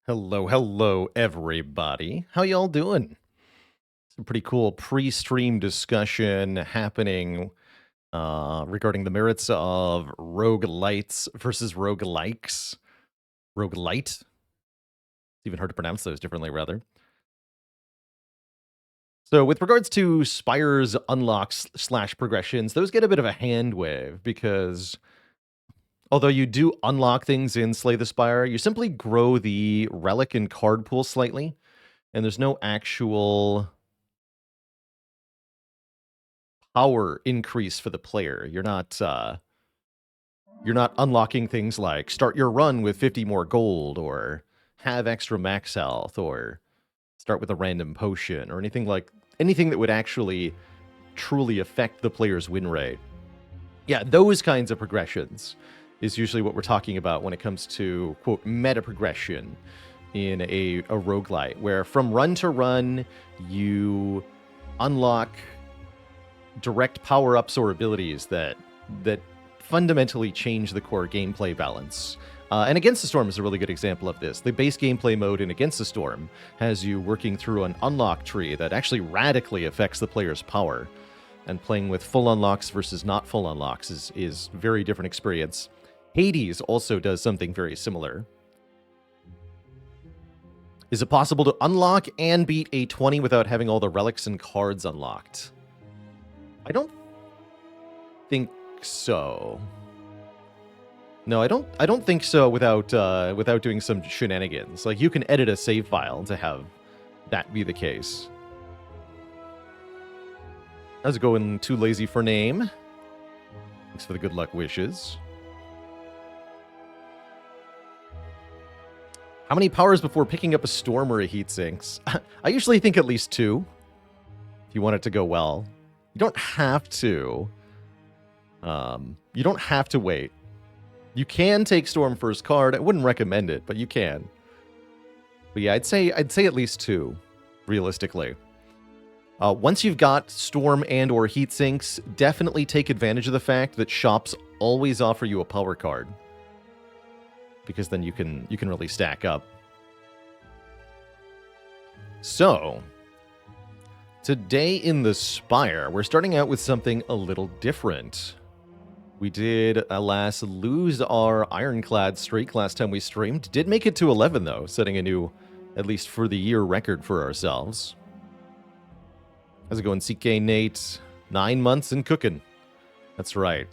Hello, everybody. How y'all doing? Some pretty cool pre-stream discussion happening regarding the merits of roguelites versus roguelikes. Roguelite? It's even hard to pronounce those differently, rather. So with regards to Spire's unlocks / progressions, those get a bit of a hand wave because although you do unlock things in Slay the Spire, you simply grow the relic and card pool slightly, and there's no actual power increase for the player. You're not unlocking things like start your run with 50 more gold or have extra max health or start with a random potion or anything that would actually truly affect the player's win rate. Yeah, those kinds of progressions is usually what we're talking about when it comes to, quote, meta progression in a roguelite, where from run to run, you unlock direct power-ups or abilities that fundamentally change the core gameplay balance. And Against the Storm is a really good example of this. The base gameplay mode in Against the Storm has you working through an unlock tree that actually radically affects the player's power. And playing with full unlocks versus not full unlocks is a very different experience. Hades also does something very similar. Is it possible to unlock and beat a 20 without having all the relics and cards unlocked? I don't think so. No, I don't think so without doing some shenanigans. Like, you can edit a save file to have that be the case. How's it going, Too Lazy for Name? Thanks for the good luck wishes. How many powers before picking up a storm or a heat sinks? I usually think at least 2, if you want it to go well. You don't have to. You don't have to wait. You can take Storm first card. I wouldn't recommend it, but you can. But yeah, I'd say at least 2, realistically. Once you've got Storm and or Heat Sinks, definitely take advantage of the fact that shops always offer you a power card, because then you can really stack up. So, today in the Spire, we're starting out with something a little different. We did, alas, lose our Ironclad streak last time we streamed. Did make it to 11, though, setting a new, at least for the year, record for ourselves. How's it going, CK Nate? 9 months and cooking. That's right.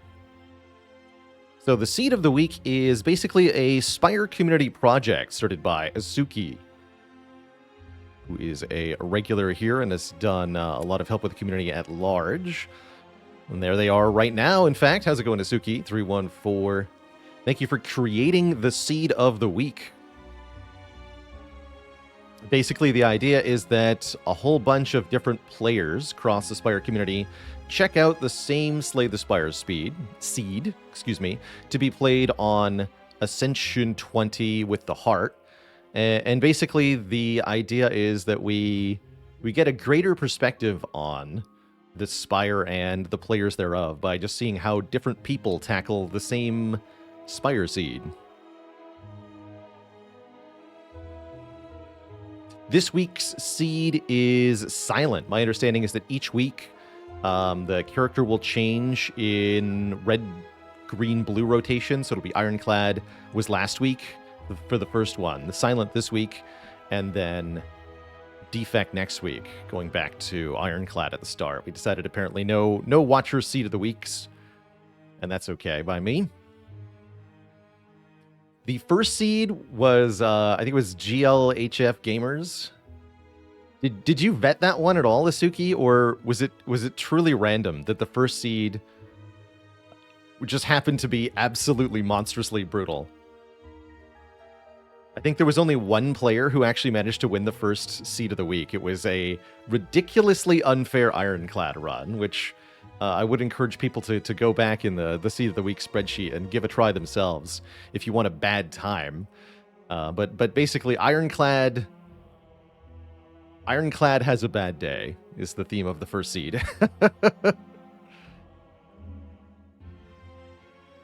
So the seed of the week is basically a Spire community project started by Azuki, who is a regular here and has done a lot of help with the community at large. And there they are right now, in fact. How's it going, Azuki? 314. Thank you for creating the seed of the week. Basically, the idea is that a whole bunch of different players across the Spire community check out the same Slay the Spire seed, to be played on Ascension 20 with the heart. And basically, the idea is that we get a greater perspective on the Spire and the players thereof by just seeing how different people tackle the same Spire seed. This week's seed is silent. My understanding is that each week the character will change in red, green, blue rotation. So it'll be Ironclad was last week for the first one, the silent this week, and then defect next week, going back to Ironclad at the start. We decided apparently no Watcher seed of the weeks, and that's okay by me. The first seed was, I think it was GLHF Gamers. Did you vet that one at all, Asuki, or was it truly random that the first seed just happened to be absolutely monstrously brutal? I think there was only one player who actually managed to win the first seed of the week. It was a ridiculously unfair Ironclad run, which I would encourage people to go back in the seed of the week spreadsheet and give a try themselves if you want a bad time. But basically, Ironclad has a bad day is the theme of the first seed.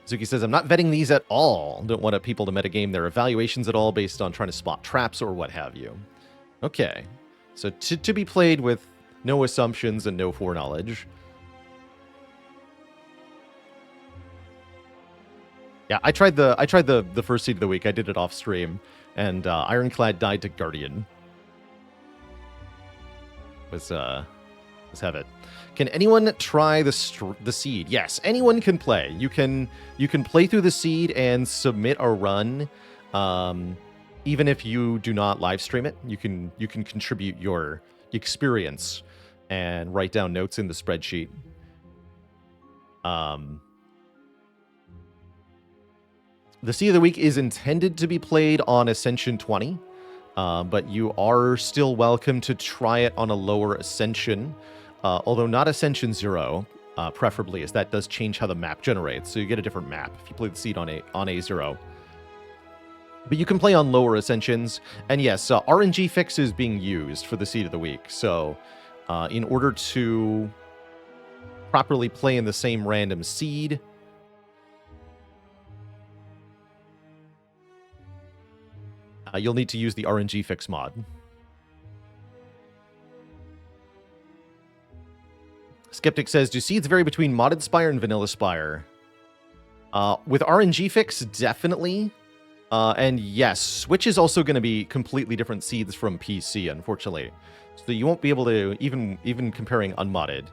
Zuki says, I'm not vetting these at all. Don't want people to metagame their evaluations at all based on trying to spot traps or what have you. Okay. So to be played with no assumptions and no foreknowledge. Yeah, I tried the first seed of the week. I did it off stream, and Ironclad died to Guardian. Let's have it. Can anyone try the seed? Yes, anyone can play. You can play through the seed and submit a run, even if you do not live stream it. You can contribute your experience and write down notes in the spreadsheet. The seed of the week is intended to be played on Ascension 20. But you are still welcome to try it on a lower Ascension, although not Ascension 0, preferably, as that does change how the map generates. So you get a different map if you play the seed on A0. But you can play on lower Ascensions, and yes, RNG fix is being used for the seed of the week. So in order to properly play in the same random seed, you'll need to use the RNG fix mod. Skeptic says, do seeds vary between modded Spire and vanilla Spire? With RNG fix, definitely. And yes, Switch is also going to be completely different seeds from PC, unfortunately. So you won't be able to, even comparing unmodded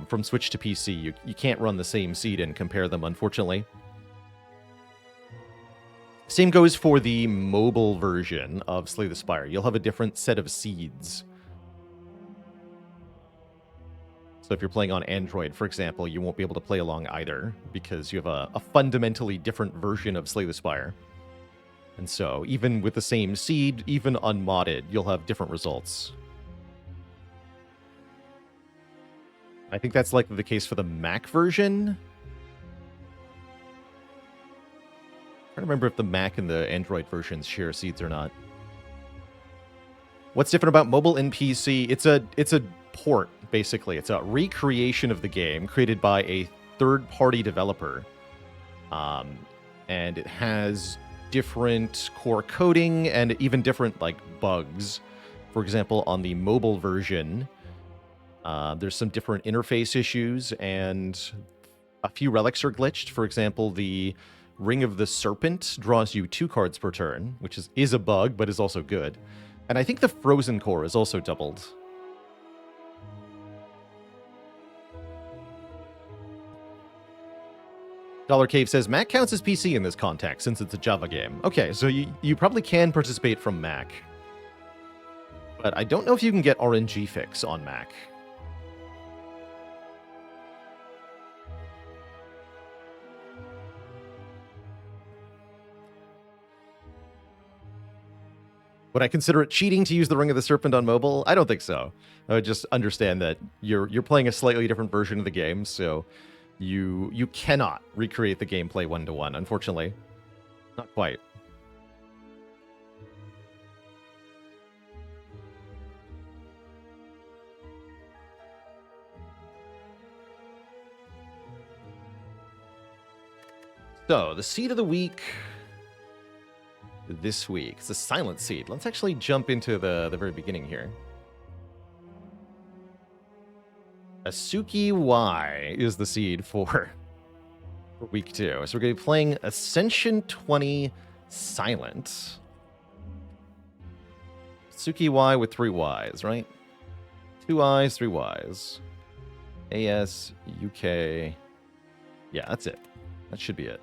from Switch to PC, you can't run the same seed and compare them, unfortunately. Same goes for the mobile version of Slay the Spire. You'll have a different set of seeds. So if you're playing on Android, for example, you won't be able to play along either because you have a fundamentally different version of Slay the Spire. And so even with the same seed, even unmodded, you'll have different results. I think that's likely the case for the Mac version. I don't remember if the Mac and the Android versions share seeds or not. What's different about mobile and PC? It's a port, basically. It's a recreation of the game created by a third-party developer. And it has different core coding and even different bugs. For example, on the mobile version, there's some different interface issues and a few relics are glitched. For example, the Ring of the Serpent draws you 2 cards per turn, which is a bug, but is also good. And I think the Frozen Core is also doubled. Dollar Cave says, Mac counts as PC in this context, since it's a Java game. Okay, so you probably can participate from Mac. But I don't know if you can get RNG fix on Mac. Would I consider it cheating to use the Ring of the Serpent on mobile? I don't think so. I would just understand that you're playing a slightly different version of the game, so you cannot recreate the gameplay one-to-one, unfortunately. Not quite. So, the seed of the week this week. It's a silent seed. Let's actually jump into the very beginning here. Asuki Y is the seed for week 2. So we're going to be playing Ascension 20 Silent. Asuki Y with 3 Ys, right? 2 Is, 3 Ys. AS, UK. Yeah, that's it. That should be it.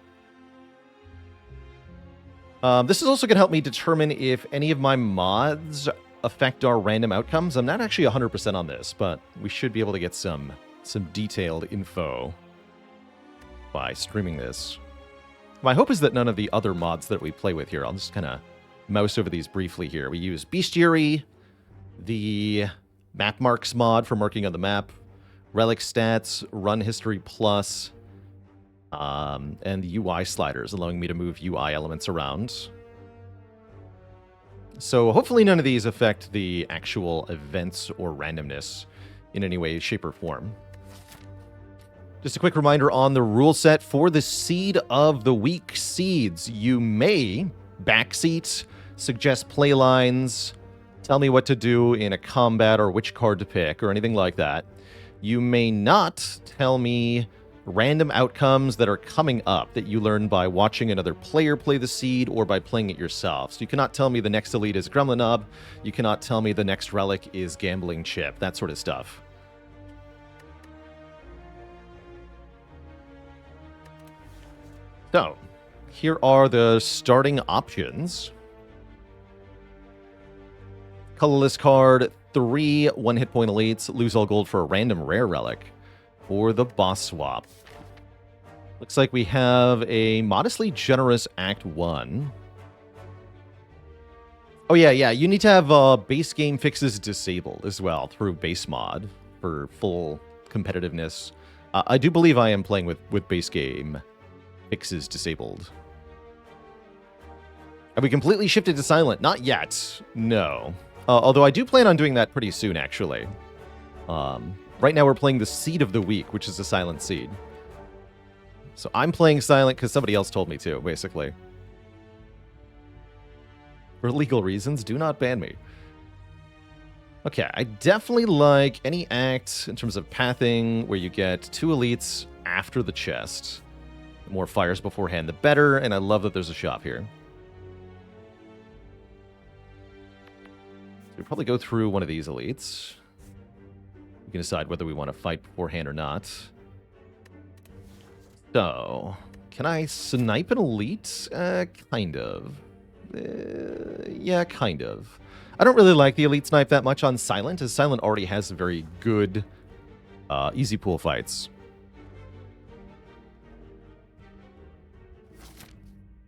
This is also going to help me determine if any of my mods affect our random outcomes. I'm not actually 100% on this, but we should be able to get some detailed info by streaming this. My hope is that none of the other mods that we play with here, I'll just kind of mouse over these briefly here. We use Bestiary, the Map Marks mod for marking on the map, Relic Stats, Run History Plus, and the UI sliders, allowing me to move UI elements around. So hopefully none of these affect the actual events or randomness in any way, shape, or form. Just a quick reminder on the rule set for the Seed of the Week seeds. You may backseat, suggest play lines, tell me what to do in a combat or which card to pick or anything like that. You may not tell me random outcomes that are coming up that you learn by watching another player play the seed or by playing it yourself. So you cannot tell me the next elite is Gremlin Knob. You cannot tell me the next relic is Gambling Chip, that sort of stuff. So, here are the starting options. Colorless card, 3 1-hit point elites, lose all gold for a random rare relic, or the boss swap. Looks like we have a modestly generous Act 1. Oh yeah, you need to have base game fixes disabled as well through base mod for full competitiveness. I do believe I am playing with base game fixes disabled. Have we completely shifted to silent? Not yet, no. Although I do plan on doing that pretty soon, actually. Right now we're playing the Seed of the Week, which is a silent seed. So I'm playing silent because somebody else told me to, basically. For legal reasons, do not ban me. Okay, I definitely like any act in terms of pathing where you get 2 elites after the chest. The more fires beforehand, the better, and I love that there's a shop here. So we'll probably go through one of these elites. We can decide whether we want to fight beforehand or not. So, can I snipe an elite? Kind of. Yeah, kind of. I don't really like the elite snipe that much on Silent, as Silent already has very good easy pool fights.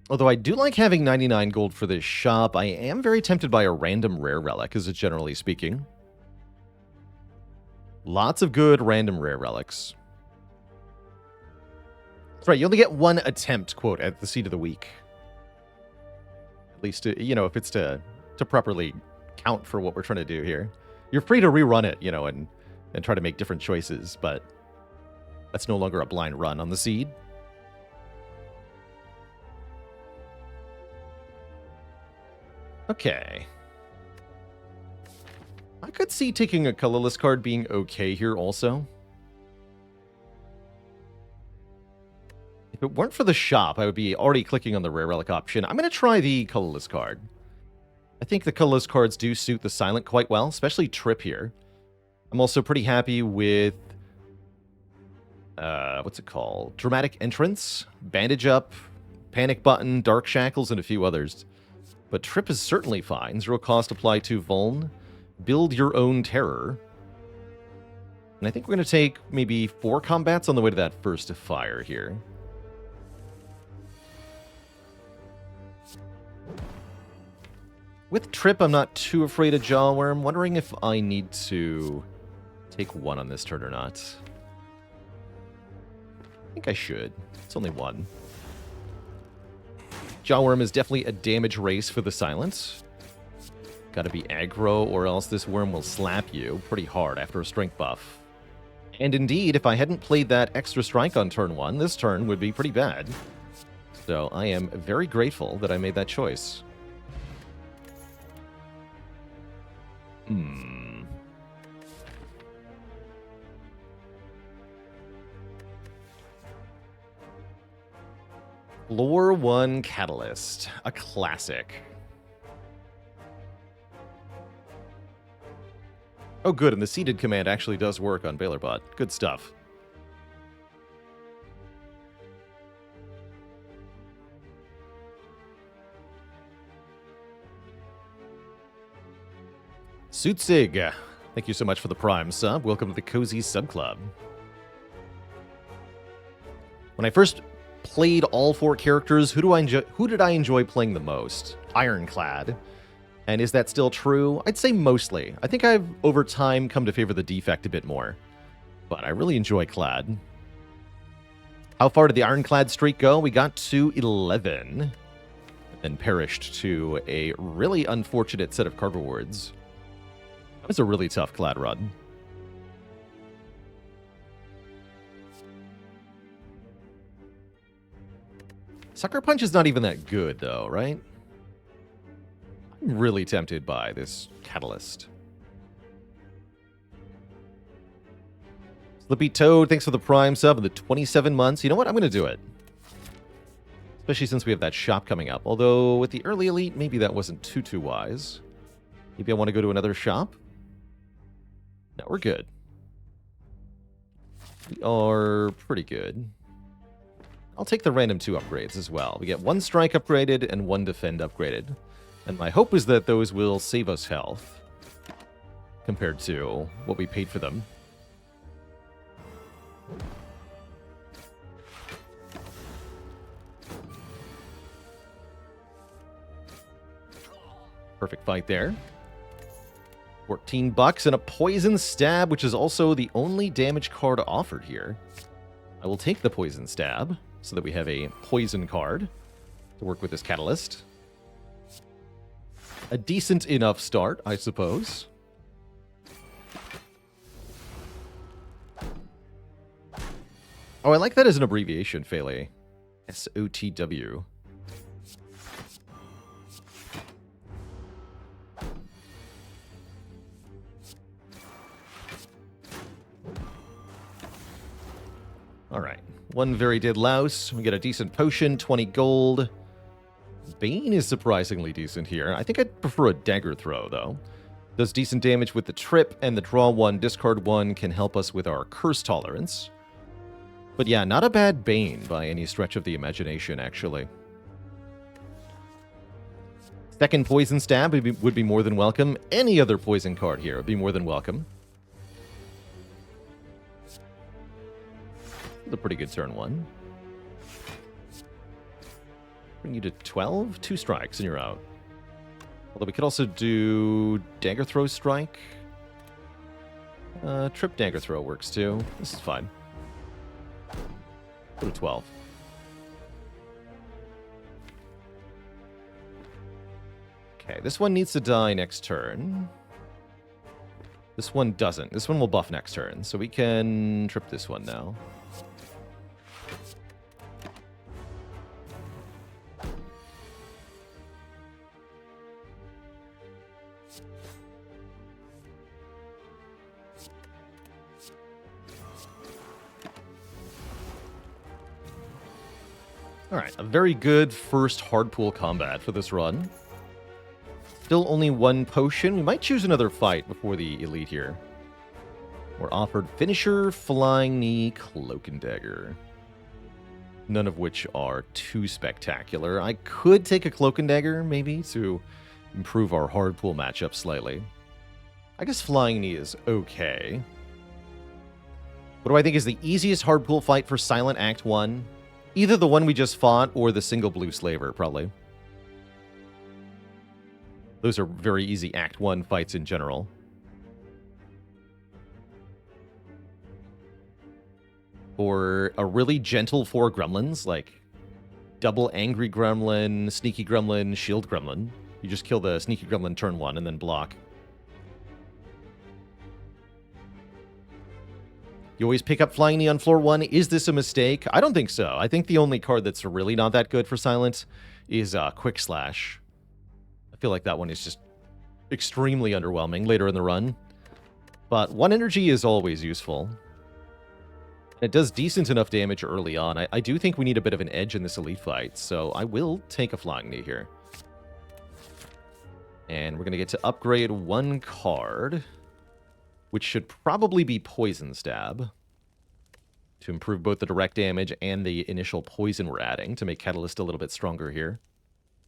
Although I do like having 99 gold for this shop, I am very tempted by a random rare relic, as generally speaking. Lots of good random rare relics. That's right, you only get 1 attempt, quote, at the Seed of the Week. At least, you know, if it's to properly count for what we're trying to do here. You're free to rerun it, you know, and try to make different choices, but that's no longer a blind run on the Seed. Okay. I could see taking a colorless card being okay here also. If it weren't for the shop, I would be already clicking on the rare relic option. I'm going to try the colorless card. I think the colorless cards do suit the silent quite well, especially Trip here. I'm also pretty happy with... what's it called? Dramatic Entrance, Bandage Up, Panic Button, Dark Shackles, and a few others. But Trip is certainly fine. 0 cost apply to Vuln. Build your own terror. And I think we're going to take maybe 4 combats on the way to that first fire here. With Trip, I'm not too afraid of Jawworm. Wondering if I need to take 1 on this turn or not. I think I should. It's only 1. Jawworm is definitely a damage race for the silence. Gotta be aggro, or else this worm will slap you pretty hard after a strength buff. And indeed, if I hadn't played that extra strike on turn 1, this turn would be pretty bad. So I am very grateful that I made that choice. Lore 1 Catalyst, a classic. Oh good, and the seated command actually does work on Bailerbot. Good stuff. Suitsig, thank you so much for the Prime sub. Welcome to the Cozy Sub Club. When I first played all 4 characters, who did I enjoy playing the most? Ironclad. And is that still true? I'd say mostly. I think I've, over time, come to favor the Defect a bit more. But I really enjoy Clad. How far did the Ironclad streak go? We got to 11. And perished to a really unfortunate set of card rewards. That was a really tough Clad run. Sucker Punch is not even that good, though, right? I'm really tempted by this Catalyst. Slippy Toad, thanks for the Prime sub and the 27 months. You know what? I'm going to do it. Especially since we have that shop coming up. Although, with the early elite, maybe that wasn't too wise. Maybe I want to go to another shop? No, we're good. We are pretty good. I'll take the random 2 upgrades as well. We get 1 strike upgraded and 1 defend upgraded. And my hope is that those will save us health compared to what we paid for them. Perfect fight there. 14 bucks and a Poison Stab, which is also the only damage card offered here. I will take the Poison Stab so that we have a poison card to work with this Catalyst. A decent enough start, I suppose. Oh, I like that as an abbreviation, Pele. SOTW. Alright. 1 very dead louse. We get a decent potion, 20 gold. Bane is surprisingly decent here. I think I'd prefer a dagger throw, though. Does decent damage with the trip, and the draw 1, discard 1 can help us with our curse tolerance. But yeah, not a bad Bane by any stretch of the imagination, actually. Second Poison Stab would be more than welcome. Any other poison card here would be more than welcome. It's a pretty good turn 1. Bring you to 12? 2 strikes and you're out. Although we could also do Dagger Throw Strike. Trip Dagger Throw works too. This is fine. Go to 12. Okay, this one needs to die next turn. This one doesn't. This one will buff next turn, so we can trip this one now. Alright, a very good first hard pool combat for this run. Still only 1 potion. We might choose another fight before the elite here. We're offered Finisher, Flying Knee, Cloak and Dagger. None of which are too spectacular. I could take a Cloak and Dagger, maybe, to improve our hard pool matchup slightly. I guess Flying Knee is okay. What do I think is the easiest hard pool fight for Silent Act 1? Either the one we just fought or the single blue slaver, probably. Those are very easy Act 1 fights in general. Or a really gentle 4 gremlins, like double Angry Gremlin, Sneaky Gremlin, Shield Gremlin. You just kill the Sneaky Gremlin turn 1 and then block. You always pick up Flying Knee on floor 1. Is this a mistake? I don't think so. I think the only card that's really not that good for Silent is Quick Slash. I feel like that one is just extremely underwhelming later in the run. But 1 energy is always useful. It does decent enough damage early on. I do think we need a bit of an edge in this elite fight, so I will take a Flying Knee here. And we're going to get to upgrade 1 card, which should probably be Poison Stab, to improve both the direct damage and the initial poison we're adding to make Catalyst a little bit stronger here.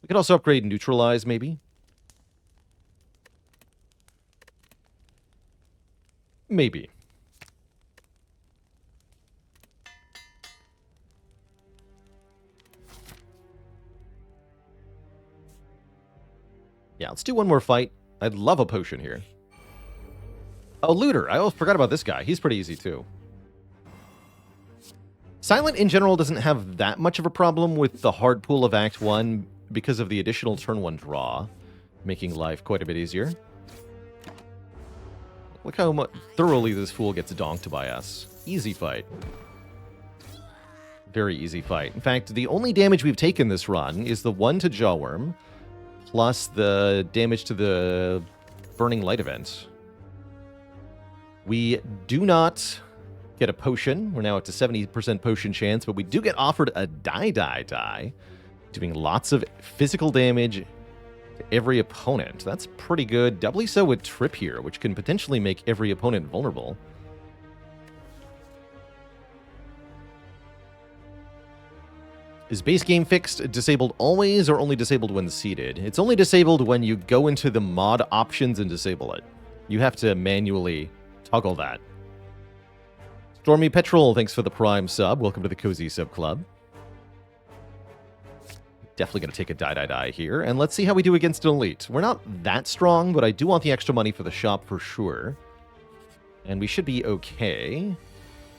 We could also upgrade Neutralize, maybe. Maybe. Yeah, let's do one more fight. I'd love a potion here. Oh, Looter. I almost forgot about this guy. He's pretty easy, too. Silent, in general, doesn't have that much of a problem with the hard pool of Act 1 because of the additional turn 1 draw, making life quite a bit easier. Look how thoroughly this fool gets donked by us. Easy fight. Very easy fight. In fact, the only damage we've taken this run is the 1 to Jawworm, plus the damage to the Burning Light event. We do not get a potion. We're now up to 70% potion chance, but we do get offered a die, doing lots of physical damage to every opponent. That's pretty good. Doubly so with Trip here, which can potentially make every opponent vulnerable. Is base game fixed disabled always or only disabled when seated? It's only disabled when you go into the mod options and disable it. You have to manually toggle that. Stormy Petrol, thanks for the Prime sub. Welcome to the Cozy Sub Club. Definitely going to take a die here. And let's see how we do against an elite. We're not that strong, but I do want the extra money for the shop for sure. And we should be okay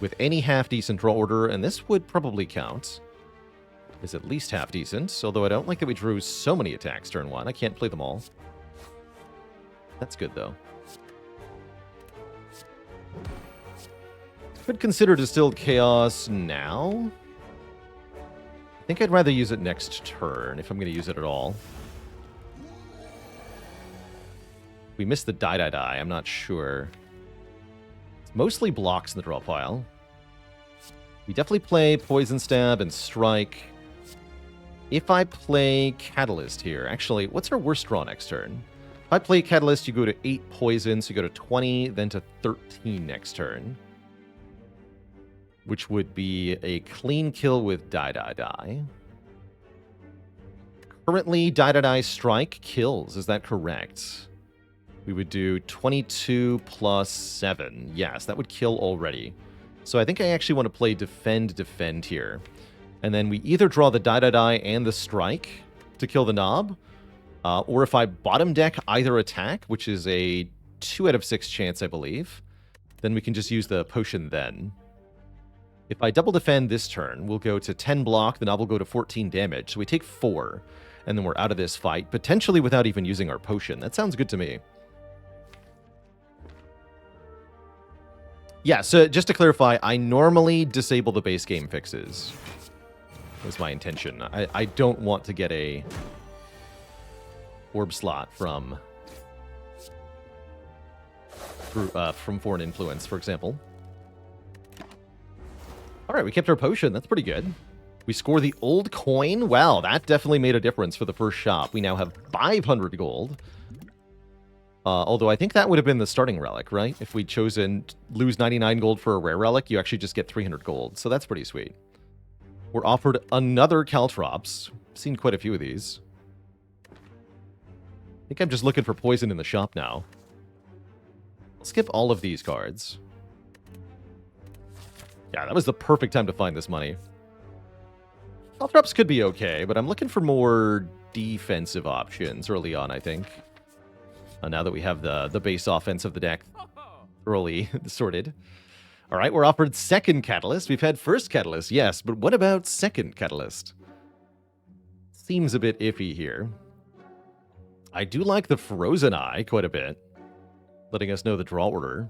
with any half-decent draw order, and this would probably count. Is at least half decent, although I don't like that we drew so many attacks turn 1. I can't play them all. That's good, though. Could consider Distilled Chaos now. I think I'd rather use it next turn, if I'm going to use it at all. We missed the die. I'm not sure. It's mostly blocks in the draw pile. We definitely play Poison Stab and Strike. If I play Catalyst here, actually, what's our worst draw next turn? If I play Catalyst, you go to 8 poison, so you go to 20, then to 13 next turn. Which would be a clean kill with die. Currently, die strike kills, is that correct? We would do 22 plus 7. Yes, that would kill already. So I think I actually want to play defend here. And then we either draw the die and the strike to kill the knob, or if I bottom deck either attack, which is a 2 out of 6 chance, I believe, then we can just use the potion then. If I double defend this turn, we'll go to 10 block, the knob will go to 14 damage. So we take 4, and then we're out of this fight, potentially without even using our potion. That sounds good to me. Yeah, so just to clarify, I normally disable the base game fixes. Was my intention. I don't want to get a orb slot from foreign influence, for example. All right, we kept our potion. That's pretty good. We score the old coin. Wow, that definitely made a difference for the first shop. We now have 500 gold. Although I think that would have been the starting relic, right? If we'd chosen lose 99 gold for a rare relic, you actually just get 300 gold. So that's pretty sweet. We're offered another Caltrops. Seen quite a few of these. I think I'm just looking for poison in the shop now. I'll skip all of these cards. Yeah, that was the perfect time to find this money. Caltrops could be okay, but I'm looking for more defensive options early on, I think. Now that we have the base offense of the deck early sorted. All right, we're offered second Catalyst. We've had first Catalyst, yes, but what about second Catalyst? Seems a bit iffy here. I do like the Frozen Eye quite a bit, letting us know the draw order.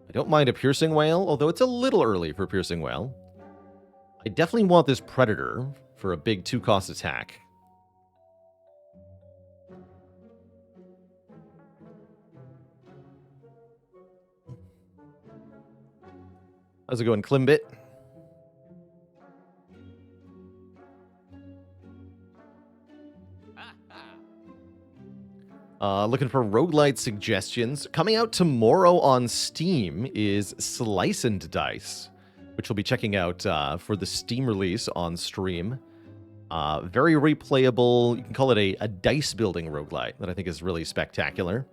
I don't mind a Piercing Wail, although it's a little early for Piercing Wail. I definitely want this Predator for a big 2-cost attack. How's it going, Klimbit? Looking for roguelite suggestions. Coming out tomorrow on Steam is Slice and Dice, which we'll be checking out for the Steam release on stream. Very replayable. You can call it a dice-building roguelite that I think is really spectacular.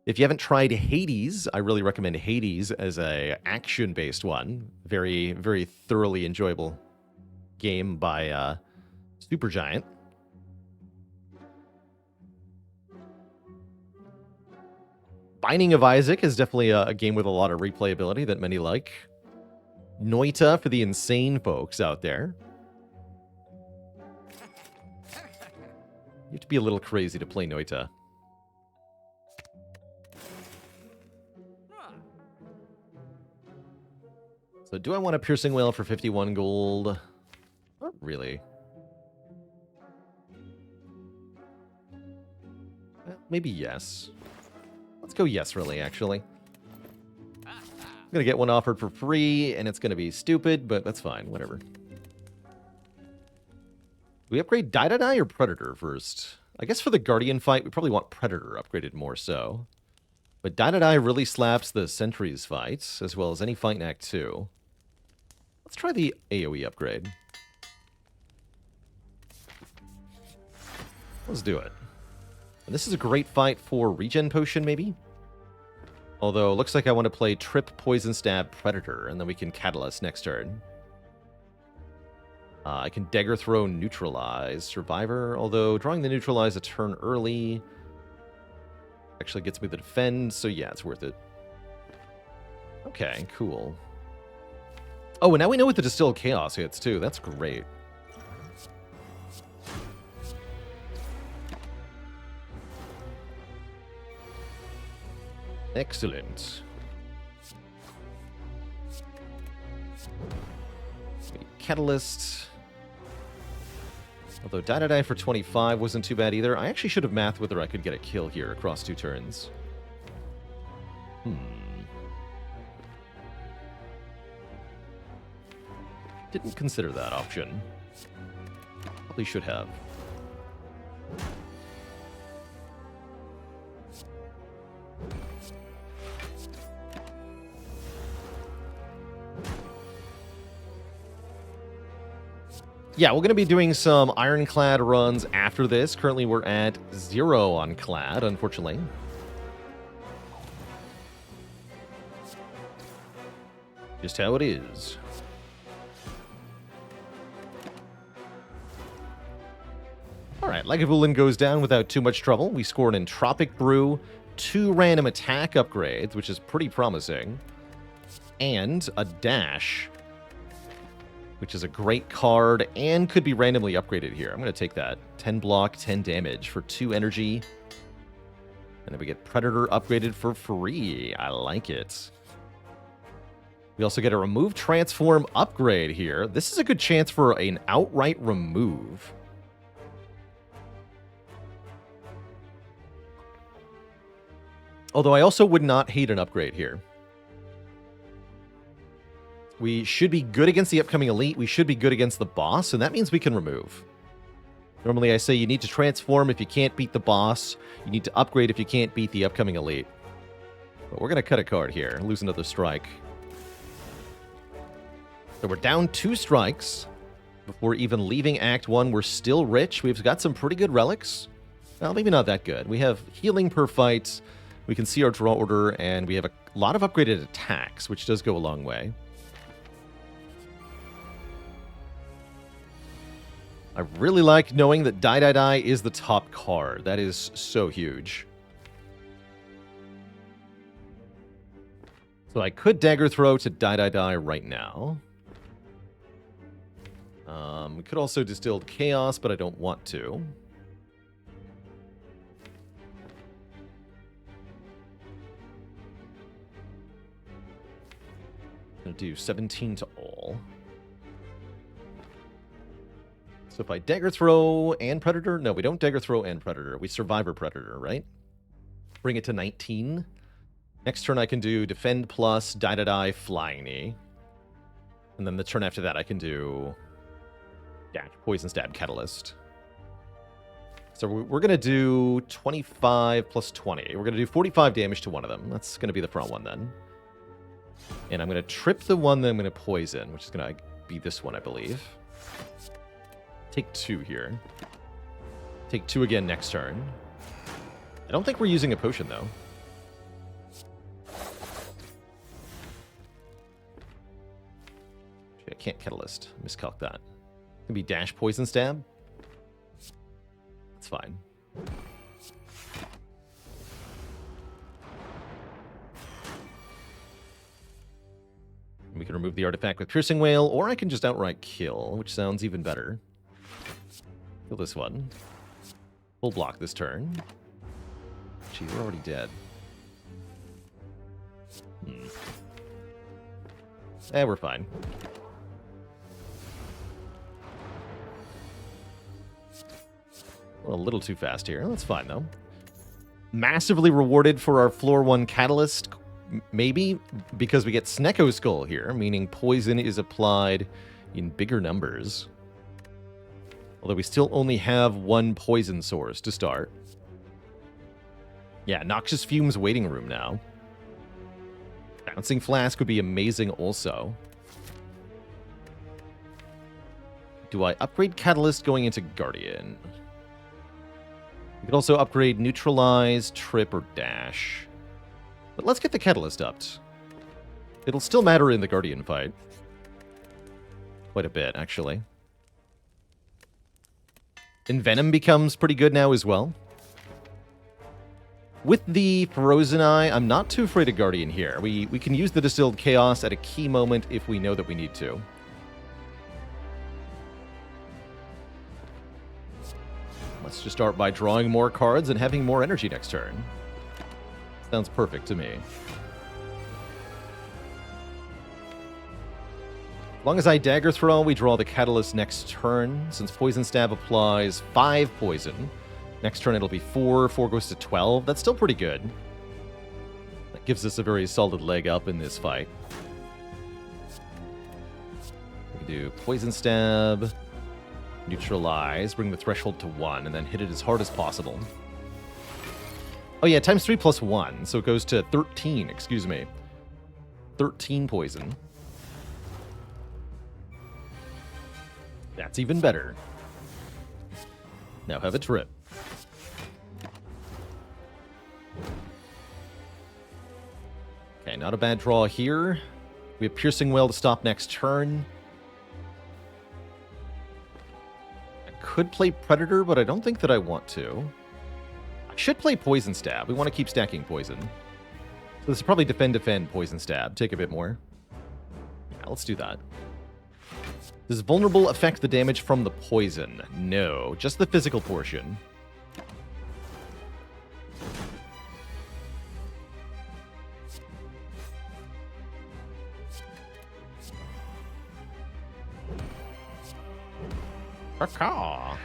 If you haven't tried Hades, I really recommend Hades as a action-based one. Very, very thoroughly enjoyable game by Supergiant. Binding of Isaac is definitely a game with a lot of replayability that many like. Noita for the insane folks out there. You have to be a little crazy to play Noita. So do I want a Piercing Whale for 51 gold? Not really. Well, maybe yes. Let's go yes, really, actually. I'm going to get one offered for free, and it's going to be stupid, but that's fine. Whatever. Do we upgrade Die or Predator first? I guess for the Guardian fight, we probably want Predator upgraded more so. But Die really slaps the Sentries fights, as well as any fight in Act 2. Let's try the AoE upgrade. Let's do it. And this is a great fight for Regen Potion, maybe? Although, it looks like I want to play Trip, Poison Stab, Predator, and then we can Catalyst next turn. I can Dagger Throw, Neutralize, Survivor, although drawing the Neutralize a turn early actually gets me the Defend, so yeah, it's worth it. Okay, cool. Oh, and now we know what the Distilled Chaos hits, too. That's great. Excellent. Catalyst. Although Die for 25 wasn't too bad either. I actually should have mathed whether I could get a kill here across 2 turns. Didn't consider that option. Probably should have. Yeah, we're going to be doing some Ironclad runs after this. Currently, we're at 0 on Clad, unfortunately. Just how it is. Alright, Lagavulin goes down without too much trouble. We score an Entropic Brew, 2 random attack upgrades, which is pretty promising, and a Dash, which is a great card and could be randomly upgraded here. I'm going to take that. 10 block, 10 damage for 2 energy. And then we get Predator upgraded for free. I like it. We also get a Remove Transform upgrade here. This is a good chance for an outright remove. Although I also would not hate an upgrade here. We should be good against the upcoming elite. We should be good against the boss, and that means we can remove. Normally I say you need to transform if you can't beat the boss. You need to upgrade if you can't beat the upcoming elite. But we're going to cut a card here, lose another strike. So we're down 2 strikes. Before even leaving Act 1, we're still rich. We've got some pretty good relics. Well, maybe not that good. We have healing per fight. We can see our draw order, and we have a lot of upgraded attacks, which does go a long way. I really like knowing that Die is the top card. That is so huge. So I could Dagger Throw to Die right now. We could also Distilled Chaos, but I don't want to. I'm going to do 17 to all. So if I Dagger Throw and Predator... No, we don't Dagger Throw and Predator. We Survivor Predator, right? Bring it to 19. Next turn I can do Defend plus, Die, Flying Knee. And then the turn after that I can do... Dash, Poison Stab, Catalyst. So we're going to do 25 plus 20. We're going to do 45 damage to one of them. That's going to be the front one then. And I'm going to trip the one that I'm going to poison, which is going to be this one, I believe. Take 2 here. Take 2 again next turn. I don't think we're using a potion, though. I can't Catalyst. Miscalc that. It's going to be Dash, Poison Stab. It's fine. We can remove the artifact with Piercing Whale, or I can just outright kill, which sounds even better. Kill this one. Full block this turn. Gee, we're already dead. We're fine. A little too fast here. That's fine, though. Massively rewarded for our floor 1 catalyst, maybe, because we get Snecko Skull here, meaning poison is applied in bigger numbers. Although we still only have 1 poison source to start. Yeah, Noxious Fumes waiting room now. Bouncing Flask would be amazing also. Do I upgrade Catalyst going into Guardian? We could also upgrade Neutralize, Trip, or Dash. But let's get the Catalyst upped. It'll still matter in the Guardian fight. Quite a bit, actually. Envenom becomes pretty good now as well. With the Frozen Eye, I'm not too afraid of Guardian here. We can use the Distilled Chaos at a key moment if we know that we need to. Let's just start by drawing more cards and having more energy next turn. Sounds perfect to me. As long as I Dagger Throw, we draw the Catalyst next turn. Since Poison Stab applies 5 poison, next turn it'll be 4. 4 goes to 12. That's still pretty good. That gives us a very solid leg up in this fight. We can do Poison Stab, Neutralize, bring the threshold to 1, and then hit it as hard as possible. Oh yeah, times 3 plus 1, so it goes to 13, excuse me. 13 poison. That's even better. Now have a trip. Okay, not a bad draw here. We have Piercing Wail to stop next turn. I could play Predator, but I don't think that I want to. I should play Poison Stab. We want to keep stacking poison. So this is probably defend, Poison Stab. Take a bit more. Yeah, let's do that. Does Vulnerable affect the damage from the poison? No, just the physical portion. Caw.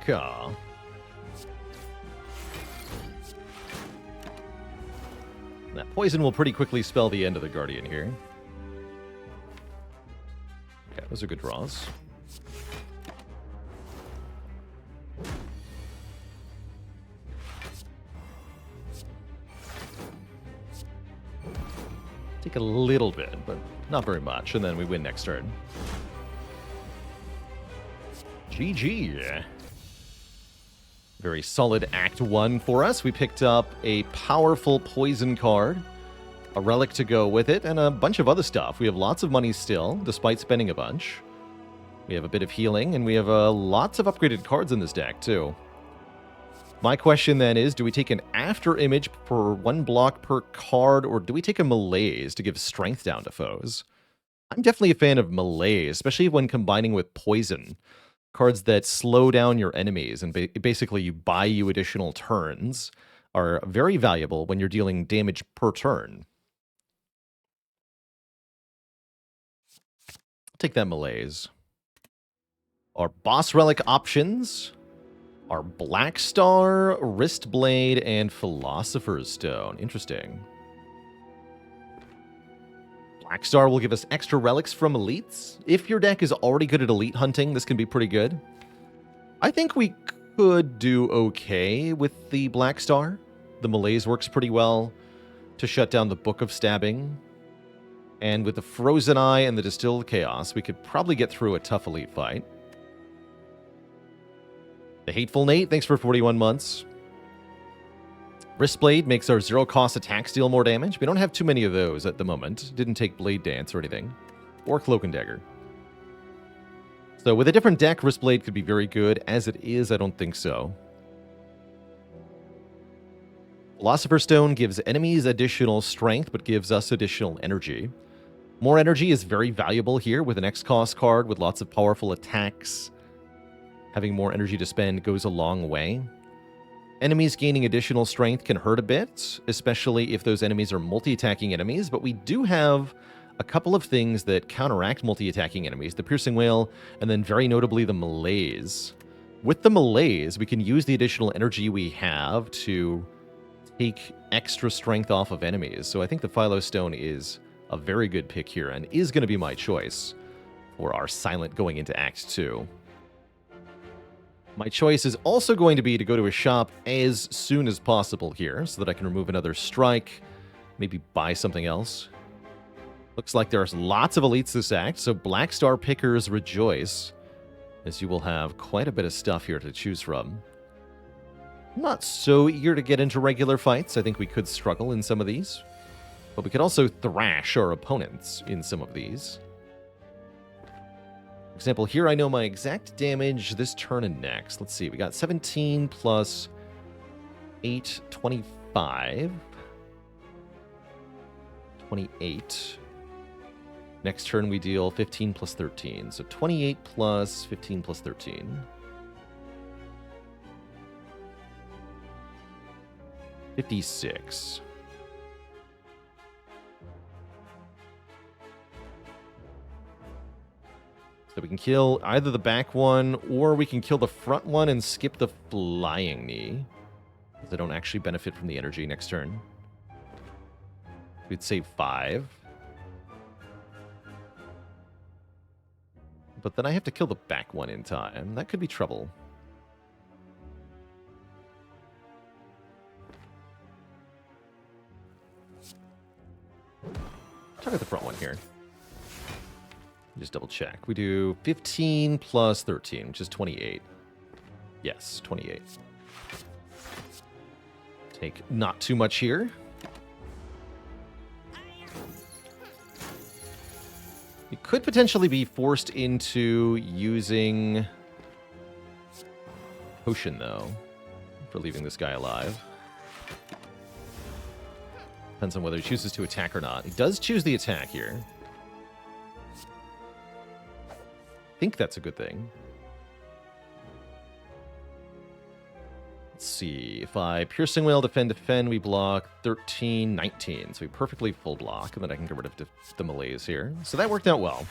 Caw. That poison will pretty quickly spell the end of the Guardian here. Okay, those are good draws. Take a little bit, but not very much, and then we win next turn. GG. Very solid Act 1 for us. We picked up a powerful poison card, a relic to go with it, and a bunch of other stuff. We have lots of money still, despite spending a bunch. We have a bit of healing, and we have lots of upgraded cards in this deck, too. My question then is, do we take an after image for 1 block per card, or do we take a malaise to give strength down to foes? I'm definitely a fan of malaise, especially when combining with poison. Cards that slow down your enemies and basically you buy you additional turns are very valuable when you're dealing damage per turn. I'll take that malaise. Our boss relic options are Black Star, Wrist Blade, and Philosopher's Stone. Interesting. Black Star will give us extra relics from elites. If your deck is already good at elite hunting, this can be pretty good. I think we could do okay with the Black Star. The Malaise works pretty well to shut down the Book of Stabbing. And with the Frozen Eye and the Distilled Chaos, we could probably get through a tough elite fight. The Hateful Nate, thanks for 41 months. Wristblade makes our zero-cost attacks deal more damage. We don't have too many of those at the moment. Didn't take Blade Dance or anything. Or Cloak and Dagger. So with a different deck, Wristblade could be very good. As it is, I don't think so. Philosopher's Stone gives enemies additional strength, but gives us additional energy. More energy is very valuable here with an X-Cost card with lots of powerful attacks. Having more energy to spend goes a long way. Enemies gaining additional strength can hurt a bit, especially if those enemies are multi-attacking enemies, but we do have a couple of things that counteract multi-attacking enemies, the Piercing Wail, and then very notably the Malaise. With the Malaise, we can use the additional energy we have to take extra strength off of enemies. So I think the Philo Stone is a very good pick here, and is going to be my choice for our Silent going into Act 2. My choice is also going to be to go to a shop as soon as possible here, so that I can remove another strike, maybe buy something else. Looks like there's lots of elites this act, so Black Star pickers rejoice, as you will have quite a bit of stuff here to choose from. I'm not so eager to get into regular fights. I think we could struggle in some of these, but we could also thrash our opponents in some of these. For example, here I know my exact damage this turn and next. Let's see, we got 17 plus 8, 25. 28. Next turn we deal 15 plus 13. So 28 plus 15 plus 13. 56. So we can kill either the back one, or we can kill the front one and skip the flying knee, because I don't actually benefit from the energy next turn. We'd save 5. But then I have to kill the back one in time. That could be trouble. Target the front one here. Just double check. We do 15 plus 13, which is 28. Yes, 28. Take not too much here. We could potentially be forced into using potion, though, for leaving this guy alive. Depends on whether he chooses to attack or not. He does choose the attack here. I think that's a good thing. Let's see. If I Piercing Wail, defend, we block 13, 19. So we perfectly full block, and then I can get rid of the Malaise here. So that worked out well.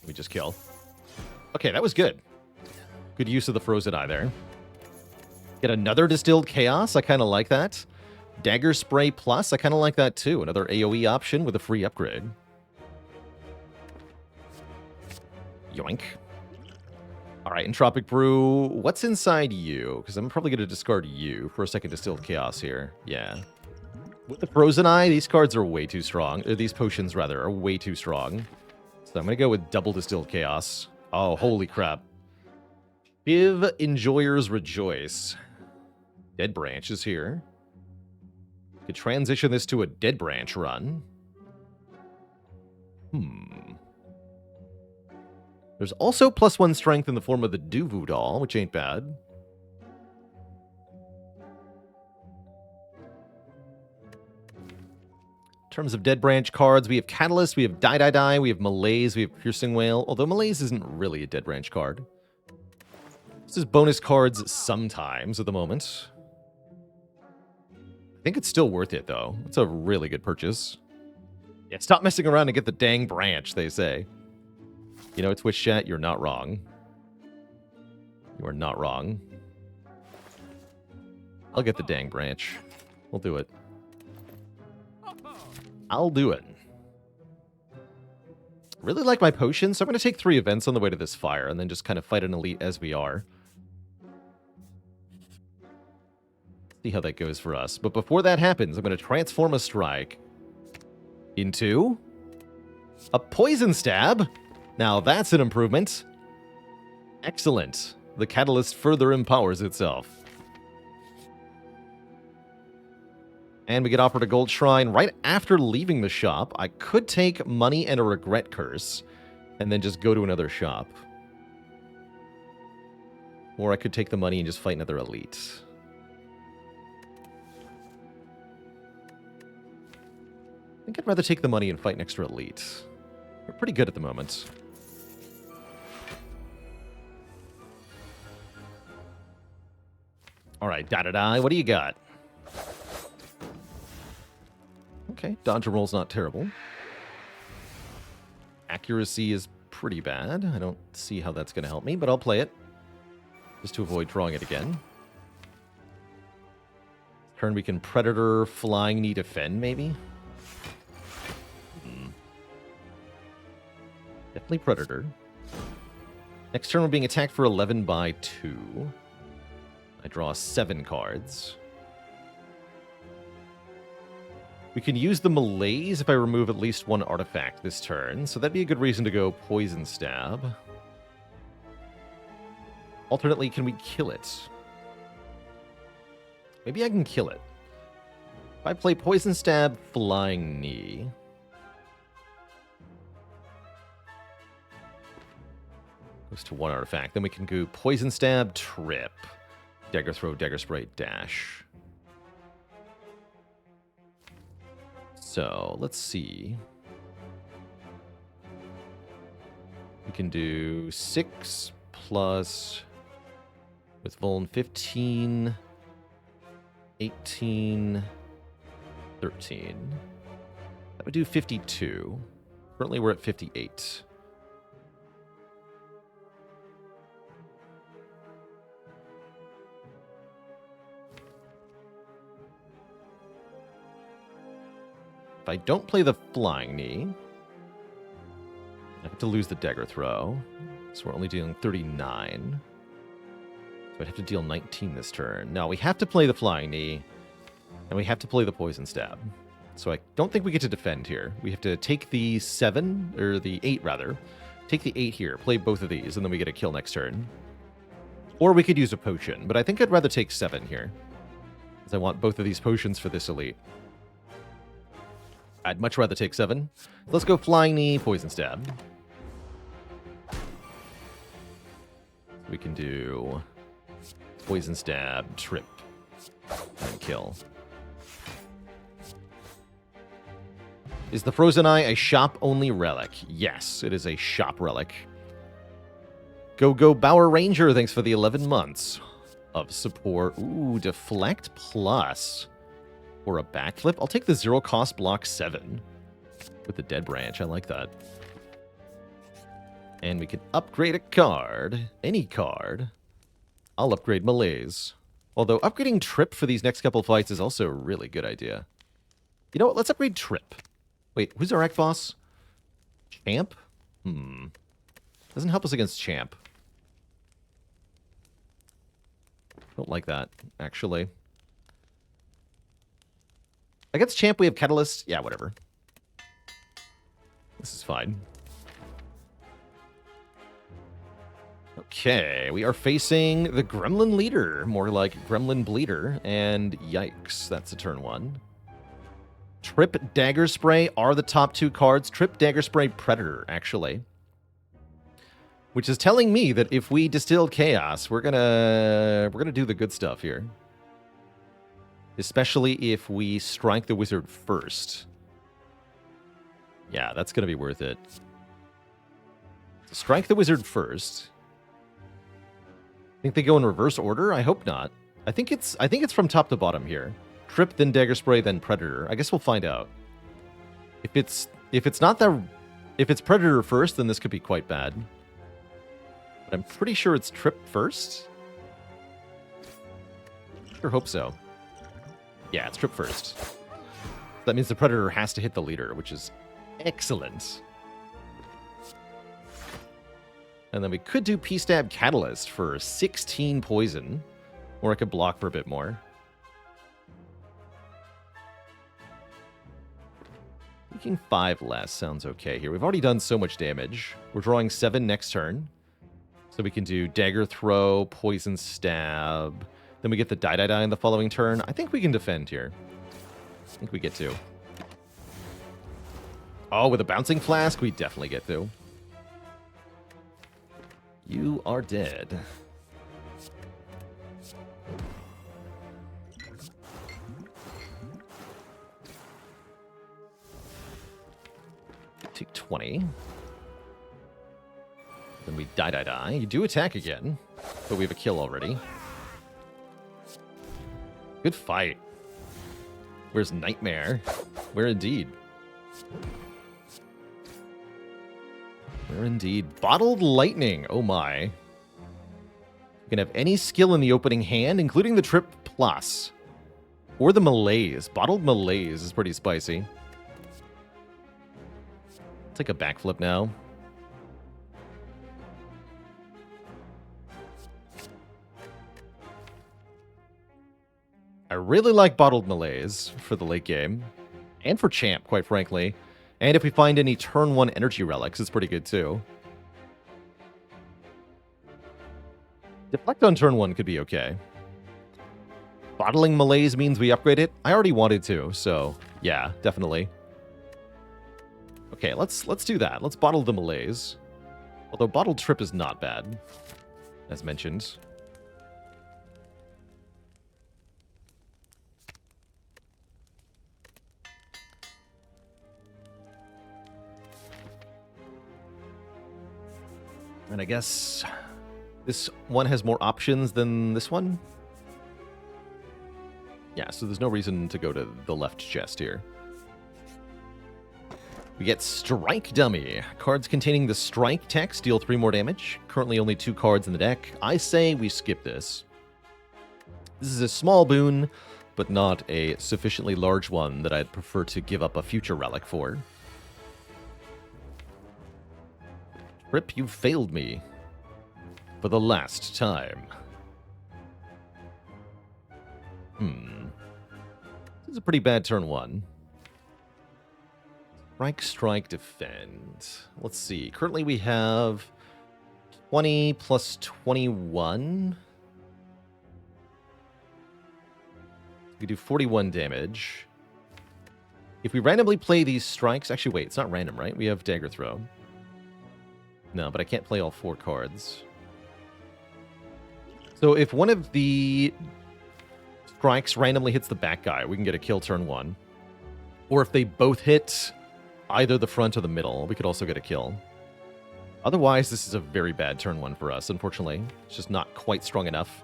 We just kill. Okay, that was good. Good use of the Frozen Eye there. Get another Distilled Chaos. I kind of like that. Dagger Spray Plus. I kind of like that too. Another AoE option with a free upgrade. Yoink. All right, Entropic Brew. What's inside you? Because I'm probably going to discard you for a second Distilled Chaos here. Yeah. With the Frozen Eye, these cards are way too strong. Or these potions, rather, are way too strong. So I'm going to go with double Distilled Chaos. Oh, holy crap. Give Enjoyers Rejoice. Dead Branch is here. Could transition this to a Dead Branch run. There's also +1 strength in the form of the Duvu doll, which ain't bad. In terms of Dead Branch cards, we have Catalyst, we have Die, we have Malaise, we have Piercing Wail, although Malaise isn't really a Dead Branch card. This is bonus cards sometimes at the moment. I think it's still worth it, though. It's a really good purchase. Yeah, stop messing around and get the dang branch, they say. You know, Twitch chat, you're not wrong. You are not wrong. I'll get the dang branch. We'll do it. I'll do it. Really like my potions, so I'm going to take 3 events on the way to this fire, and then just kind of fight an elite as we are. See how that goes for us. But before that happens, I'm going to transform a strike into a Poison Stab. Now that's an improvement. Excellent. The Catalyst further empowers itself. And we get offered a Gold Shrine right after leaving the shop. I could take money and a Regret Curse, and then just go to another shop. Or I could take the money and just fight another elite. I think I'd rather take the money and fight an extra elite. We're pretty good at the moment. All right, da-da-da, what do you got? Okay, dodge and roll's not terrible. Accuracy is pretty bad. I don't see how that's going to help me, but I'll play it. Just to avoid drawing it again. Turn we can Predator, Flying Knee, Defend, maybe? Definitely Predator. Next turn we're being attacked for 11 by 2. I draw 7 cards. We can use the Malaise if I remove at least 1 artifact this turn, so that'd be a good reason to go Poison Stab. Alternately, can we kill it? Maybe I can kill it. If I play Poison Stab, Flying Knee. Goes to 1 artifact. Then we can go Poison Stab, Trip. Dagger Throw, Dagger Spray, Dash. So, let's see. We can do 6 plus... with Vuln 15... 18... 13. That would do 52. Currently we're at 58. If I don't play the Flying Knee, I have to lose the Dagger Throw. So we're only dealing 39. So I'd have to deal 19 this turn. No, we have to play the Flying Knee, and we have to play the Poison Stab. So I don't think we get to defend here. We have to take the 7, or the 8 rather. Take the 8 here, play both of these, and then we get a kill next turn. Or we could use a potion, but I think I'd rather take 7 here, because I want both of these potions for this elite. I'd much rather take 7. Let's go Flying Knee, Poison Stab. We can do Poison Stab, Trip, and kill. Is the Frozen Eye a shop-only relic? Yes, it is a shop relic. Go Bower Ranger, thanks for the 11 months of support. Ooh, Deflect Plus. Or a backflip. I'll take the 0-cost block 7 with the Dead Branch. I like that. And we can upgrade a card. Any card. I'll upgrade Malaise. Although upgrading Trip for these next couple fights is also a really good idea. You know what? Let's upgrade Trip. Wait, who's our Act Boss? Champ? Doesn't help us against Champ. Don't like that, actually. Against Champ, we have Catalyst. Yeah, whatever. This is fine. Okay, we are facing the Gremlin Leader. More like Gremlin Bleeder. And yikes, that's a turn 1. Trip, Dagger Spray are the top 2 cards. Trip, Dagger Spray, Predator, actually. Which is telling me that if we distill Chaos, we're gonna do the good stuff here. Especially if we strike the wizard first. Yeah, that's going to be worth it. Strike the wizard first. Think they go in reverse order? I hope not. I think it's from top to bottom here. Trip, then Dagger Spray, then Predator. I guess we'll find out. If it's Predator first, then this could be quite bad. But I'm pretty sure it's Trip first. Sure hope so. Yeah, it's Trip first. That means the Predator has to hit the leader, which is excellent. And then we could do P-Stab Catalyst for 16 poison. Or I could block for a bit more. Making 5 less sounds okay here. We've already done so much damage. We're drawing 7 next turn. So we can do Dagger Throw, Poison Stab... Then we get the die in the following turn. I think we can defend here. I think we get to. Oh, with a Bouncing Flask, we definitely get to. You are dead. Take 20. Then we die. You do attack again, but we have a kill already. Good fight. Where's Nightmare? Where indeed? Where indeed? Bottled Lightning. Oh my. You can have any skill in the opening hand, including the Trip Plus. Or the Malaise. Bottled Malaise is pretty spicy. Take a backflip now. I really like Bottled Malaise for the late game. And for Champ, quite frankly. And if we find any turn 1 energy relics, it's pretty good too. Deflect on turn 1 could be okay. Bottling Malaise means we upgrade it. I already wanted to, so yeah, definitely. Okay, let's do that. Let's bottle the Malaise. Although Bottled Trip is not bad, as mentioned. And I guess this one has more options than this one. Yeah, so there's no reason to go to the left chest here. We get Strike Dummy. Cards containing the Strike text deal 3 more damage. Currently only 2 cards in the deck. I say we skip this. This is a small boon, but not a sufficiently large one that I'd prefer to give up a future relic for. Rip, you failed me. For the last time. This is a pretty bad turn 1. Strike, strike, defend. Let's see. Currently we have 20 plus 21. We do 41 damage. If we randomly play these strikes... Actually, wait. It's not random, right? We have Dagger Throw. No, but I can't play all 4 cards. So if one of the strikes randomly hits the back guy, we can get a kill turn 1. Or if they both hit either the front or the middle, we could also get a kill. Otherwise, this is a very bad turn 1 for us, unfortunately. It's just not quite strong enough.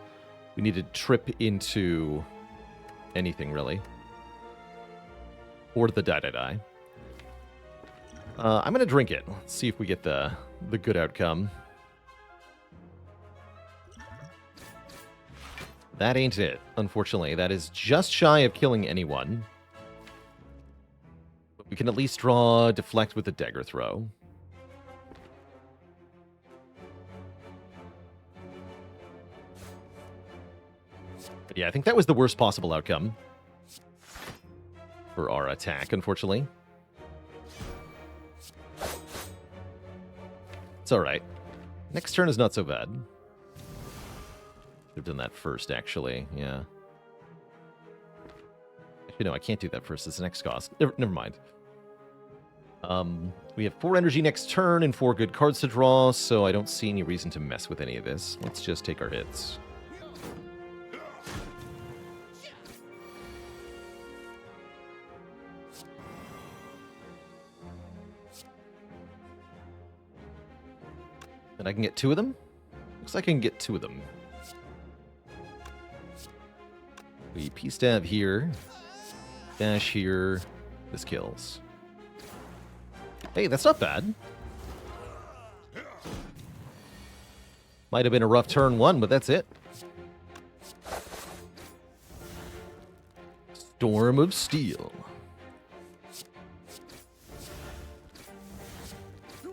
We need to trip into anything, really. Or the die-die-die. I'm going to drink it. Let's see if we get the good outcome. That ain't it, unfortunately. That is just shy of killing anyone. But we can at least draw Deflect with a Dagger Throw. But yeah, I think that was the worst possible outcome for our attack, unfortunately. It's alright. Next turn is not so bad. Should have done that first, actually. Yeah. Actually, no, I can't do that first. It's an X cost. Never mind. We have 4 energy next turn and 4 good cards to draw, so I don't see any reason to mess with any of this. Let's just take our hits. And I can get 2 of them? Looks like I can get 2 of them. We P-stab here. Dash here. This kills. Hey, that's not bad. Might have been a rough turn 1, but that's it. Storm of Steel.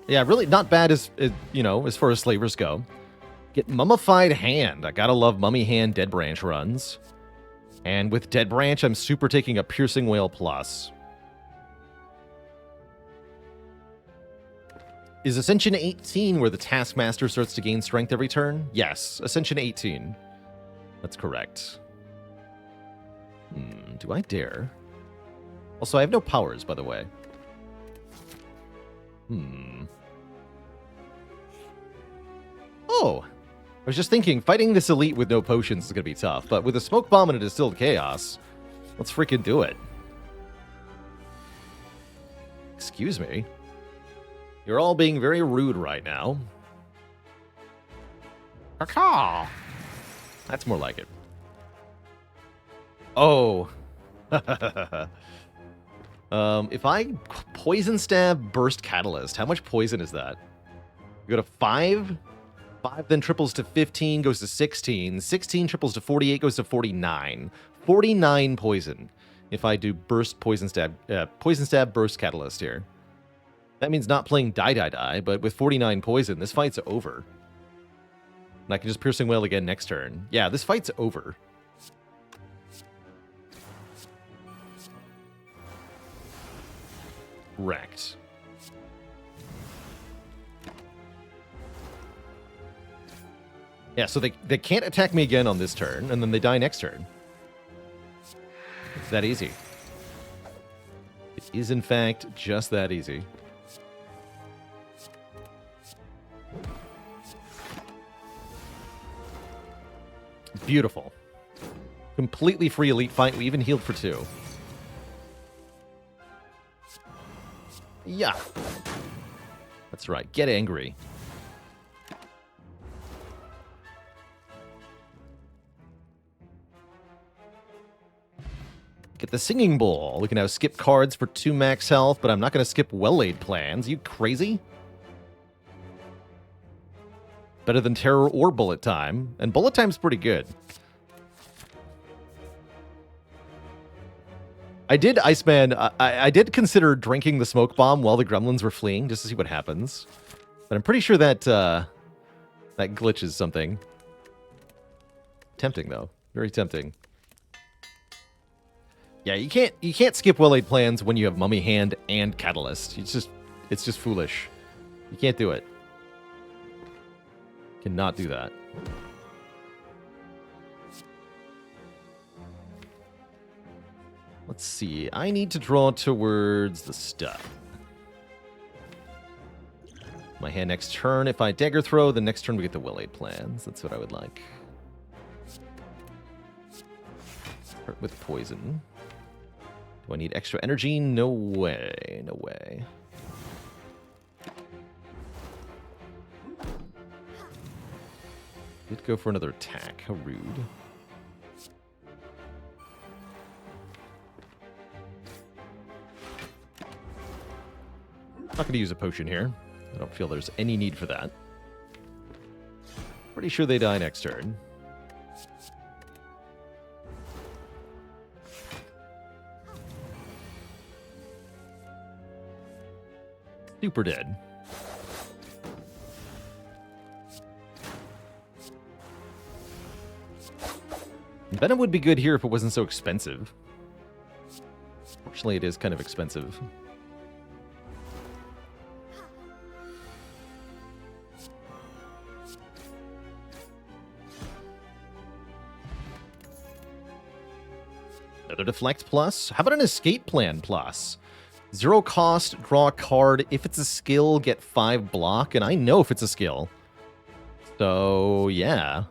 Yeah, really not bad as you know, as far as slavers go. Get Mummified Hand. I gotta love Mummy Hand Dead Branch runs. And with Dead Branch, I'm super taking a Piercing Wail Plus. Is Ascension 18 where the Taskmaster starts to gain strength every turn? Yes, Ascension 18. That's correct. Do I dare? Also, I have no powers, by the way. Oh! I was just thinking, fighting this elite with no potions is going to be tough, but with a smoke bomb and a distilled chaos, let's freaking do it. Excuse me. You're all being very rude right now. Caw. That's more like it. Oh. If I Poison Stab, Burst Catalyst, how much poison is that? You go to 5? 5 then triples to 15, goes to 16. 16 triples to 48, goes to 49. 49 poison if I do Poison Stab, Burst Catalyst here. That means not playing Die, but with 49 poison, this fight's over. And I can just Piercing Wail again next turn. Yeah, this fight's over. Wrecked. Yeah, so they can't attack me again on this turn, and then they die next turn. It's that easy. It is, in fact, just that easy. Beautiful. Completely free elite fight. We even healed for 2. Yeah. That's right. Get angry. Get the Singing Bowl. We can now skip cards for 2 max health, but I'm not going to skip Well-Laid Plans. You crazy? Better than Terror or Bullet Time. And Bullet Time's pretty good. I did, Iceman, I did consider drinking the smoke bomb while the gremlins were fleeing, just to see what happens. But I'm pretty sure that, that glitches something. Tempting, though. Very tempting. Yeah, you can't skip Well-Laid Plans when you have Mummy Hand and Catalyst. It's just foolish. You can't do it. Cannot do that. Let's see. I need to draw towards the stuff. My hand next turn. If I Dagger Throw, the next turn we get the Well-Laid Plans. That's what I would like. Start with poison. Do I need extra energy? No way. No way. Did go for another attack. How rude. Not going to use a potion here. I don't feel there's any need for that. Pretty sure they die next turn. Super dead. Venom would be good here if it wasn't so expensive. Fortunately, it is kind of expensive. Another Deflect plus. How about an Escape Plan plus? 0 cost, draw a card. If it's a skill, get 5 block. And I know if it's a skill. So, yeah.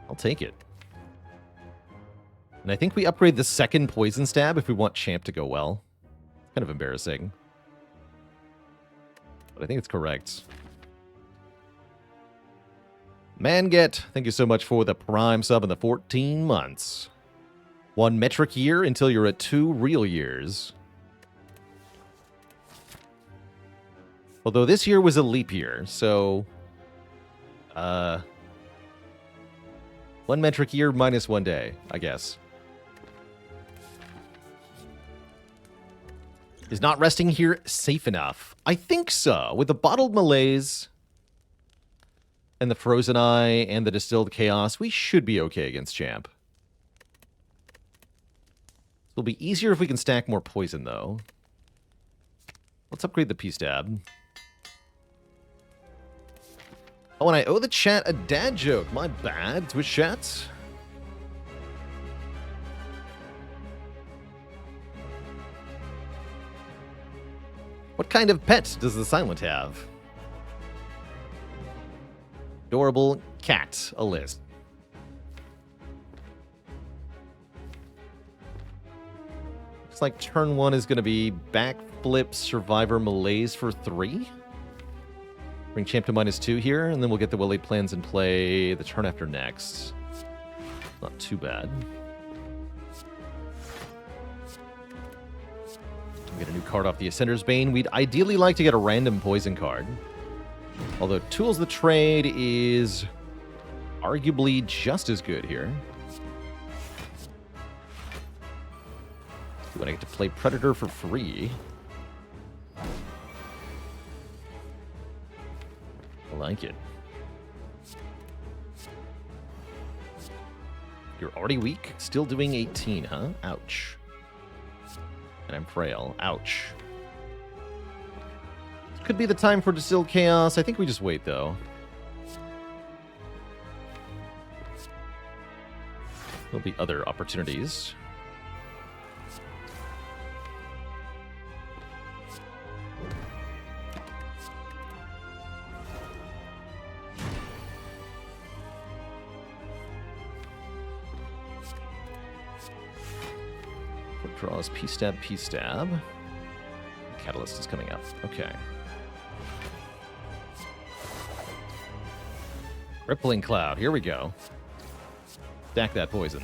I'll take it. And I think we upgrade the second Poison Stab if we want Champ to go well. It's kind of embarrassing. But I think it's correct. Manget, thank you so much for the Prime sub and the 14 months. 1 metric year until you're at 2 real years. Although this year was a leap year, so... 1 metric year minus 1 day, I guess. Is not resting here safe enough? I think so. With the Bottled Malaise and the Frozen Eye and the Distilled Chaos, we should be okay against Champ. It'll be easier if we can stack more poison, though. Let's upgrade the P-Stab. Oh, and I owe the chat a dad joke. My bad, Twitch chat. What kind of pet does the Silent have? Adorable cat, a list. Looks like turn 1 is going to be Backflip Survivor Malaise for 3. Bring champ to -2 here, and then we'll get the well-laid plans in play the turn after next. Not too bad. We get a new card off the Ascender's Bane. We'd ideally like to get a random poison card. Although Tools the Trade is arguably just as good here. When I get to play Predator for free. I like it. You're already weak? Still doing 18, huh? Ouch. And I'm frail. Ouch. Could be the time for Distilled Chaos. I think we just wait, though. There'll be other opportunities. Draws P-Stab, P-Stab. Catalyst is coming up. Okay. Rippling Cloud. Here we go. Stack that poison.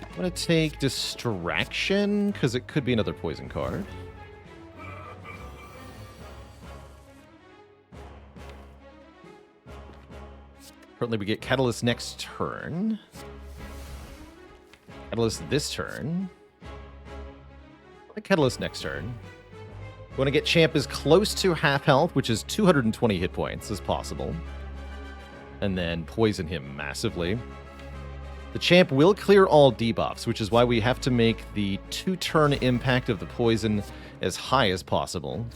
I'm going to take Distraction, because it could be another poison card. Currently, we get Catalyst next turn. Catalyst this turn. Catalyst next turn. We want to get Champ as close to half health, which is 220 hit points, as possible. And then poison him massively. The Champ will clear all debuffs, which is why we have to make the 2-turn impact of the poison as high as possible.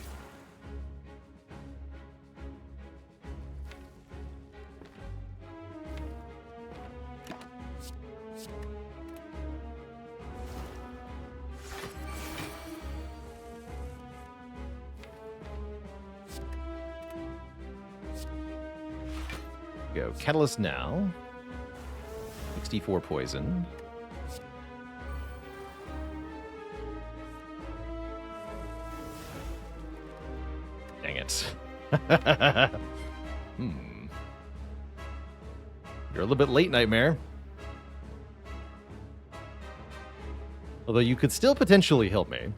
Go Catalyst now. 64 poison. Dang it. You're a little bit late, Nightmare. Although you could still potentially help me.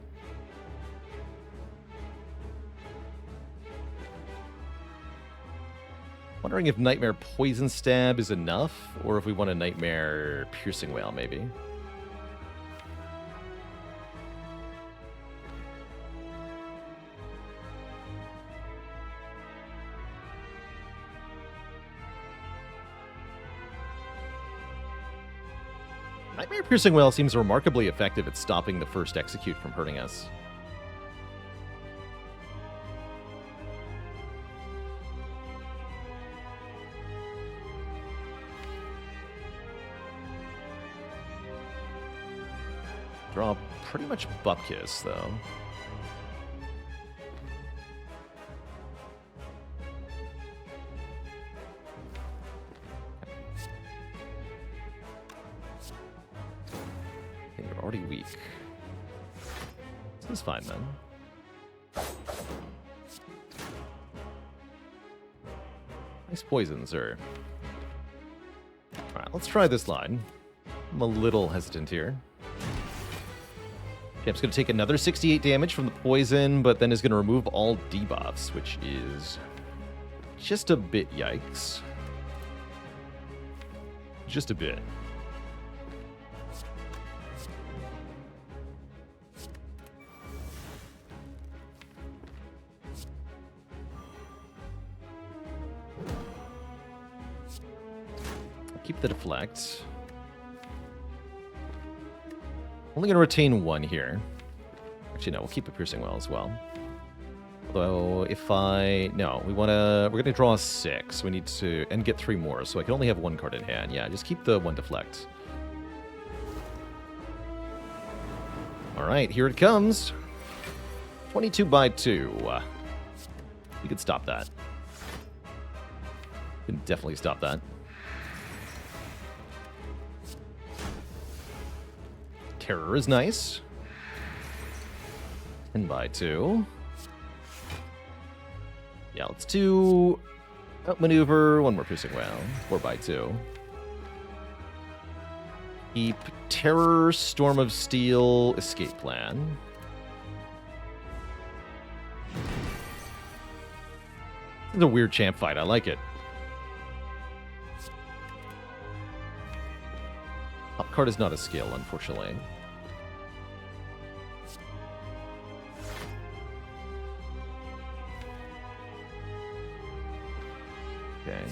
Wondering if Nightmare Poison Stab is enough, or if we want a Nightmare Piercing Wail, maybe. Nightmare Piercing Wail seems remarkably effective at stopping the first execute from hurting us. Draw pretty much Bupkis, though. Okay, you're already weak. This is fine, then. Nice poisons, or... Alright, let's try this line. I'm a little hesitant here. Champ's going to take another 68 damage from the poison, but then is going to remove all debuffs, which is just a bit yikes. Just a bit. Keep the deflect. Only going to retain one here. Actually, no, we'll keep a Piercing Wail as well. Although, if I... No, we're going to draw 6. We need to... And get 3 more, so I can only have 1 card in hand. Yeah, just keep the 1 deflect. Alright, here it comes. 22 by 2. We could stop that. We can definitely stop that. Terror is nice. 10 by 2. Yeah, let's do outmaneuver, one more piercing round, 4x2. Keep Terror, Storm of Steel, Escape Plan. This is a weird champ fight. I like it. Top card is not a skill, unfortunately. Okay.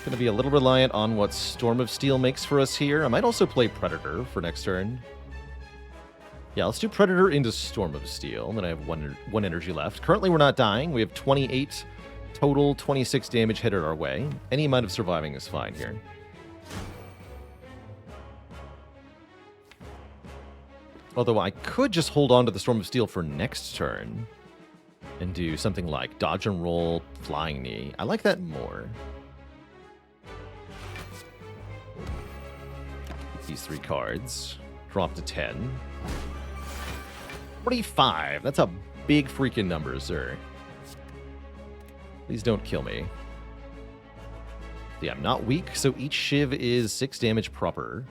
Going to be a little reliant on what Storm of Steel makes for us here. I might also play Predator for next turn. Yeah, let's do Predator into Storm of Steel. Then I have one energy left. Currently, we're not dying. We have 28 total, 26 damage headed our way. Any amount of surviving is fine here. Although I could just hold on to the Storm of Steel for next turn and do something like dodge and roll, flying knee. I like that more. These 3 cards. Drop to 10. 45. That's a big freaking number, sir. Please don't kill me. Yeah, I'm not weak, so each shiv is 6 damage proper.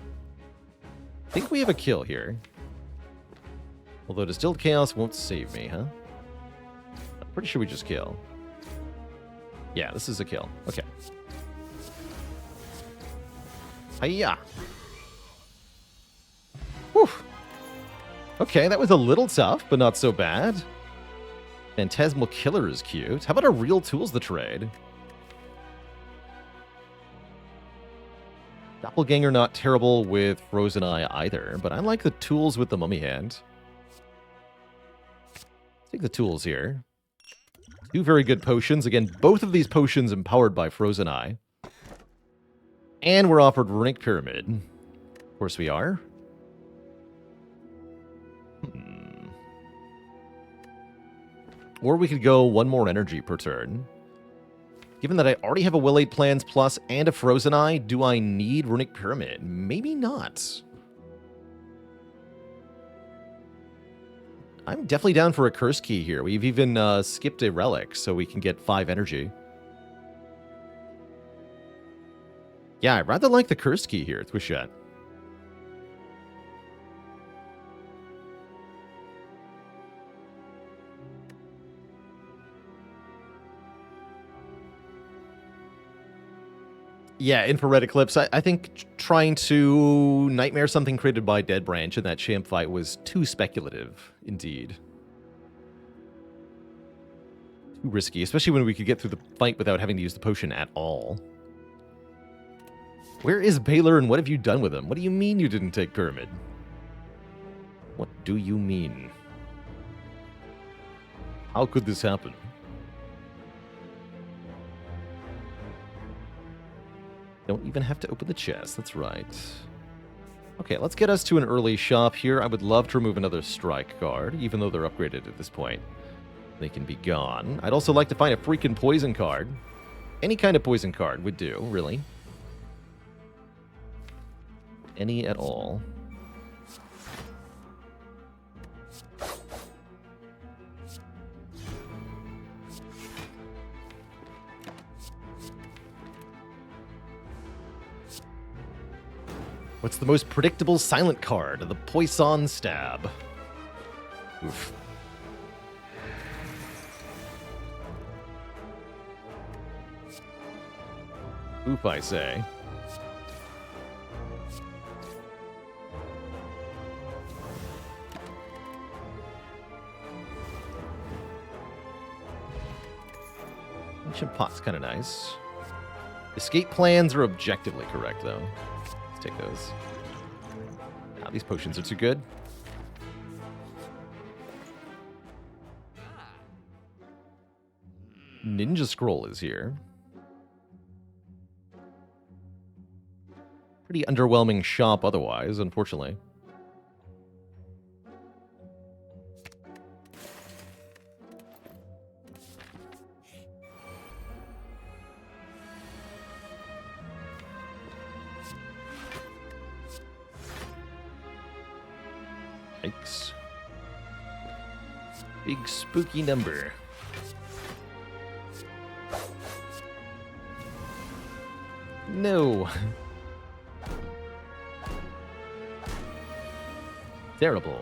I think we have a kill here. Although Distilled Chaos won't save me, huh? I'm pretty sure we just kill. Yeah, this is a kill. Okay. Hiya! Whew. Okay, that was a little tough, but not so bad. Phantasmal Killer is cute. How about our real tools to trade? Doppelganger not terrible with Frozen Eye either, but I like the tools with the Mummy Hand. Take the tools here. 2 very good potions. Again, both of these potions empowered by Frozen Eye. And we're offered Runic Pyramid. Of course we are. Or we could go 1 more energy per turn. Given that I already have a Will Aid Plans Plus and a Frozen Eye, do I need Runic Pyramid? Maybe not. I'm definitely down for a Curse Key here. We've even skipped a Relic, so we can get 5 energy. Yeah, I rather like the Curse Key here, Twishat. Yeah, Infrared Eclipse. I think trying to Nightmare something created by Dead Branch in that champ fight was too speculative, indeed. Too risky, especially when we could get through the fight without having to use the potion at all. Where is Baylor and what have you done with him? What do you mean you didn't take Pyramid? What do you mean? How could this happen? Don't even have to open the chest, that's right. Okay, let's get us to an early shop here. I would love to remove another strike card, even though they're upgraded at this point. They can be gone. I'd also like to find a freaking poison card. Any kind of poison card would do, really. Any at all. What's the most predictable silent card? The Poison Stab. Oof. Oof, I say. Ancient Pot's kind of nice. Escape plans are objectively correct, though. Let's take those. Now, these potions are too good. Ninja Scroll is here. Pretty underwhelming shop otherwise, unfortunately. Yikes. Big spooky number. No. Terrible.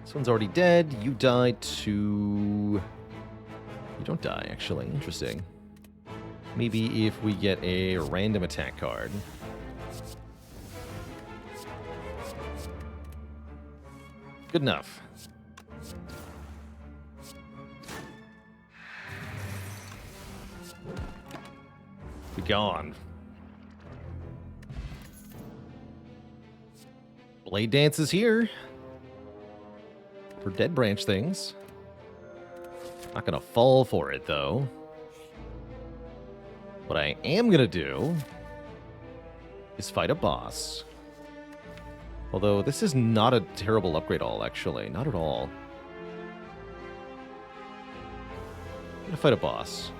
This one's already dead. You die to... You don't die, actually. Interesting. Maybe if we get a random attack card. Good enough. Be gone. Blade Dance is here. For dead branch things. Not gonna fall for it, though. What I am gonna do is fight a boss. Although this is not a terrible upgrade all, actually. Not at all. I'm gonna fight a boss.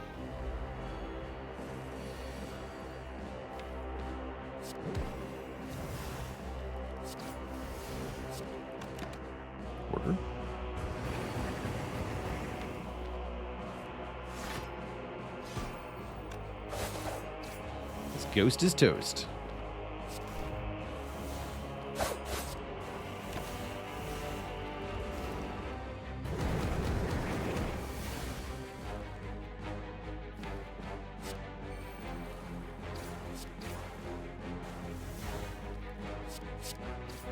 Order. This ghost is toast.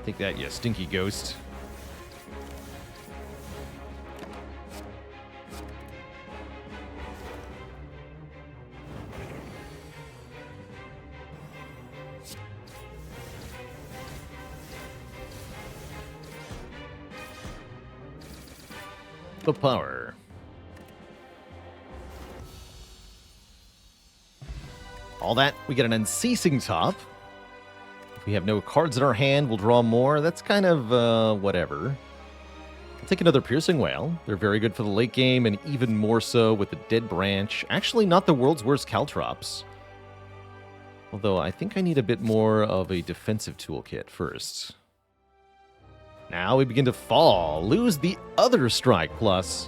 Take that, you stinky ghost. The power. All that, we get an unceasing top. If we have no cards in our hand, we'll draw more. That's kind of, whatever. I'll take another Piercing Whale. They're very good for the late game, and even more so with the Dead Branch. Actually, not the world's worst Caltrops. Although, I think I need a bit more of a defensive toolkit first. Now we begin to fall. Lose the other strike plus.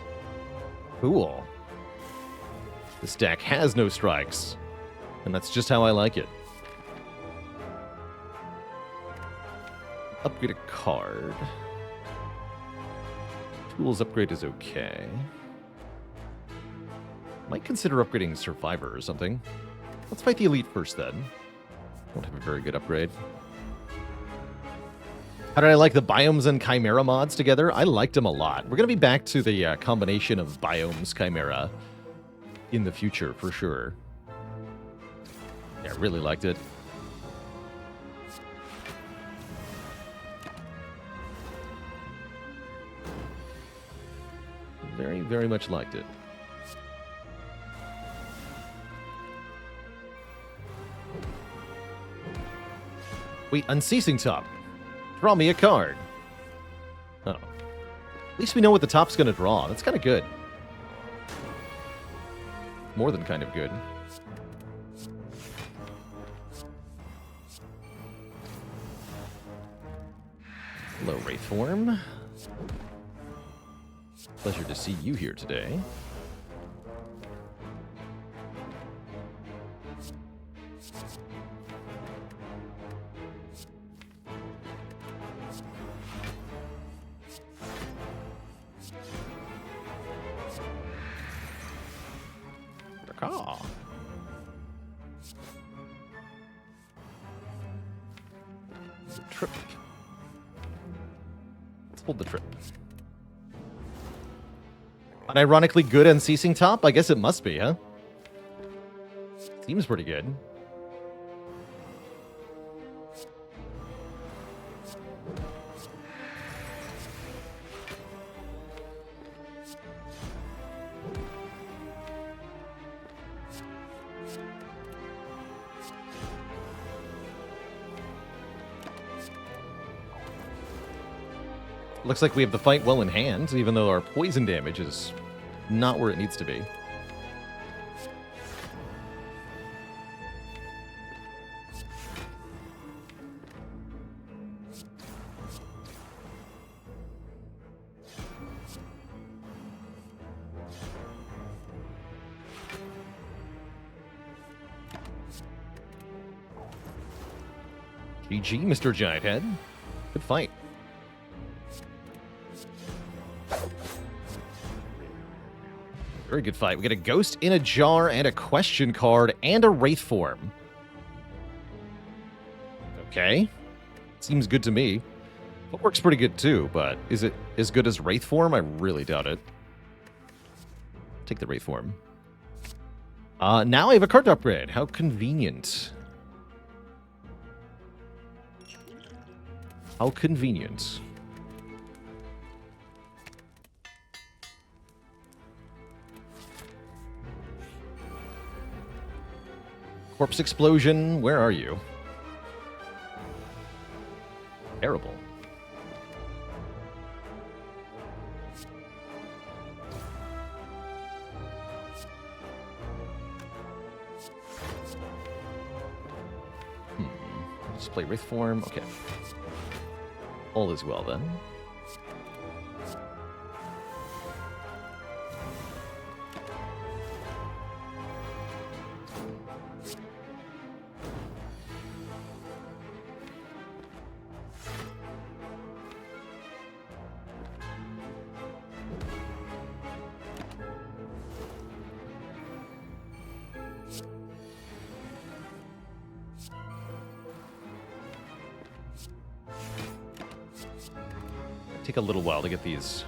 Cool. This deck has no strikes. And that's just how I like it. Upgrade a card. Tools upgrade is okay. Might consider upgrading Survivor or something. Let's fight the Elite first then. Don't have a very good upgrade. How did I like the Biomes and Chimera mods together? I liked them a lot. We're going to be back to the combination of Biomes Chimera in the future, for sure. Yeah, I really liked it. Very, very much liked it. Wait, Unceasing Top. Draw me a card. Oh. At least we know what the top's going to draw. That's kind of good. More than kind of good. Hello, Wraithform. Pleasure to see you here today. Trip. Let's hold the trip. An ironically good Unceasing Top? I guess it must be, huh? Seems pretty good. Looks like we have the fight well in hand, even though our poison damage is not where it needs to be. GG, Mr. Giant Head. Good fight. Very good fight. We get a Ghost in a Jar and a Question card and a Wraith form. Okay. Seems good to me. Footwork's pretty good too, but is it as good as Wraith form? I really doubt it. Take the Wraith form. Now I have a card to upgrade. How convenient. How convenient. Corpse Explosion, where are you? Terrible. Let's play Wraith form. Okay. All is well then. Take a little while to get these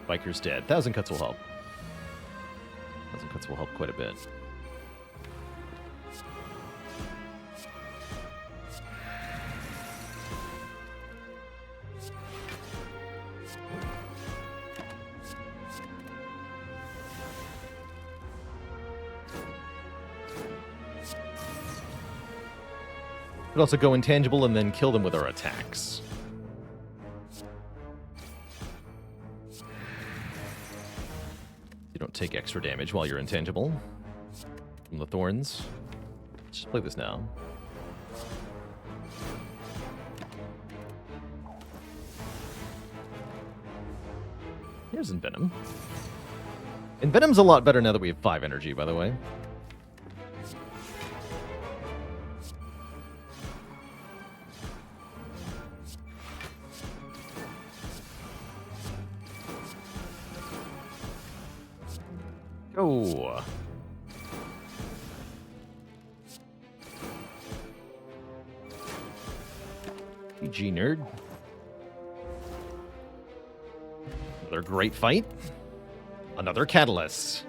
bikers dead. 1,000 cuts will help. 1,000 cuts will help quite a bit. Could also go intangible and then kill them with our attacks. You don't take extra damage while you're intangible from the thorns. Let's just play this now. Here's Envenom. Envenom's a lot better now that we have 5 energy, by the way. Go. GG, nerd. Another great fight. Another catalyst.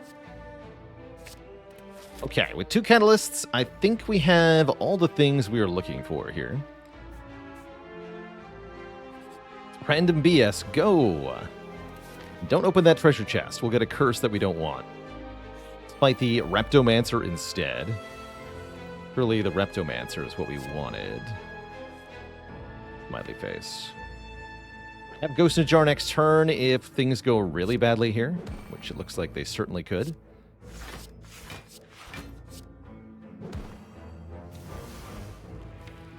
Okay, with 2 catalysts, I think we have all the things we are looking for here. Random BS, go. Don't open that treasure chest. We'll get a curse that we don't want. Fight the Reptomancer instead. Surely the Reptomancer is what we wanted. Smiley face. Have Ghost in a Jar next turn if things go really badly here, which it looks like they certainly could.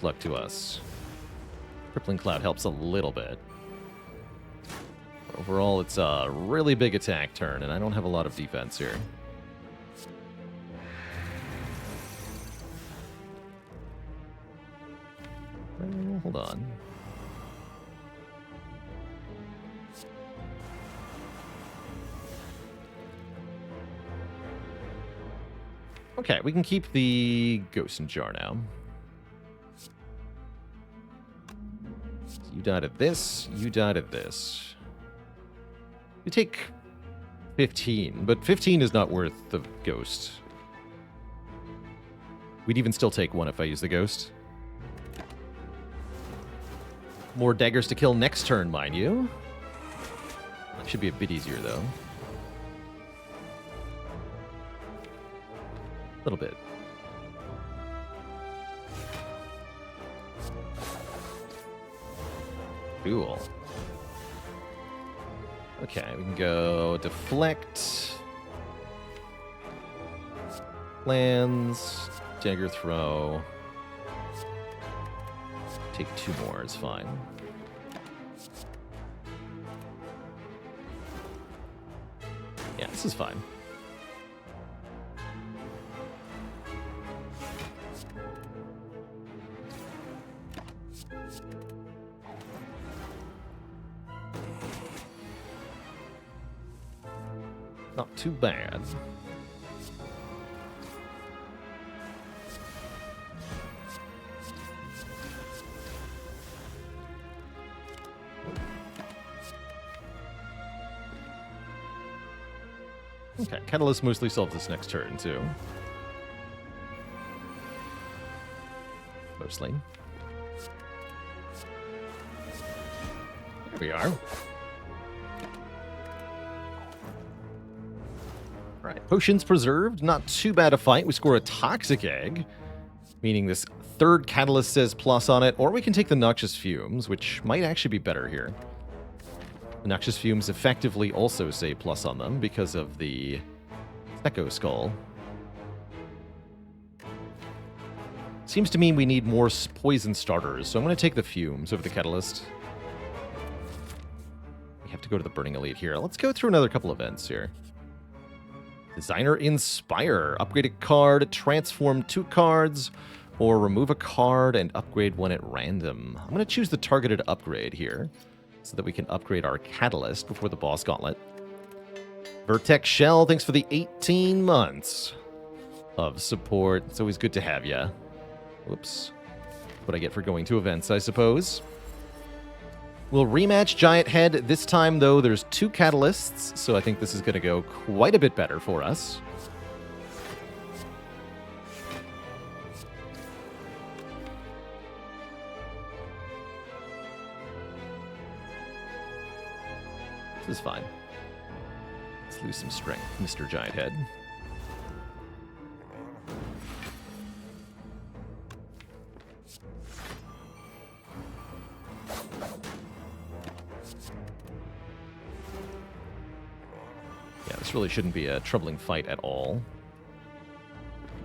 Luck to us. Crippling Cloud helps a little bit. But overall, it's a really big attack turn, and I don't have a lot of defense here. Hold on. Okay, we can keep the Ghost in Jar now. You died at this, you died at this. You take 15, but 15 is not worth the Ghost. We'd even still take 1 if I use the Ghost. More daggers to kill next turn, mind you. That should be a bit easier, though. A little bit. Cool. Okay, we can go deflect. Lands. Dagger throw. Take 2 more, it's fine. Yeah, this is fine. Not too bad. Okay, Catalyst mostly solves this next turn, too. Mostly. There we are. Alright, Potions preserved. Not too bad a fight. We score a Toxic Egg, meaning this third Catalyst says plus on it, or we can take the Noxious Fumes, which might actually be better here. The Noxious Fumes effectively also say plus on them because of the Echo Skull. Seems to mean we need more poison starters, so I'm going to take the Fumes over the Catalyst. We have to go to the Burning Elite here. Let's go through another couple events here. Designer Inspire. Upgrade a card, transform 2 cards, or remove a card and upgrade one at random. I'm going to choose the targeted upgrade here, so that we can upgrade our Catalyst before the Boss Gauntlet. Vertex Shell, thanks for the 18 months of support. It's always good to have ya. Whoops. What I get for going to events, I suppose. We'll rematch Giant Head. This time, though, there's 2 Catalysts, so I think this is going to go quite a bit better for us. This is fine. Let's lose some strength, Mr. Giant Head. Yeah, this really shouldn't be a troubling fight at all,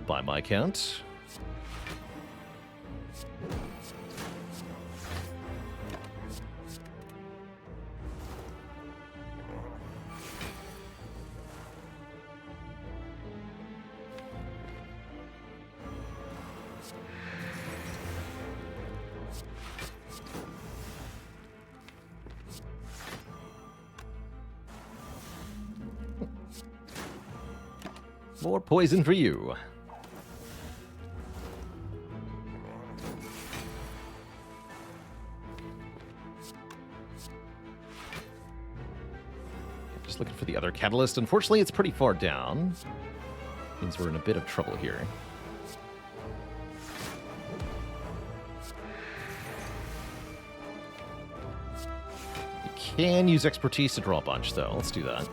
by my count. More poison for you. Just looking for the other Catalyst. Unfortunately, it's pretty far down. Means we're in a bit of trouble here. We can use Expertise to draw a bunch, though. Let's do that.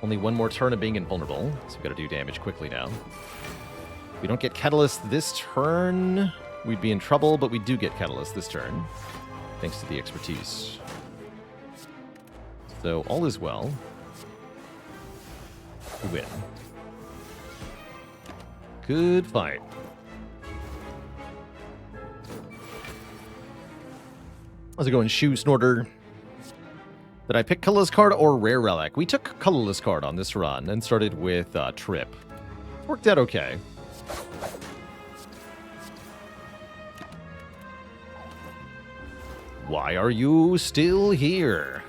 Only one more turn of being invulnerable, so we've got to do damage quickly now. If we don't get Catalyst this turn, we'd be in trouble, but we do get Catalyst this turn, thanks to the Expertise. So all is well. We win. Good fight. How's it going, Shoe Snorter? Did I pick Colorless card or Rare Relic? We took Colorless card on this run and started with Trip. Worked out okay. Why are you still here?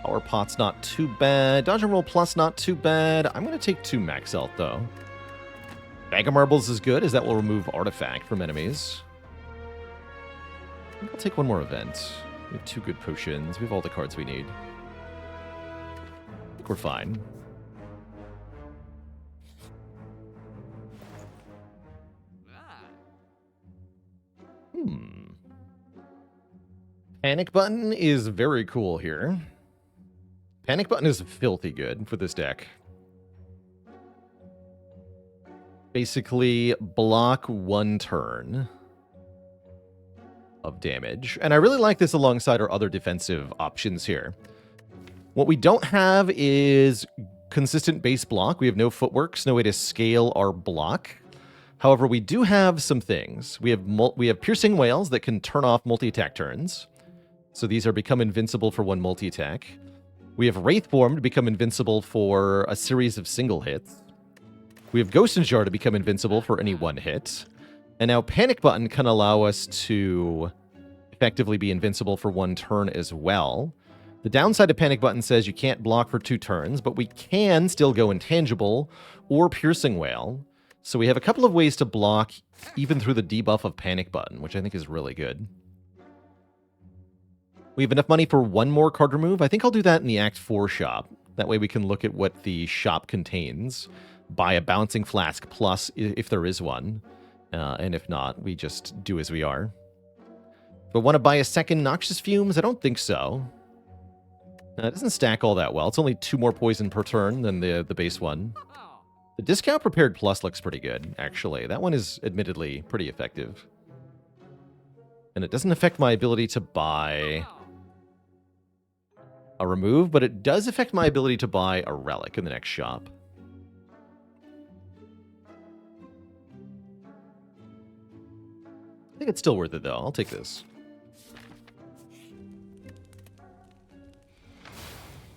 Power Pot's not too bad. Dodge and Roll Plus not too bad. I'm going to take 2 Max Health, though. Bag of Marbles is good, as that will remove Artifact from enemies. I think I'll take one more event. We have 2 good potions. We have all the cards we need. I think we're fine. Panic Button is very cool here. Panic Button is filthy good for this deck. Basically, block 1 turn. of damage. And I really like this alongside our other defensive options here. What we don't have is consistent base block. We have no footwork, so no way to scale our block. However, we do have some things. We have piercing whales that can turn off multi-attack turns. So these are become invincible for one multi-attack. We have Wraithform to become invincible for a series of single hits. We have Ghost and Jar to become invincible for any one hit. And now Panic Button can allow us to effectively be invincible for one turn as well. The downside of Panic Button says you can't block for 2 turns, but we can still go Intangible or Piercing Whale. So we have a couple of ways to block even through the debuff of Panic Button, which I think is really good. We have enough money for one more card remove. I think I'll do that in the Act 4 shop. That way we can look at what the shop contains. Buy a Bouncing Flask plus if there is one. And if not, we just do as we are. But want to buy a second Noxious Fumes? I don't think so. It doesn't stack all that well. It's only 2 more poison per turn than the base one. The Discount Prepared Plus looks pretty good, actually. That one is admittedly pretty effective. And it doesn't affect my ability to buy a remove, but it does affect my ability to buy a relic in the next shop. I think it's still worth it, though. I'll take this.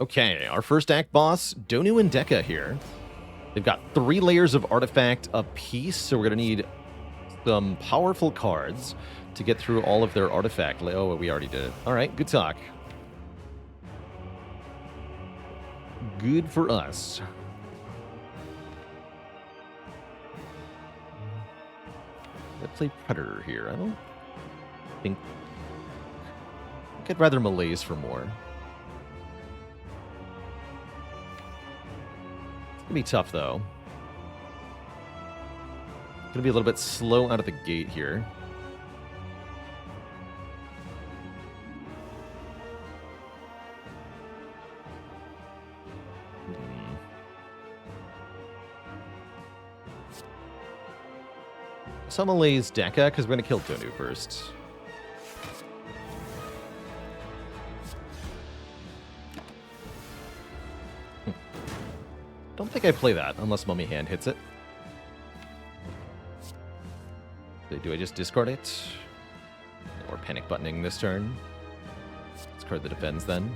Okay, our first act boss, Donu and Deka here. They've got 3 layers of artifact apiece, so we're going to need some powerful cards to get through all of their artifact. Oh, we already did it. All right, good talk. Good for us. Let's play Predator here. I don't think... I'd rather Malaise for more. It's going to be tough, though. Going to be a little bit slow out of the gate here. Malaise Deka, because we're going to kill Donu first. Don't think I play that, unless Mummy Hand hits it. Do I just discard it? Or Panic Buttoning this turn? Discard the defense then.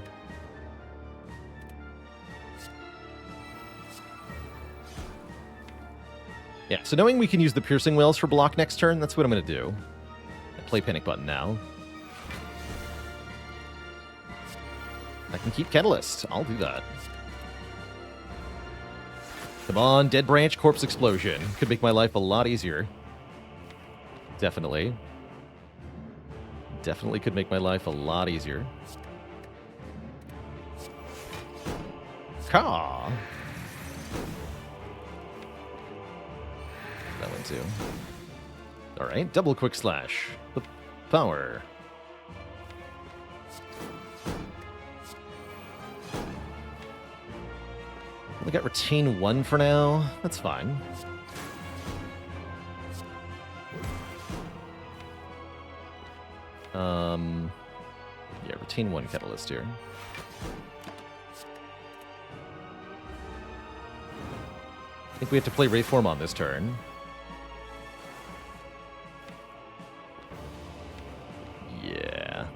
Yeah, so knowing we can use the Piercing Whales for block next turn, that's what I'm going to do. I play Panic Button now. I can keep Catalyst. I'll do that. Come on, Dead Branch, Corpse Explosion. Could make my life a lot easier. Definitely. Definitely could make my life a lot easier. Caw! That one too. Alright, double Quick Slash. With power. We got Retain 1 for now. That's fine. Yeah, Retain 1 Catalyst here. I think we have to play Wraithform on this turn. Yeah.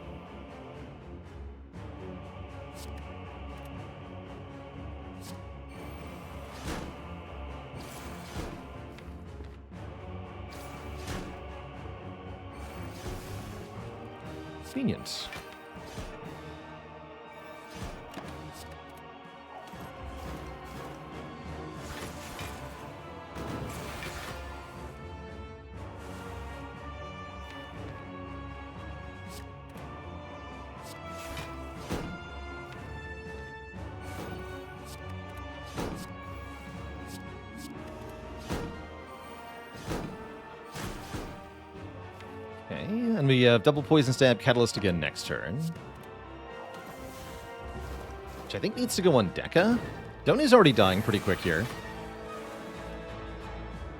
Convenient. And we have double Poison Stab Catalyst again next turn. Which I think needs to go on Deka. Donu's already dying pretty quick here.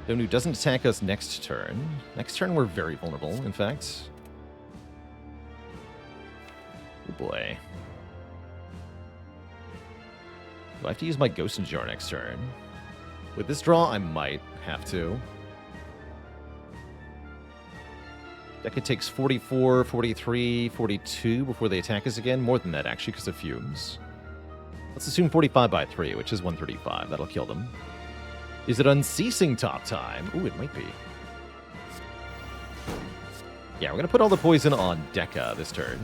Donu doesn't attack us next turn. Next turn we're very vulnerable, in fact. boy. Do I have to use my Ghost and Jar next turn? With this draw, I might have to. Deck it takes 44, 43, 42 before they attack us again. More than that, actually, because of fumes. Let's assume 45 by 3, which is 135. That'll kill them. Is it Unceasing Top Time? Ooh, it might be. Yeah, we're going to put all the poison on Deca this turn.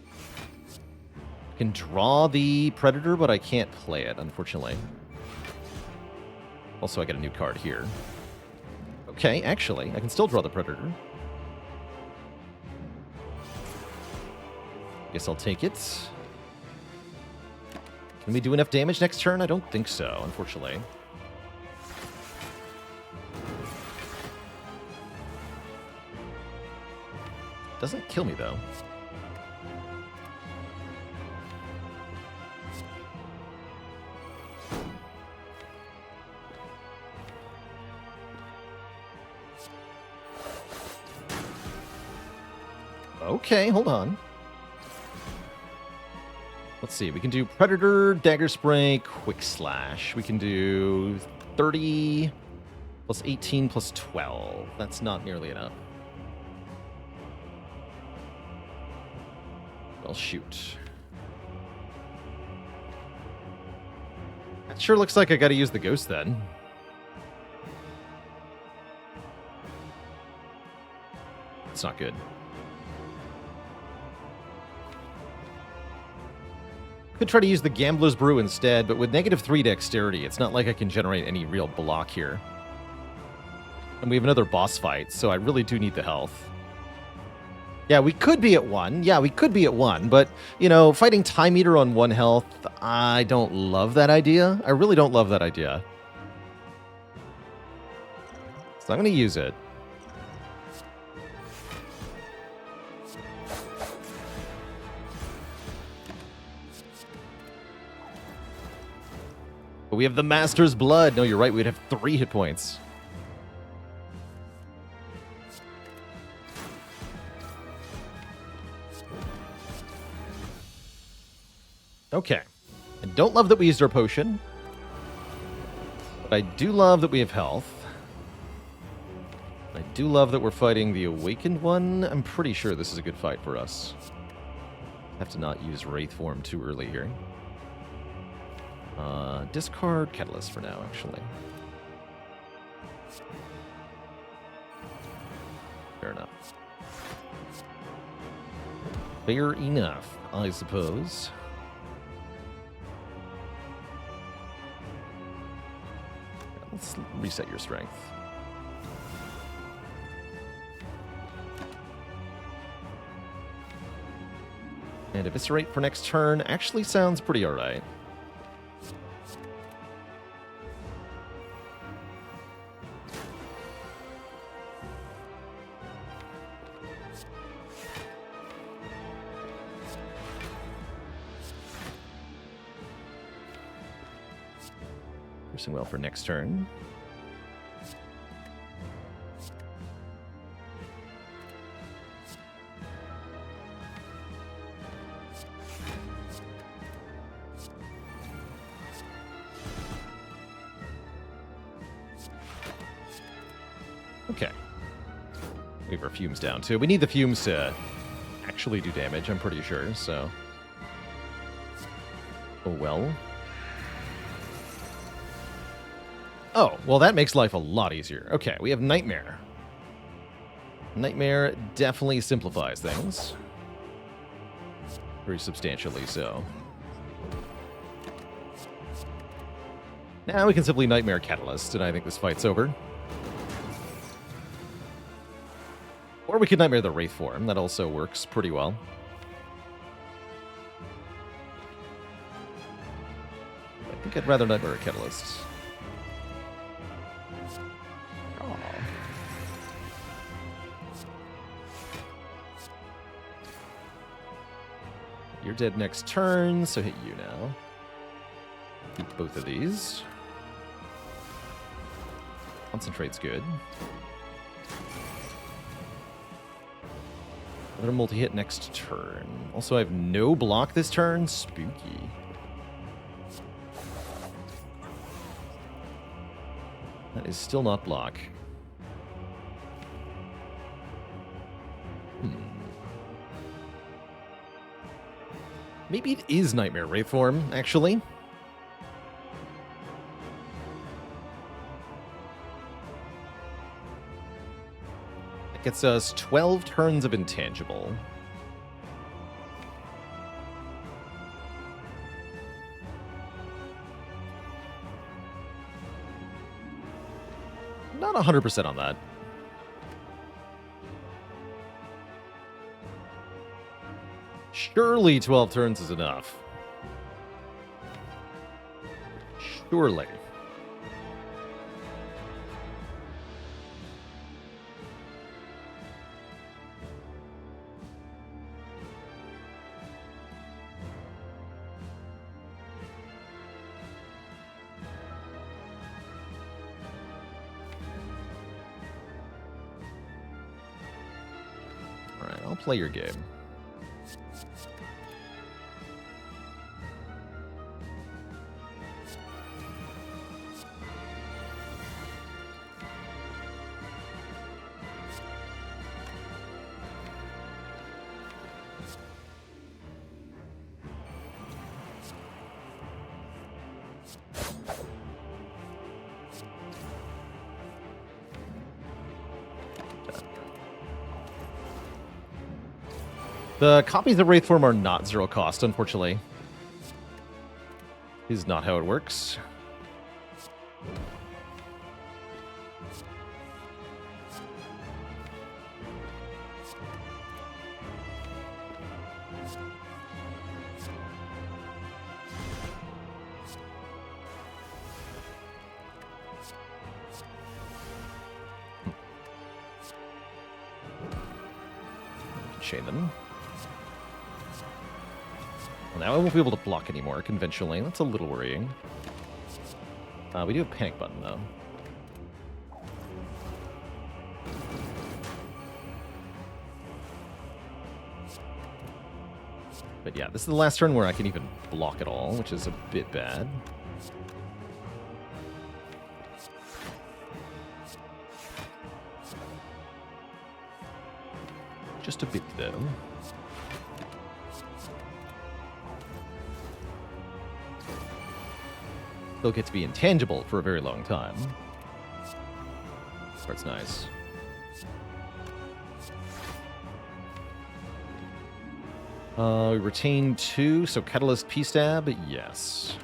I can draw the Predator, but I can't play it, unfortunately. Also, I get a new card here. Okay, actually, I can still draw the Predator. Guess I'll take it. Can we do enough damage next turn? I don't think so, unfortunately. Doesn't kill me, though. Okay, hold on. Let's see. We can do Predator, Dagger Spray, Quick Slash. We can do 30 plus 18 plus 12. That's not nearly enough. Well, shoot. That sure looks like I gotta use the Ghost then. It's not good. Could try to use the Gambler's Brew instead, but with -3 dexterity, it's not like I can generate any real block here. And we have another boss fight, so I really do need the health. Yeah, we could be at 1. Yeah, we could be at 1, but, you know, fighting Time Eater on 1 health, I don't love that idea. I really don't love that idea. So I'm going to use it. But we have the Master's Blood. No, you're right. We'd have 3 hit points. Okay. I don't love that we used our potion. But I do love that we have health. I do love that we're fighting the Awakened one. I'm pretty sure this is a good fight for us. Have to not use Wraith form too early here. Discard Catalyst for now, actually. Fair enough. Fair enough, I suppose. Let's reset your strength. And Eviscerate for next turn actually sounds pretty alright. Well for next turn. Okay. We have our fumes down too. We need the fumes to actually do damage, I'm pretty sure, so. Oh well. Oh, well, that makes life a lot easier. Okay, we have Nightmare. Nightmare definitely simplifies things. Very substantially so. Now we can simply Nightmare Catalyst, and I think this fight's over. Or we could Nightmare the Wraith form. That also works pretty well. I think I'd rather Nightmare a Catalyst. You're dead next turn, so hit you now. Keep both of these. Concentrate's good. Another multi-hit next turn. Also, I have no block this turn. Spooky. That is still not block. Maybe it is Nightmare Wraithform, actually. That gets us 12 turns of intangible. Not 100% on that. Surely 12 turns is enough. Surely. All right, I'll play your game. The copies of Wraithform are not zero cost, unfortunately. Is not how it works. Chain them. Well, now I won't be able to block anymore conventionally. That's a little worrying. We do have a panic button, though. But yeah, this is the last turn where I can even block at all, which is a bit bad. Just a bit, though. They'll get to be intangible for a very long time. This part's nice. We retain 2, so Catalyst P-Stab, yes.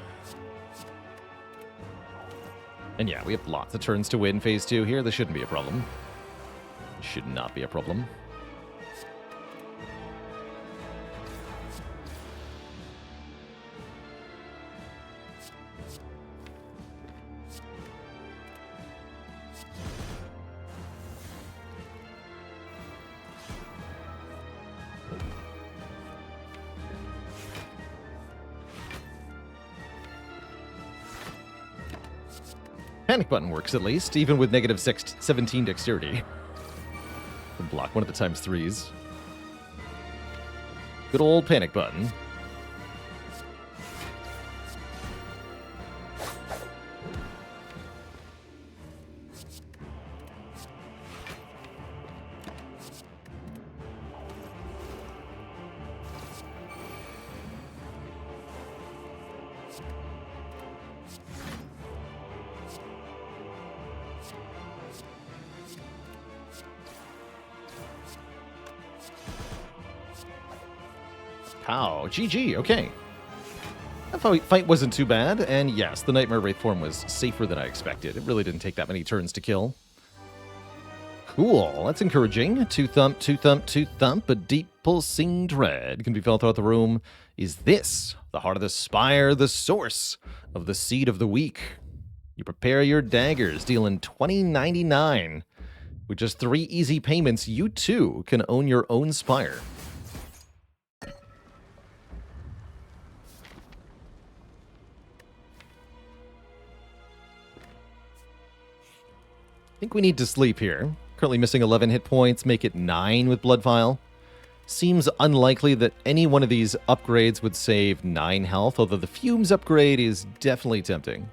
And yeah, we have lots of turns to win phase 2 here. This shouldn't be a problem. Should not be a problem. Panic button works at least, even with negative 17 dexterity. Can block one of the times 3s. Good old panic button. Pow. GG, okay. That fight wasn't too bad, and yes, the Nightmare Wraithform was safer than I expected. It really didn't take that many turns to kill. Cool, that's encouraging. 2 thump, 2 thump, 2 thump, a deep pulsing dread can be felt throughout the room. Is this the heart of the Spire, the source of the seed of the weak? You prepare your daggers, dealing $20.99. With just 3 easy payments, you too can own your own Spire. I think we need to sleep here. Currently missing 11 hit points, make it 9 with Blood Vial. Seems unlikely that any one of these upgrades would save 9 health, although the Fumes upgrade is definitely tempting.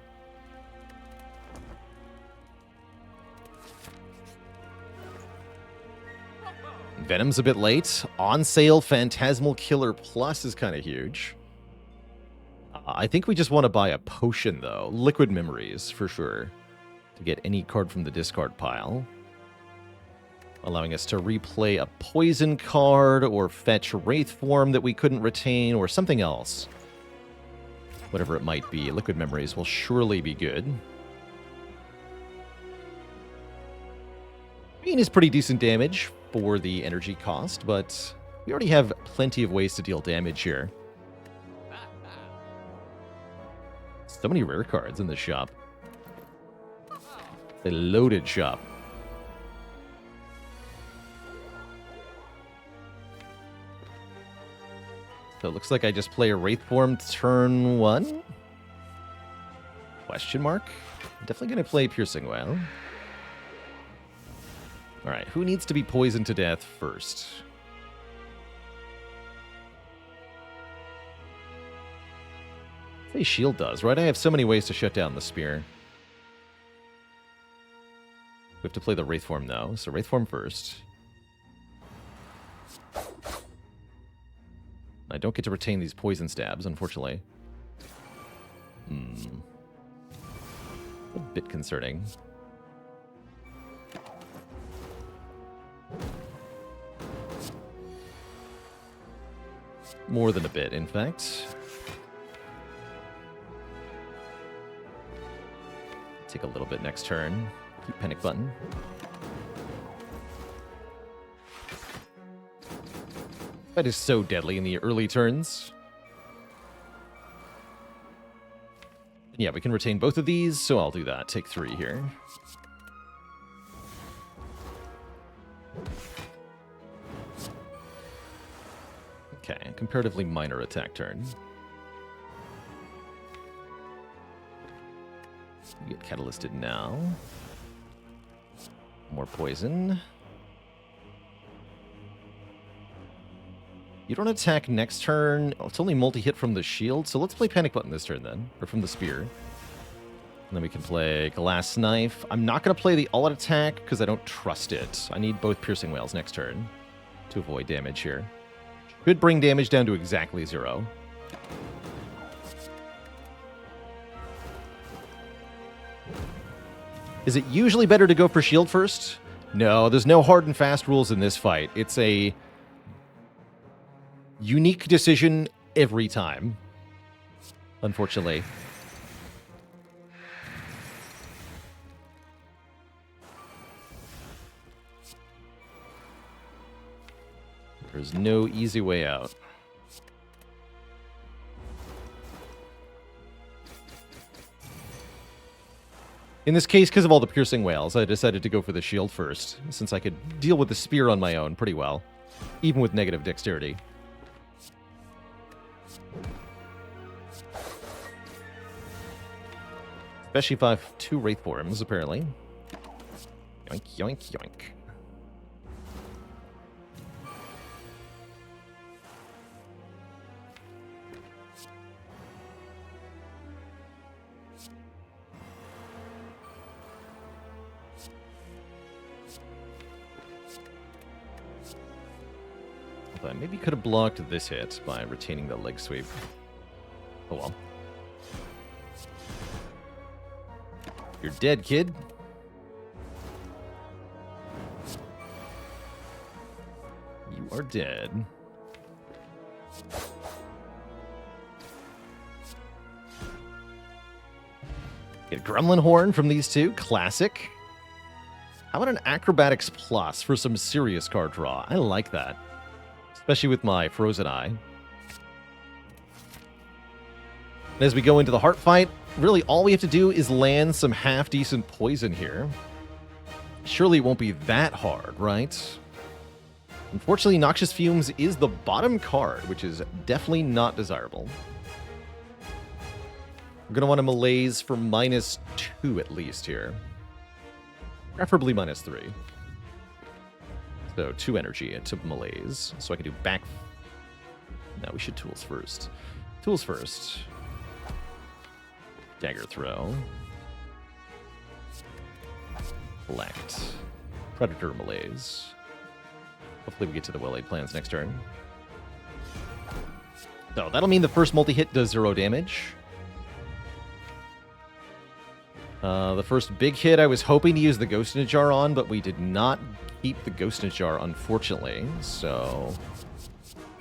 Venom's a bit late. On sale, Phantasmal Killer Plus is kind of huge. I think we just want to buy a potion, though. Liquid Memories, for sure. To get any card from the discard pile. Allowing us to replay a poison card or fetch Wraith Form that we couldn't retain or something else. Whatever it might be, Liquid Memories will surely be good. Bean is pretty decent damage for the energy cost, but we already have plenty of ways to deal damage here. So many rare cards in this shop. A loaded shop. So it looks like I just play a Wraith Form turn 1? Question mark? I'm definitely going to play Piercing Wail. Alright, who needs to be poisoned to death first? Say shield does, right? I have so many ways to shut down the spear. We have to play the Wraith Form now, so Wraith Form first. I don't get to retain these poison stabs, unfortunately. A bit concerning. More than a bit, in fact. Take a little bit next turn. Keep panic button. That is so deadly in the early turns. Yeah, we can retain both of these, so I'll do that. Take 3 here. Okay, comparatively minor attack turn. You get catalysted now. More poison. You don't attack next turn. Oh, it's only multi-hit from the shield, so let's play Panic Button this turn then. Or from the spear. And then we can play Glass Knife. I'm not going to play the all-out attack because I don't trust it. I need both Piercing Wails next turn to avoid damage here. Could bring damage down to exactly 0. Is it usually better to go for shield first? No, there's no hard and fast rules in this fight. It's a unique decision every time, unfortunately. There's no easy way out. In this case, because of all the Piercing Wails, I decided to go for the shield first, since I could deal with the spear on my own pretty well, even with negative dexterity. Especially if I have 2 Wraith Forms, apparently. Yoink, yoink, yoink. But maybe could have blocked this hit by retaining the leg sweep. Oh well. You're dead, kid. You are dead. Get a Gremlin Horn from these two. Classic. How about an Acrobatics Plus for some serious card draw? I like that. Especially with my Frozen Eye. And as we go into the heart fight, really all we have to do is land some half-decent poison here. Surely it won't be that hard, right? Unfortunately, Noxious Fumes is the bottom card, which is definitely not desirable. We're going to want to malaise for -2 at least here. Preferably -3. So 2 energy into Malaise. So I can do back... No, we should tools first. Tools first. Dagger throw. Collect. Predator Malaise. Hopefully we get to the well-laid plans next turn. So that'll mean the first multi-hit does 0 damage. The first big hit I was hoping to use the Ghost in a Jar on, but we did not keep the Ghost in a Jar, unfortunately. So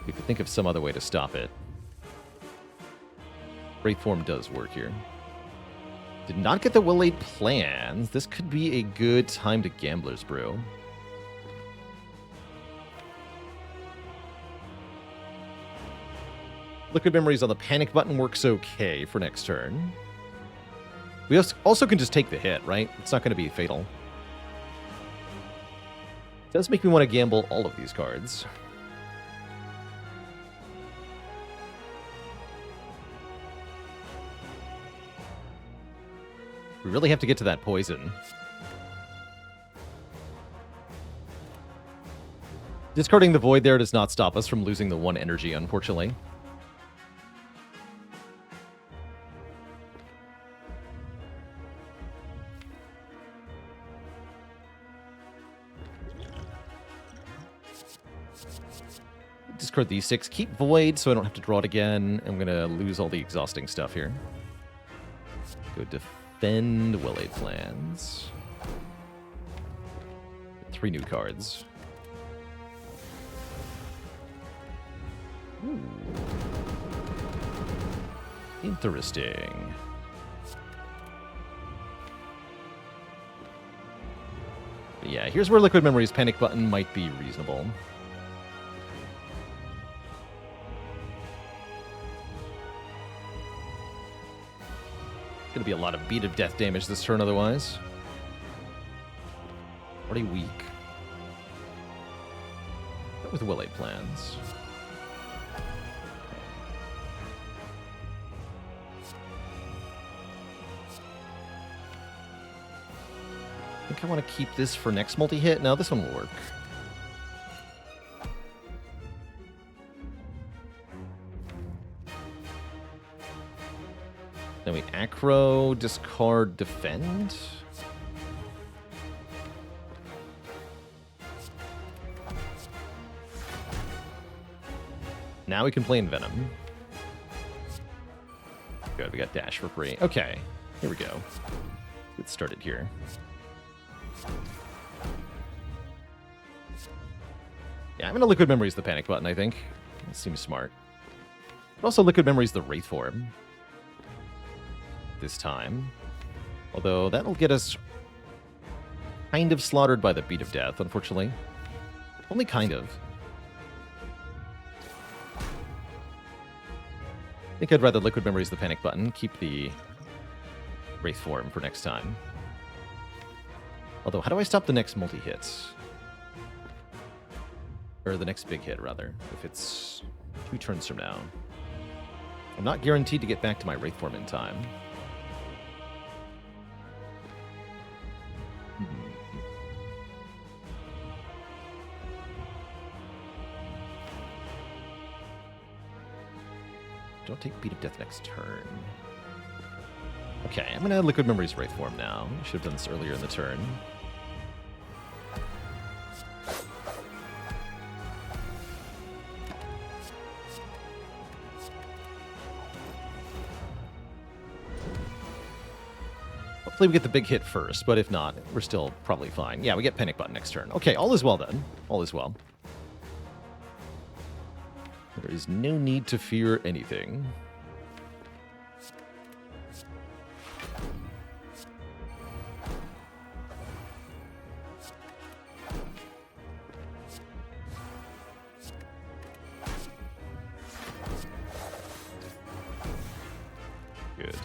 we could think of some other way to stop it. Wraith Form does work here. Did not get the well-laid plans. This could be a good time to Gambler's Brew. Liquid Memories on the panic button works okay for next turn. We also can just take the hit, right? It's not going to be fatal. It does make me want to gamble all of these cards. We really have to get to that poison. Discarding the Void there does not stop us from losing the 1 energy, unfortunately. Discard these 6. Keep Void so I don't have to draw it again. I'm going to lose all the exhausting stuff here. Go defend well-laid plans. 3 new cards. Ooh. Interesting. But yeah, here's where Liquid Memories Panic Button might be reasonable. Gonna be a lot of Beat of Death damage this turn otherwise. Already weak. But with well-laid plans. I think I want to keep this for next multi-hit. No, this one will work. Then we acro, discard, defend. Now we can play Envenom. Good, we got dash for free. Okay, here we go. Let's get started here. Yeah, I'm going to Liquid Memories the Panic Button, I think. That seems smart. But also Liquid Memories the Wraith Form. This time. Although that'll get us kind of slaughtered by the Beat of Death, unfortunately. Only kind of. I think I'd rather Liquid Memories the Panic Button, keep the Wraith Form for next time. Although, how do I stop the next multi-hit? Or the next big hit, rather, if it's 2 turns from now. I'm not guaranteed to get back to my Wraith Form in time. Don't take Beat of Death next turn. Okay, I'm going to Liquid Memories Wraith Form now. Should have done this earlier in the turn. Hopefully we get the big hit first, but if not, we're still probably fine. Yeah, we get Panic Button next turn. Okay, all is well then. All is well. There is no need to fear anything. Good.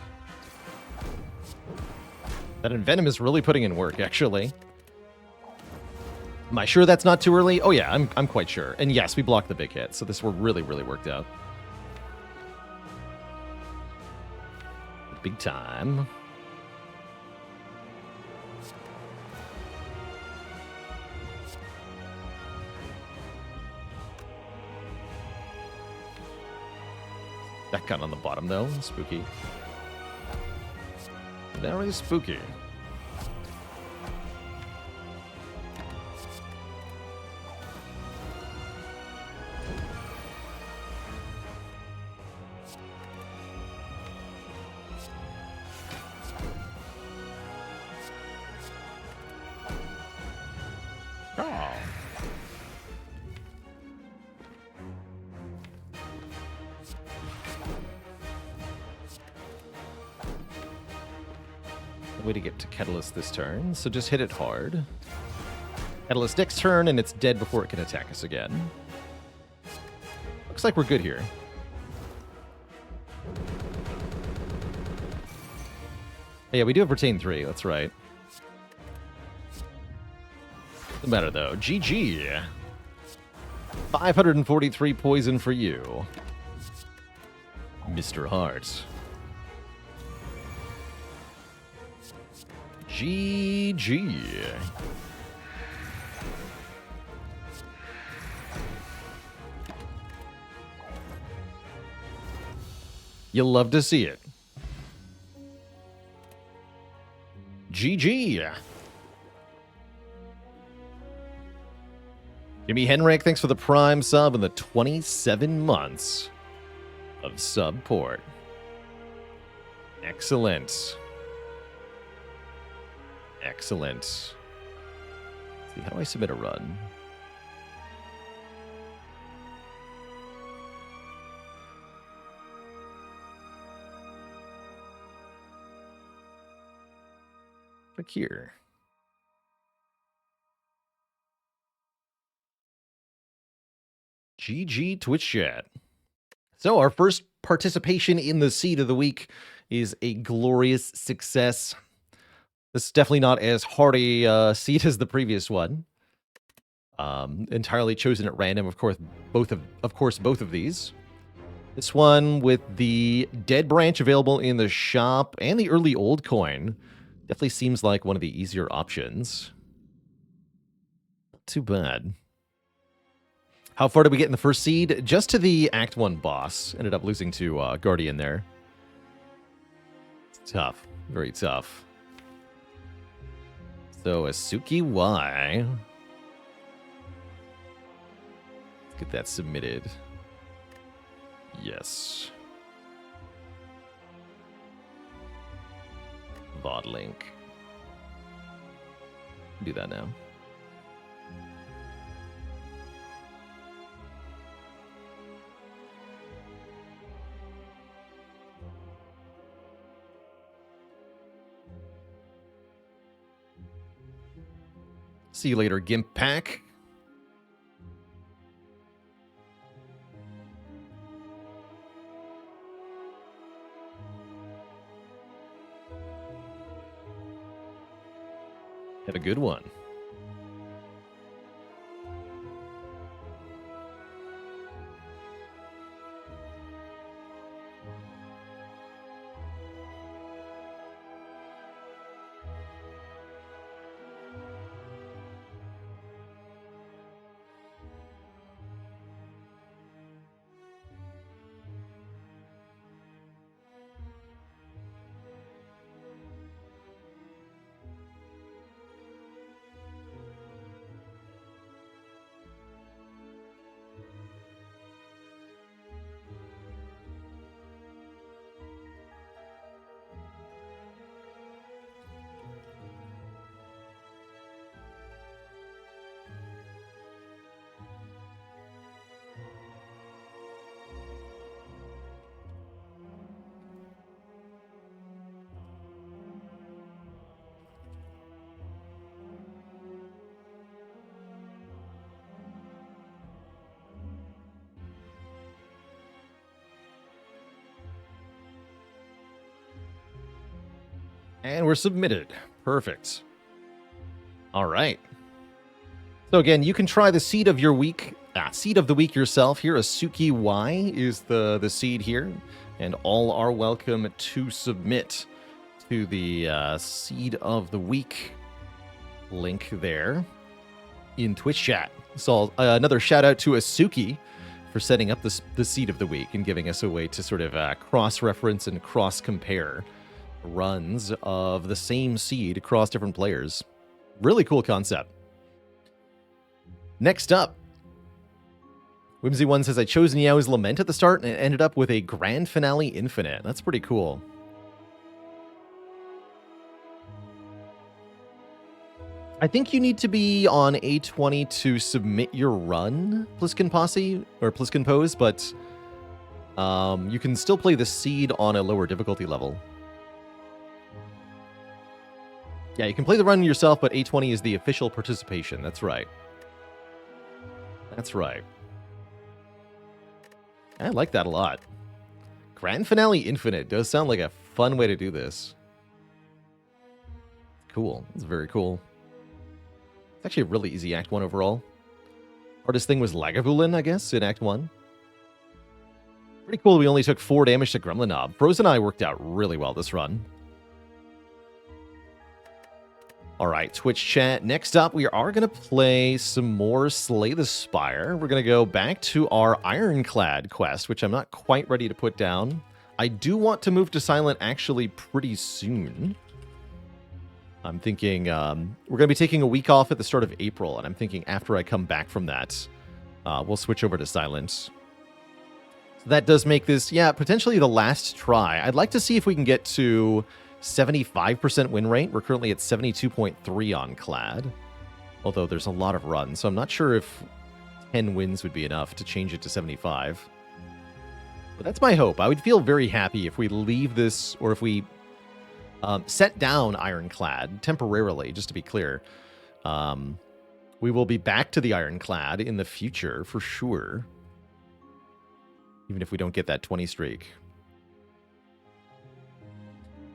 That Envenom is really putting in work, actually. Am I sure that's not too early? Oh yeah, I'm quite sure. And yes, we blocked the big hit, so this really worked out. Big time. That gun on the bottom, though. Spooky. Very spooky. Oh. Way to get to Catalyst this turn, so just hit it hard. Catalyst next turn, and it's dead before it can attack us again. Looks like we're good here. Yeah, we do have Retain 3, that's right. Doesn't matter, though. GG. 543 poison for you, Mr. Hart. GG. You'll love to see it. GG. Jimmy Henrik, thanks for the Prime sub and the 27 months of support. Excellent. Excellent. Let's see, how do I submit a run? Click here. GG Twitch chat. So our first participation in the seed of the week is a glorious success. This is definitely not as hearty seed as the previous one. Entirely chosen at random, of course, both of these. This one with the dead branch available in the shop and the early old coin definitely seems like one of the easier options. Not too bad. How far did we get in the first seed? Just to the Act 1 boss. Ended up losing to Guardian there. It's tough. Very tough. So, Asuki Y. Let's get that submitted. Yes. VOD link. Do that now. See you later, Gimp Pack. Have a good one. And we're submitted. Perfect. All right. So again, you can try the seed of your week, seed of the week yourself here. Asuki Y is the seed here, and all are welcome to submit to the seed of the week link there in Twitch chat. So another shout out to Asuki for setting up the seed of the week and giving us a way to sort of cross-reference and cross-compare runs of the same seed across different players. Really cool concept. Next up, Whimsy1 says, I chose Niao's Lament at the start and it ended up with a Grand Finale Infinite. That's pretty cool. I think you need to be on A20 to submit your run, Pliskin Posse, or Pliskin Pose, but you can still play the seed on a lower difficulty level. Yeah, you can play the run yourself, but A20 is the official participation. That's right. That's right. I like that a lot. Grand Finale Infinite does sound like a fun way to do this. Cool. It's very cool. It's actually a really easy Act 1 overall. Hardest thing was Lagavulin, I guess, in Act 1. Pretty cool we only took 4 damage to Gremlin Knob. Frozen Eye worked out really well this run. Alright, Twitch chat. Next up, we are going to play some more Slay the Spire. We're going to go back to our Ironclad quest, which I'm not quite ready to put down. I do want to move to Silent actually pretty soon. I'm thinking we're going to be taking a week off at the start of April, and I'm thinking after I come back from that, we'll switch over to Silent. So that does make this, yeah, potentially the last try. I'd like to see if we can get to 75% win rate. We're currently at 72.3 on Clad, although there's a lot of runs, so I'm not sure if 10 wins would be enough to change it to 75. But that's my hope. I would feel very happy if we leave this, or if we set down Ironclad temporarily, just to be clear. We will be back to the Ironclad in the future, for sure. Even if we don't get that 20 streak.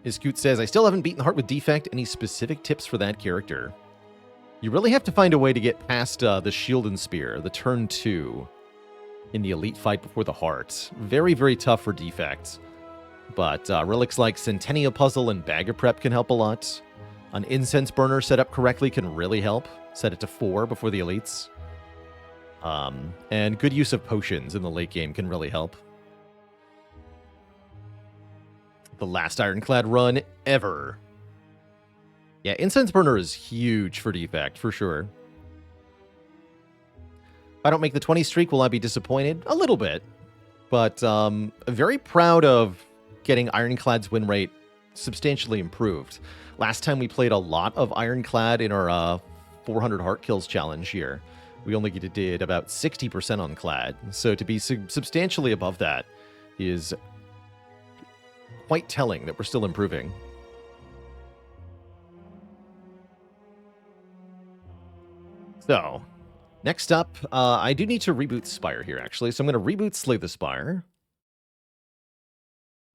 Iskut says, I still haven't beaten Heart with Defect. Any specific tips for that character? You really have to find a way to get past the Shield and Spear, the turn 2, in the Elite fight before the Heart. Very, very tough for Defect. But relics like Centennial Puzzle and Bagger Prep can help a lot. An Incense Burner set up correctly can really help. Set it to 4 before the Elites. And good use of potions in the late game can really help. The last Ironclad run ever. Yeah, Incense Burner is huge for Defect, for sure. If I don't make the 20 streak, will I be disappointed? A little bit. But very proud of getting Ironclad's win rate substantially improved. Last time we played a lot of Ironclad in our 400 heart kills challenge here. We only did about 60% on Clad. So to be substantially above that is quite telling that we're still improving. So, next up, I do need to reboot Spire here, actually. So I'm going to reboot Slay the Spire.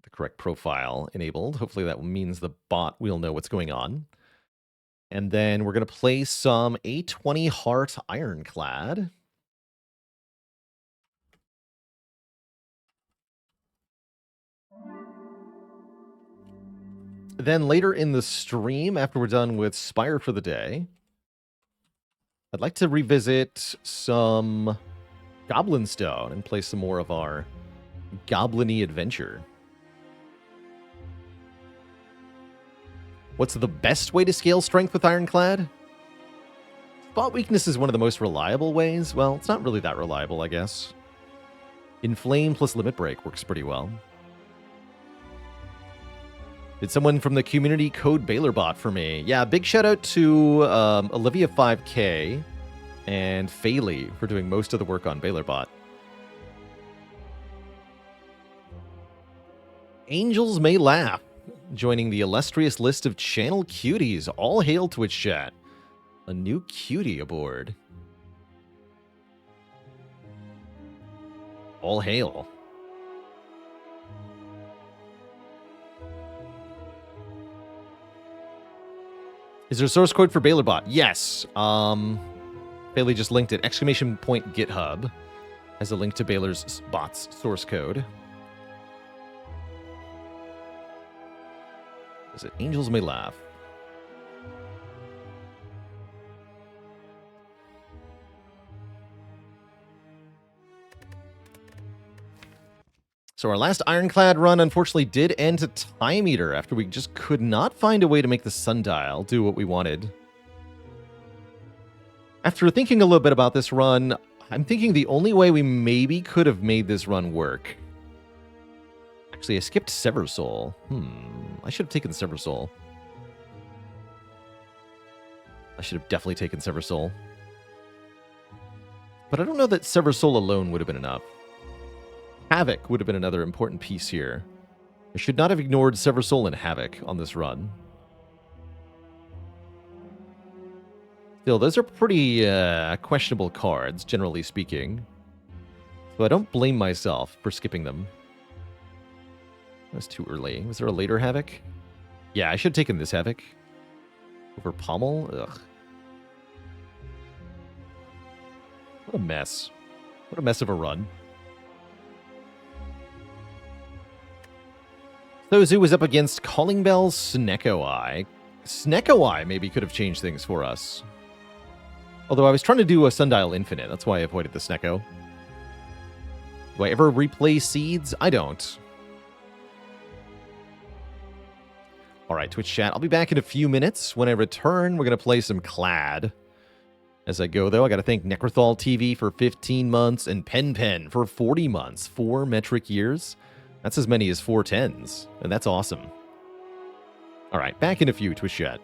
The correct profile enabled. Hopefully that means the bot will know what's going on. And then we're going to play some A20 Heart Ironclad. Then later in the stream, after we're done with Spire for the day, I'd like to revisit some Goblin Stone and play some more of our goblin-y adventure. What's the best way to scale strength with Ironclad? Spot weakness is one of the most reliable ways. Well, it's not really that reliable, I guess. Inflame plus Limit Break works pretty well. Did someone from the community code BaylorBot for me? Yeah, big shout out to Olivia 5K and Fayley for doing most of the work on BaylorBot. Angels May Laugh, joining the illustrious list of channel cuties. All hail Twitch chat. A new cutie aboard. All hail. Is there a source code for BaylorBot? Yes. Bailey just linked it. !GitHub has a link to Baylor's bot's source code. Is it Angels May Laugh? So our last Ironclad run unfortunately did end to Time Eater after we just could not find a way to make the sundial do what we wanted. After thinking a little bit about this run, I'm thinking the only way we maybe could have made this run work. Actually, I skipped Sever Soul. I should have taken Sever Soul. I should have definitely taken Sever Soul. But I don't know that Sever Soul alone would have been enough. Havoc would have been another important piece here. I should not have ignored Sever Soul and Havoc on this run. Still, those are pretty questionable cards, generally speaking. So I don't blame myself for skipping them. That's too early. Was there a later Havoc? Yeah, I should have taken this Havoc. Over Pommel? Ugh. What a mess. What a mess of a run. So Zoo was up against Calling Bell Snecko Eye. Snecko Eye maybe could have changed things for us. Although I was trying to do a Sundial Infinite. That's why I avoided the Snecko. Do I ever replay Seeds? I don't. Alright, Twitch chat. I'll be back in a few minutes. When I return, we're going to play some Clad. As I go, though, I got to thank Necrothal TV for 15 months and Pen for 40 months. 4 metric years. That's as many as 4 tens. And that's awesome. Alright, back in a few, Twitch chat.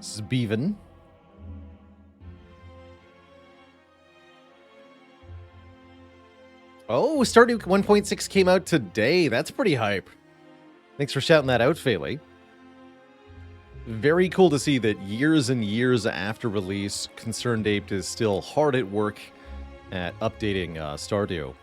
Sbeven. Oh, Stardew 1.6 came out today. That's pretty hype. Thanks for shouting that out, Faylee. Very cool to see that years and years after release, Concerned Ape is still hard at work at updating Stardew.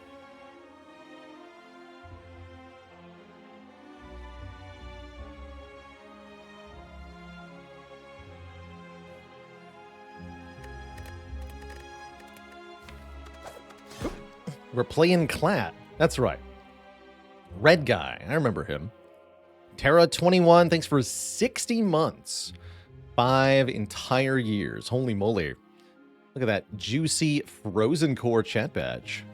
We're playing Clad. That's right. Red guy. I remember him. Terra21, thanks for 60 months. 5 entire years. Holy moly. Look at that juicy Frozen Core chat badge.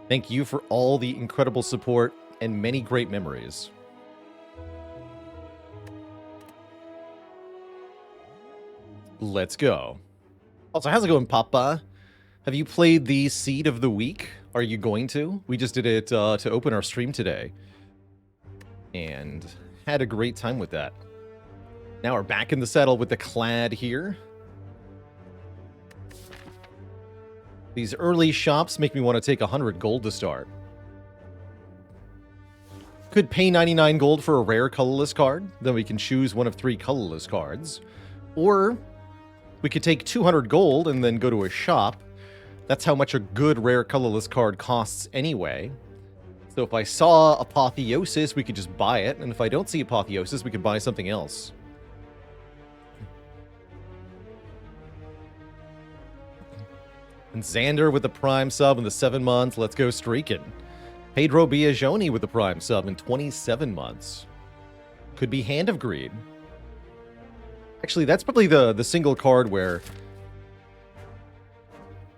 Thank you for all the incredible support and many great memories. Let's go. Also, how's it going, Papa? Have you played the Seed of the Week? Are you going to? We just did it to open our stream today. And had a great time with that. Now we're back in the saddle with the Clad here. These early shops make me want to take 100 gold to start. Could pay 99 gold for a rare colorless card. Then we can choose one of 3 colorless cards. Or we could take 200 gold and then go to a shop. That's how much a good rare colorless card costs anyway. So if I saw Apotheosis, we could just buy it. And if I don't see Apotheosis, we could buy something else. And Xander with the Prime sub in the 7 months. Let's go streaking. Pedro Biagioni with the Prime sub in 27 months. Could be Hand of Greed. Actually, that's probably the single card where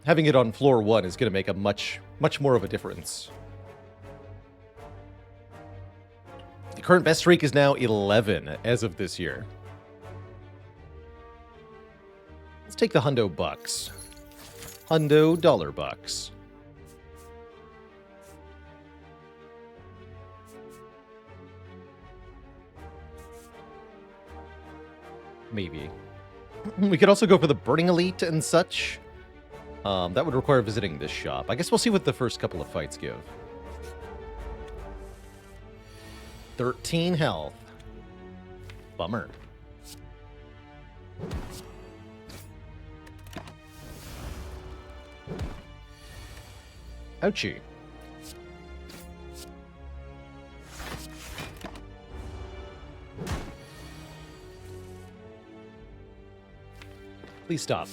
having it on floor 1 is going to make a much more of a difference. The current best streak is now 11 as of this year. Let's take the hundo bucks. Hundo dollar bucks. Maybe. We could also go for the Burning Elite and such. That would require visiting this shop. I guess we'll see what the first couple of fights give. 13 health. Bummer. Ouchie. Please stop.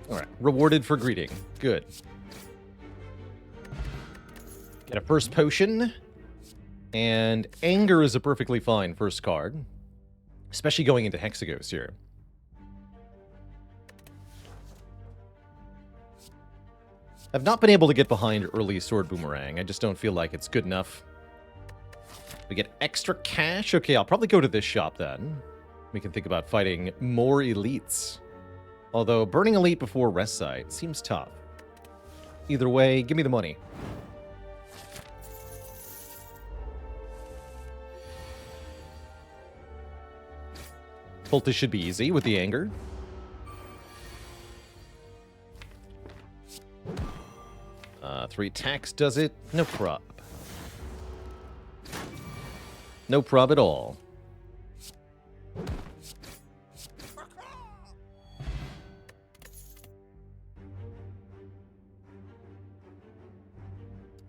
Alright, rewarded for greeting. Good. Get a first potion. And Anger is a perfectly fine first card. Especially going into Hexagos here. I've not been able to get behind early Sword Boomerang. I just don't feel like it's good enough. We get extra cash. Okay, I'll probably go to this shop then. We can think about fighting more elites. Although burning elite before rest site seems tough. Either way, give me the money. Poultice should be easy with the Anger. Three attacks does it. No prob. No prob at all.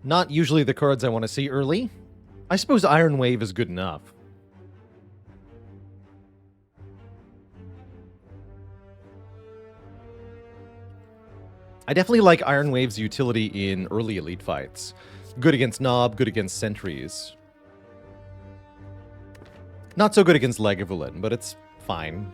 Not usually the cards I want to see early. I suppose Iron Wave is good enough. I definitely like Iron Wave's utility in early elite fights. Good against Nob, good against Sentries. Not so good against Lagavulin, but it's fine.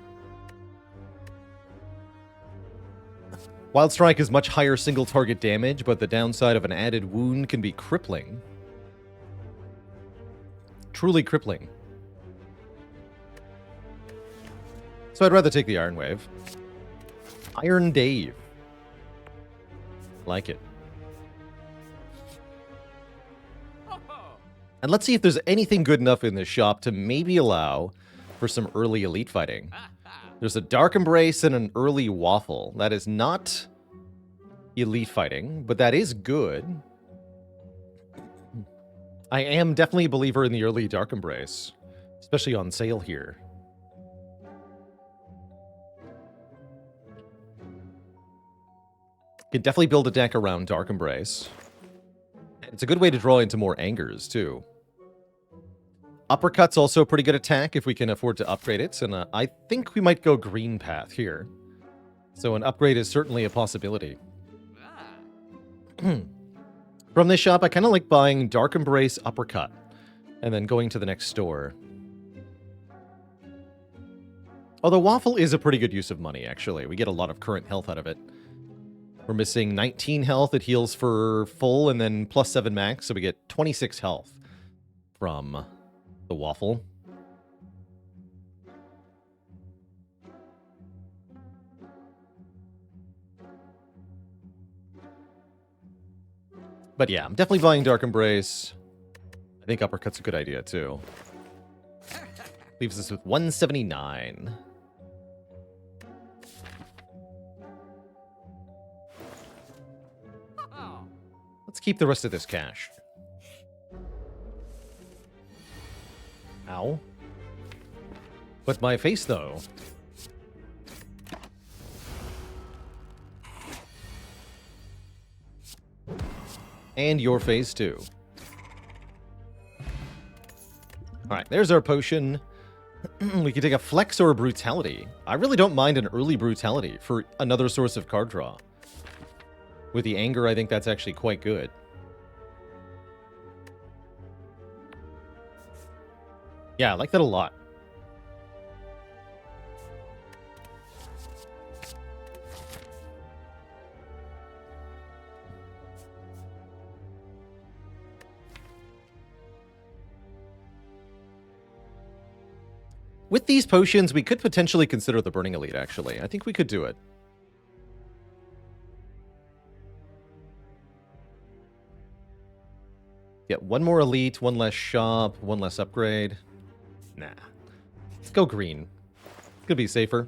Wild Strike is much higher single target damage, but the downside of an added wound can be crippling. Truly crippling. So I'd rather take the Iron Wave. Iron Dave. Like it. And let's see if there's anything good enough in this shop to maybe allow for some early elite fighting. There's a Dark Embrace and an early Waffle. That is not elite fighting, but that is good. I am definitely a believer in the early Dark Embrace, especially on sale here. Can definitely build a deck around Dark Embrace. It's a good way to draw into more angers, too. Uppercut's also a pretty good attack if we can afford to upgrade it, and I think we might go green path here. So an upgrade is certainly a possibility. From this shop, I kind of like buying Dark Embrace Uppercut, and then going to the next store. Although Waffle is a pretty good use of money, actually. We get a lot of current health out of it. We're missing 19 health. It heals for full and then plus 7 max, so we get 26 health from the Waffle. But yeah, I'm definitely buying Dark Embrace. I think Uppercut's a good idea, too. Leaves us with 179. Let's keep the rest of this cash. Ow. But my face, though. And your face, too. Alright, there's our potion. We can take a Flex or a Brutality. I really don't mind an early Brutality for another source of card draw. With the Anger, I think that's actually quite good. Yeah, I like that a lot. With these potions, we could potentially consider the Burning Elite, actually. I think we could do it. Yeah, one more Elite, one less shop, one less upgrade. Nah. Let's go green. Could be safer.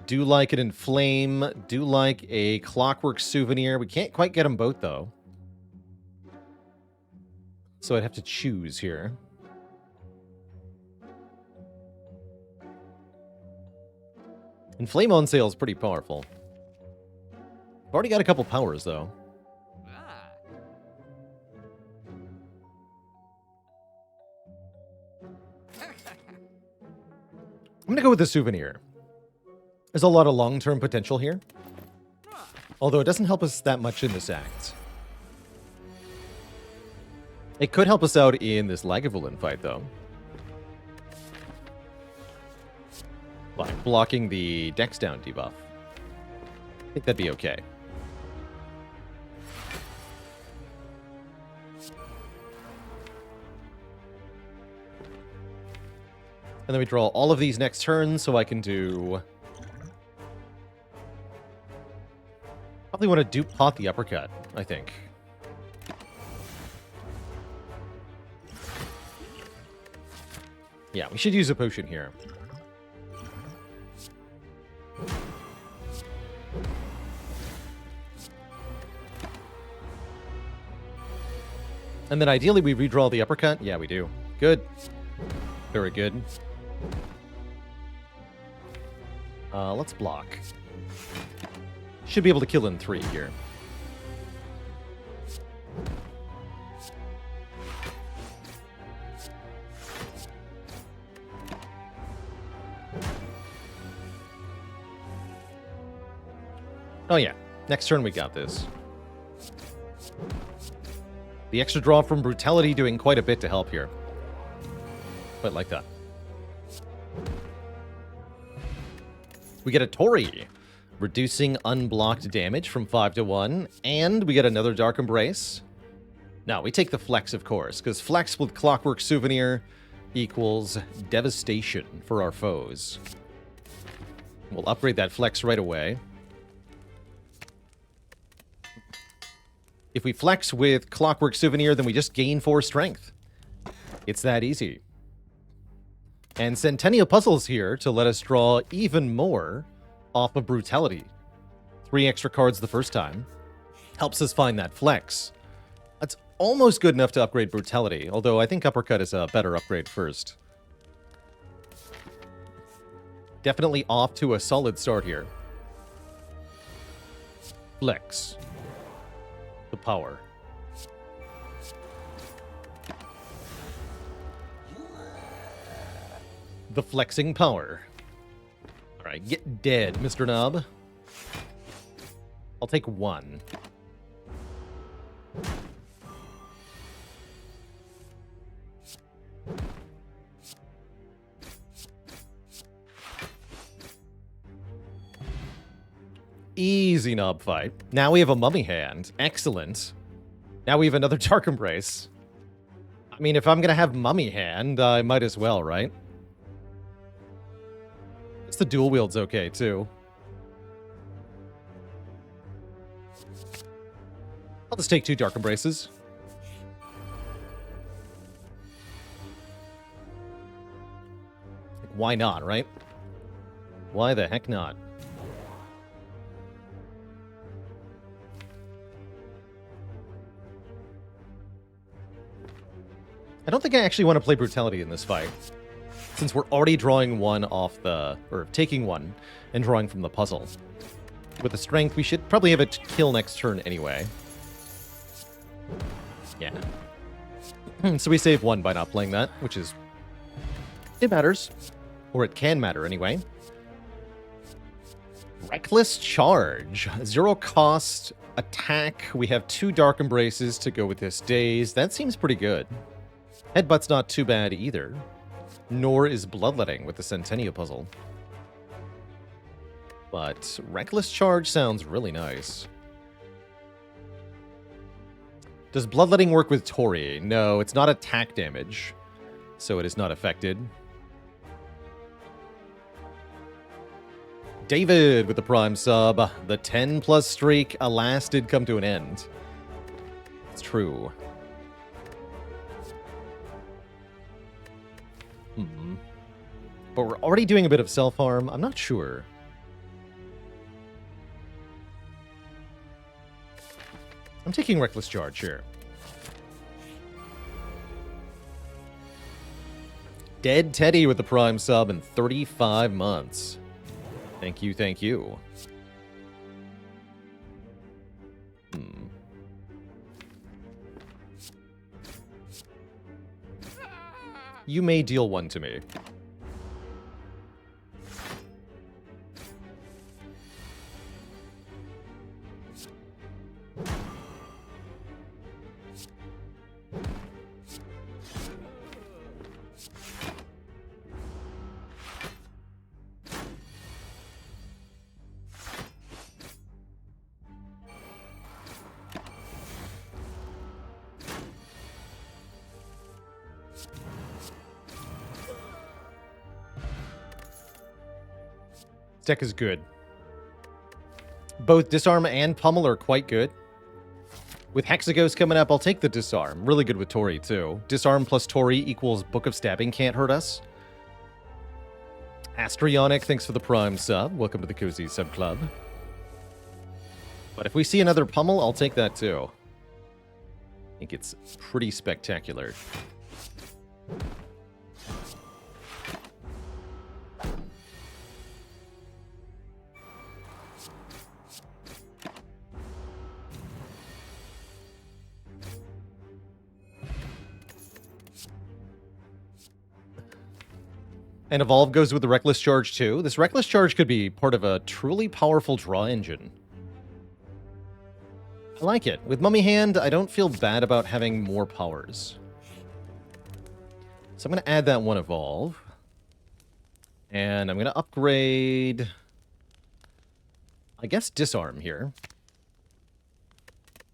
Do like an Inflame. Do like a Clockwork Souvenir. We can't quite get them both, though. So I'd have to choose here. Inflame on sale is pretty powerful. I've already got a couple powers, though. I'm going to go with the Souvenir. There's a lot of long-term potential here. Although it doesn't help us that much in this act. It could help us out in this Lagavulin fight, though. By blocking the Dex down debuff. I think that'd be okay. And then we draw all of these next turn, so I can do... Probably want to dupe pot the Uppercut, I think. Yeah, we should use a potion here. And then ideally we redraw the Uppercut. Yeah, we do. Good. Very good. Let's block. Should be able to kill in 3 here. Oh yeah, next turn we got this. The extra draw from Brutality doing quite a bit to help here. Quite like that. We get a Tori, reducing unblocked damage from 5 to 1, and we get another Dark Embrace. Now, we take the Flex, of course, because Flex with Clockwork Souvenir equals devastation for our foes. We'll upgrade that flex right away. If we flex with Clockwork Souvenir, then we just gain 4 strength. It's that easy. And Centennial Puzzle's here to let us draw even more off of Brutality. 3 extra cards the first time. Helps us find that flex. That's almost good enough to upgrade Brutality, although I think Uppercut is a better upgrade first. Definitely off to a solid start here. Flex. The power. The flexing power. Alright, get dead, Mr. Knob. I'll take 1. Easy Knob fight. Now we have a Mummy Hand. Excellent. Now we have another Dark Embrace. I mean, if I'm gonna have Mummy Hand, I might as well, right? It's the dual wield's okay, too. I'll just take 2 Dark Embraces. Why not, right? Why the heck not? I don't think I actually want to play Brutality in this fight, since we're already drawing 1 off the... or taking 1 and drawing from the puzzle. With the strength, we should probably have it kill next turn anyway. Yeah. So we save 1 by not playing that, which is... it matters. Or it can matter anyway. Reckless Charge. 0 cost attack. We have 2 Dark Embraces to go with this Daze. That seems pretty good. Headbutt's not too bad either. Nor is Bloodletting with the Centennial Puzzle. But Reckless Charge sounds really nice. Does Bloodletting work with Tori? No, it's not attack damage, so it is not affected. David with the Prime sub. The 10+ streak, alas, did come to an end. It's true. But we're already doing a bit of self-harm. I'm not sure. I'm taking Reckless Charge here. Dead Teddy with the Prime sub in 35 months. Thank you, thank you. You may deal 1 to me. Deck is good. Both Disarm and Pummel are quite good. With Hexaghost coming up, I'll take the Disarm. Really good with Tori, too. Disarm plus Tori equals Book of Stabbing can't hurt us. Astrionic, thanks for the Prime sub. Welcome to the Cozy Sub Club. But if we see another Pummel, I'll take that, too. I think it's pretty spectacular. And Evolve goes with the Reckless Charge too. This Reckless Charge could be part of a truly powerful draw engine. I like it. With Mummy Hand, I don't feel bad about having more powers. So I'm going to add that 1 Evolve. And I'm going to upgrade, I guess, Disarm here.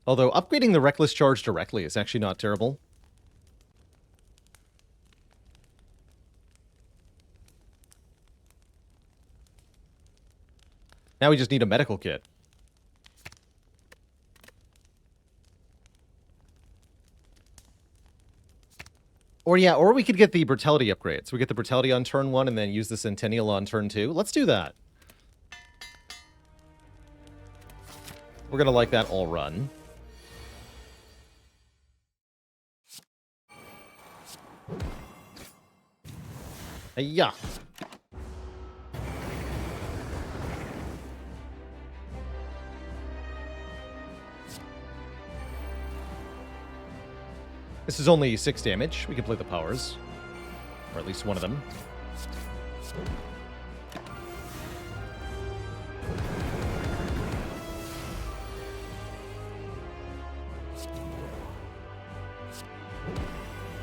Although upgrading the Reckless Charge directly is actually not terrible. Now we just need a medical kit. Or yeah, or we could get the brutality upgrade. So we get the brutality on turn 1 and then use the Centennial on turn 2. Let's do that. We're going to like that all run. Yeah. This is only 6 damage. We can play the powers. Or at least one of them.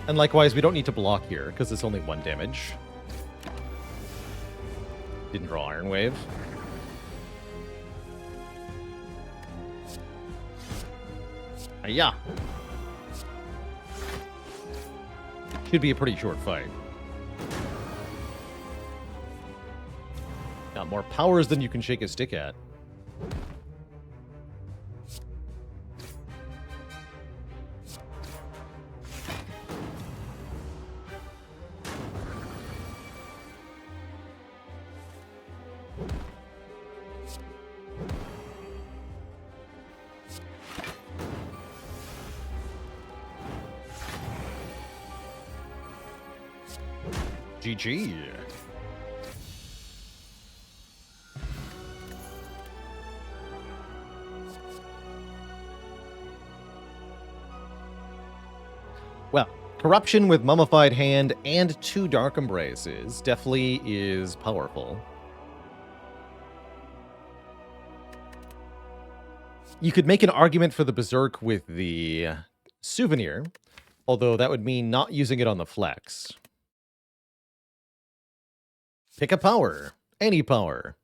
And likewise, we don't need to block here, because it's only 1 damage. Didn't draw Iron Wave. Yeah. Should be a pretty short fight. Got more powers than you can shake a stick at. GG. Well, corruption with Mummified Hand and 2 Dark Embraces definitely is powerful. You could make an argument for the Berserk with the Souvenir, although that would mean not using it on the flex. Pick a power. Any power.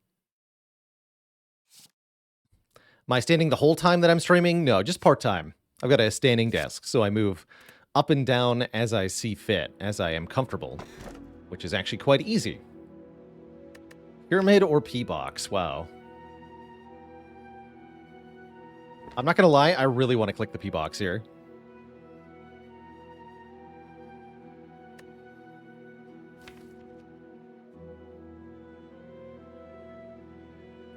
Am I standing the whole time that I'm streaming? No, just part-time. I've got a standing desk, so I move up and down as I see fit, as I am comfortable, which is actually quite easy. Pyramid or P-Box? Wow. I'm not going to lie, I really want to click the P-Box here.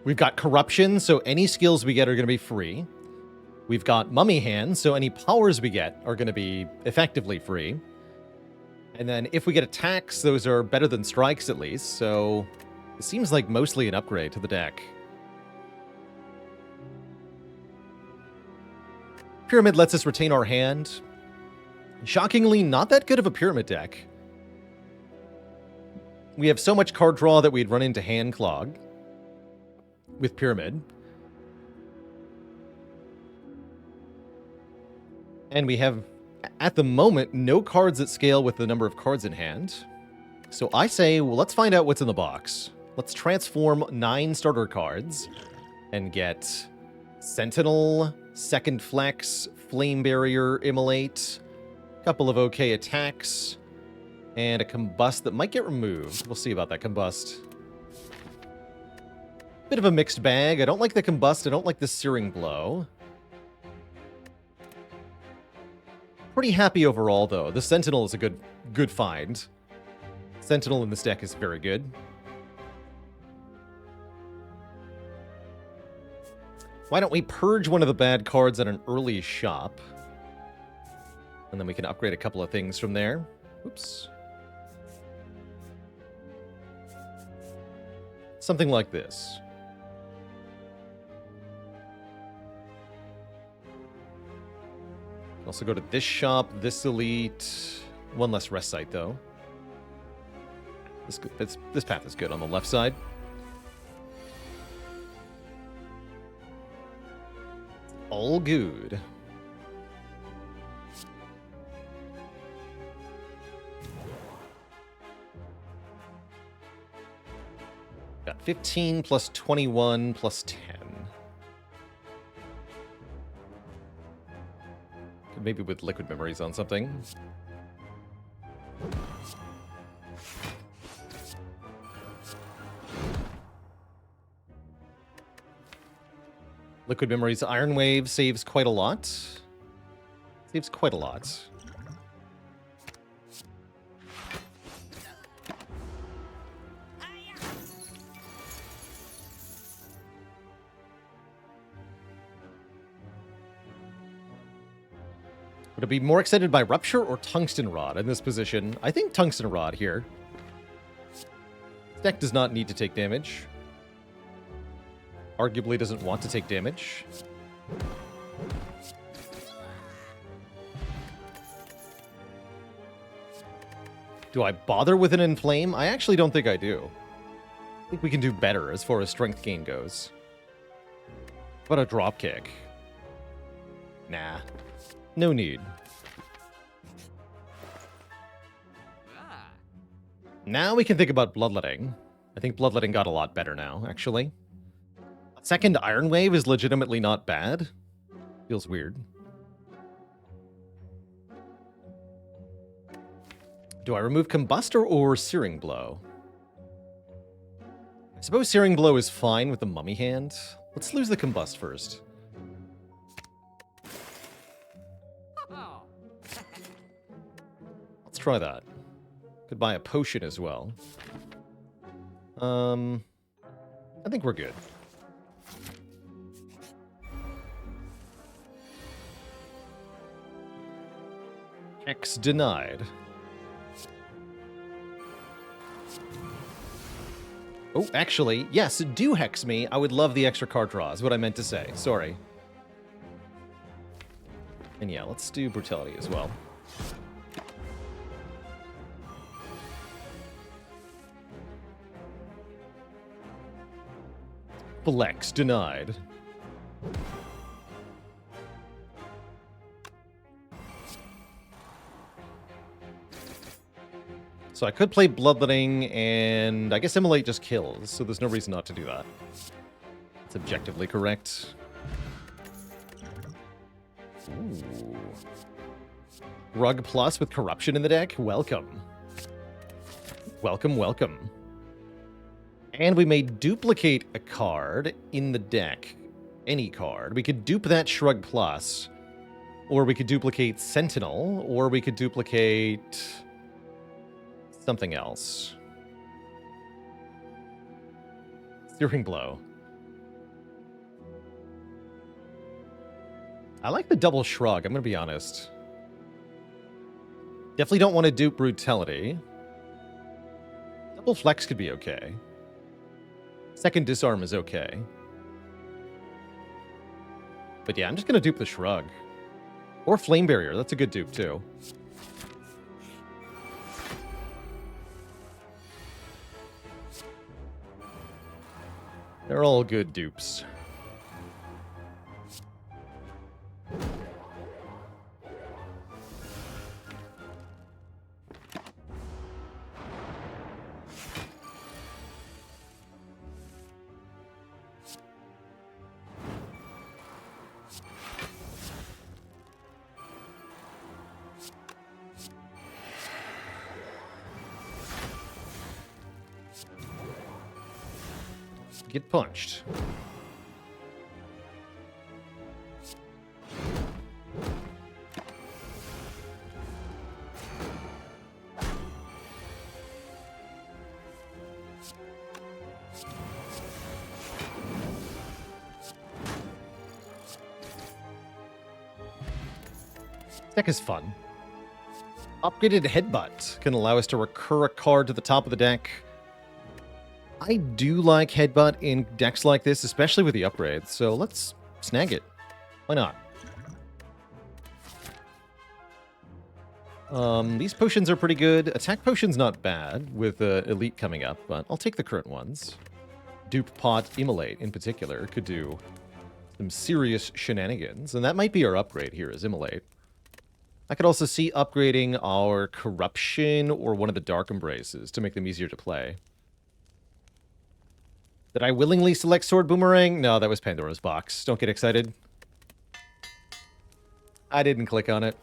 We've got Corruption, so any skills we get are going to be free. We've got Mummy Hand, so any powers we get are going to be effectively free. And then if we get attacks, those are better than strikes at least, so it seems like mostly an upgrade to the deck. Pyramid lets us retain our hand. Shockingly, not that good of a Pyramid deck. We have so much card draw that we'd run into hand clog with Pyramid. And we have, at the moment, no cards that scale with the number of cards in hand. So I say, well, let's find out what's in the box. Let's transform 9 starter cards and get Sentinel, Second Flex, Flame Barrier, Immolate, a couple of okay attacks, and a Combust that might get removed. We'll see about that Combust. Bit of a mixed bag. I don't like the Combust. I don't like the Searing Blow. Pretty happy overall, though. The Sentinel is a good find. Sentinel in this deck is very good. Why don't we purge one of the bad cards at an early shop? And then we can upgrade a couple of things from there. Oops. Something like this. Also go to this shop, this elite. One less rest site, though. This path is good on the left side. All good. Got 15 plus 21 plus 10. Maybe with Liquid Memories on something. Liquid Memories Iron Wave saves quite a lot. Saves quite a lot. Would it be more excited by Rupture or Tungsten Rod in this position? I think Tungsten Rod here. This deck does not need to take damage. Arguably doesn't want to take damage. Do I bother with an Inflame? I actually don't think I do. I think we can do better as far as strength gain goes. How about a Dropkick? Nah. No need. Now we can think about Bloodletting. I think Bloodletting got a lot better now, actually. A second Iron Wave is legitimately not bad. Feels weird. Do I remove Combustor or Searing Blow? I suppose Searing Blow is fine with the Mummy hand. Let's lose the Combust first. Let's try that. Could buy a potion as well. I think we're good. Hex denied. Oh, actually, yes, do hex me. I would love the extra card draw, is what I meant to say. Sorry. And yeah, let's do Brutality as well. Flex denied. So I could play Bloodletting, and I guess Immolate just kills, so there's no reason not to do that. It's objectively correct. Ooh. Rug Plus with Corruption in the deck? Welcome. Welcome, welcome. And we may duplicate a card in the deck. Any card. We could dupe that Shrug Plus, or we could duplicate Sentinel, or we could duplicate something else. Searing Blow. I like the double Shrug, I'm going to be honest. Definitely don't want to dupe Brutality. Double Flex could be okay. Second Disarm is okay. But yeah, I'm just going to dupe the Shrug. Or Flame Barrier, that's a good dupe too. They're all good dupes. Get punched. This deck is fun. Upgraded Headbutt can allow us to recur a card to the top of the deck. I do like Headbutt in decks like this, especially with the upgrades, so let's snag it. Why not? These potions are pretty good. Attack potion's not bad with Elite coming up, but I'll take the current ones. Dupe Pot Immolate, in particular, could do some serious shenanigans, and that might be our upgrade here, is Immolate. I could also see upgrading our Corruption or one of the Dark Embraces to make them easier to play. Did I willingly select Sword Boomerang? No, that was Pandora's Box. Don't get excited. I didn't click on it.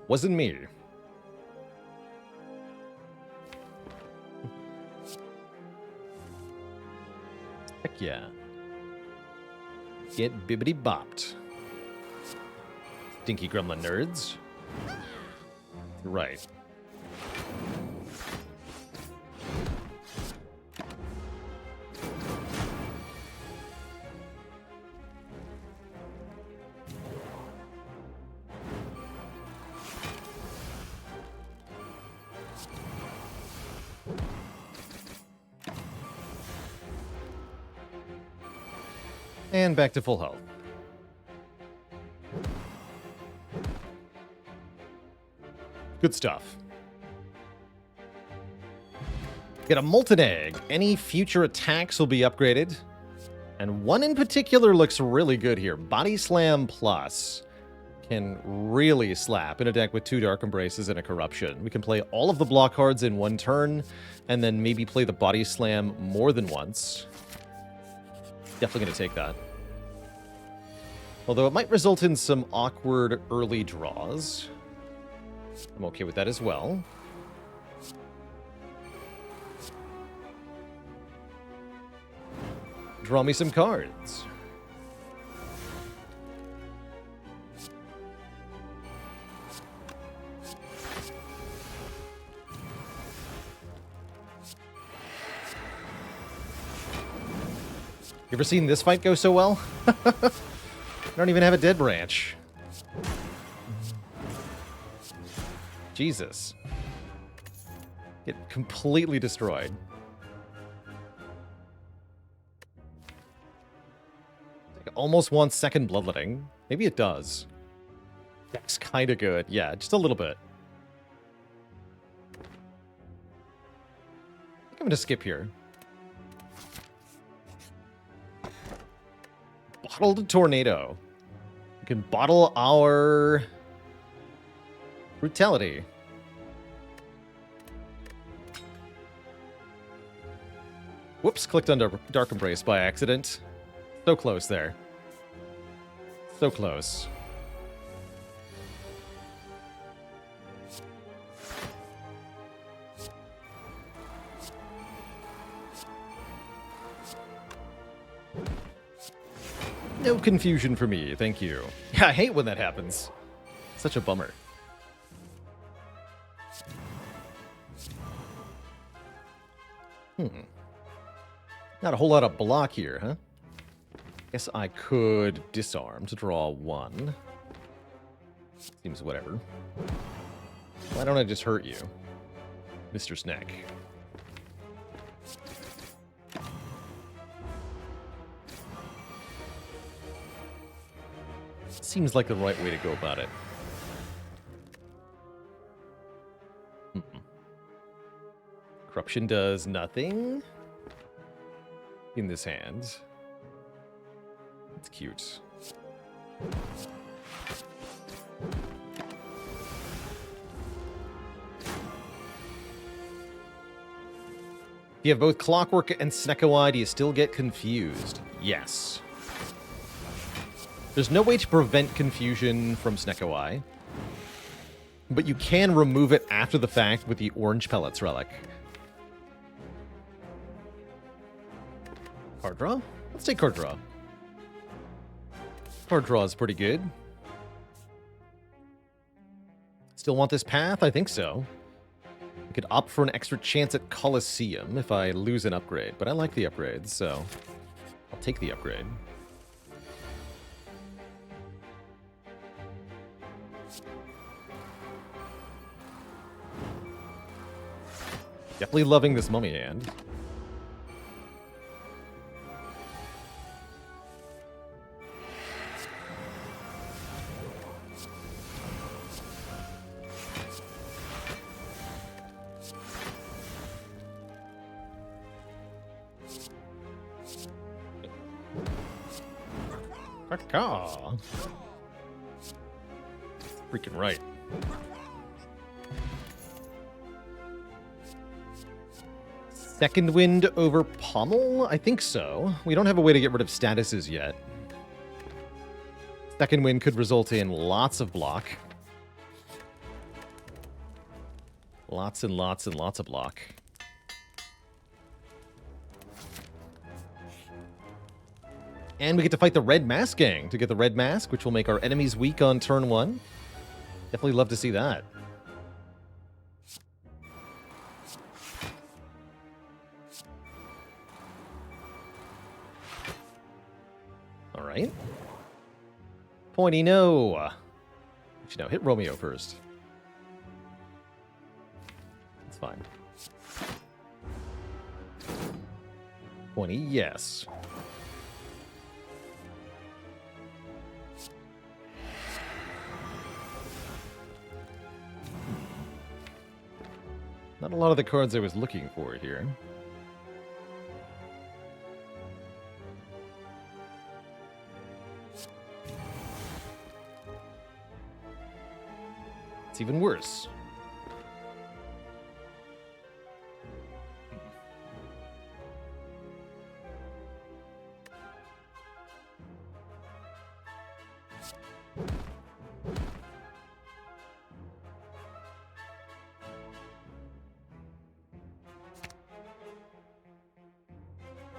Wasn't me. yeah. Get bibbity bopped. Stinky gremlin nerds. Right. And back to full health. Good stuff. Get a molten egg. Any future attacks will be upgraded. And one in particular looks really good here. Body Slam Plus can really slap in a deck with 2 Dark Embraces and a Corruption. We can play all of the block cards in one turn, and then maybe play the Body Slam more than once. Definitely going to take that. Although it might result in some awkward early draws. I'm okay with that as well. Draw me some cards. You ever seen this fight go so well? I don't even have a dead branch. Jesus. Get completely destroyed. It almost wants second bloodletting. Maybe it does. That's kind of good. Yeah, just a little bit. I think I'm going to skip here. Bottled Tornado. We can bottle our brutality. Whoops, clicked under Dark Embrace by accident. So close there. So close. No confusion for me, thank you. Yeah, I hate when that happens. Such a bummer. Not a whole lot of block here, huh? Guess I could disarm to draw 1. Seems whatever. Why don't I just hurt you, Mr. Snack? Seems like the right way to go about it. Corruption does nothing in this hand. It's cute. If you have both Clockwork and Snecko-Eye, do you still get confused? Yes. There's no way to prevent confusion from Snecko-Eye, but you can remove it after the fact with the Orange Pellets relic. Card draw? Let's take card draw. Card draw is pretty good. Still want this path? I think so. I could opt for an extra chance at Colosseum if I lose an upgrade, but I like the upgrade, so I'll take the upgrade. Definitely loving this mummy hand. Freaking right. Second wind over Pommel? I think so. We don't have a way to get rid of statuses yet. Second wind could result in lots of block. Lots and lots and lots of block. And we get to fight the Red Mask gang to get the Red Mask, which will make our enemies weak on turn 1. Definitely love to see that. All right. Pointy no. Actually, no, hit Romeo first. That's fine. Pointy, yes. Not a lot of the cards I was looking for here. It's even worse.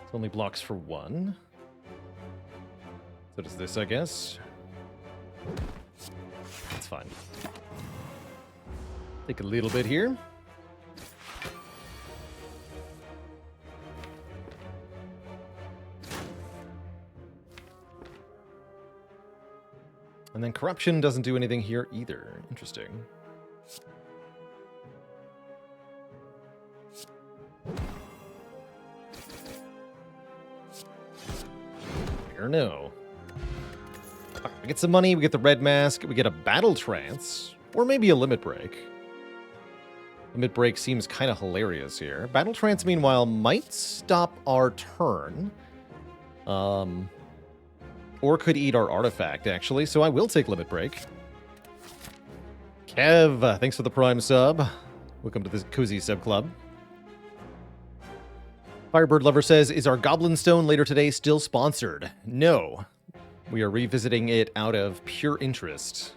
It only blocks for 1. So does this, I guess. It's fine. Take a little bit here. And then corruption doesn't do anything here either. Interesting. Or no. Okay, we get some money, we get the Red Mask, we get a Battle Trance, or maybe a Limit Break. Limit Break seems kind of hilarious here. Battle Trance, meanwhile, might stop our turn. Or could eat our artifact, actually, so I will take Limit Break. Kev, thanks for the Prime sub. Welcome to the Cozy Sub Club. Firebird Lover says, is our Goblin Stone later today still sponsored? No. We are revisiting it out of pure interest.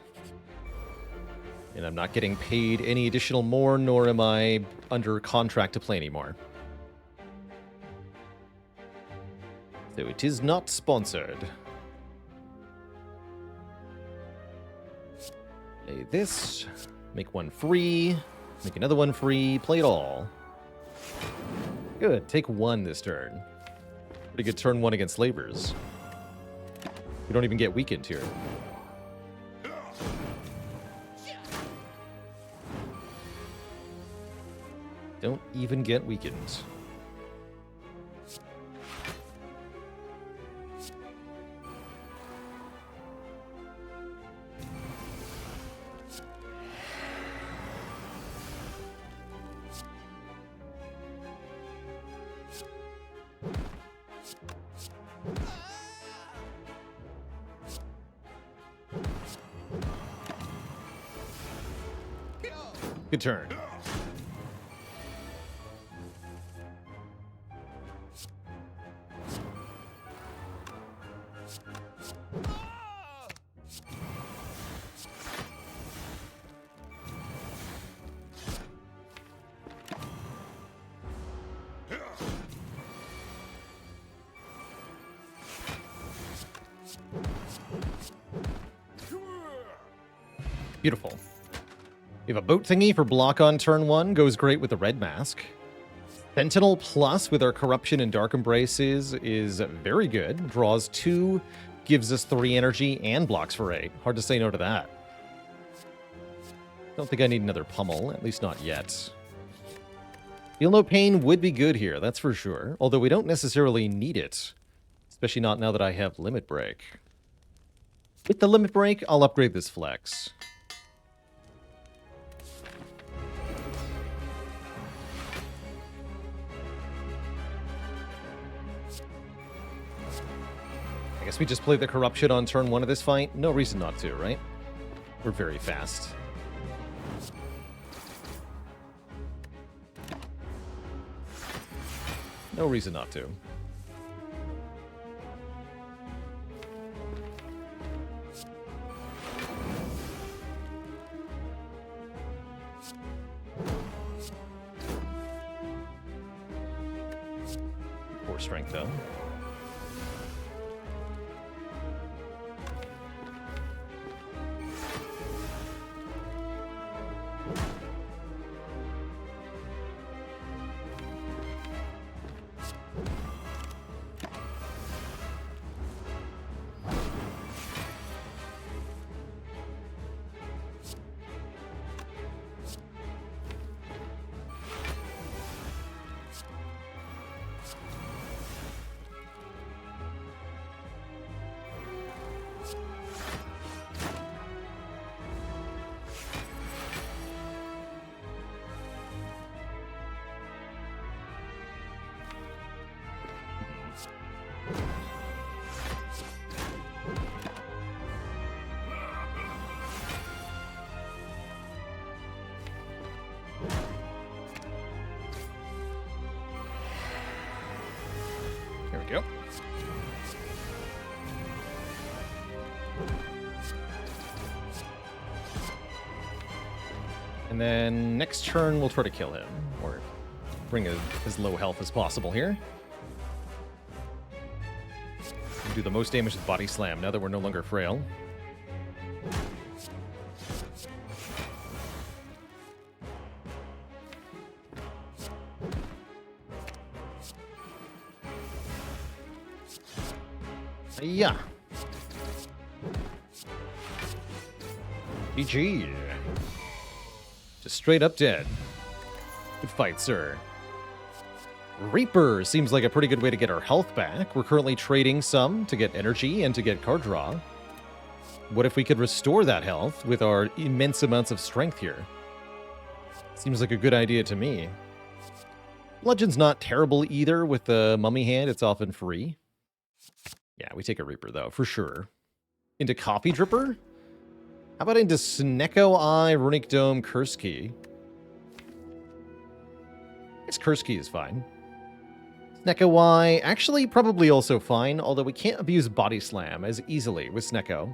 And I'm not getting paid any additional more, nor am I under contract to play anymore. So it is not sponsored. Play this, make one free, make another one free, play it all. Good, take 1 this turn. Pretty good turn 1 against Slavers. We don't even get weakened here. Don't even get weakened. Good turn. Beautiful. We have a boat thingy for block on turn 1. Goes great with the Red Mask. Sentinel Plus with our Corruption and Dark Embraces is very good. Draws 2, gives us 3 energy, and blocks for 8. Hard to say no to that. Don't think I need another pummel, at least not yet. Feel No Pain would be good here, that's for sure. Although we don't necessarily need it. Especially not now that I have Limit Break. With the Limit Break, I'll upgrade this Flex. I guess we just play the Corruption on turn 1 of this fight. No reason not to, right? We're very fast. No reason not to. Poor strength, though. Yep. And then next turn, we'll try to kill him, or bring as low health as possible here. Do the most damage with Body Slam now that we're no longer frail. Yeah. GG. Just straight up dead. Good fight, sir. Reaper seems like a pretty good way to get our health back. We're currently trading some to get energy and to get card draw. What if we could restore that health with our immense amounts of strength here? Seems like a good idea to me. Bludgeon's not terrible either with the Mummy Hand. It's often free. Yeah, we take a Reaper, though, for sure. Into Coffee Dripper? How about into Snecko Eye, Runic Dome, Curse Key? I guess Curse Key is fine. Snecko Eye, actually probably also fine, although we can't abuse Body Slam as easily with Snecko.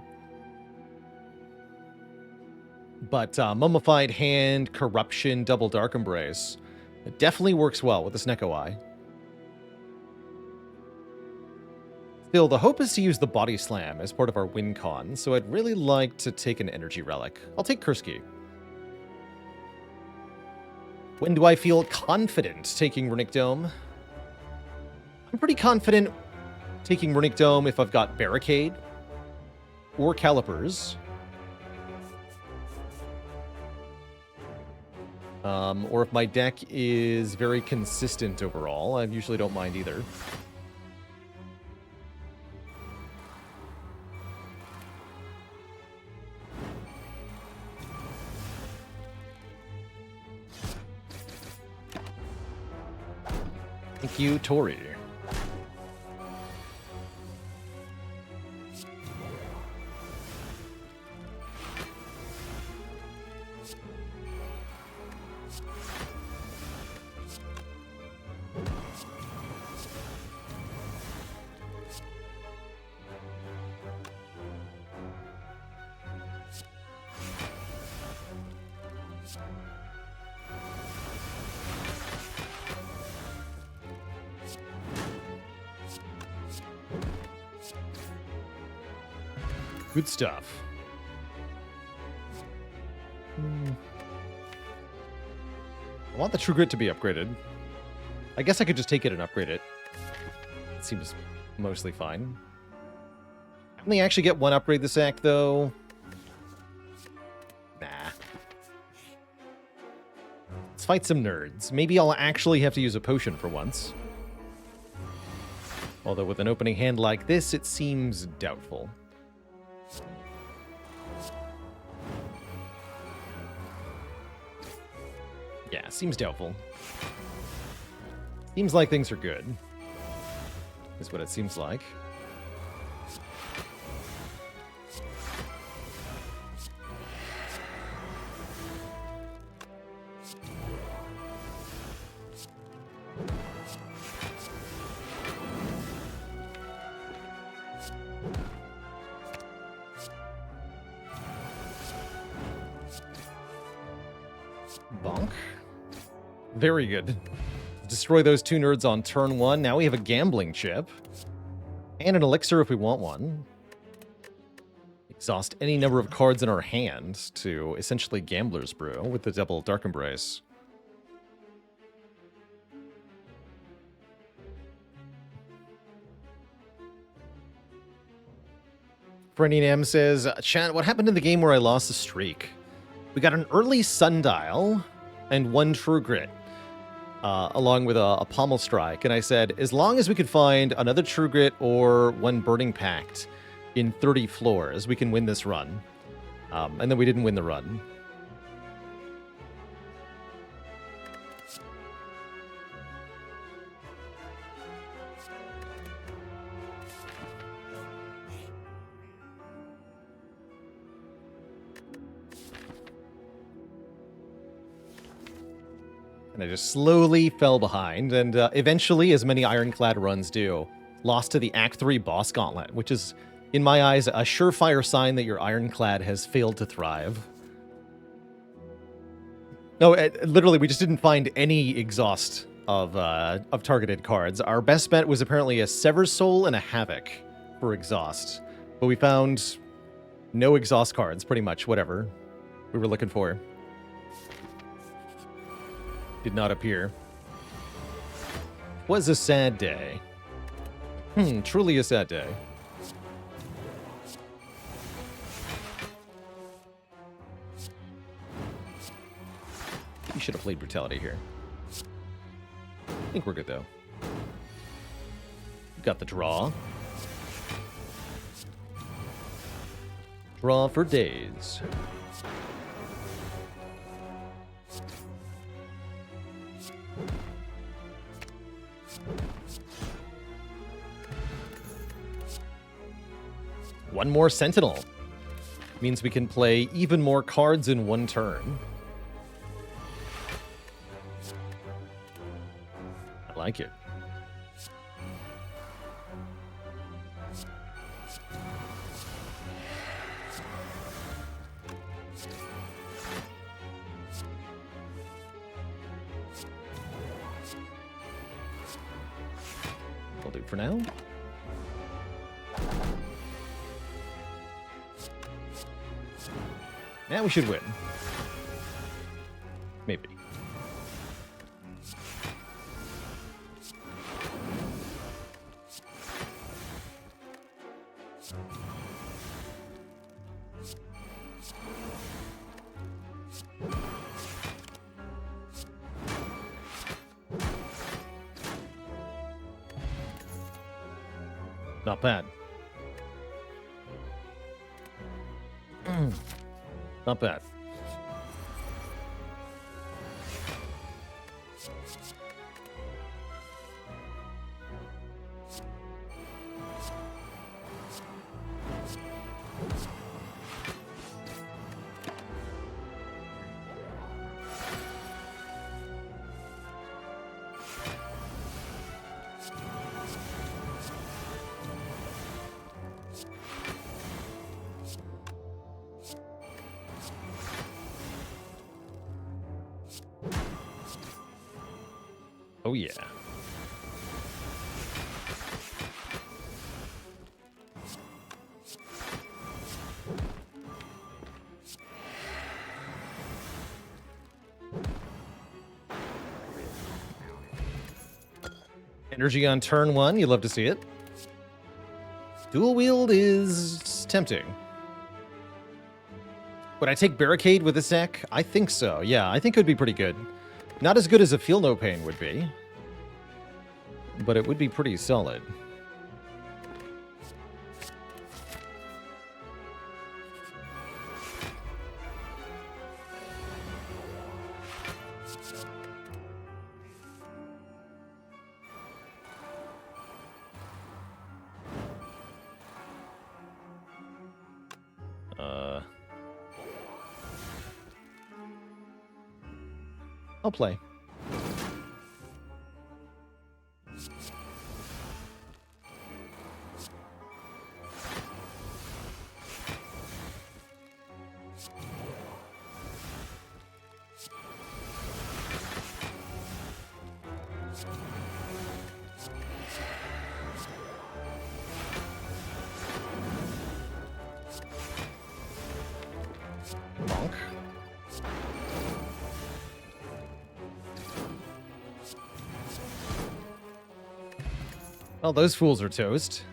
But Mummified Hand, Corruption, Double Dark Embrace, it definitely works well with the Snecko Eye. Still, the hope is to use the Body Slam as part of our win con, so I'd really like to take an Energy Relic. I'll take Curse Key. When do I feel confident taking Runic Dome? I'm pretty confident taking Runic Dome if I've got Barricade or Calipers. Or if my deck is very consistent overall. I usually don't mind either. Thank you, Tori. Good stuff. I want the True Grit to be upgraded. I guess I could just take it and upgrade it. It seems mostly fine. I only actually get one upgrade this act, though. Nah. Let's fight some nerds. Maybe I'll actually have to use a potion for once. Although with an opening hand like this, it seems doubtful. Yeah, seems doubtful. Seems like things are good. Is what it seems like. Bonk. Very good. Destroy those two nerds on turn one. Now we have a gambling chip. And an elixir if we want one. Exhaust any number of cards in our hand to essentially Gambler's Brew with the double Dark Embrace. Brendan M says, chat, what happened in the game where I lost the streak? We got an early Sundial and one True Grit, along with a Pommel Strike. And I said, as long as we could find another True Grit or one Burning Pact in 30 floors, we can win this run. And then we didn't win the run. And I just slowly fell behind, and eventually, as many Ironclad runs do, lost to the Act 3 boss gauntlet, which is, in my eyes, a surefire sign that your Ironclad has failed to thrive. No, literally, we just didn't find any exhaust of targeted cards. Our best bet was apparently a Sever's Soul and a Havoc for exhaust. But we found no exhaust cards, pretty much, whatever we were looking for. Did not appear. Was a sad day. Truly a sad day. You should have played Brutality here. I think we're good, though. Got the draw. Draw for days. One more Sentinel. Means we can play even more cards in one turn. I like it. Will do for now. Now we should win. Maybe. Not bad. Not bad. Oh, yeah. Energy on turn one. You love to see it. Dual wield is tempting. Would I take Barricade with this deck? I think so. Yeah, I think it would be pretty good. Not as good as a Feel No Pain would be, but it would be pretty solid. I'll play. Bonk. Well, those fools are toast.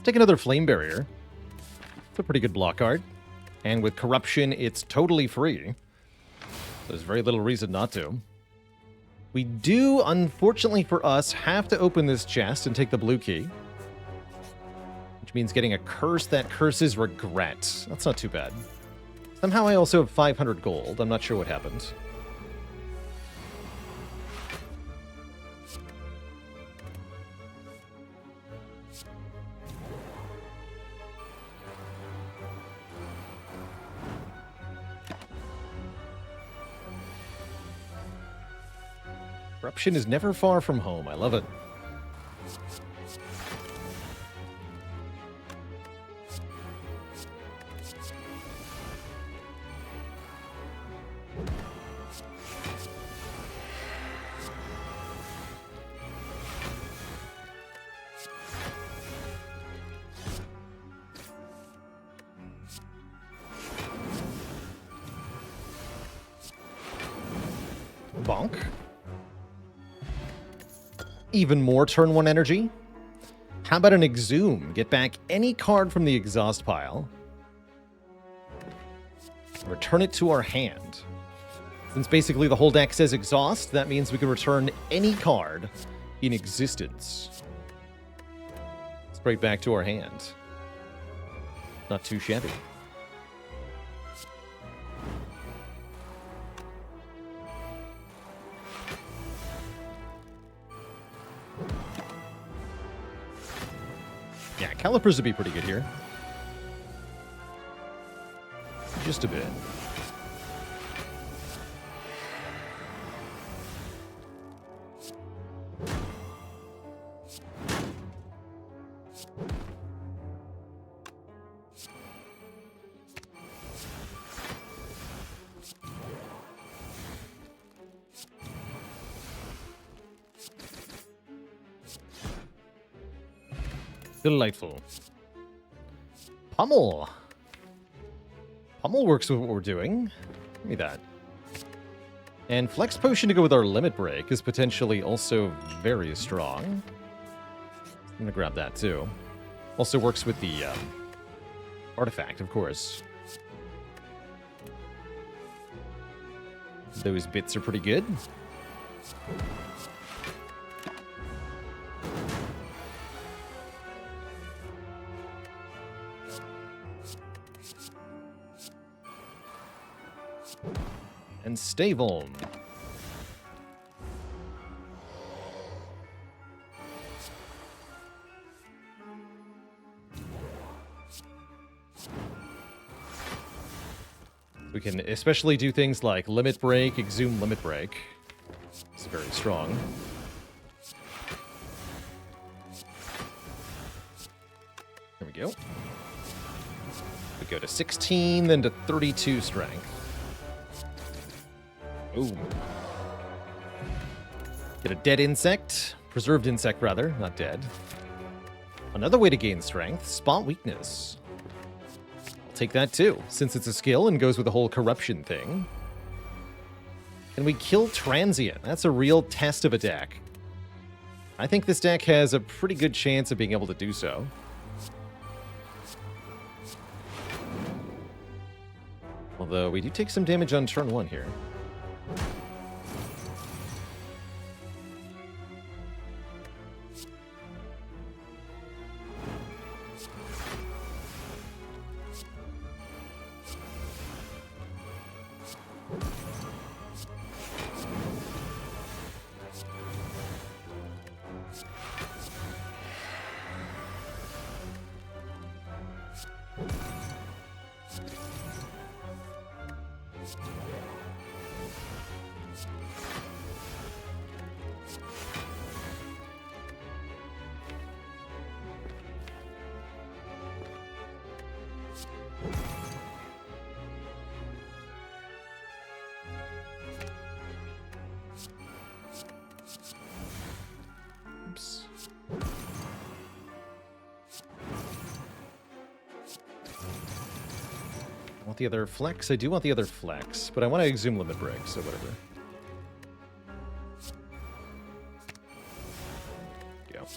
Take another Flame Barrier. It's a pretty good block card. And with Corruption, it's totally free. There's very little reason not to. We do, unfortunately for us, have to open this chest and take the blue key. Which means getting a curse that curses regret. That's not too bad. Somehow I also have 500 gold. I'm not sure what happened. Corruption is never far from home. I love it. Bonk. Even more turn 1 energy. How about an Exhume? Get back any card from the exhaust pile. Return it to our hand. Since basically the whole deck says exhaust, that means we can return any card in existence. Straight back to our hand. Not too shabby. Yeah, calipers would be pretty good here. Just a bit. Delightful. Pummel. Pummel works with what we're doing. Give me that. And Flex Potion to go with our Limit Break is potentially also very strong. I'm going to grab that too. Also works with the artifact, of course. Those bits are pretty good. And Stavon. We can especially do things like Limit Break, Exhume Limit Break. It's very strong. There we go. We go to 16, then to 32 strength. Ooh. Get a dead insect. Preserved insect, rather. Not dead. Another way to gain strength. Spot weakness. I'll take that, too, since it's a skill and goes with the whole corruption thing. Can we kill Transient? That's a real test of a deck. I think this deck has a pretty good chance of being able to do so. Although, we do take some damage on turn 1 here. The other flex? I do want the other flex, but I want to exhume Limit Break, so whatever. Go.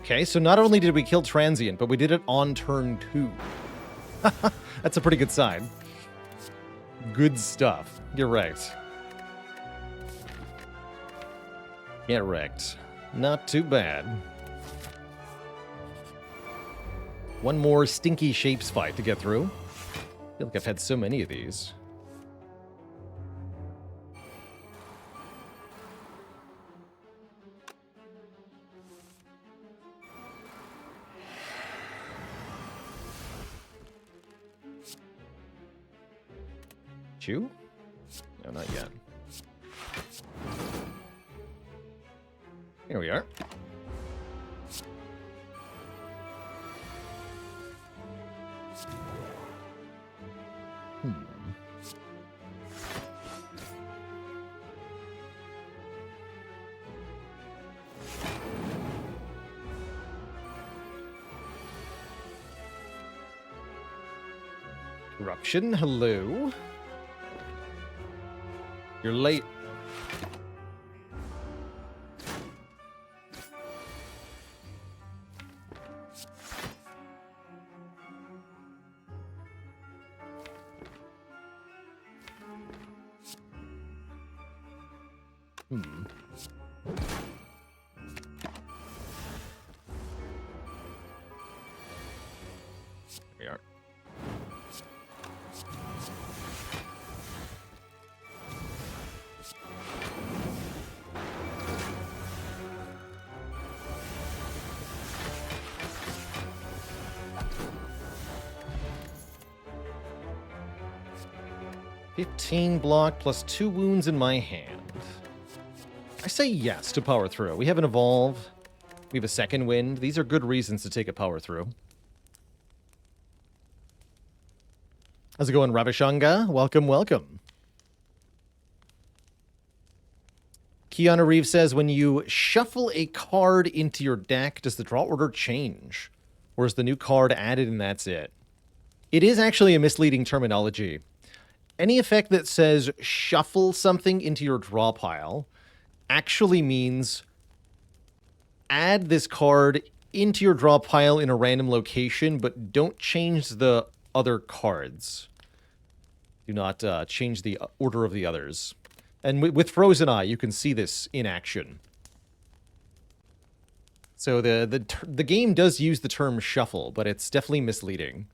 Okay, so not only did we kill Transient, but we did it on turn 2. That's a pretty good sign. Good stuff. You're right. Get wrecked. Not too bad. One more Stinky Shapes fight to get through. I feel like I've had so many of these. Chew? No, not yet. Here we are. Corruption, hello. You're late. We are. $15 block plus 2 wounds in my hand. I say yes to power through. We have an evolve. We have a second wind. These are good reasons to take a power through. How's it going, Ravishanga? Welcome, welcome. Keanu Reeves says, when you shuffle a card into your deck, does the draw order change? Or is the new card added and that's it? It is actually a misleading terminology. Any effect that says shuffle something into your draw pile actually means add this card into your draw pile in a random location, but don't change the other cards. Do not change the order of the others. And with Frozen Eye, you can see this in action. So the game does use the term shuffle, but it's definitely misleading,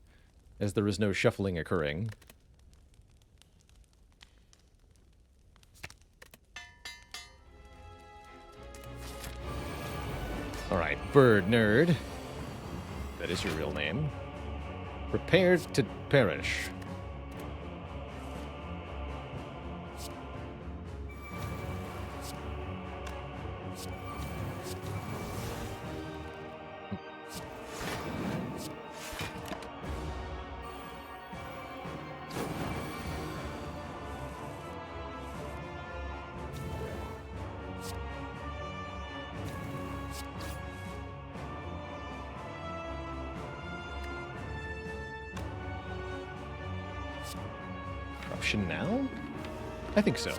as there is no shuffling occurring. Alright, Bird Nerd. That is your real name. Prepared to perish. Now? I think so.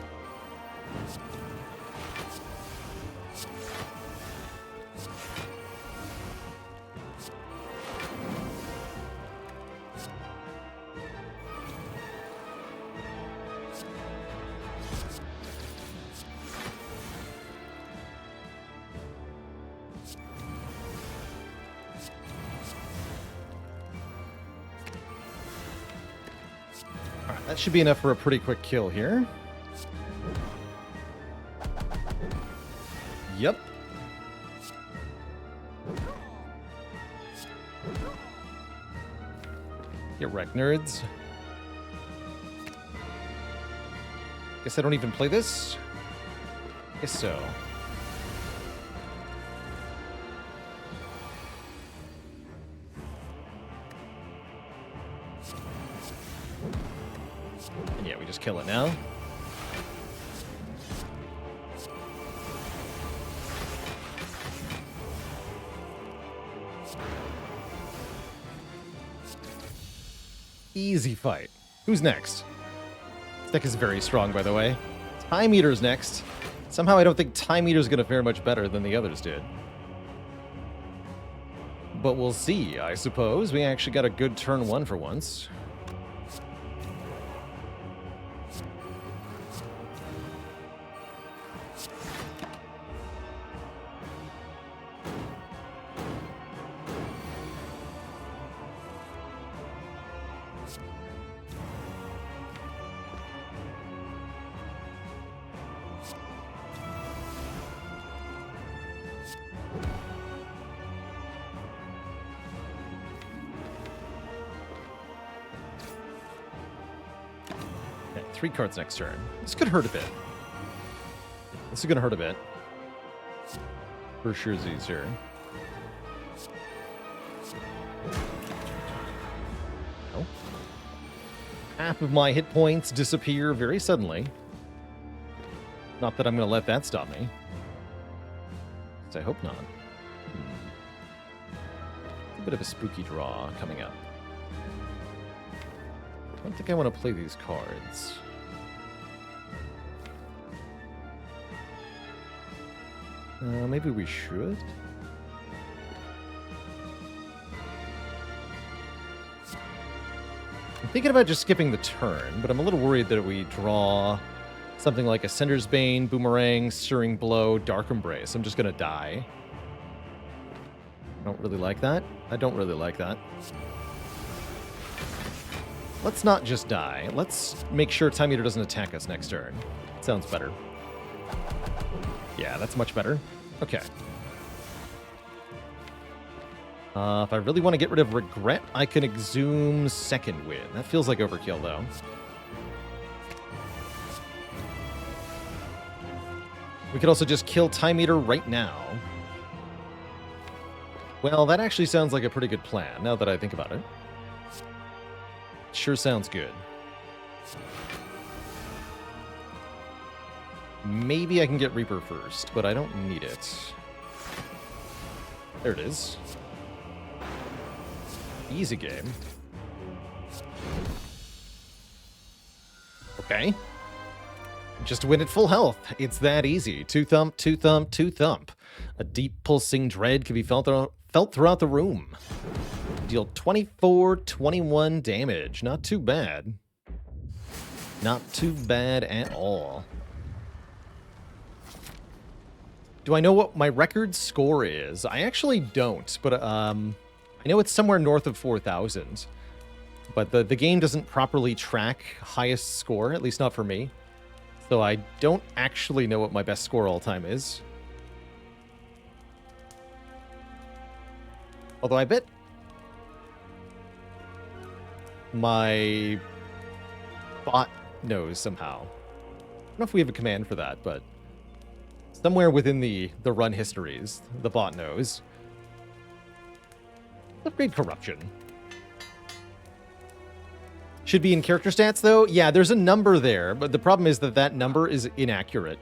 That should be enough for a pretty quick kill here. Yep. Get wrecked, nerds. Guess I don't even play this? Guess so. Yeah, we just kill it now. Easy fight. Who's next? This deck is very strong, by the way. Time Eater's next. Somehow I don't think Time Eater's going to fare much better than the others did. But we'll see, I suppose. We actually got a good turn one for once. Okay, 3 cards next turn. This could hurt a bit. This is going to hurt a bit. For sure, Z's Oh. Half of my hit points disappear very suddenly. Not that I'm going to let that stop me. I hope not. A bit of a spooky draw coming up. don't think I want to play these cards. Maybe we should? I'm thinking about just skipping the turn, but I'm a little worried that we draw something like Ascender's Bane, Boomerang, Searing Blow, Dark Embrace. I'm just going to die. I don't really like that. I don't really like that. Let's not just die. Let's make sure Time Eater doesn't attack us next turn. Sounds better. Yeah, that's much better. Okay. If I really want to get rid of Regret, I can Exhume Second Wind. That feels like overkill, though. We could also just kill Time Eater right now. Well, that actually sounds like a pretty good plan, now that I think about it. Sure sounds good. Maybe I can get Reaper first, but I don't need it. There it is. Easy game. Okay. Just win at full health. It's that easy. Two thump, two thump, two thump. A deep pulsing dread can be felt throughout the room. Deal 24, 21 damage. Not too bad. Not too bad at all. Do I know what my record score is? I actually don't, but I know it's somewhere north of 4,000. But the game doesn't properly track highest score, at least not for me. So I don't actually know what my best score all time is. Although I bet my bot knows somehow. I don't know if we have a command for that, but somewhere within the run histories, the bot knows. Upgrade Corruption. Should be in character stats, though? Yeah, there's a number there, but the problem is that that number is inaccurate.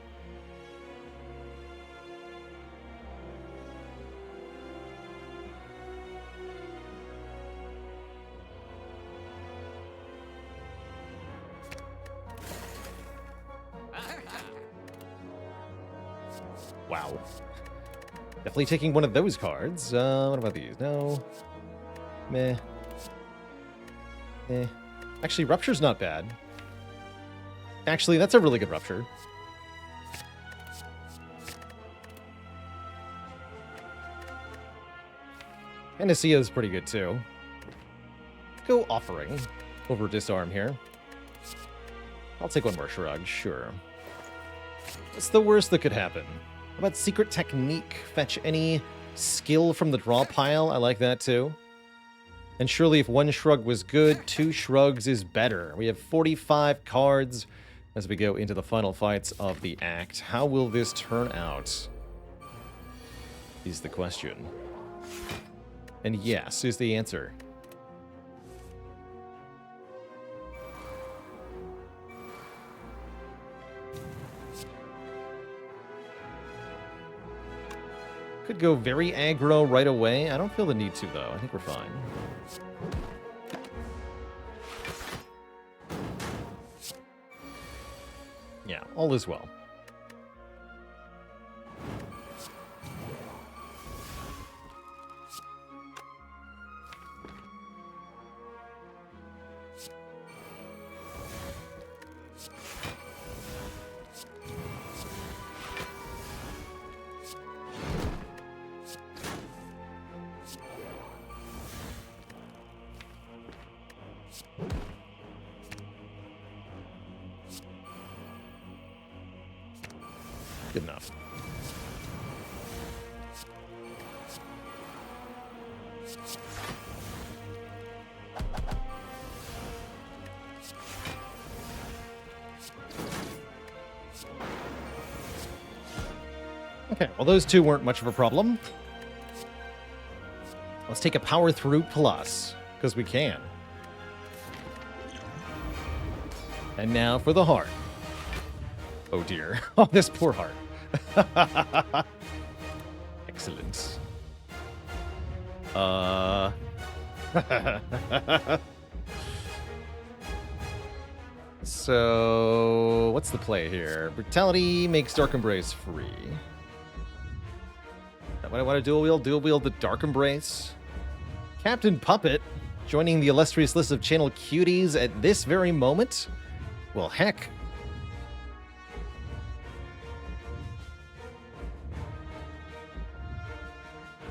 Wow. Definitely taking one of those cards. What about these? No. Meh. Eh. Actually, Rupture's not bad. Actually, that's a really good Rupture. Panacea is pretty good, too. Go Offering over Disarm here. I'll take one more Shrug, sure. What's the worst that could happen? How about Secret Technique? Fetch any skill from the draw pile? I like that, too. And surely if one Shrug was good, two Shrugs is better. We have 45 cards as we go into the final fights of the act. How will this turn out? Is the question. And yes is the answer. Could go very aggro right away. I don't feel the need to, though. I think we're fine. Yeah, all is well. Good enough. Okay, well those two weren't much of a problem. Let's take a Power Through Plus, because we can. And now for the heart. Oh dear. Oh, this poor heart. Excellent. So, what's the play here? Brutality makes Dark Embrace free. What I want to dual wield? Dual wield the Dark Embrace. Captain Puppet joining the illustrious list of channel cuties at this very moment? Well, heck.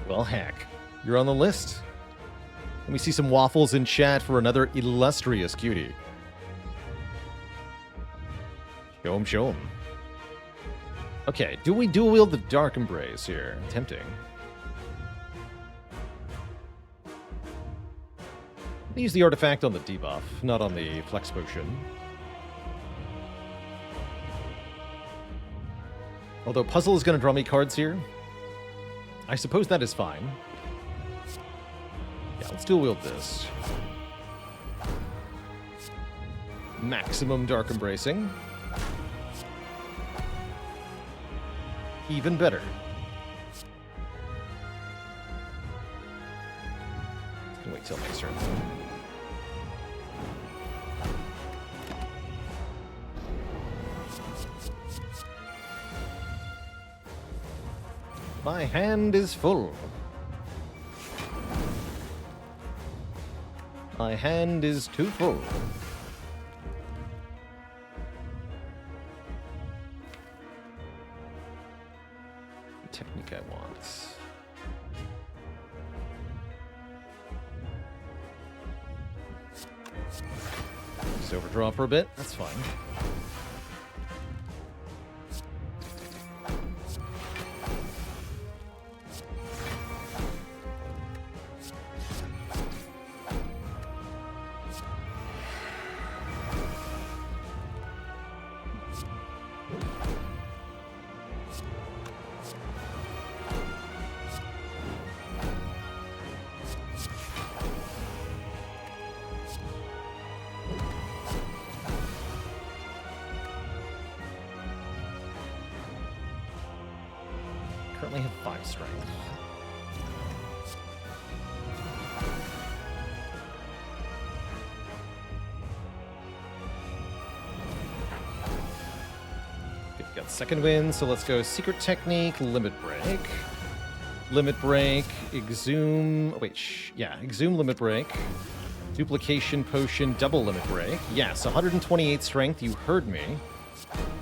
Well, heck. You're on the list. Let me see some waffles in chat for another illustrious cutie. Show him, show him. Okay, do we dual wield the Dark Embrace here? Tempting. I use the artifact on the debuff, not on the flex potion. Although Puzzle is going to draw me cards here. I suppose that is fine. Yeah, let's dual wield this. Maximum Dark Embracing. Even better. Can wait till next turn. My hand is full. My hand is too full. Technique I want. Just overdraw for a bit. That's fine. Currently have 5 strength. Good, got second win, so let's go Secret Technique, Limit Break. Limit Break, Exhume... Oh, wait, Exhume Limit Break. Duplication Potion, Double Limit Break. Yes, 128 strength, you heard me.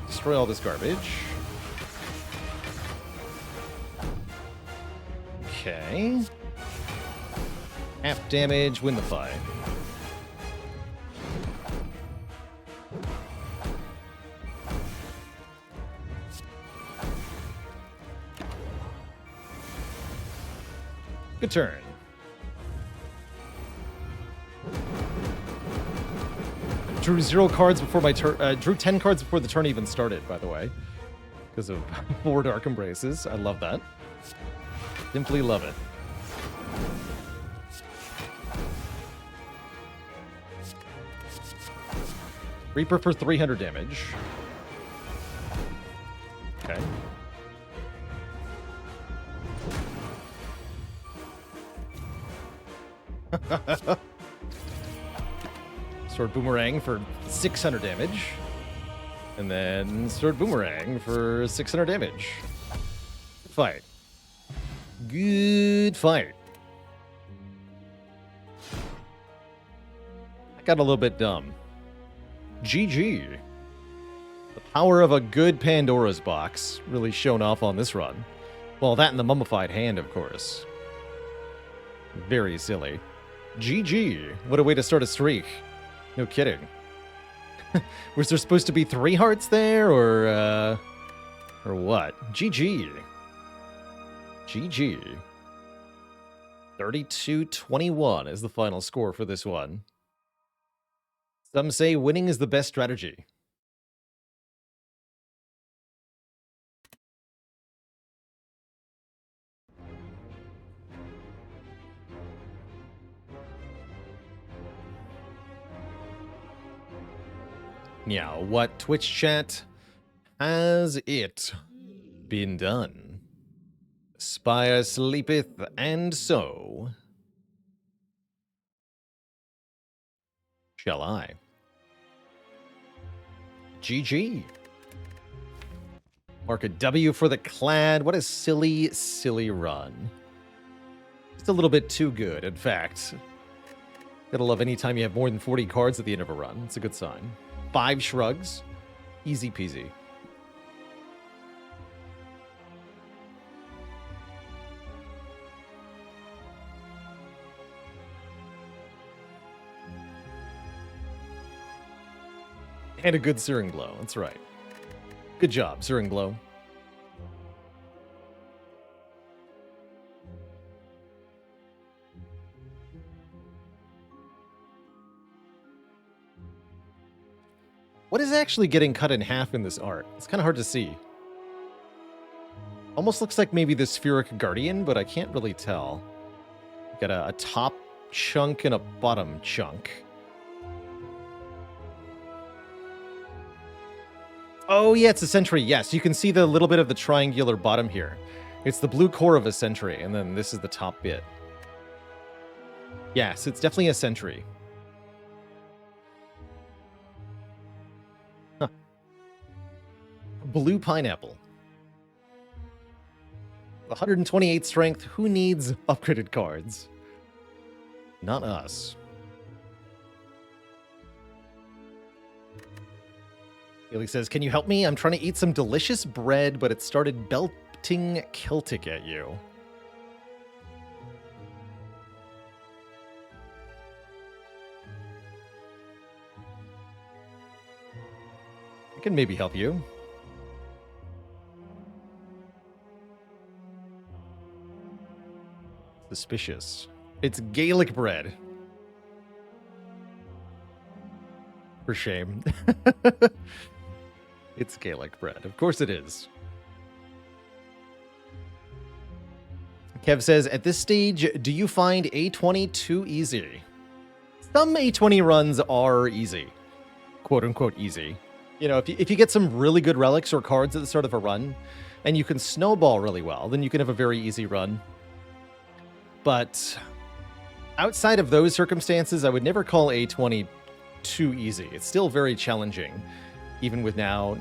Destroy all this garbage. Okay. Half damage, win the fight. Good turn. Drew 0 cards before my turn. Drew 10 cards before the turn even started, by the way. Because of 4 Dark Embraces. I love that. Simply love it. Reaper for 300 damage. Okay. Sword Boomerang for 600 damage. And then Sword Boomerang for 600 damage. Fight. Good fight. I got a little bit dumb. GG. The power of a good Pandora's box really shown off on this run. Well, that and the mummified hand, of course. Very silly. GG. What a way to start a streak. No kidding. Was there supposed to be 3 hearts there, or what? GG. GG. 32-21 is the final score for this one. Some say winning is the best strategy. Now, what Twitch chat has it been done? Spire sleepeth, and so shall I. GG. Mark a W for the Clad. What a silly, silly run. Just a little bit too good, in fact. Gotta love any time you have more than 40 cards at the end of a run. It's a good sign. 5 shrugs. Easy peasy. And a good Searing Blow. That's right. Good job, Searing Blow. What is actually getting cut in half in this art? It's kind of hard to see. Almost looks like maybe the Spheric Guardian, but I can't really tell. Got a top chunk and a bottom chunk. Oh, yeah, it's a Sentry. Yes, you can see the little bit of the triangular bottom here. It's the blue core of a Sentry, and then this is the top bit. Yes, it's definitely a Sentry. Huh. Blue Pineapple. 128 strength. Who needs upgraded cards? Not us. Haley says, can you help me? I'm trying to eat some delicious bread, but it started belting Celtic at you. I can maybe help you. Suspicious. It's Gaelic bread. For shame. It's Gaelic bread. Of course it is. Kev says, at this stage, do you find A20 too easy? Some A20 runs are easy. Quote unquote easy. You know, if you get some really good relics or cards at the start of a run, and you can snowball really well, then you can have a very easy run. But outside of those circumstances, I would never call A20 too easy. It's still very challenging, even with now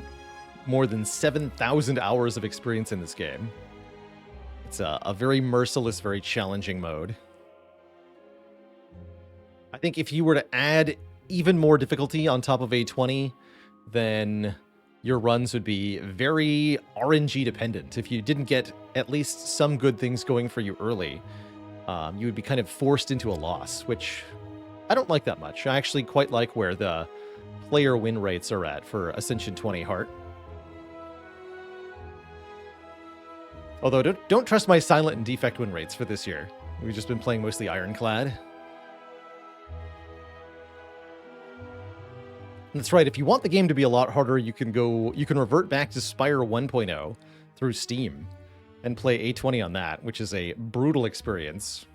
more than 7,000 hours of experience in this game. It's a very merciless, very challenging mode. I think if you were to add even more difficulty on top of A20, then your runs would be very RNG dependent. If you didn't get at least some good things going for you early, you would be kind of forced into a loss, which I don't like that much. I actually quite like where the player win rates are at for Ascension 20 Heart. Although, don't trust my Silent and Defect win rates for this year. We've just been playing mostly Ironclad. That's right, if you want the game to be a lot harder, you can revert back to Spire 1.0 through Steam and play A20 on that, which is a brutal experience.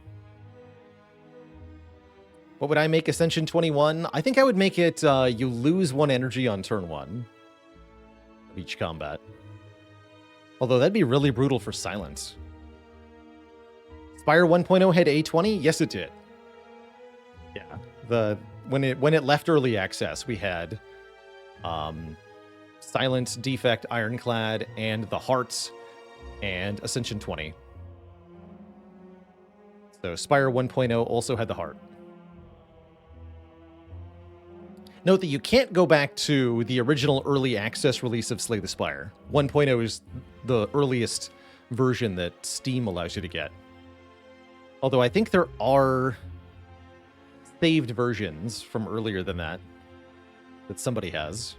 What would I make Ascension 21? I think I would make it you lose 1 energy on turn 1 of each combat. Although that'd be really brutal for Silence. Spire 1.0 had A20? Yes, it did. Yeah, when it left early access, we had Silent, Defect, Ironclad, and the Hearts, and Ascension 20. So Spire 1.0 also had the Heart. Note that you can't go back to the original early access release of Slay the Spire. 1.0 is the earliest version that Steam allows you to get. Although I think there are saved versions from earlier than that somebody has.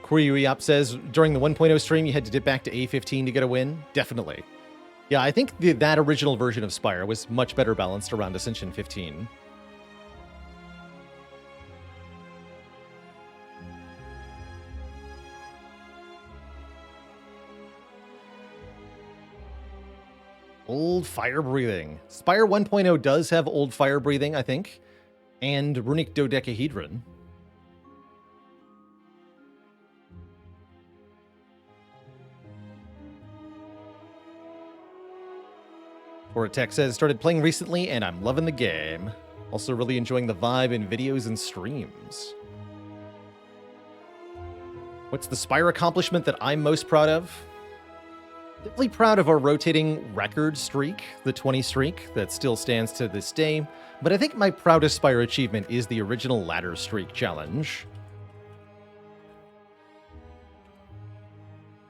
Kuryuyap says, during the 1.0 stream, you had to dip back to A15 to get a win? Definitely. Yeah, I think that original version of Spire was much better balanced around Ascension 15. Old Fire Breathing. Spire 1.0 does have Old Fire Breathing, I think, and Runic Dodecahedron. Tech says, started playing recently and I'm loving the game. Also really enjoying the vibe in videos and streams. What's the Spire accomplishment that I'm most proud of? Definitely proud of our rotating record streak, the 20 streak, that still stands to this day. But I think my proudest Spire achievement is the original ladder streak challenge,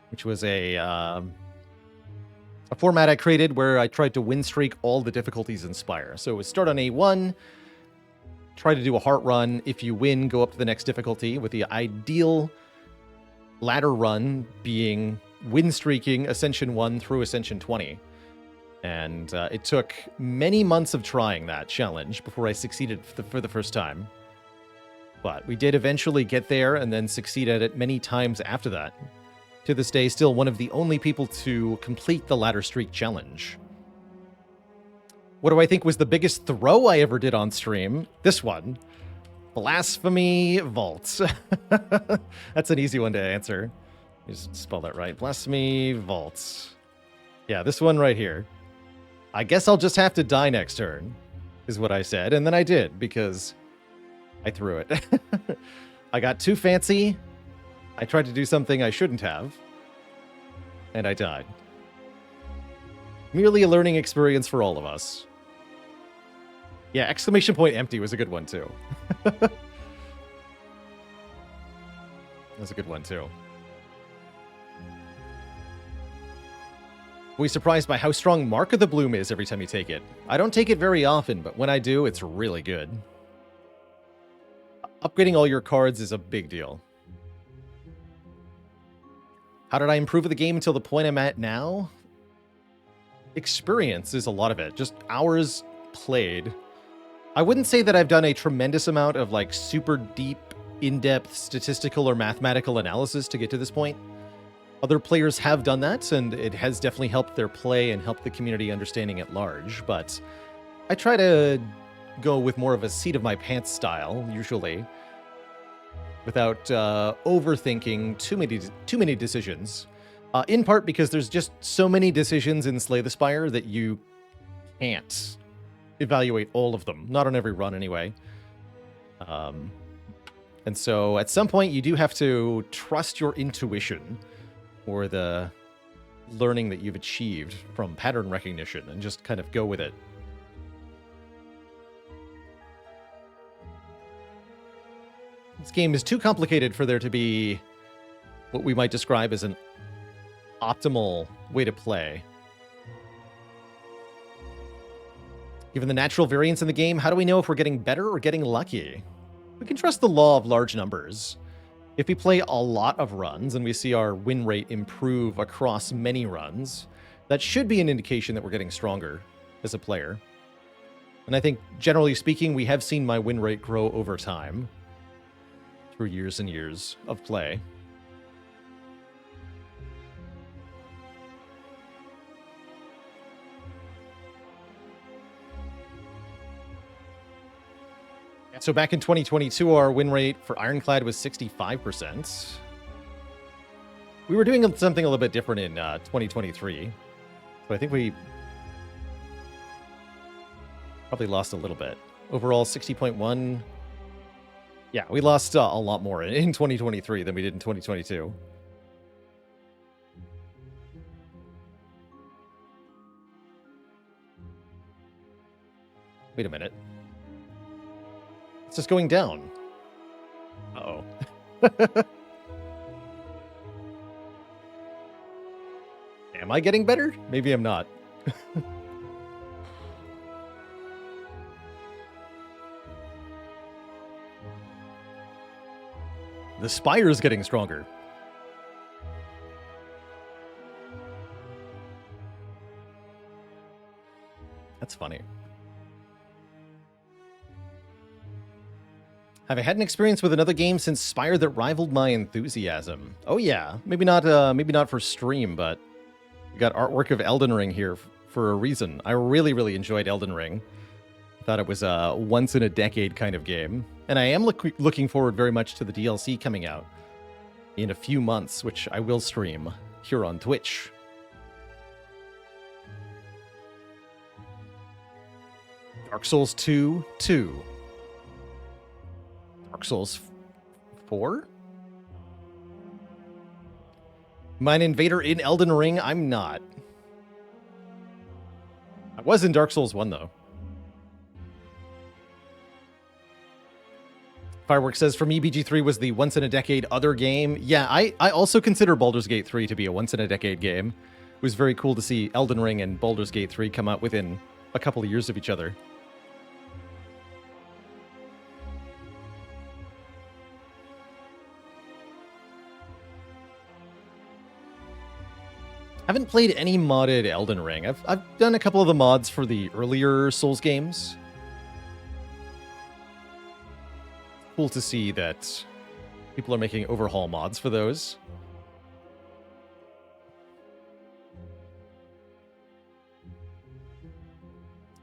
which was a format I created where I tried to win streak all the difficulties in Spire. So it was start on A1, try to do a heart run. If you win, go up to the next difficulty, with the ideal ladder run being win streaking Ascension 1 through Ascension 20. And it took many months of trying that challenge before I succeeded for the first time. But we did eventually get there and then succeed at it many times after that. To this day, still one of the only people to complete the ladder streak challenge. What do I think was the biggest throw I ever did on stream? This one. Blasphemy Vault. That's an easy one to answer. Just spell that right. Blasphemy Vault. Yeah, this one right here. I guess I'll just have to die next turn, is what I said. And then I did, because I threw it. I got too fancy. I tried to do something I shouldn't have. And I died. Merely a learning experience for all of us. Yeah, exclamation point empty was a good one, too. That's a good one, too. Were you surprised by how strong Mark of the Bloom is every time you take it? I don't take it very often, but when I do, it's really good. Upgrading all your cards is a big deal. How did I improve the game until the point I'm at now? Experience is a lot of it. Just hours played. I wouldn't say that I've done a tremendous amount of like super deep, in-depth statistical or mathematical analysis to get to this point. Other players have done that, and it has definitely helped their play and helped the community understanding at large, but I try to go with more of a seat-of-my-pants style, usually, without overthinking too many decisions. In part because there's just so many decisions in Slay the Spire that you can't evaluate all of them. Not on every run, anyway. And so, at some point, you do have to trust your intuition, or the learning that you've achieved from pattern recognition, and just kind of go with it. This game is too complicated for there to be what we might describe as an optimal way to play. Given the natural variance in the game, how do we know if we're getting better or getting lucky? We can trust the law of large numbers. If we play a lot of runs and we see our win rate improve across many runs, that should be an indication that we're getting stronger as a player. And I think, generally speaking, we have seen my win rate grow over time through years and years of play. So back in 2022, our win rate for Ironclad was 65%. We were doing something a little bit different in 2023. So I think we probably lost a little bit. Overall, 60.1. Yeah, we lost a lot more in 2023 than we did in 2022. Wait a minute. It's just going down. Uh-oh. Am I getting better? Maybe I'm not. The Spire is getting stronger. That's funny. Have I had an experience with another game since Spire that rivaled my enthusiasm? Oh yeah, maybe not for stream, but we got artwork of Elden Ring here for a reason. I really enjoyed Elden Ring. Thought it was a once-in-a-decade kind of game. And I am looking forward very much to the DLC coming out in a few months, which I will stream here on Twitch. Dark Souls 2, 2. Dark Souls 4? Am I an invader in Elden Ring? I'm not. I was in Dark Souls 1, though. Fireworks says, for me, BG3 was the once-in-a-decade other game. Yeah, I also consider Baldur's Gate 3 to be a once-in-a-decade game. It was very cool to see Elden Ring and Baldur's Gate 3 come out within a couple of years of each other. Haven't played any modded Elden Ring. I've done a couple of the mods for the earlier Souls games. Cool to see that people are making overhaul mods for those.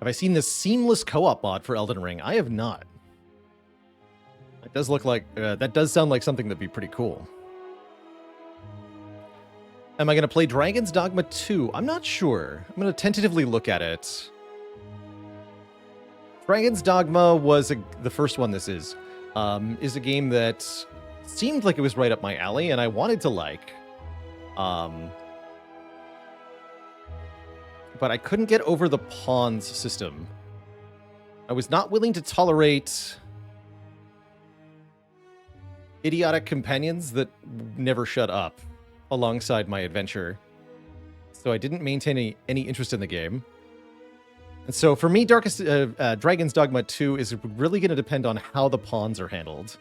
Have I seen the seamless co-op mod for Elden Ring? I have not. It does look like that does sound like something that'd be pretty cool. Am I going to play Dragon's Dogma 2? I'm not sure. I'm going to tentatively look at it. Dragon's Dogma was the first one this is a game that seemed like it was right up my alley, and I wanted to like. But I couldn't get over the pawns system. I was not willing to tolerate idiotic companions that never shut up alongside my adventure. So I didn't maintain any interest in the game. And so for me, Dragon's Dogma 2 is really going to depend on how the pawns are handled.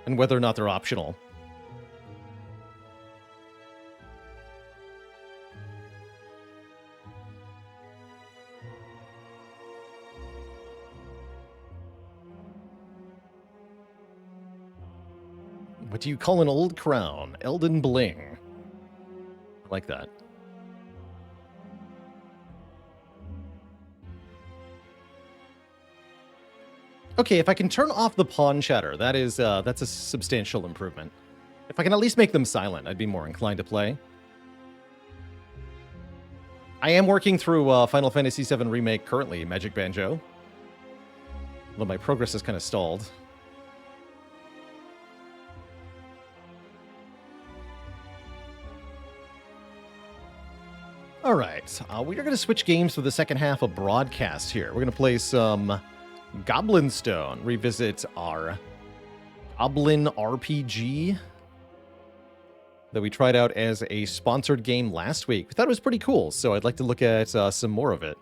And whether or not they're optional. What do you call an old crown? Elden Bling. I like that. Okay, if I can turn off the pawn chatter, that's a substantial improvement. If I can at least make them silent, I'd be more inclined to play. I am working through Final Fantasy VII Remake currently, Magic Banjo. Although my progress is kind of stalled. All right, we are going to switch games for the second half of broadcast here. We're going to play some Goblin Stone, revisit our Goblin RPG that we tried out as a sponsored game last week. We thought it was pretty cool, so I'd like to look at some more of it.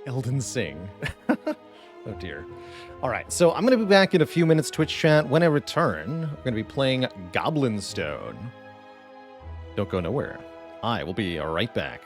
Elden Sing. Oh dear. All right, so I'm going to be back in a few minutes, Twitch chat. When I return, we're going to be playing Goblin Stone. Don't go nowhere. I will be right back.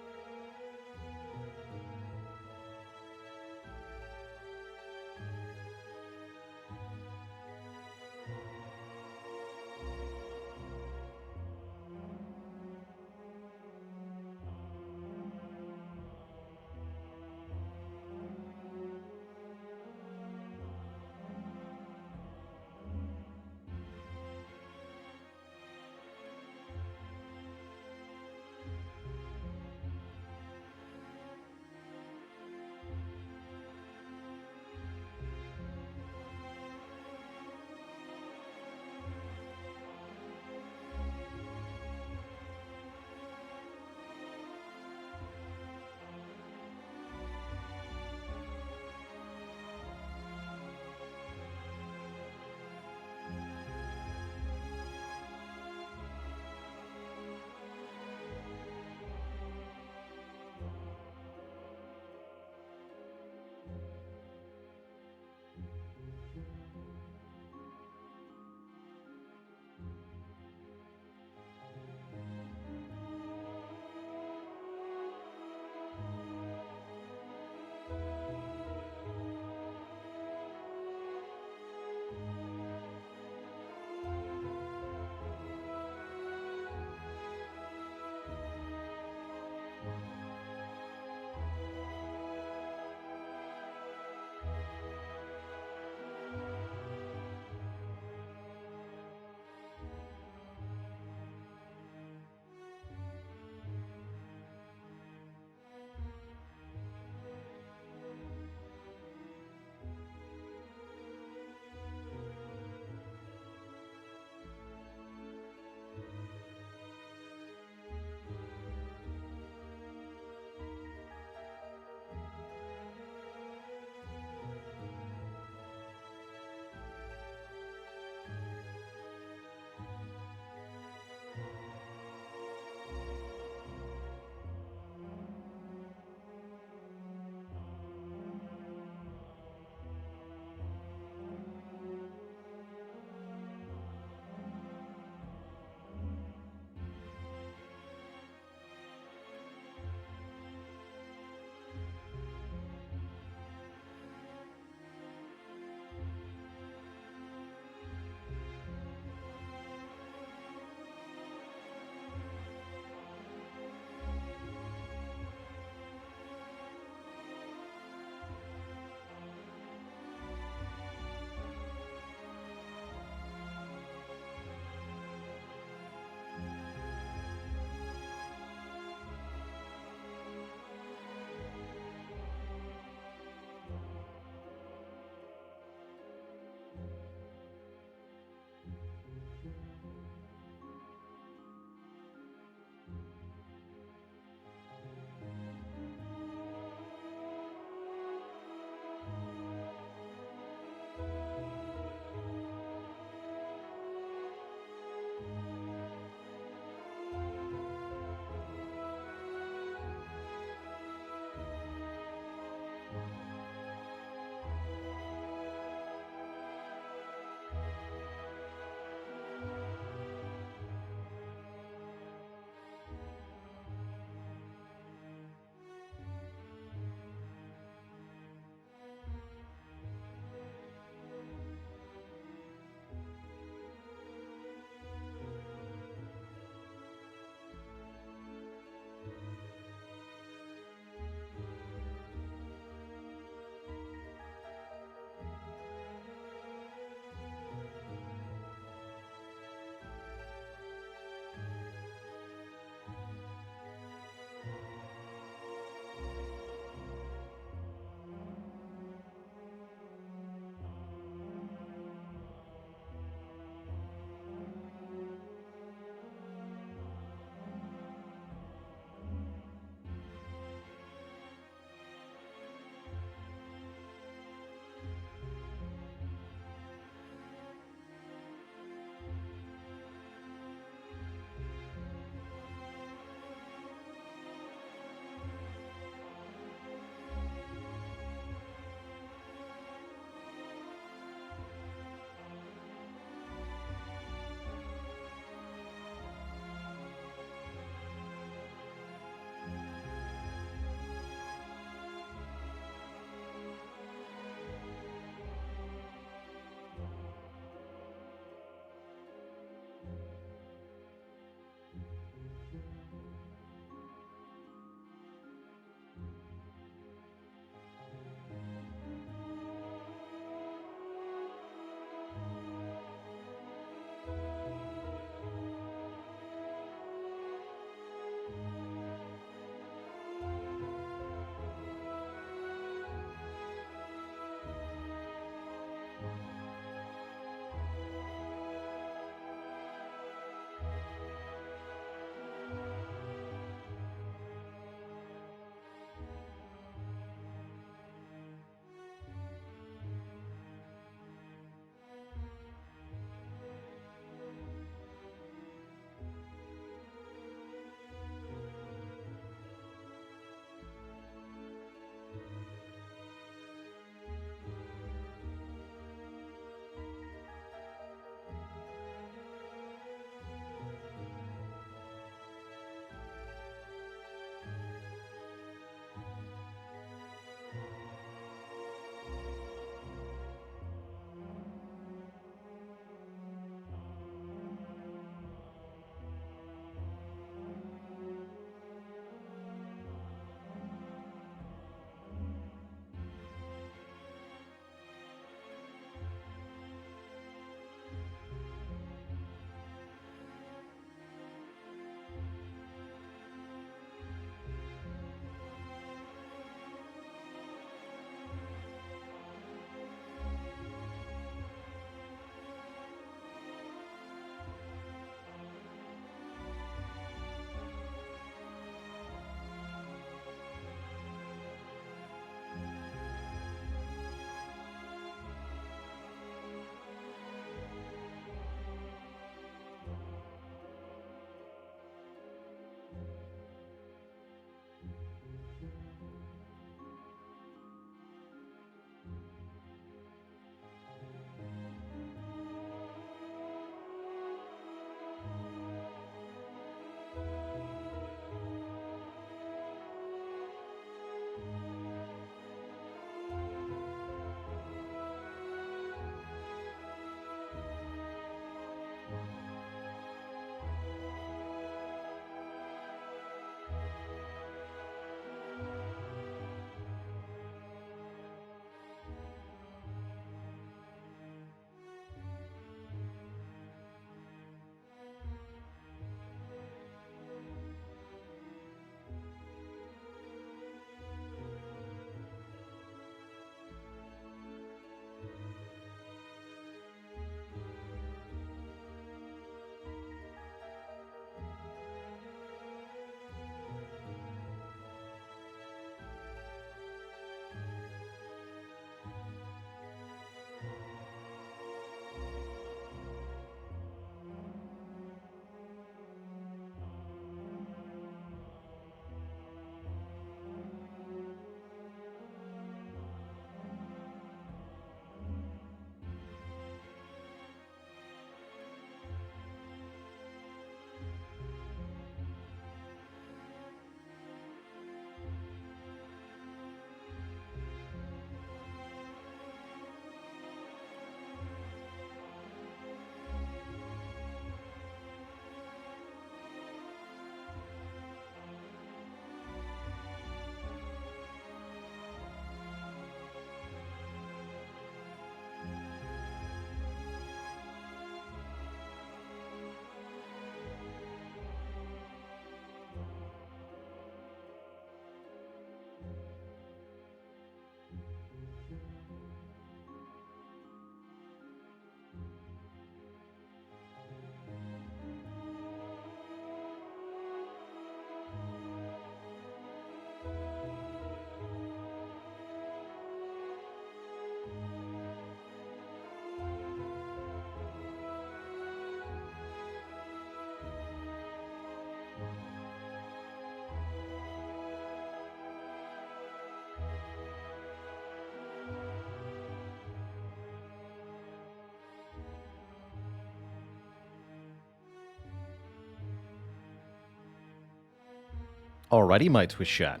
Alrighty, my Twitch chat.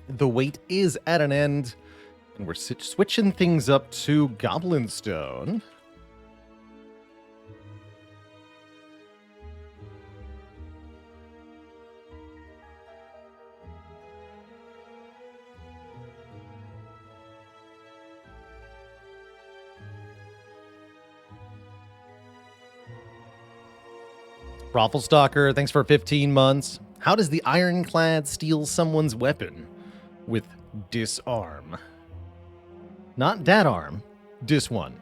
The wait is at an end, and we're switching things up to Goblin Stone. Brothelstalker, thanks for 15 months. How does the Ironclad steal someone's weapon? With disarm. Not that arm. Dis one.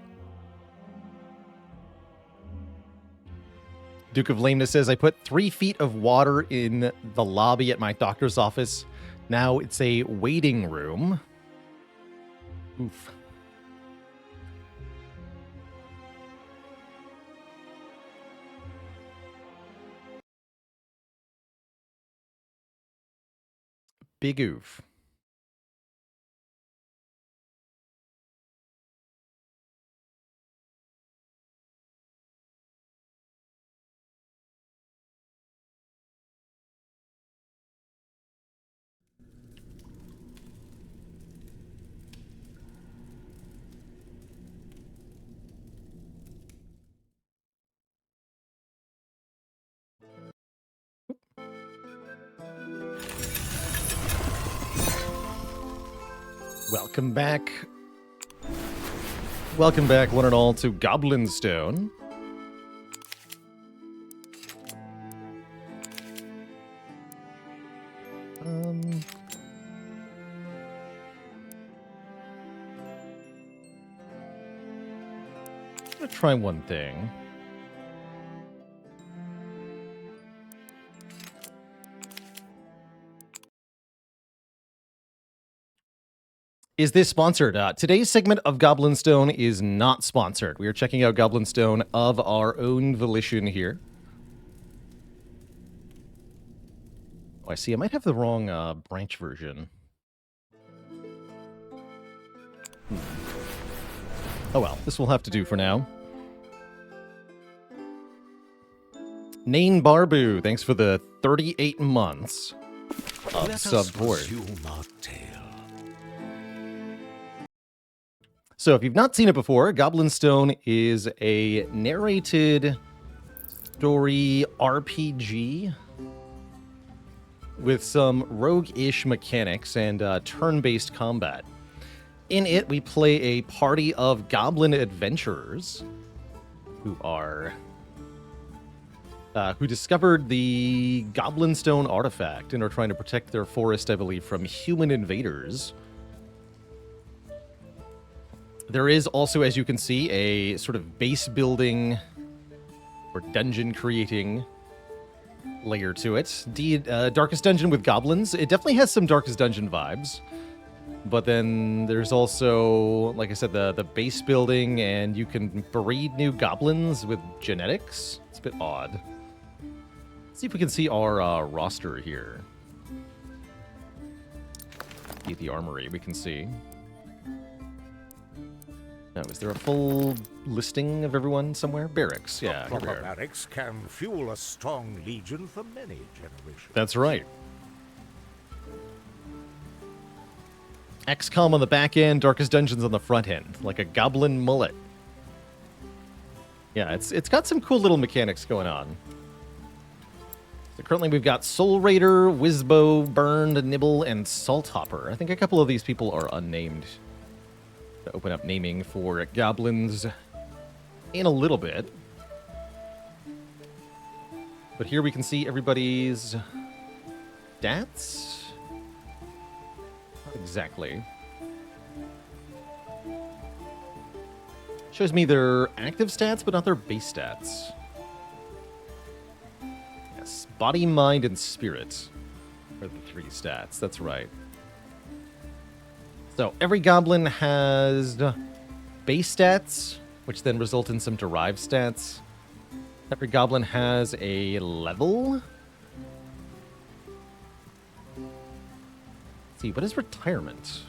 Duke of Lameness says, I put 3 feet of water in the lobby at my doctor's office. Now it's a waiting room. Oof. Big oof. Welcome back. Welcome back, one and all, to Goblin Stone. I'm gonna try one thing. Is this sponsored? Today's segment of Goblin Stone is not sponsored. We are checking out Goblin Stone of our own volition here. Oh, I see. I might have the wrong branch version. Oh well, this will have to do for now. Nain Barbu, thanks for the 38 months of support. So if you've not seen it before, Goblin Stone is a narrated story RPG with some rogue-ish mechanics and turn-based combat. In it, we play a party of goblin adventurers who are who discovered the Goblin Stone artifact and are trying to protect their forest, I believe, from human invaders. There is also, as you can see, a sort of base building or dungeon creating layer to it. Darkest Dungeon with goblins. It definitely has some Darkest Dungeon vibes. But then there's also, like I said, the base building, and you can breed new goblins with genetics. It's a bit odd. Let's see if we can see our roster here. At the armory, we can see. Now, is there a full listing of everyone somewhere? Barracks, yeah. A proper barracks can fuel a strong legion for many generations. That's right. XCOM on the back end, Darkest Dungeons on the front end, like a goblin mullet. Yeah, it's got some cool little mechanics going on. So currently we've got Soul Raider, Wizbo, Burned, Nibble, and Salt Hopper. I think a couple of these people are unnamed. To open up naming for goblins in a little bit. But here we can see everybody's stats. Not exactly. Shows me their active stats, but not their base stats. Yes, body, mind, and spirit are the 3 stats. That's right. So every goblin has base stats, which then result in some derived stats. Every goblin has a level. Let's see, what is retirement?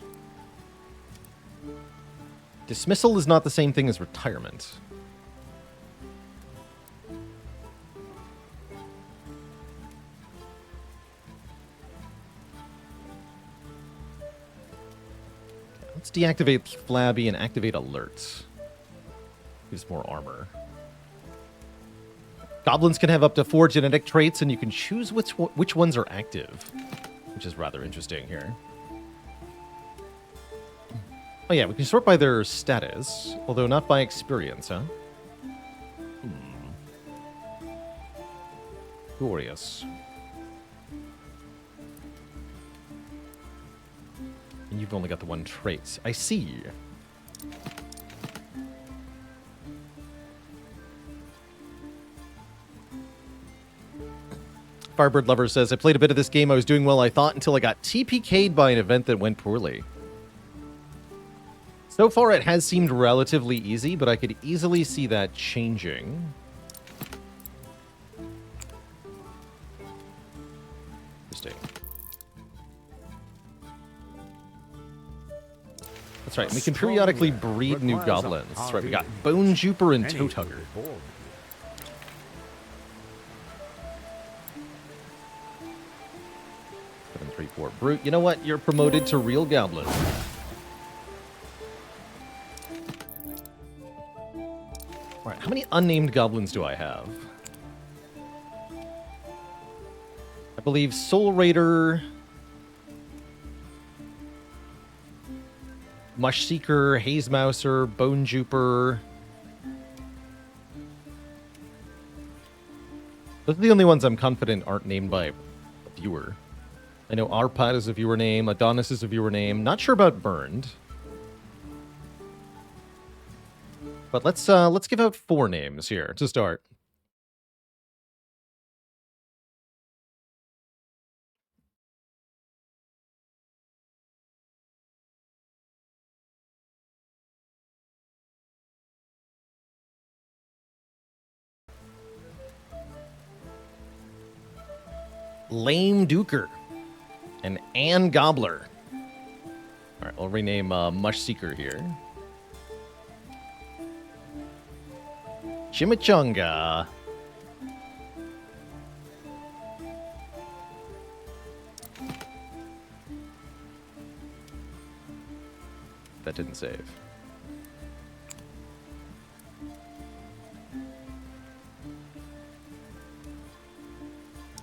Dismissal is not the same thing as retirement. Let's deactivate Flabby and activate Alert. Gives more armor. Goblins can have up to 4 genetic traits, and you can choose which ones are active, which is rather interesting here. Oh yeah, we can sort by their status, although not by experience, huh? Glorious. And you've only got the 1 trait. I see. Firebird Lover says, I played a bit of this game. I was doing well, I thought, until I got TPK'd by an event that went poorly. So far, it has seemed relatively easy, but I could easily see that changing. Interesting. That's right. We can periodically breed new goblins. That's right. We got Bone Juper and Toad Hugger. 734 Brute. You know what? You're promoted to Real Goblin. Alright, how many unnamed goblins do I have? I believe Soul Raider, Mush Seeker, Haze Mouser, Bone Juper. Those are the only ones I'm confident aren't named by a viewer. I know Arpad is a viewer name, Adonis is a viewer name. Not sure about Burned. But let's give out 4 names here to start. Lame Duker and Ann Gobbler. All right, we'll rename Mush Seeker here. Chimichanga. That didn't save.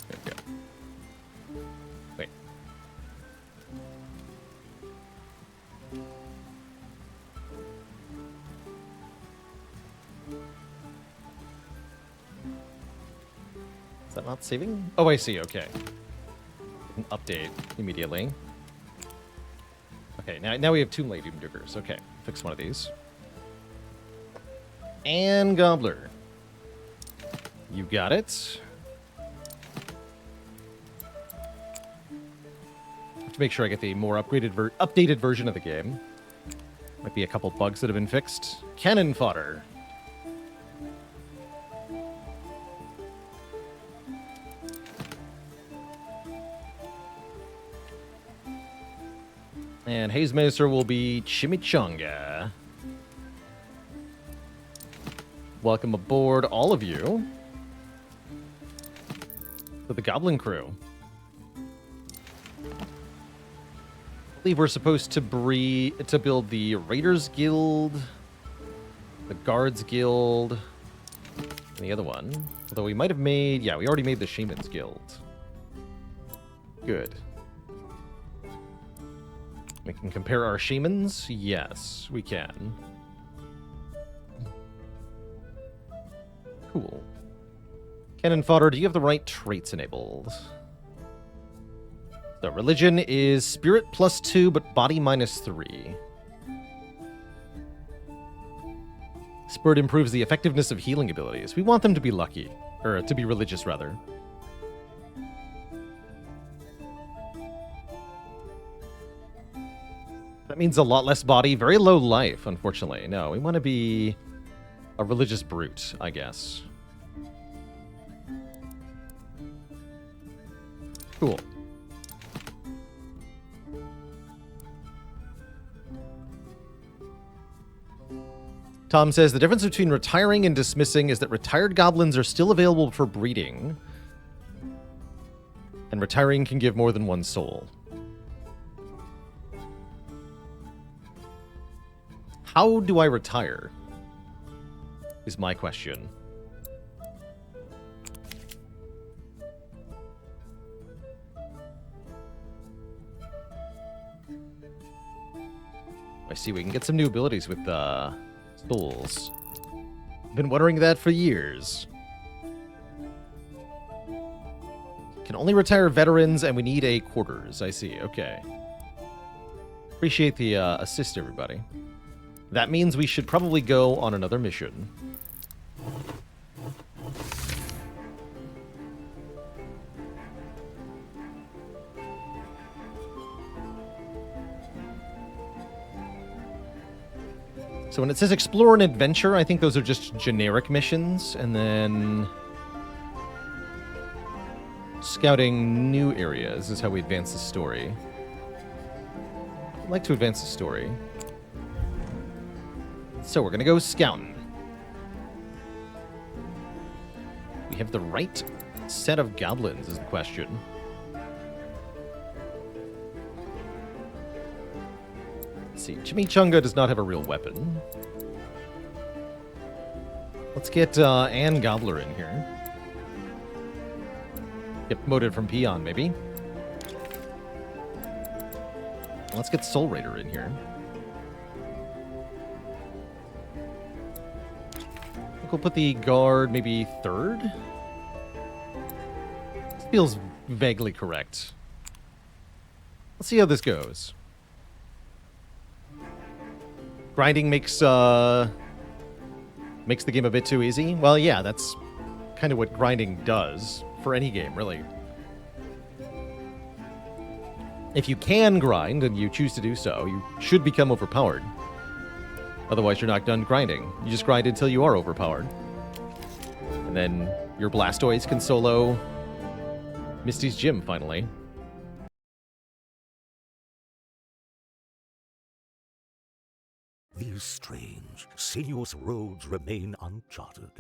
There we go. Wait. Is that not saving? Oh, I see. Okay. Update immediately. Okay, now we have 2 Lady Dukers. Okay, fix one of these. And Gobbler. You got it. Have to make sure I get the more updated version of the game. Might be a couple bugs that have been fixed. Cannon Fodder. And Haze Macer will be Chimichanga. Welcome aboard, all of you, to the Goblin Crew. I believe we're supposed to build the Raiders Guild, the Guards Guild, and the other one. Although we might have made... Yeah, we already made the Shaman's Guild. Good. We can compare our shamans? Yes, we can. Cool. Cannon Fodder, do you have the right traits enabled? So religion is spirit +2, but body -3. Spirit improves the effectiveness of healing abilities. We want them to be lucky. Or to be religious, rather. That means a lot less body, very low life, unfortunately. No, we want to be a religious brute, I guess. Cool. Tom says, the difference between retiring and dismissing is that retired goblins are still available for breeding. And retiring can give more than 1 soul. How do I retire? Is my question. I see we can get some new abilities with souls. Been wondering that for years. Can only retire veterans, and we need a quarters. I see. Okay. Appreciate the assist, everybody. That means we should probably go on another mission. So when it says explore and adventure, I think those are just generic missions, and then scouting new areas is how we advance the story. I'd like to advance the story. So we're gonna go scouting. We have the right set of goblins is the question. Let's see, Chimichanga does not have a real weapon. Let's get Ann Gobbler in here. Get promoted from Peon, maybe. Let's get Soul Raider in here. I think we'll put the guard maybe third. This feels vaguely correct. Let's see how this goes. Grinding makes the game a bit too easy. Well, yeah, that's kind of what grinding does for any game, really. If you can grind and you choose to do so, you should become overpowered. Otherwise, you're not done grinding. You just grind until you are overpowered. And then your Blastoise can solo Misty's gym, finally. These strange, sinuous roads remain uncharted.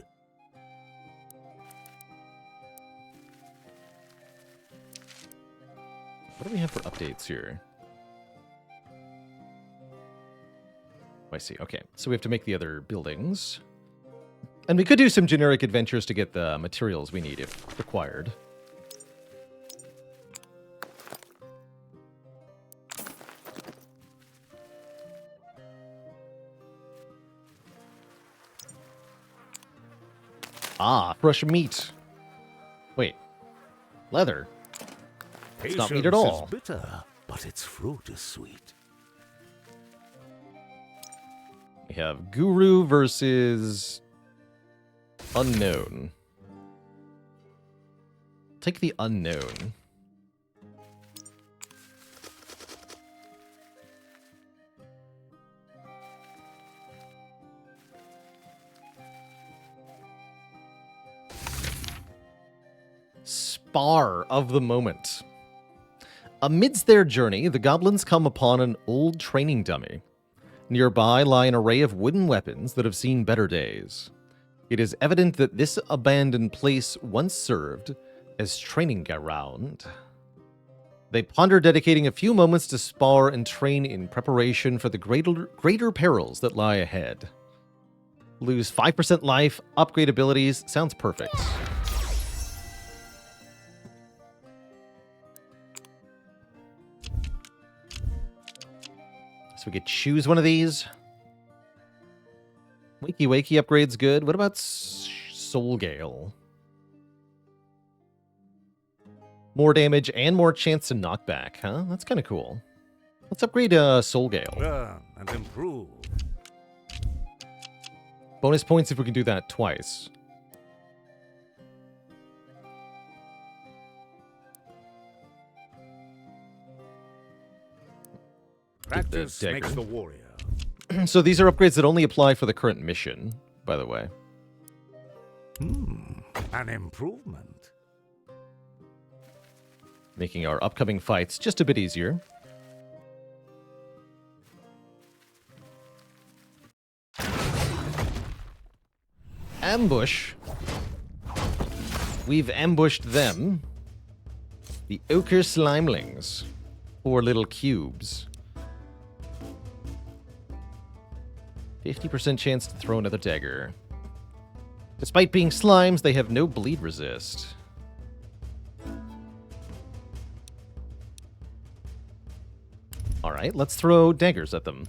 What do we have for updates here? I see. Okay, so we have to make the other buildings. And we could do some generic adventures to get the materials we need if required. Ah, fresh meat. Wait. Leather. It's not meat at all. Is bitter, but its fruit is sweet. We have Guru versus Unknown. Take the Unknown. Spire of the moment. Amidst their journey, the goblins come upon an old training dummy. Nearby lie an array of wooden weapons that have seen better days. It is evident that this abandoned place once served as training ground. They ponder dedicating a few moments to spar and train in preparation for the greater perils that lie ahead. Lose 5% life, upgrade abilities, sounds perfect. So we could choose one of these. Wakey Wakey upgrade's good. What about Soul Gale? More damage and more chance to knock back, huh? That's kind of cool. Let's upgrade Soul Gale. Learn and improve. Bonus points if we can do that twice. Practice makes the warrior. So these are upgrades that only apply for the current mission, by the way. An improvement. Making our upcoming fights just a bit easier. Ambush. We've ambushed them. The Ochre Slimelings. 4 little cubes. 50% chance to throw another dagger. Despite being slimes, they have no bleed resist. Alright, let's throw daggers at them.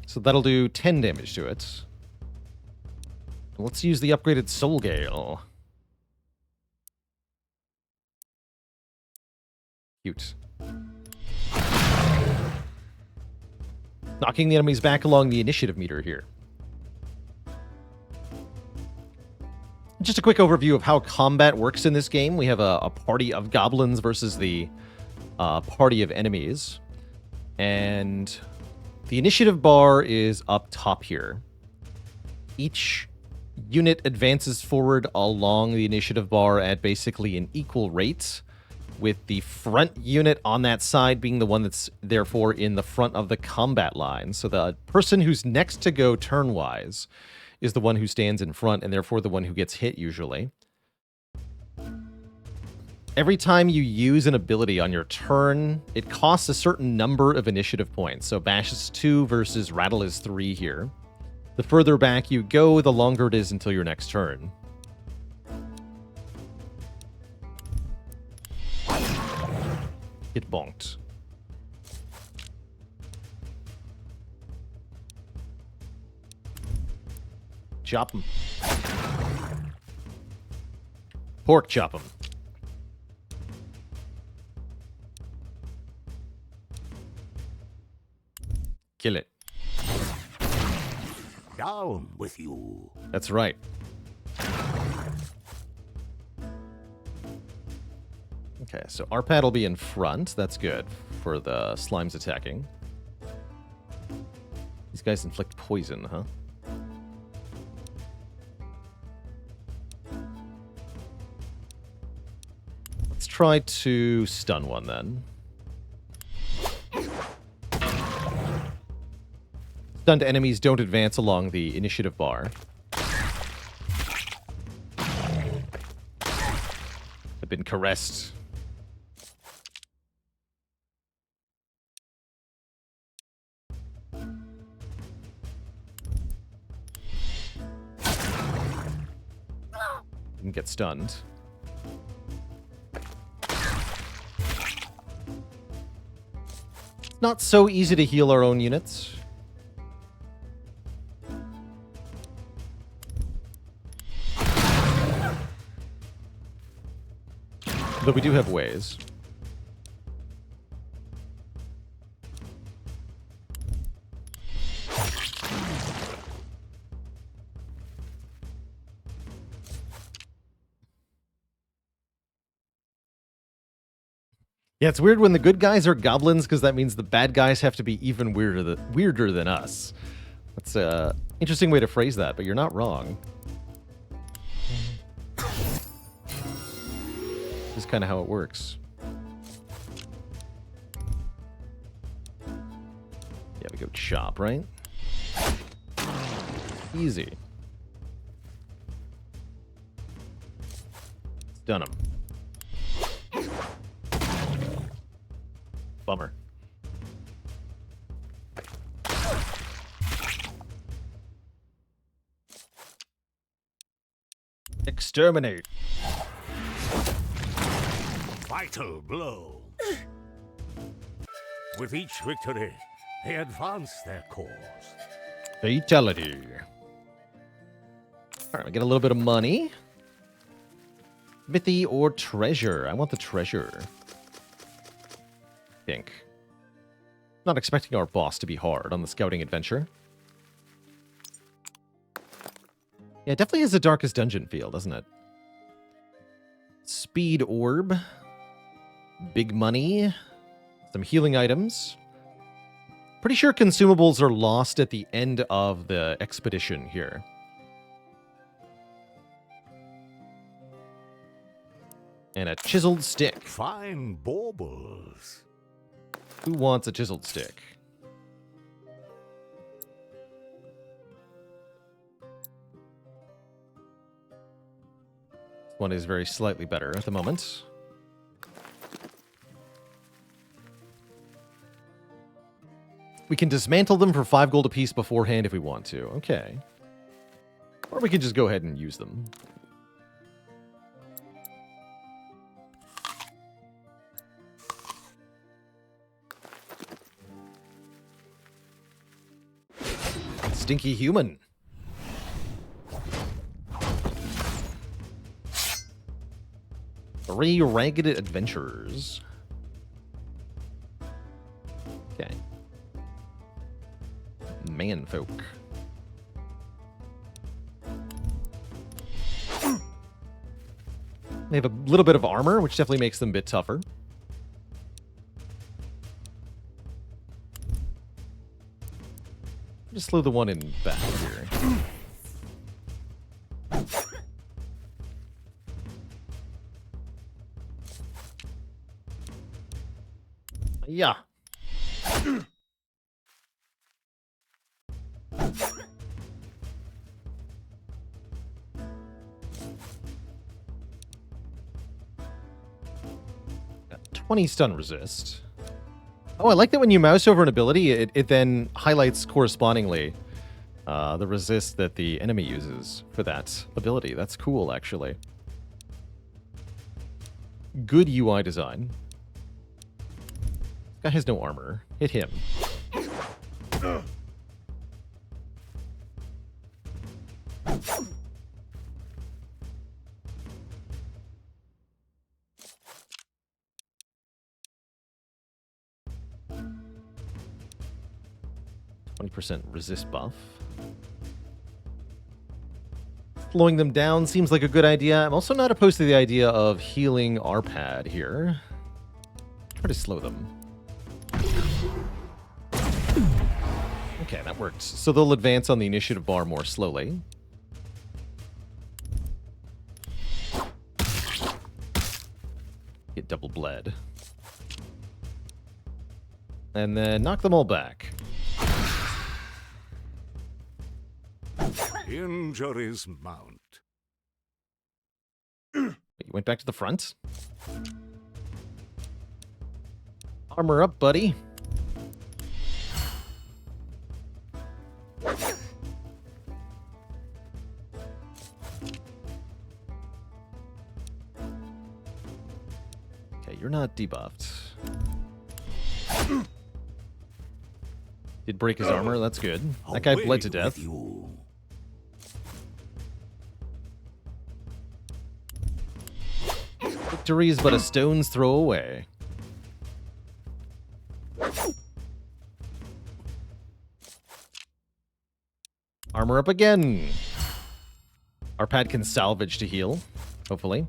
So that'll do 10 damage to it. Let's use the upgraded Soul Gale. Cute. Knocking the enemies back along the initiative meter here. Just a quick overview of how combat works in this game. We have a party of goblins versus the party of enemies. And the initiative bar is up top here. Each unit advances forward along the initiative bar at basically an equal rate, with the front unit on that side being the one that's therefore in the front of the combat line. So the person who's next to go turn-wise is the one who stands in front, and therefore the one who gets hit usually. Every time you use an ability on your turn, it costs a certain number of initiative points. So Bash is 2 versus Rattle is 3 here. The further back you go, the longer it is until your next turn. Get bonked. Chop him. Pork chop him. Kill it. Down with you. That's right. Okay, so our pad will be in front. That's good for the slimes attacking. These guys inflict poison, huh? Let's try to stun one then. Stunned enemies don't advance along the initiative bar. Have been caressed. Didn't get stunned. It's not so easy to heal our own units. Though we do have ways. Yeah, it's weird when the good guys are goblins, because that means the bad guys have to be even weirder than us. That's an interesting way to phrase that, but you're not wrong. This is kind of how it works. Yeah, we go chop, right? Easy. Stun him. Bummer. Exterminate. Vital blow. With each victory, they advance their cause. Fatality. Alright, we get a little bit of money. Mithy or treasure? I want the treasure. Think. Not expecting our boss to be hard on the scouting adventure. Yeah, it definitely has the Darkest Dungeon feel, doesn't it? Speed orb. Big money. Some healing items. Pretty sure consumables are lost at the end of the expedition here. And a chiseled stick. Fine baubles. Who wants a chiseled stick? This one is very slightly better at the moment. We can dismantle them for 5 gold apiece beforehand if we want to. Okay. Or we can just go ahead and use them. Stinky human. 3 ragged adventures. Okay. Manfolk. They have a little bit of armor, which definitely makes them a bit tougher. Just slow the one in back here. Yeah. Got 20 stun resist. Oh, I like that when you mouse over an ability, it then highlights correspondingly the resist that the enemy uses for that ability. That's cool, actually. Good UI design. This guy has no armor. Hit him. %, resist buff. Slowing them down seems like a good idea. I'm also not opposed to the idea of healing our pad here. Try to slow them. Okay, that worked. So they'll advance on the initiative bar more slowly. Get double bled. And then knock them all back. Injuries mount. You went back to the front? Armor up, buddy. Okay, you're not debuffed. Did break his armor, that's good. That guy bled to death. Victory is but a stone's throw away. Armor up again. Our pad can salvage to heal, hopefully.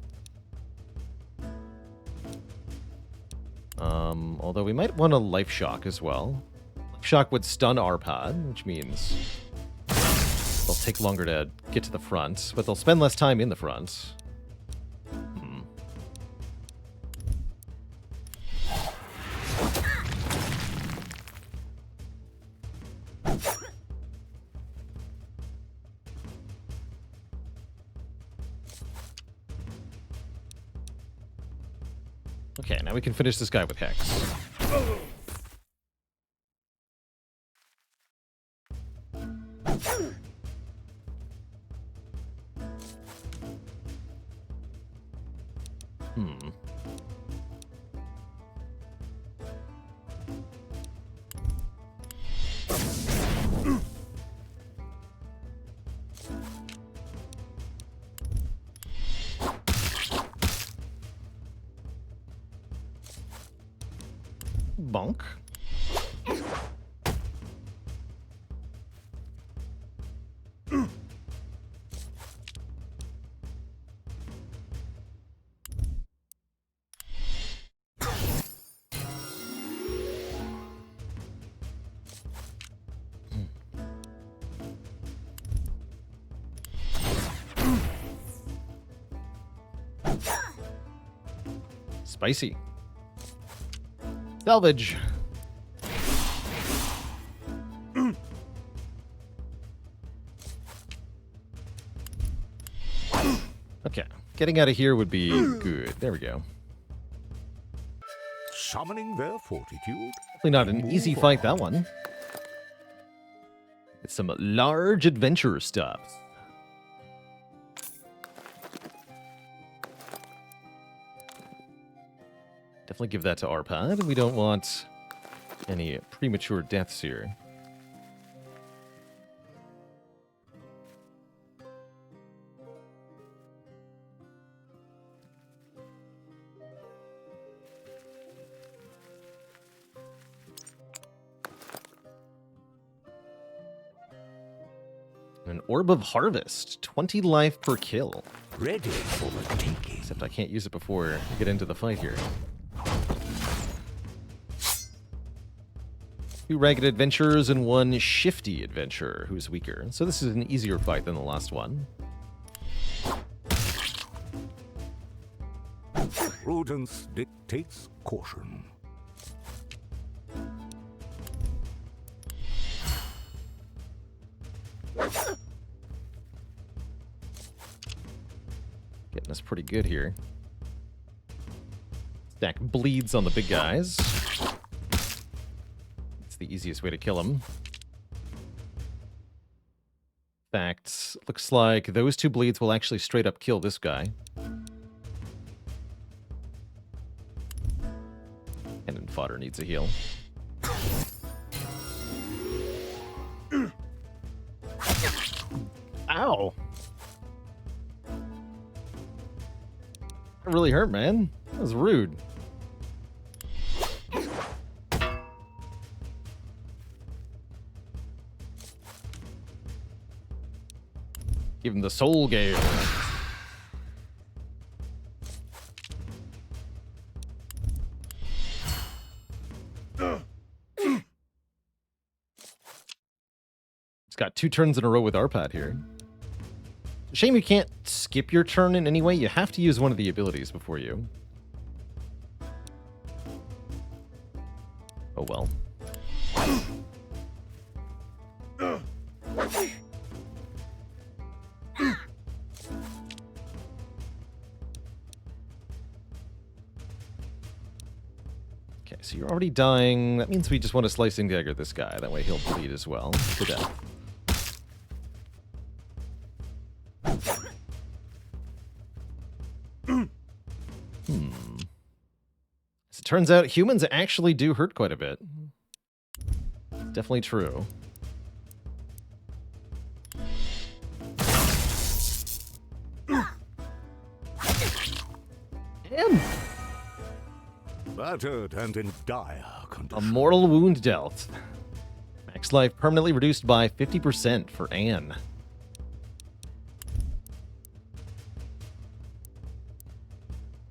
Although we might want a life shock as well. Life shock would stun our pad, which means they'll take longer to get to the front, but they'll spend less time in the front. Okay, now we can finish this guy with Hex. Bonk. Spicy. Salvage. Okay, getting out of here would be good. There we go. Summoning their fortitude. Definitely not an easy fight, that one. It's some large adventure stuff. Definitely give that to Arpad. We don't want any premature deaths here. An Orb of Harvest. 20 life per kill. Ready for the taking. Except I can't use it before we get into the fight here. 2 ragged adventurers and 1 shifty adventurer who's weaker. So this is an easier fight than the last one. Prudence dictates caution. Getting us pretty good here. Stack bleeds on the big guys. It's the easiest way to kill them. In fact, looks like those 2 bleeds will actually straight up kill this guy. Cannon fodder needs a heal. Ow! That really hurt, man. That was rude. Give him the soul gale. It's got 2 turns in a row with Arpad here. Shame you can't skip your turn in any way. You have to use one of the abilities before you. Oh well. Okay, so you're already dying. That means we just want to slicing dagger this guy. That way he'll bleed as well to death. As it turns out, humans actually do hurt quite a bit. Definitely true. Damn! Battered and in dire condition. A mortal wound dealt. Max life permanently reduced by 50% for Anne.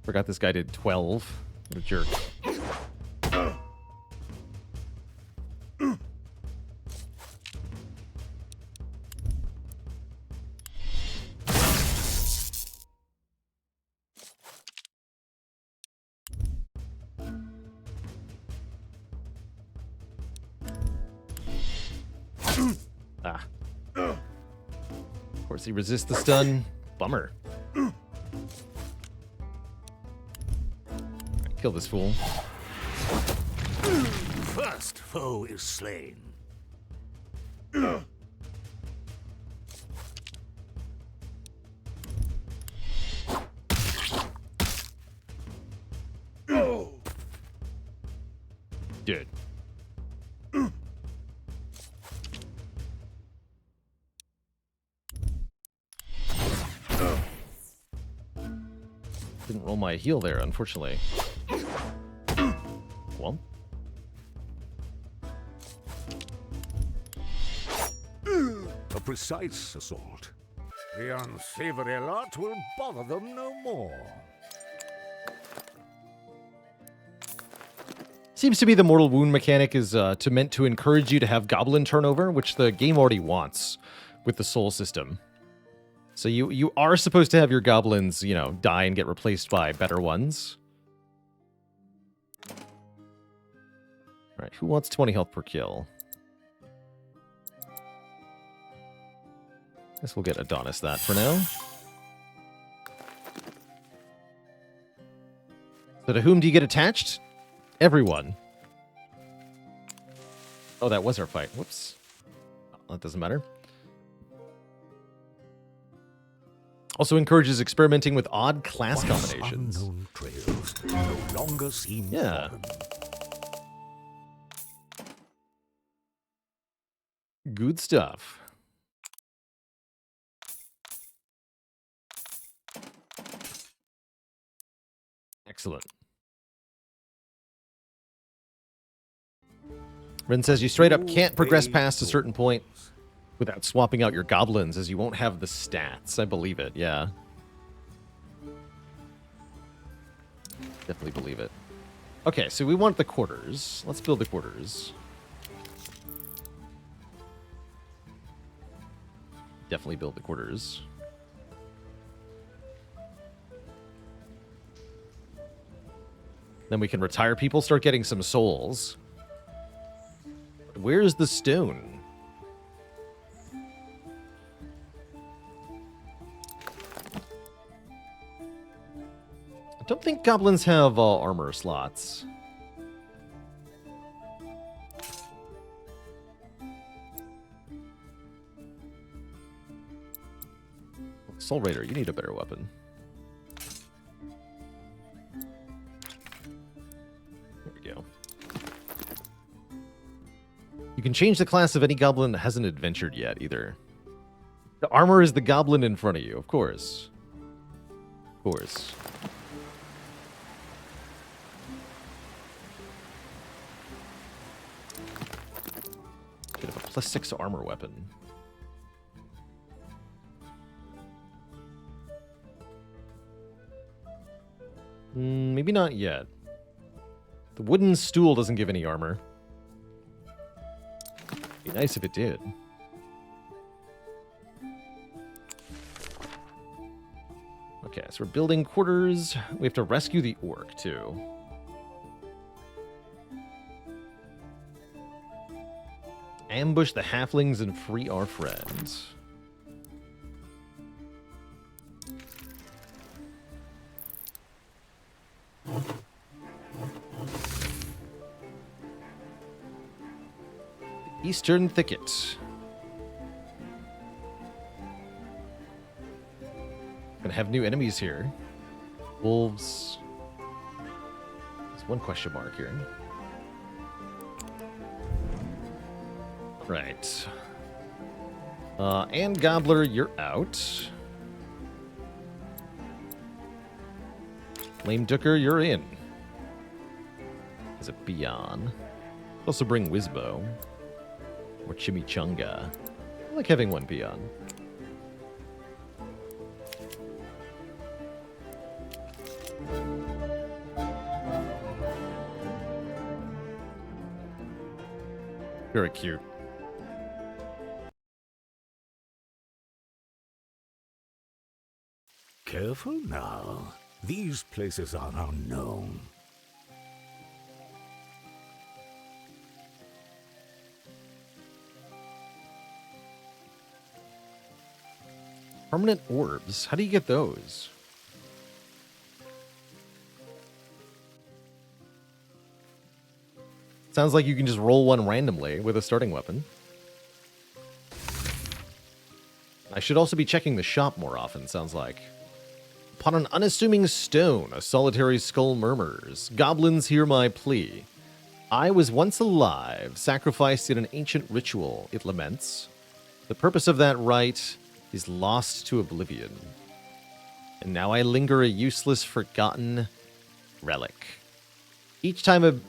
Forgot this guy did 12. What a jerk. Ah. Of course, he resists the stun. Bummer. Kill this fool. First foe is slain. Dude. Didn't roll my heal there, unfortunately. Well. A precise assault. The unsavory lot will bother them no more. Seems to be the mortal wound mechanic is meant to encourage you to have goblin turnover, which the game already wants with the soul system. So you are supposed to have your goblins, you know, die and get replaced by better ones. All right, who wants 20 health per kill? Guess we'll get Adonis that for now. So to whom do you get attached? Everyone. Oh, that was our fight. Whoops. that doesn't matter. Also encourages experimenting with odd class Once combinations. unknown trails no longer seem Yeah. foreign. Good stuff. Excellent. Ren says you straight up can't progress past a certain point without swapping out your goblins, as you won't have the stats. I believe it, yeah. Definitely believe it. Okay, so we want the quarters. Let's build the quarters. Definitely build the quarters. Then we can retire people, start getting some souls. Where's the stone? I don't think goblins have armor slots. Soul Raider, you need a better weapon. There we go. You can change the class of any goblin that hasn't adventured yet, either. The armor is the goblin in front of you, of course. Of course. Bit of a +6 armor weapon. Maybe not yet. The wooden stool doesn't give any armor. Be nice if it did. Okay, so we're building quarters. We have to rescue the orc, too. Ambush the halflings and free our friends. Eastern Thicket. Gonna have new enemies here. Wolves. There's one question mark here. Right. And Gobbler, you're out. Lame Dooker, you're in. Is it Beyond? Also bring Wizbo. Or Chimichanga. I like having one Beyond. Very cute. Careful now. These places are unknown. Permanent orbs. How do you get those? Sounds like you can just roll one randomly with a starting weapon. I should also be checking the shop more often, sounds like. Upon an unassuming stone, a solitary skull murmurs. Goblins hear my plea. I was once alive, sacrificed in an ancient ritual, it laments. The purpose of that rite is lost to oblivion. And now I linger a useless, forgotten relic. Eventime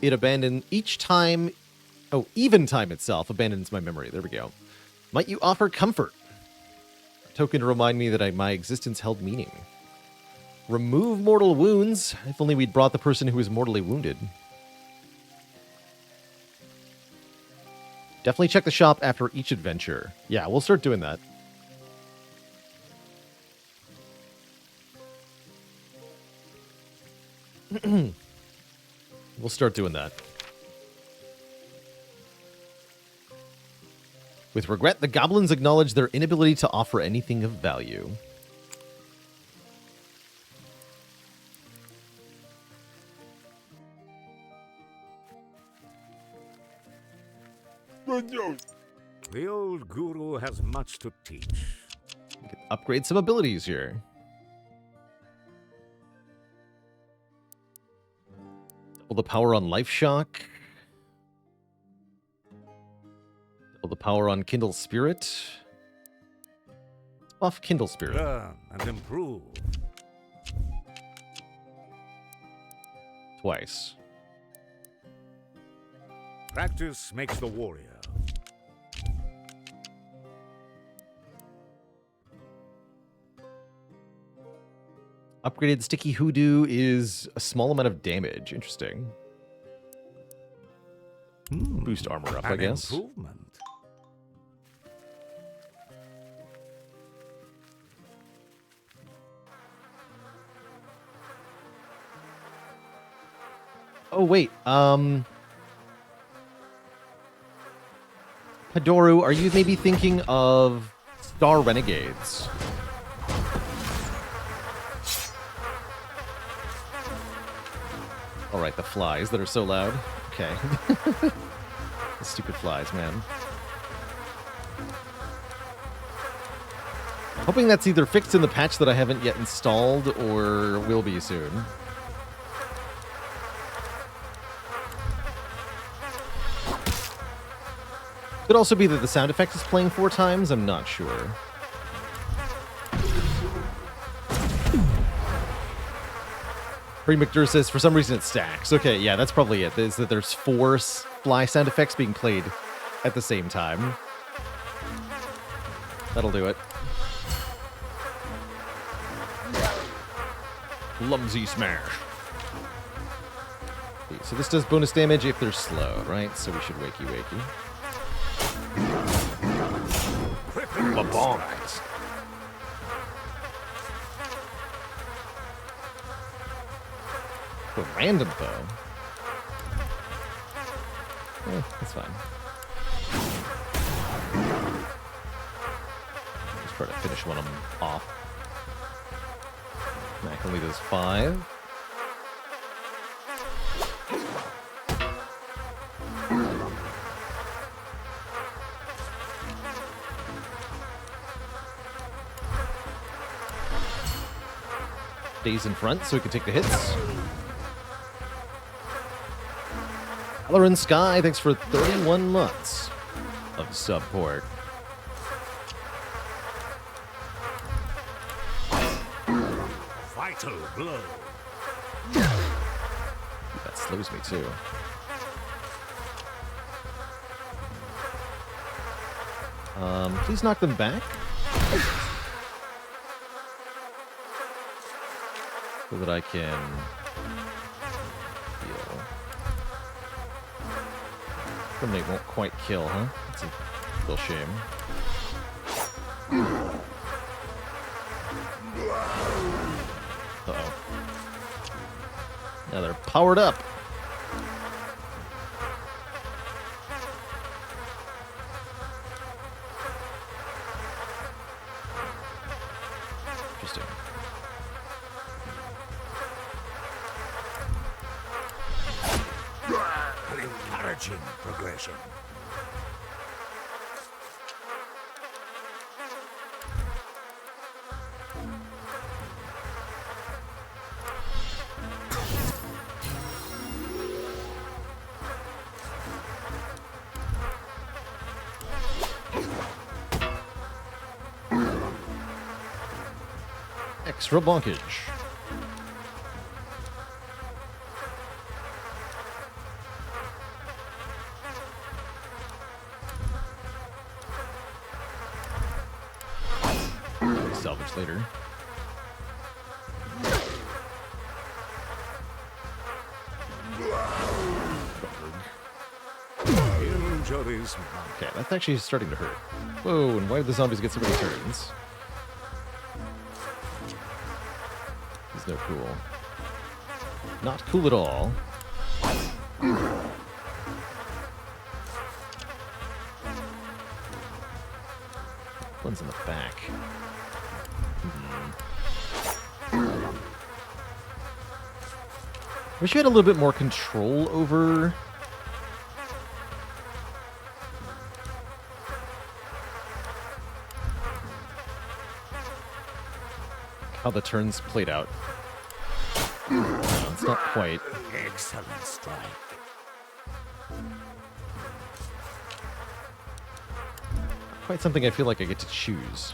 itself abandons my memory. There we go. Might you offer comfort? A token to remind me that my existence held meaning. Remove mortal wounds. If only we'd brought the person who was mortally wounded. Definitely check the shop after each adventure. Yeah, we'll start doing that. We'll start doing that. With regret, the goblins acknowledge their inability to offer anything of value. The old guru has much to teach. We can upgrade some abilities here. Double the power on Life Shock. Double the power on Kindle Spirit. Let's buff Kindle Spirit. Learn and improve. Twice. Practice makes the warrior. Upgraded Sticky Hoodoo is a small amount of damage. Interesting. Boost armor up, I guess. Improvement. Oh, wait. Padoru, are you maybe thinking of Star Renegades? All right, the flies that are so loud. Okay. The stupid flies, man. Hoping that's either fixed in the patch that I haven't yet installed or will be soon. Could also be that the sound effect is playing 4 times. I'm not sure. Pre McDur says, for some reason it stacks. Okay, yeah, that's probably it. Is that there's 4 fly sound effects being played at the same time. That'll do it. Clumsy smash. Okay, so this does bonus damage if they're slow, right? So we should wakey wakey. Ba-bongs. For random though. That's fine. Let's try to finish one of them off. Mac only does 5. Stays in front so he can take the hits. Valorant Sky, thanks for 31 months of support. Vital blow. That slows me too. Please knock them back. So that I can heal. Terminate won't quite kill, huh? That's a real shame. Uh-oh. Now they're powered up. Interesting. An encouraging progression. Extra bonkage. Salvage later. Injuries. Okay, that's actually starting to hurt. Whoa, and why did the zombies get so many turns? He's no cool. Not cool at all. One's in the back. Wish you had a little bit more control over how the turns played out. No, it's not quite. Excellent strike. Quite something I feel like I get to choose.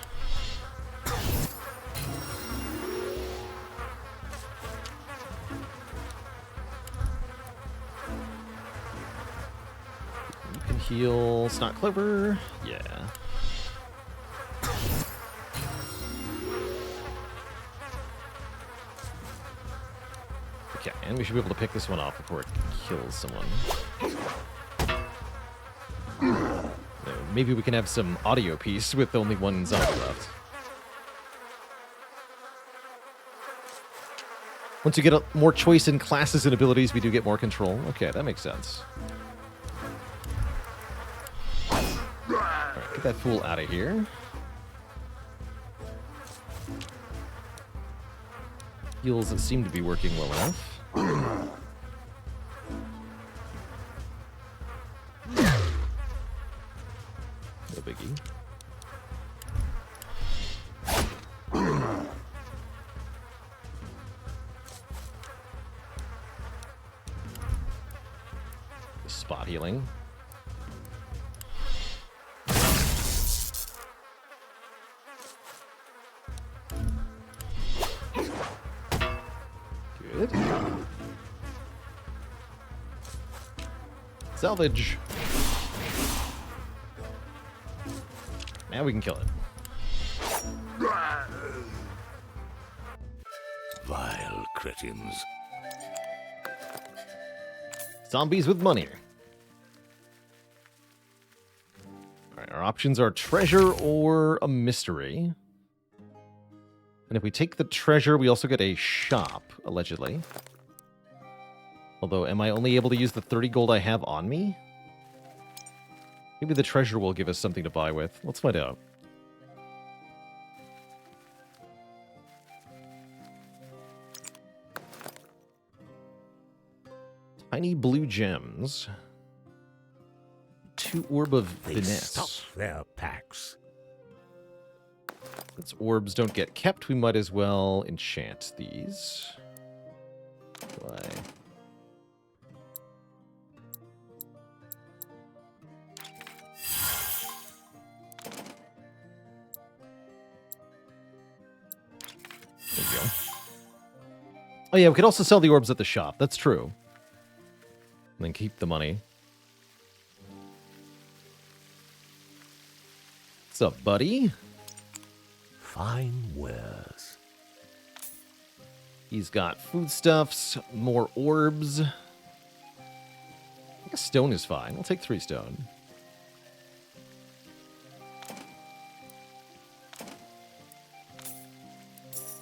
You can heal Snot Clover. Yeah. Okay, and we should be able to pick this one off before it kills someone. Maybe we can have some audio piece with only one zombie left. Once you get more choice in classes and abilities, we do get more control. Okay, that makes sense. Alright, get that fool out of here. Heals that seem to be working well enough. No biggie. Spot healing. Good. Salvage. Now we can kill it. Vile cretins. Zombies with money. Alright, our options are treasure or a mystery. And if we take the treasure, we also get a shop, allegedly. Although, am I only able to use the 30 gold I have on me? Maybe the treasure will give us something to buy with. Let's find out. Tiny blue gems. 2 orb of They finesse. stuff their packs. Since orbs don't get kept, we might as well enchant these. Why? There we go. Oh yeah, we could also sell the orbs at the shop. That's true. And then keep the money. What's up, buddy? Fine wares. He's got foodstuffs, more orbs. I guess stone is fine. I'll take 3 stone.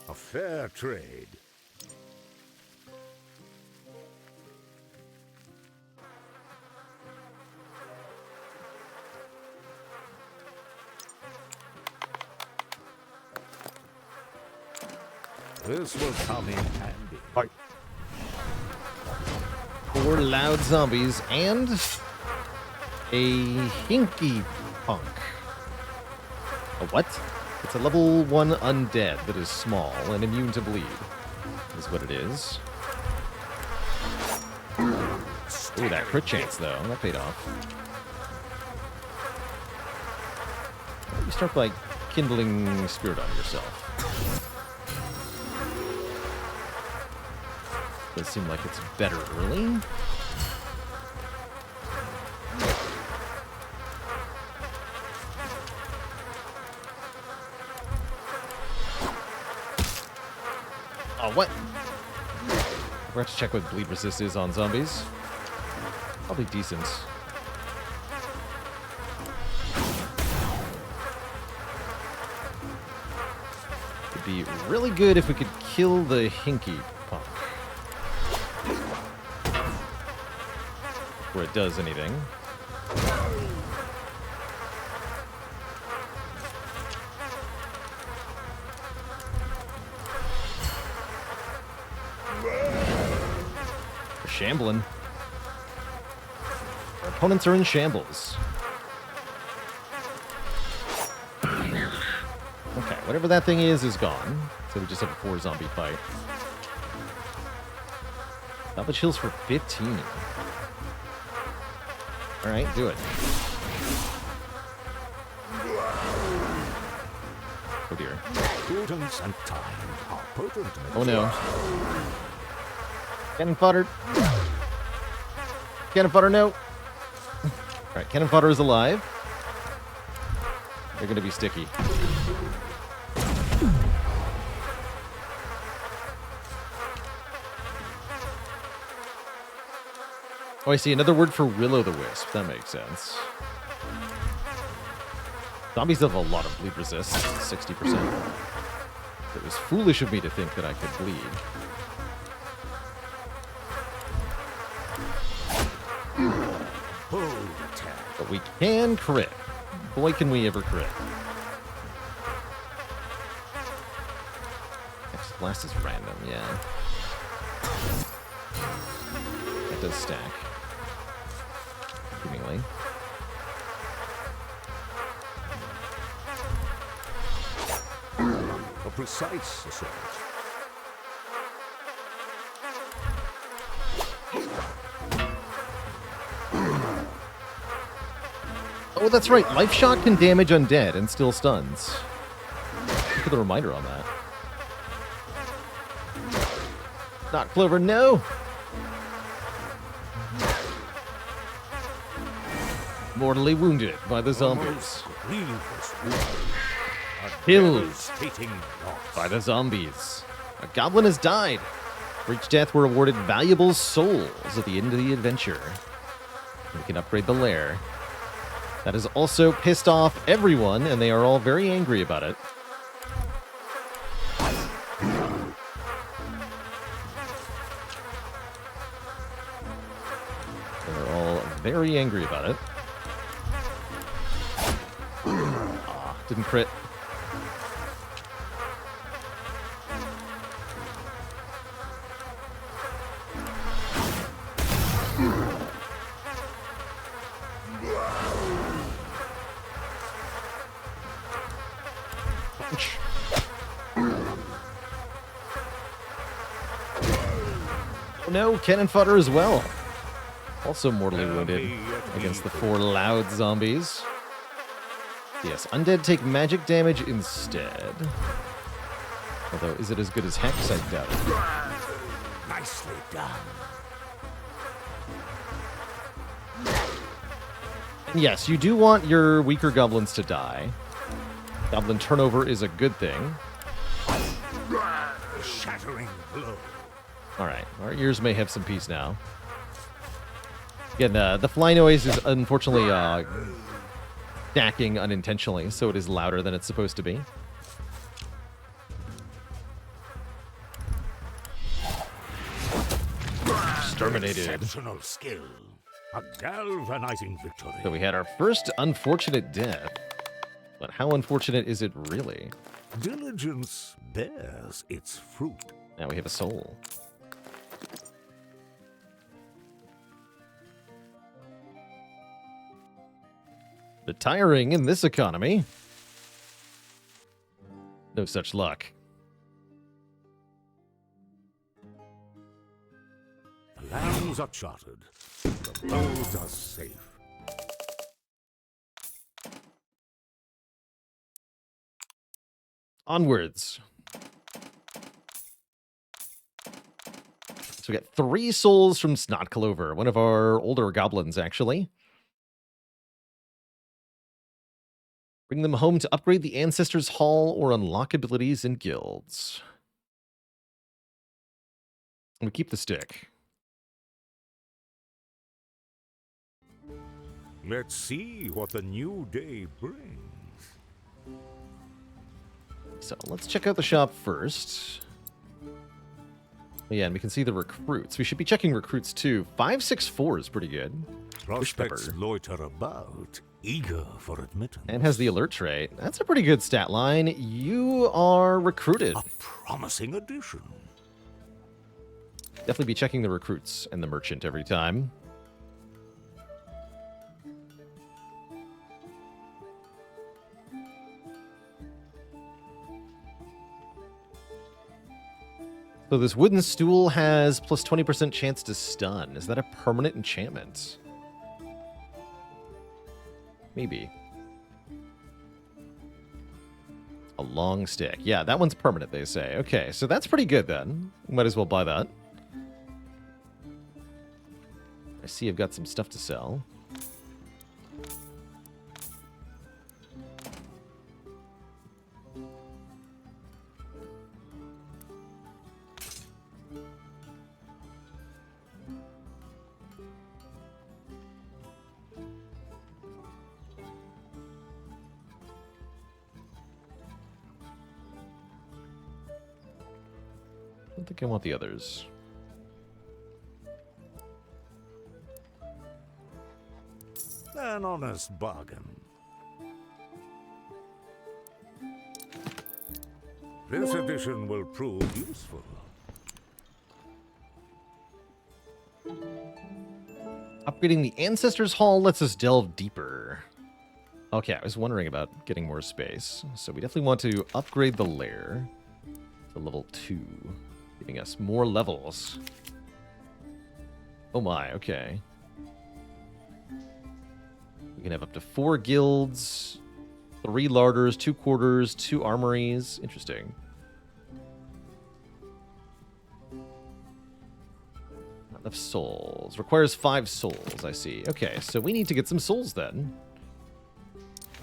A fair trade. This will come in handy. Right. 4 loud zombies and a hinky punk. A what? It's a level 1 undead that is small and immune to bleed. Is what it is. Ooh, that crit chance though. That paid off. You start by kindling spirit on yourself. Does seem like it's better early. Oh, what? We're have to check what bleed resist is on zombies. Probably decent. It'd be really good if we could kill the hinky punk. Before it does anything. We're shambling. Our opponents are in shambles. Okay, Whatever that thing is gone. So we just have a 4 zombie fight. Salvage heals for 15. Alright, do it. Oh dear. Prudence and time are potent. Oh no. Cannon fodder. Cannon fodder, no. Alright, cannon fodder is alive. They're gonna be sticky. Oh, I see. Another word for will-o'-the-wisp. That makes sense. Zombies have a lot of bleed resist. 60%. It was foolish of me to think that I could bleed. Bold attack. But we can crit. Boy, can we ever crit. Next blast is random, yeah. That does stack. Seemingly. A precise assault. Oh, that's right. Life Shot can damage undead and still stuns. Look at the reminder on that. Not Clover, no! Mortally wounded by the zombies. Killed by the zombies. A goblin has died. For each death, we're awarded valuable souls at the end of the adventure. We can upgrade the lair. That has also pissed off everyone, and they are all very angry about it. They're all very angry about it. Didn't crit. Punch. Oh no, cannon fodder as well. Also mortally wounded against the 4 loud zombies. Yes, undead take magic damage instead. Although, is it as good as Hex? I doubt it. Nicely done. And yes, you do want your weaker goblins to die. Goblin turnover is a good thing. Shattering blow. Alright, our ears may have some peace now. Again, the fly noise is unfortunately stacking unintentionally, so it is louder than it's supposed to be. Exterminated. Exceptional skill. A galvanizing victory. So we had our first unfortunate death. But how unfortunate is it really? Diligence bears its fruit. Now we have a soul. Retiring in this economy. No such luck. The lands are charted. The roads are safe. Onwards. So we got 3 souls from Snot Clover, one of our older goblins, actually. Bring them home to upgrade the Ancestors' Hall or unlock abilities in guilds. And we keep the stick. Let's see what the new day brings. So let's check out the shop first. Yeah, and we can see the recruits. We should be checking recruits too. 564 is pretty good. Prospects loiter about, eager for admittance. And has the alert trait. That's a pretty good stat line. You are recruited. A promising addition. Definitely be checking the recruits and the merchant every time. So this wooden stool has plus 20% chance to stun. Is that a permanent enchantment? Maybe. A long stick. Yeah, that one's permanent, they say. Okay, so that's pretty good then. Might as well buy that. I see I've got some stuff to sell. I don't think I want the others. An honest bargain. This edition will prove useful. Upgrading the Ancestors Hall lets us delve deeper. Okay, I was wondering about getting more space. So we definitely want to upgrade the lair to level 2, giving us more levels. Oh my, okay. We can have up to 4 guilds, 3 larders, 2 quarters, 2 armories. Interesting. Not enough souls. Requires 5 souls, I see. Okay, so we need to get some souls then.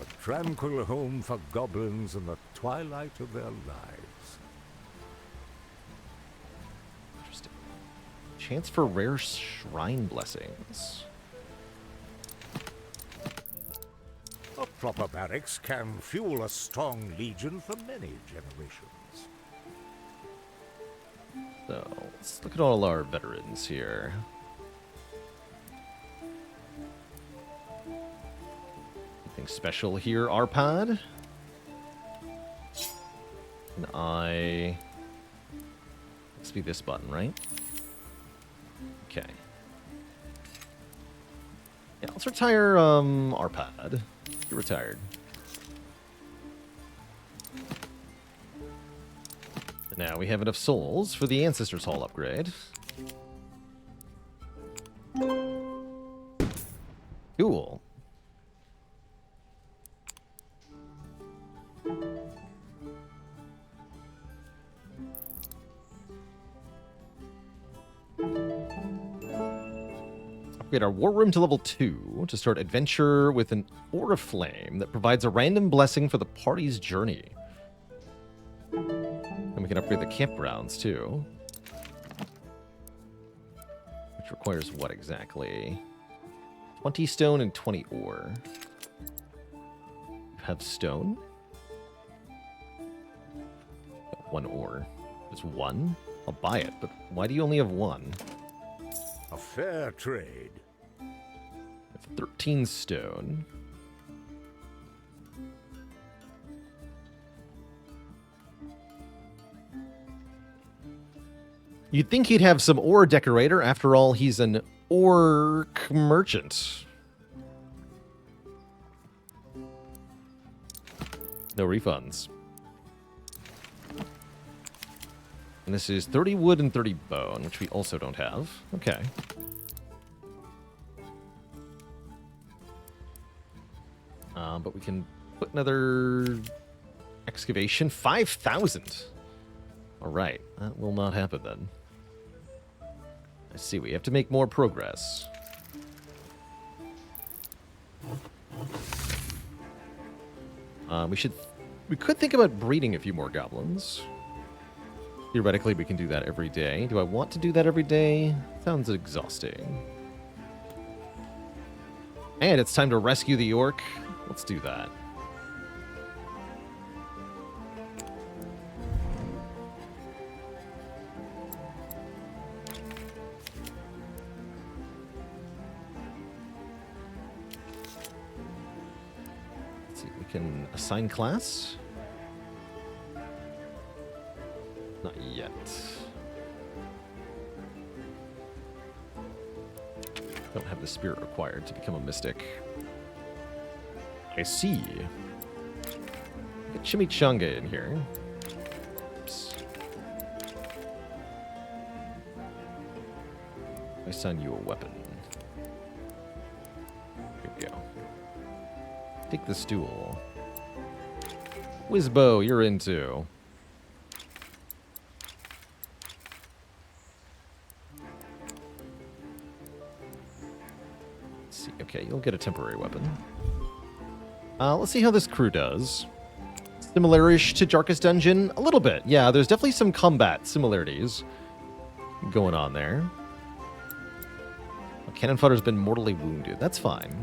A tranquil home for goblins in the twilight of their lives. Interesting. Chance for rare shrine blessings. A proper barracks can fuel a strong legion for many generations. So, let's look at all our veterans here. Anything special here, Arpad? And I... Must be this button, right? Okay. Yeah, let's retire, Arpad. You're retired. And now we have enough souls for the Ancestors Hall upgrade. Cool. Upgrade our War Room to level 2 to start adventure with an Aura Flame that provides a random blessing for the party's journey. And we can upgrade the campgrounds too. Which requires what exactly? 20 stone and 20 ore. Have stone? 1 ore. There's 1? I'll buy it, but why do you only have 1? A fair trade. 13 stone. You'd think he'd have some ore decorator. After all, he's an orc merchant. No refunds. And this is 30 wood and 30 bone, which we also don't have. Okay. But we can put another excavation. 5,000. All right. That will not happen then. I see. We have to make more progress. We could think about breeding a few more goblins. Theoretically, we can do that every day. Do I want to do that every day? Sounds exhausting. And it's time to rescue the orc. Let's do that. Let's see, we can assign class. Not yet. Don't have the spirit required to become a mystic. I see. Get Chimichanga in here. Oops. I assign you a weapon. Here we go. Take the stool. Whizbo, you're into. Let's see. Okay, you'll get a temporary weapon. Let's see how this crew does. Similar-ish to Darkest Dungeon? A little bit. Yeah, there's definitely some combat similarities going on there. Cannon fodder's been mortally wounded. That's fine.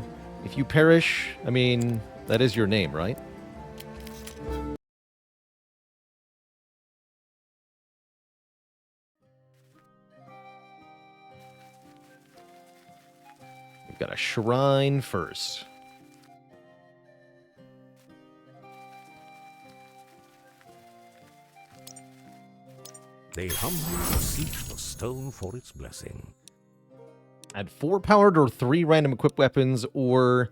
If you perish, I mean, that is your name, right? We've got a shrine first. They humbly beseech the stone for its blessing. Add 4 powered or 3 random equipped weapons, or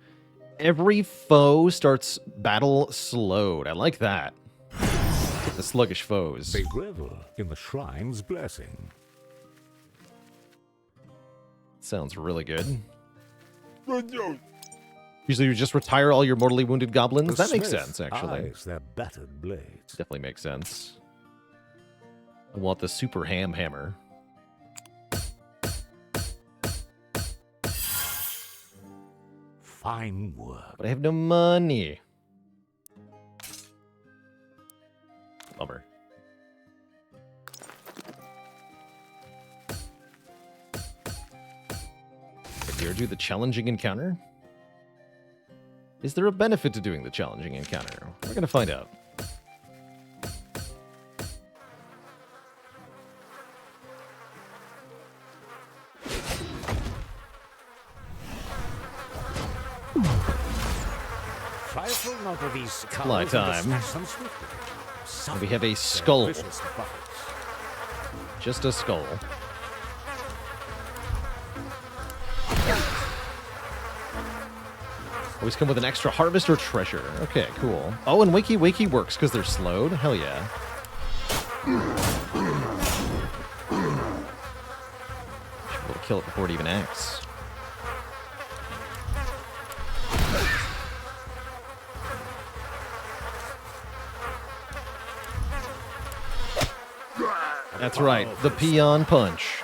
every foe starts battle slowed. I like that. Take the sluggish foes. They revel in the shrine's blessing. Sounds really good. Usually you just retire all your mortally wounded goblins. That makes sense, actually. Eyes their battered blades. Definitely makes sense. I want the super ham hammer. Fine work. But I have no money. Bummer. Did you do the challenging encounter? Is there a benefit to doing the challenging encounter? We're gonna find out. Fly time. And we have a skull. Just a skull. Always come with an extra harvest or treasure. Okay, cool. Oh, and Wakey Wakey works because they're slowed? Hell yeah. Should be able to kill it before it even acts. That's right, the peon punch.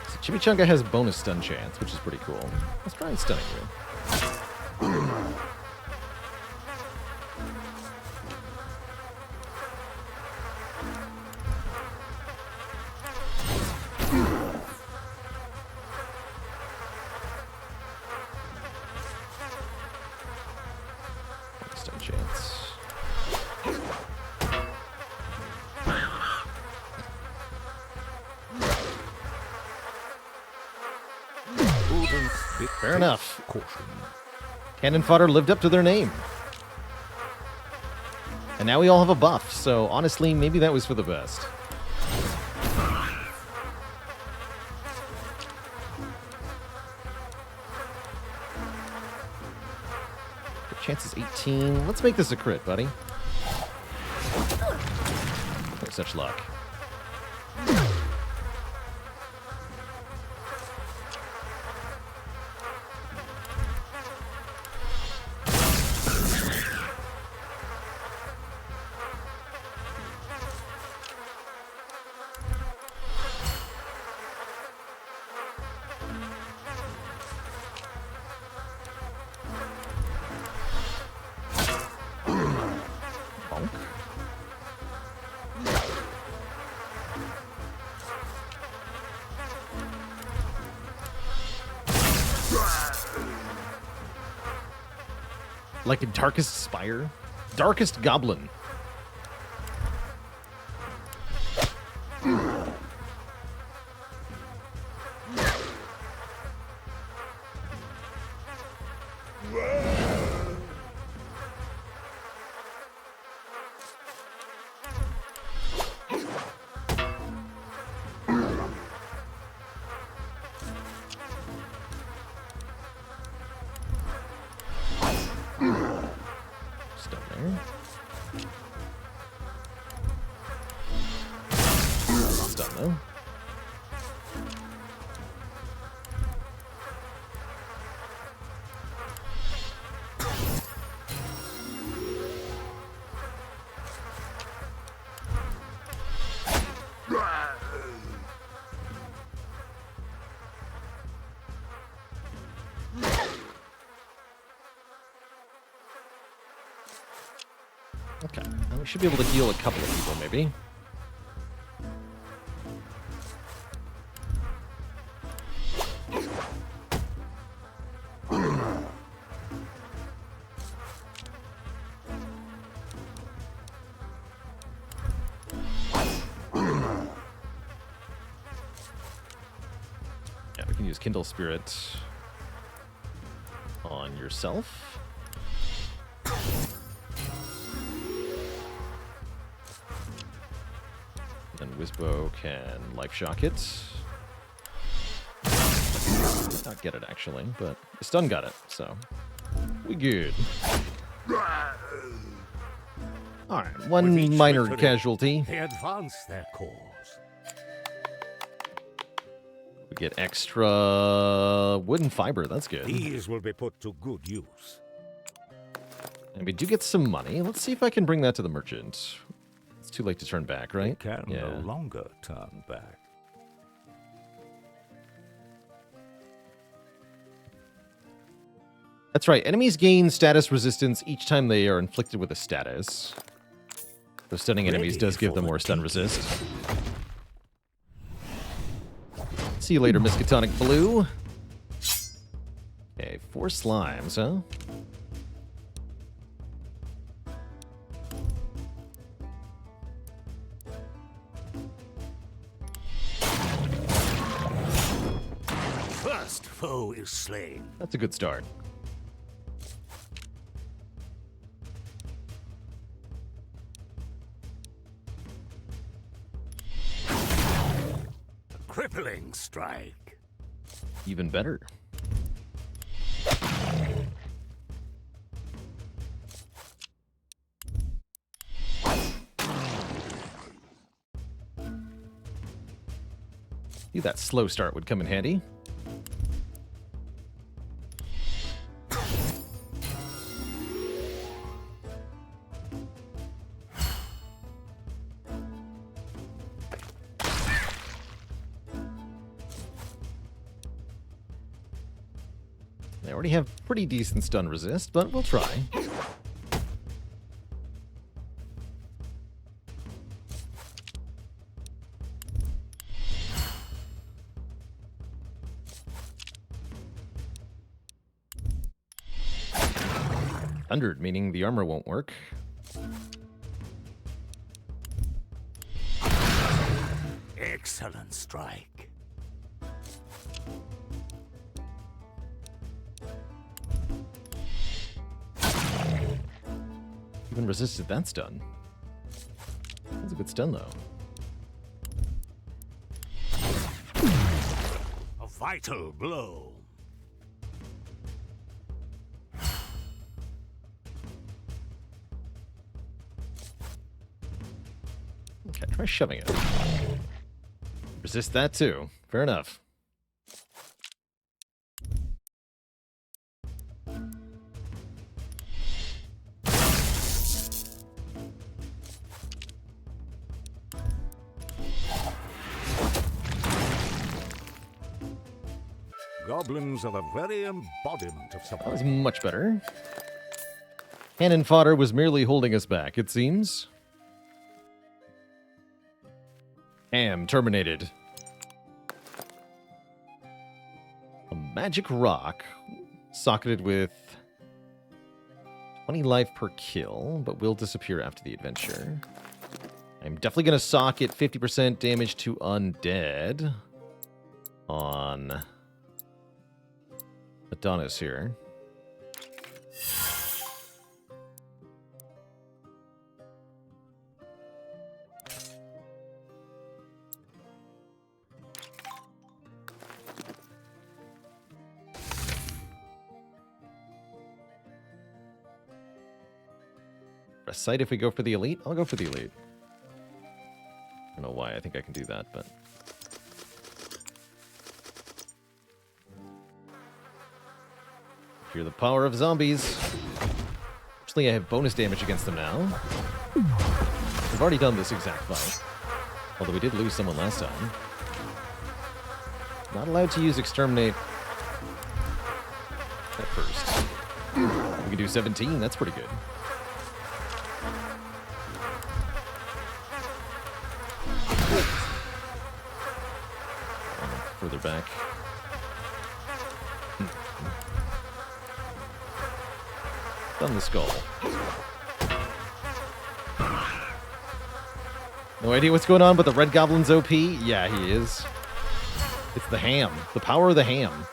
So Chimichanga has bonus stun chance, which is pretty cool. Let's try and stunning you. Stun chance. Fair enough. Cannon fodder lived up to their name. And now we all have a buff, so honestly, maybe that was for the best. The chance is 18. Let's make this a crit, buddy. Oh, such luck. Bonk. Like a Darkest Spire? Darkest Goblin. Stun there. Okay. Well, we should be able to heal a couple of people, maybe. Yeah, we can use Kindle Spirit on yourself. And Wizbo can Life Shock it. Not get it, actually, but the stun got it, so we good. Alright, one minor casualty. They advance their cause. We get extra wood and fiber, that's good. These will be put to good use. And we do get some money. Let's see if I can bring that to the merchant. It's too late to turn back, right? You can no longer turn back. That's right. Enemies gain status resistance each time they are inflicted with a status. So stunning enemies does give them more stun resist. See you later, Miskatonic Blue. Okay, 4 slimes, huh? First foe is slain. That's a good start. Crippling strike. Even better. See, that slow start would come in handy. They already have pretty decent stun resist, but we'll try. Thundered, meaning the armor won't work. Excellent strike. Even resisted that stun. That's a good stun, though. A vital blow. Okay, try shoving it. Resist that, too. Fair enough. Goblins are the very embodiment of That was survival. much better. Cannon fodder was merely holding us back, it seems. Terminated. A magic rock, socketed with 20 life per kill, but will disappear after the adventure. I'm definitely going to socket 50% damage to undead on Adonis here. A sight if we go for the elite? I'll go for the elite. I don't know why I think I can do that, but... Hear the power of zombies. Actually, I have bonus damage against them now. We've already done this exact fight. Although we did lose someone last time. Not allowed to use Exterminate at first. We can do 17, that's pretty good. further back. Stun the skull. No idea what's going on, but the Red Goblin's OP? Yeah, he is. It's the ham. The power of the ham.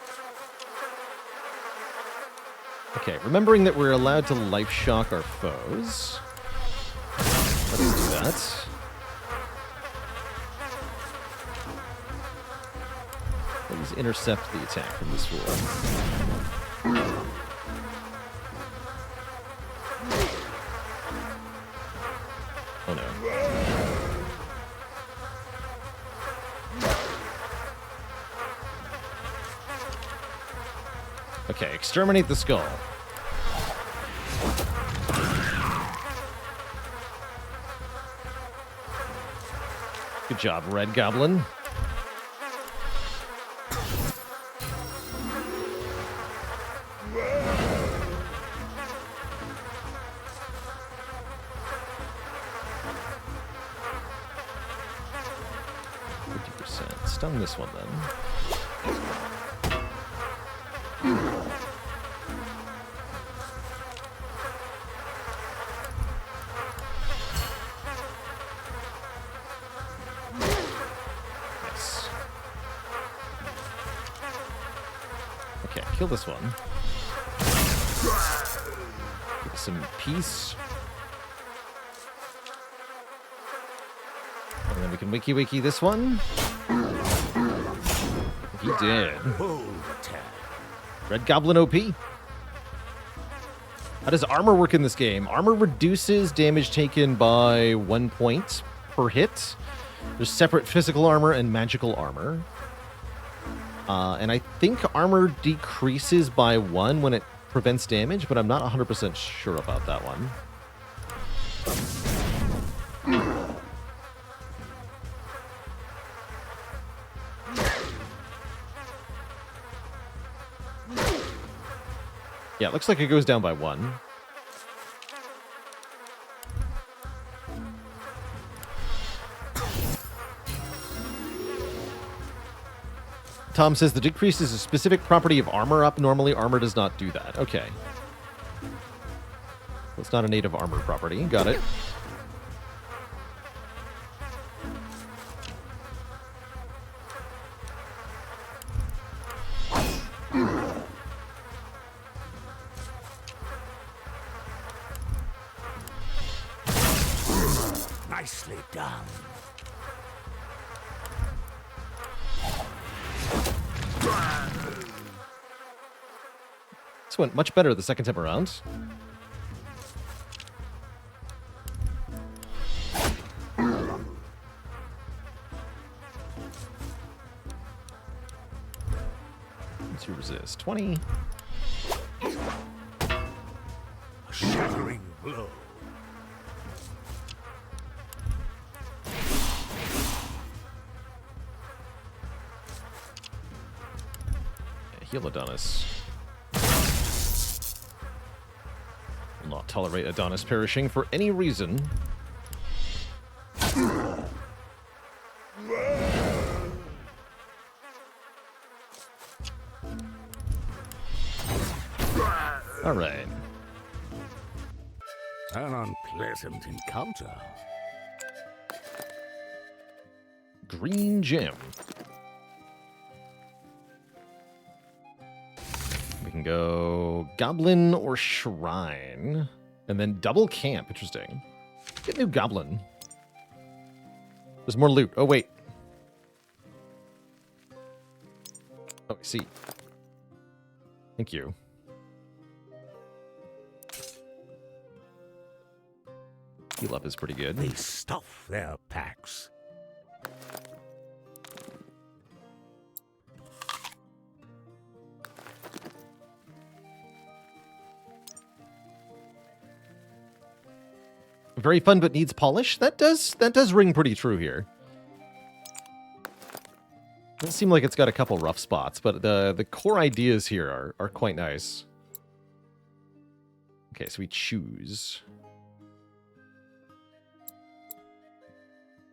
Okay, remembering that we're allowed to life shock our foes. Let's do that. Please intercept the attack from this fool. Oh no. Okay, exterminate the skull. Good job, Red Goblin. Stun this one then. Nice. Okay, kill this one. Give us some peace. And then we can wiki this one. He did. Red Goblin OP. How does armor work in this game? Armor reduces damage taken by 1 point per hit. There's separate physical armor and magical armor. And I think armor decreases by 1 when it prevents damage, but I'm not 100% sure about that one. Yeah, it looks like it goes down by 1. Tom says the decrease is a specific property of armor up. Normally, armor does not do that. Okay. It's not a native armor property. Got it. Nicely done. This went much better the second time around. To resist. 20. A shattering blow. Heal Adonis. Will not tolerate Adonis perishing for any reason. All right. An unpleasant encounter. Green gem. We can go Goblin or Shrine. And then double camp. Interesting. Get new Goblin. There's more loot. Oh, wait. Oh, I see. Thank you. Heal up is pretty good. They stuff their packs. Very fun, but needs polish. That does ring pretty true here. Doesn't seem like it's got a couple rough spots, but the core ideas here are quite nice. Okay, so we choose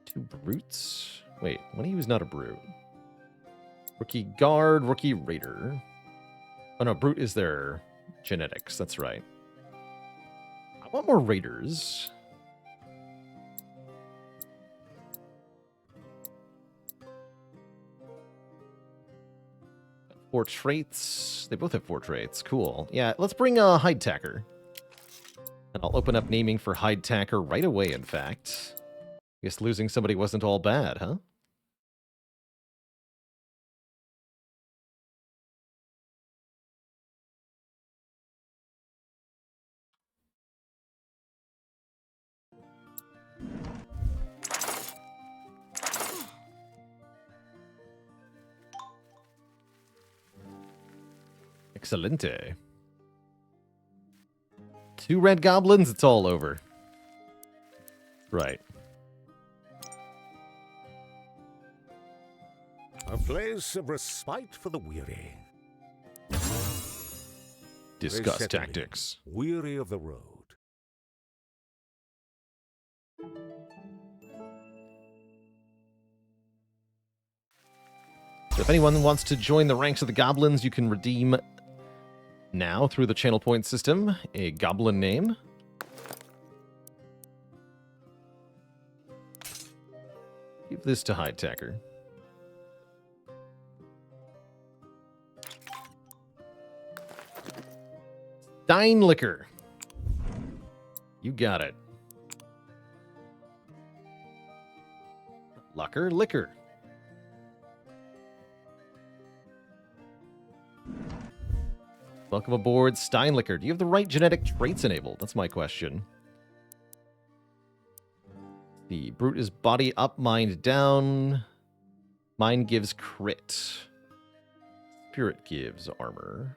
2 brutes. Wait, one of you is not a brute. Rookie guard, rookie raider. Oh no, brute is their genetics. That's right. I want more raiders. Four traits. They both have 4 traits. Cool. Yeah, let's bring a hide tacker. And I'll open up naming for hide tacker right away, in fact. Guess losing somebody wasn't all bad, huh? Excelente. 2 red goblins, it's all over. Right. A place of respite for the weary. Discuss Resettling, tactics. Weary of the road. So if anyone wants to join the ranks of the goblins, you can redeem now through the channel point system a goblin name. Give this to hide tacker. Steinlicker. You got it. Lucker, liquor. Welcome aboard, Steinlicker. Do you have the right genetic traits enabled? That's my question. The brute is body up, mind down. Mind gives crit. Spirit gives armor.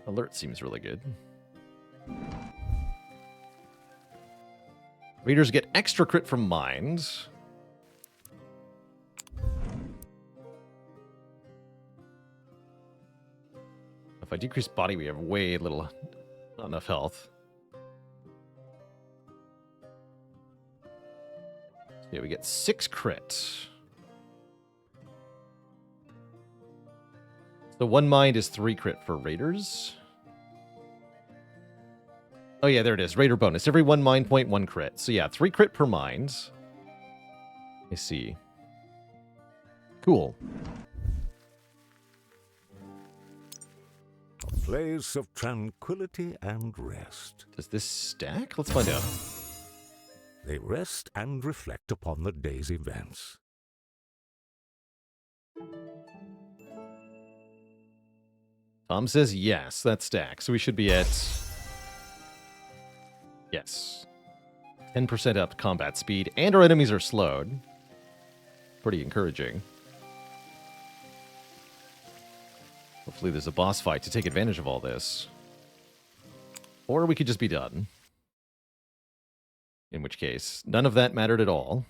Alert seems really good. Raiders get extra crit from mind. If I decrease body, we have way little, not enough health. Yeah, we get 6 crit. So 1 mind is 3 crit for raiders. Oh yeah, there it is. Raider bonus. Every 1 mind point, 1 crit. So yeah, 3 crit per mind. I see. Cool. A place of tranquility and rest. Does this stack? Let's find out. They rest and reflect upon the day's events. Tom says yes, that stacks. So we should be at... Yes. 10% up combat speed, and our enemies are slowed. Pretty encouraging. Hopefully there's a boss fight to take advantage of all this. Or we could just be done. In which case, none of that mattered at all.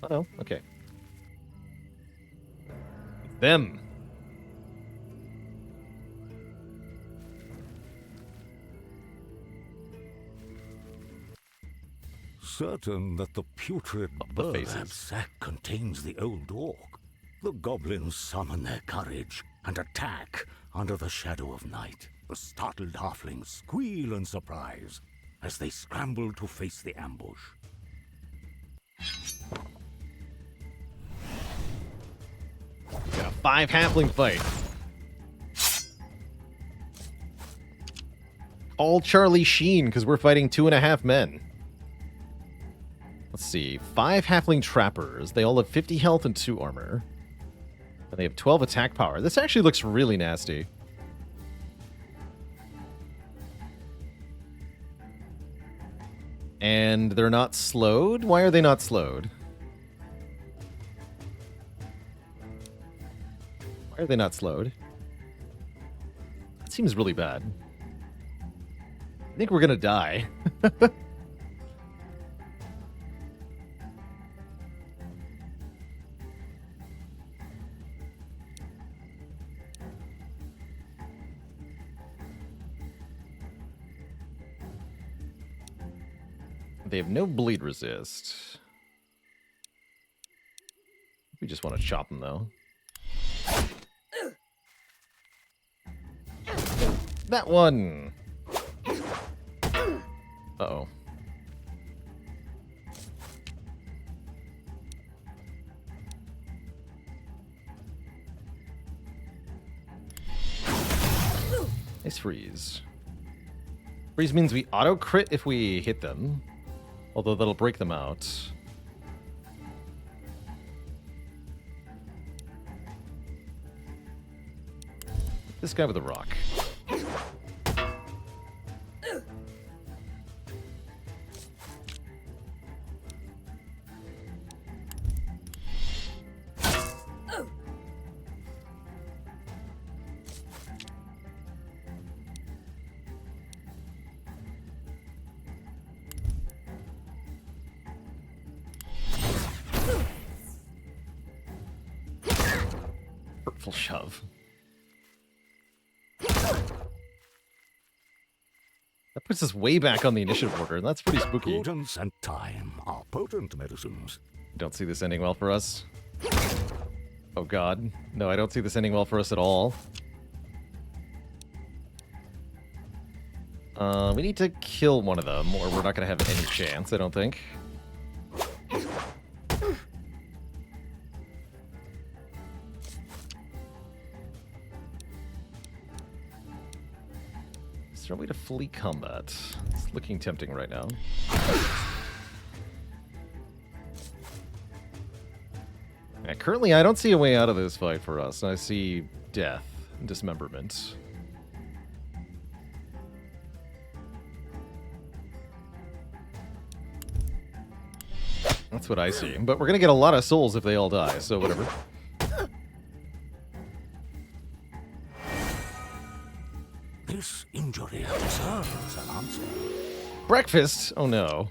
Oh no, okay. Them. Certain that the putrid the bird faces. sack contains the old orc, the goblins summon their courage and attack under the shadow of night. The startled halflings squeal in surprise as they scramble to face the ambush. Got a 5 halfling fight. All Charlie Sheen, because we're fighting 2.5 men. Let's see. 5 halfling trappers. They all have 50 health and 2 armor. And they have 12 attack power. This actually looks really nasty. And they're not slowed? Why are they not slowed? Why are they not slowed? That seems really bad. I think we're gonna die. They have no bleed resist. We just want to chop them, though. That one! Uh-oh. Nice freeze. Freeze means we auto-crit if we hit them. Although that'll break them out. This guy with a rock. Hurtful shove. That puts us way back on the initiative order, and that's pretty spooky. Prudence and time are potent medicines. Don't see this ending well for us. Oh god. No, I don't see this ending well for us at all. We need to kill one of them, or we're not going to have any chance, I don't think. Is there a way to flee combat? It's looking tempting right now. Yeah, currently, I don't see a way out of this fight for us. I see death and dismemberment. That's what I see. But we're going to get a lot of souls if they all die, so whatever. This injury deserves an answer. Breakfast? Oh no.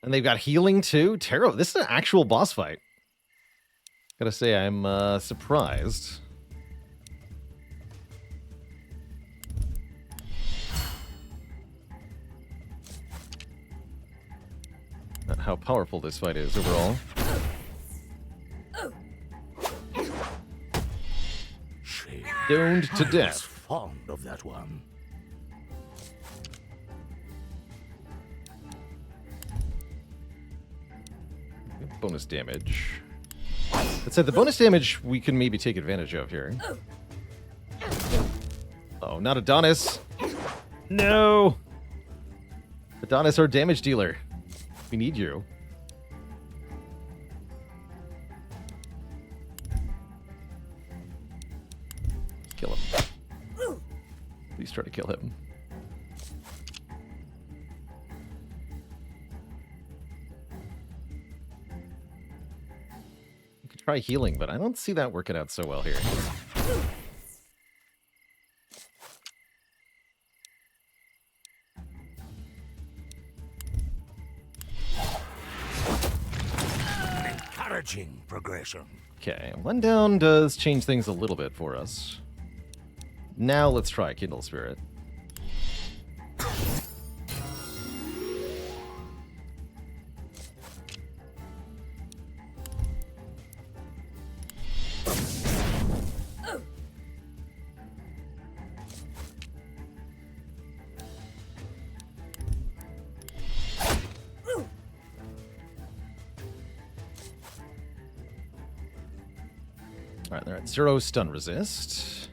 And they've got healing too? Tarot, this is an actual boss fight. Gotta say, I'm surprised. At how powerful this fight is overall. Stoned to I was death. fond of that one. Bonus damage. That said, the bonus damage we can maybe take advantage of here. Oh, not Adonis. No! Adonis, our damage dealer. We need you. Kill him. Please try to kill him. You could try healing, but I don't see that working out so well here. Encouraging progression. Okay, one down does change things a little bit for us. Now let's try Kindle Spirit. Alright, they're at 0 stun resist.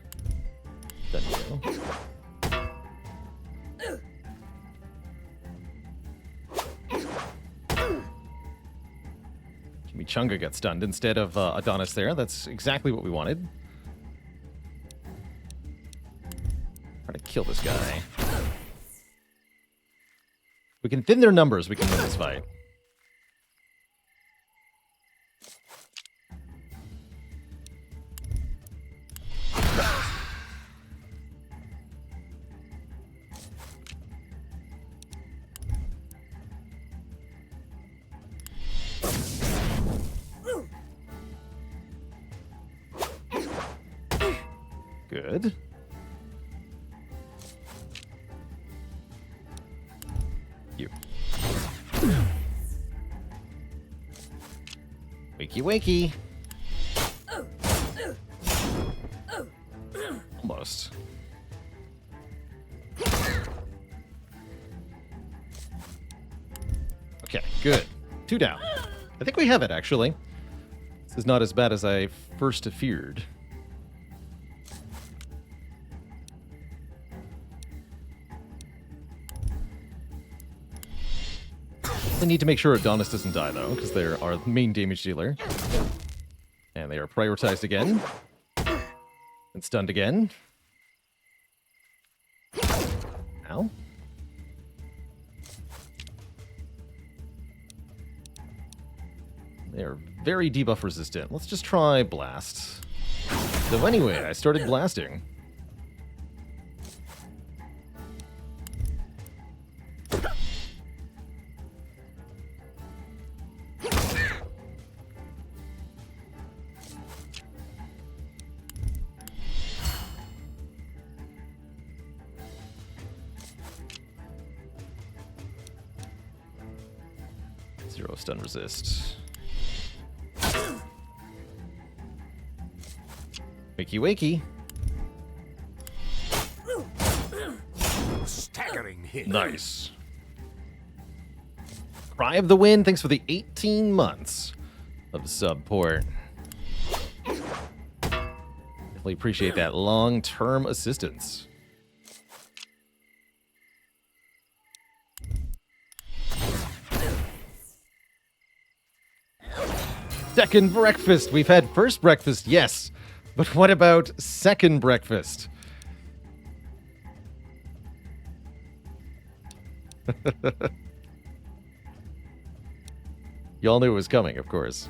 Done you. Chimichanga gets stunned instead of Adonis there. That's exactly what we wanted. Try to kill this guy. We can thin their numbers, we can win this fight. Good. You. Wakey, wakey. Almost. Okay, good. 2 down. I think we have it, actually. This is not as bad as I first feared. I need to make sure Adonis doesn't die, though, because they're our main damage dealer. And they are prioritized again. And stunned again. Ow. They are very debuff resistant. Let's just try blast. So anyway, I started blasting. Zero stun resist. Wakey wakey. Staggering hit. Nice. Cry of the Wind, thanks for the 18 months of support. Definitely appreciate that long-term assistance. Second breakfast. We've had first breakfast, yes. But what about second breakfast? Y'all knew it was coming, of course.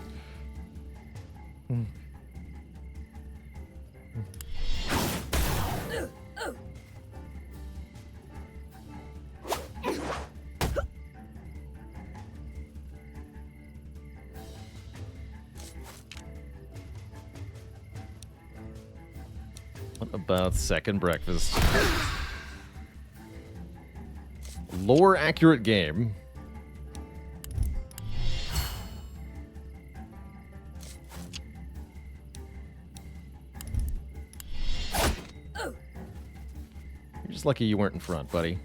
What about second breakfast? Lore accurate game. You're just lucky you weren't in front, buddy.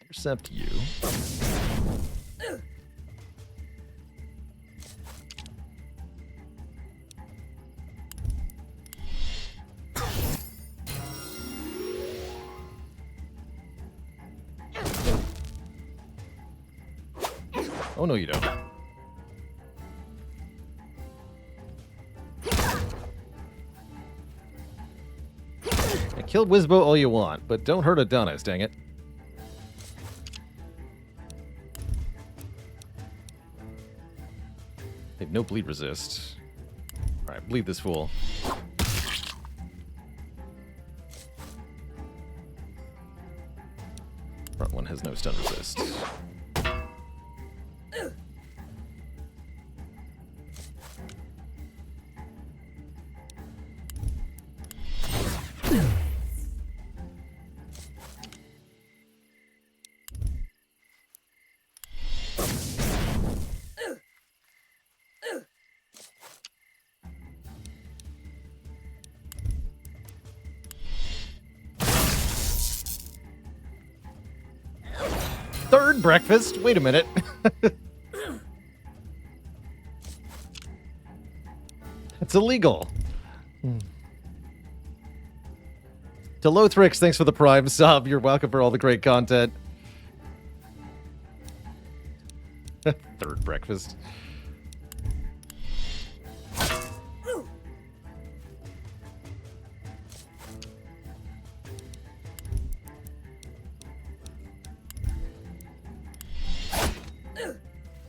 Intercept you. Oh, no, you don't. Kill Wizbo all you want, but don't hurt Adonis, dang it. They have no bleed resist. Alright, bleed this fool. Front one has no stun resist. Third breakfast? Wait a minute. It's illegal. To Lothrix, thanks for the Prime sub. You're welcome for all the great content. Third breakfast.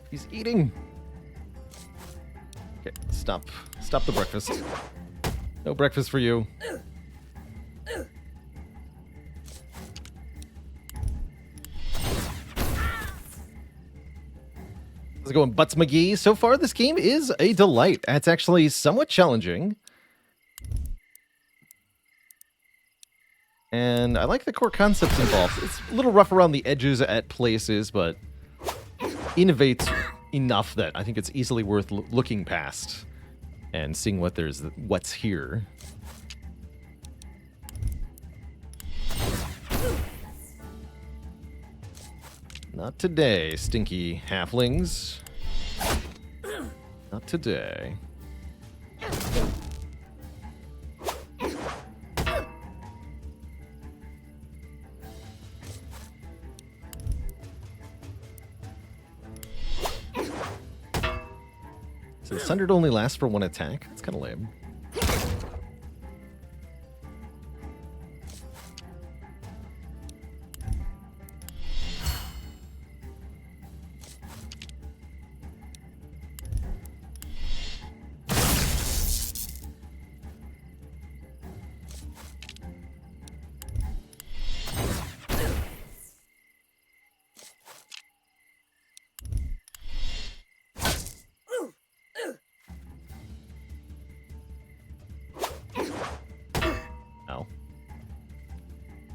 He's eating. Okay, stop. Stop the breakfast. No breakfast for you. How's it going, Butts McGee? So far, this game is a delight. It's actually somewhat challenging. And I like the core concepts involved. It's a little rough around the edges at places, but innovates enough that I think it's easily worth looking past and seeing what's here. Not today, stinky halflings. Not today. So the Sundered only lasts for one attack? That's kind of lame.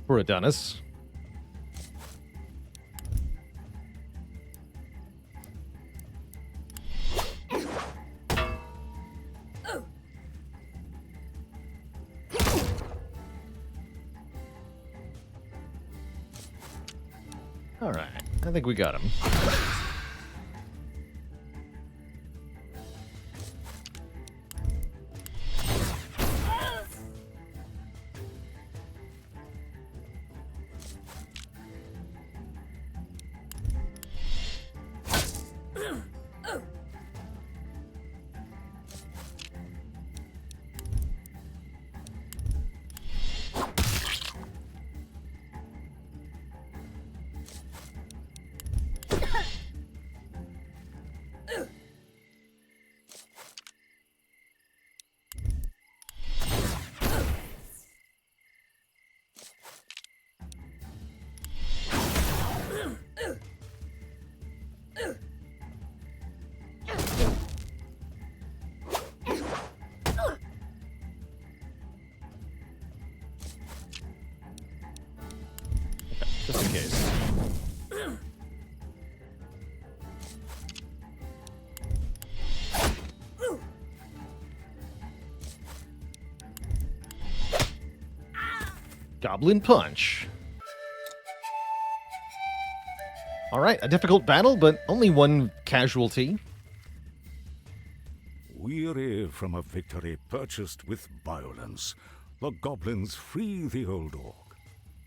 For Adonis. All right, I think we got him. Just in case. Goblin Punch. All right, a difficult battle, but only one casualty. Weary from a victory purchased with violence, the goblins free the old orc.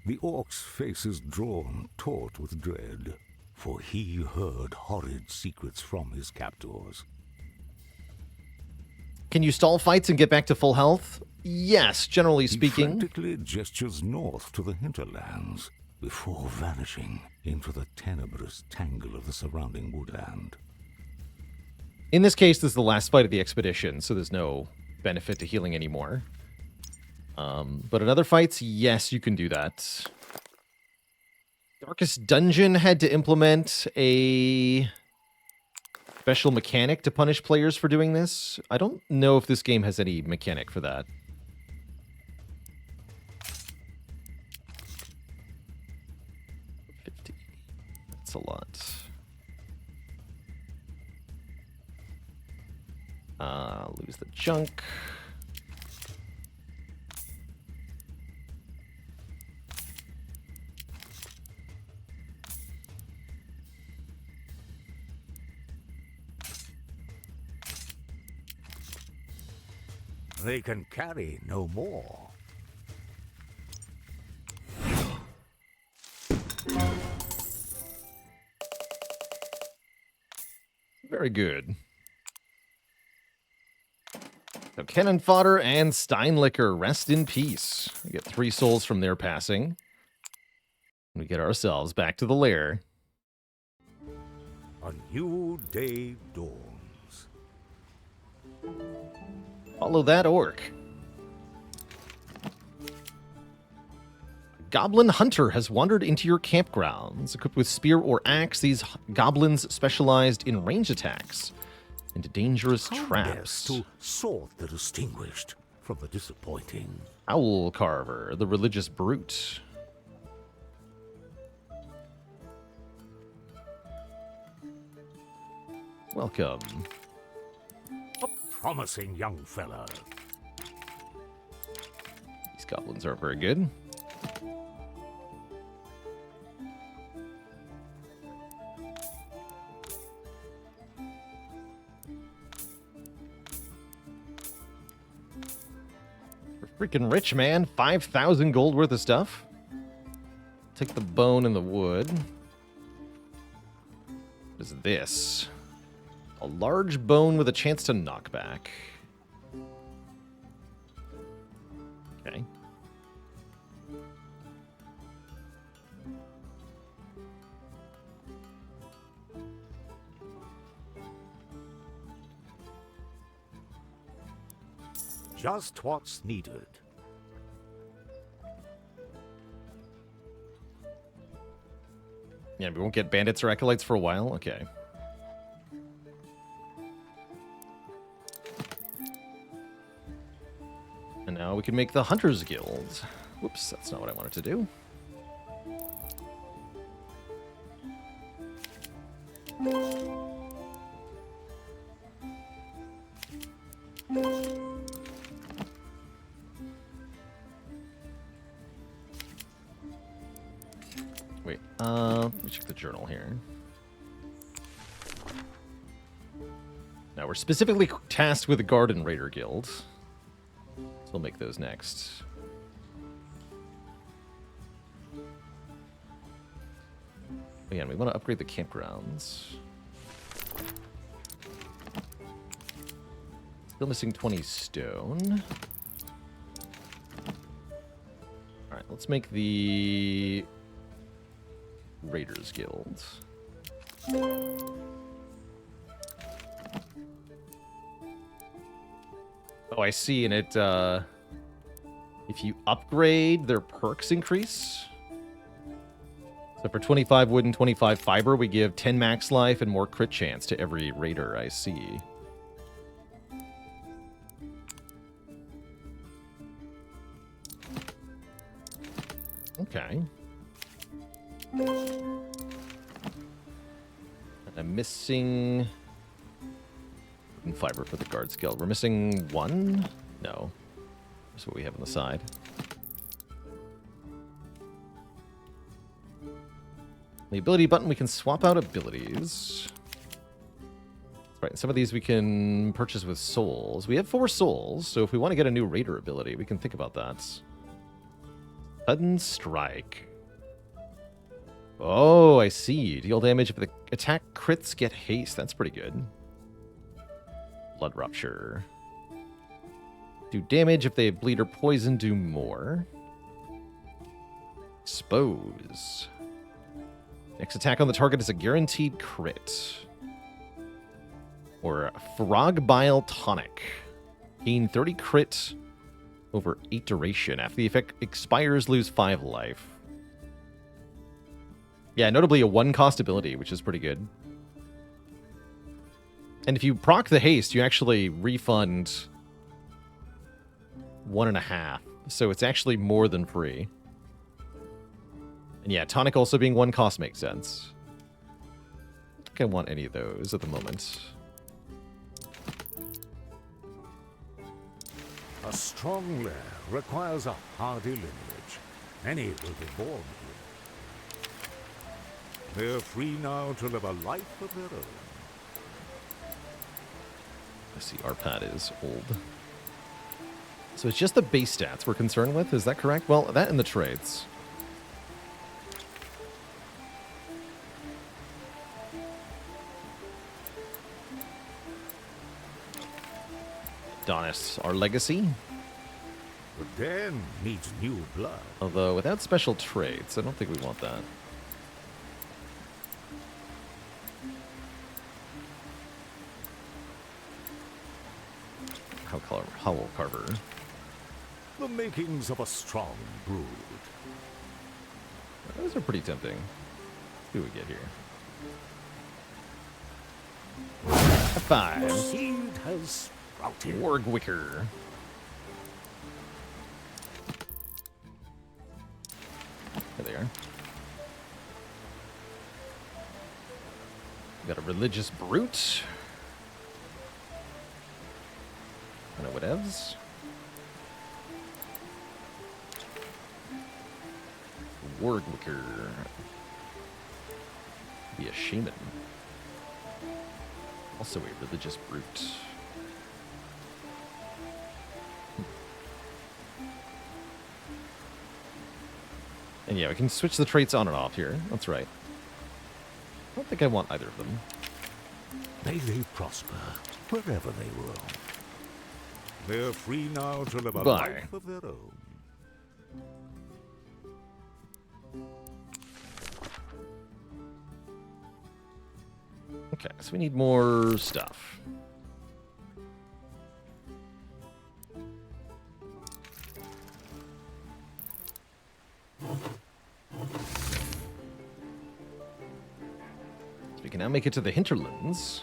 The orc's face is drawn taut with dread, for he heard horrid secrets from his captors. Can you stall fights and get back to full health? Yes, generally speaking. He frantically gestures north to the hinterlands, before vanishing into the tenebrous tangle of the surrounding woodland. In this case, this is the last fight of the expedition, so there's no benefit to healing anymore. But in other fights, yes, you can do that. Darkest Dungeon had to implement a special mechanic to punish players for doing this. I don't know if this game has any mechanic for that. That's a lot. Lose the junk. They can carry no more. Very good. So Cannon Fodder and Steinlicker, rest in peace. We get 3 souls from their passing. We get ourselves back to the lair. A new day dawns. Follow that orc. Goblin Hunter has wandered into your campgrounds. Equipped with spear or axe, these goblins specialized in range attacks and dangerous How traps. best to sort the distinguished from the disappointing? Owl Carver, the religious brute. Welcome. A promising young fella. These goblins aren't very good. We're freaking rich, man. 5,000 gold worth of stuff. Take the bone and the wood. What is this? A large bone with a chance to knock back. Okay. Just what's needed. Yeah, we won't get bandits or acolytes for a while? Okay. And now we can make the Hunters Guild. Whoops, that's not what I wanted to do. Wait, let me check the journal here. Now we're specifically tasked with the Garden Raider Guild. So we'll make those next. Again, we want to upgrade the campgrounds. Still missing 20 stone. Alright, let's make the Raiders Guild. Oh, I see, and it, if you upgrade, their perks increase. So for 25 wood and 25 fiber, we give 10 max life and more crit chance to every raider, I see. Okay. And I'm missing wooden fiber for the guards guild. We're missing one? No. That's what we have on the side. The ability button, we can swap out abilities. That's right, some of these we can purchase with souls. We have 4 souls, so if we want to get a new raider ability, we can think about that. Sudden Strike. Oh, I see. Deal damage if the attack crits get haste. That's pretty good. Blood Rupture. Do damage if they bleed or poison, do more. Expose. Next attack on the target is a guaranteed crit. Or Frog Bile Tonic. Gain 30 crit over 8 duration. After the effect expires, lose 5 life. Yeah, notably a 1-cost ability, which is pretty good. And if you proc the haste, you actually refund 1.5. So it's actually more than free. And yeah, tonic also being 1 cost makes sense. I don't think I want any of those at the moment. A strong lair requires a hardy lineage. Any will be born here. They're free now to live a life of their own. I see our pad is old. So it's just the base stats we're concerned with, is that correct? Well, that and the traits. Adonis, our legacy. The den needs new blood. Although without special traits, I don't think we want that. Howl Carver. The makings of a strong brood. Those are pretty tempting. Who do we get here? A 5. Seed has sprouted. Wargwicker. There they are. We got a religious brute. I know whatevs. Wargwicker. Be a shaman. Also a religious brute. And yeah, we can switch the traits on and off here. That's right. I don't think I want either of them. May they prosper wherever they roam. They're free now to live a Bye. life of their own. Okay, so we need more stuff. So we can now make it to the hinterlands.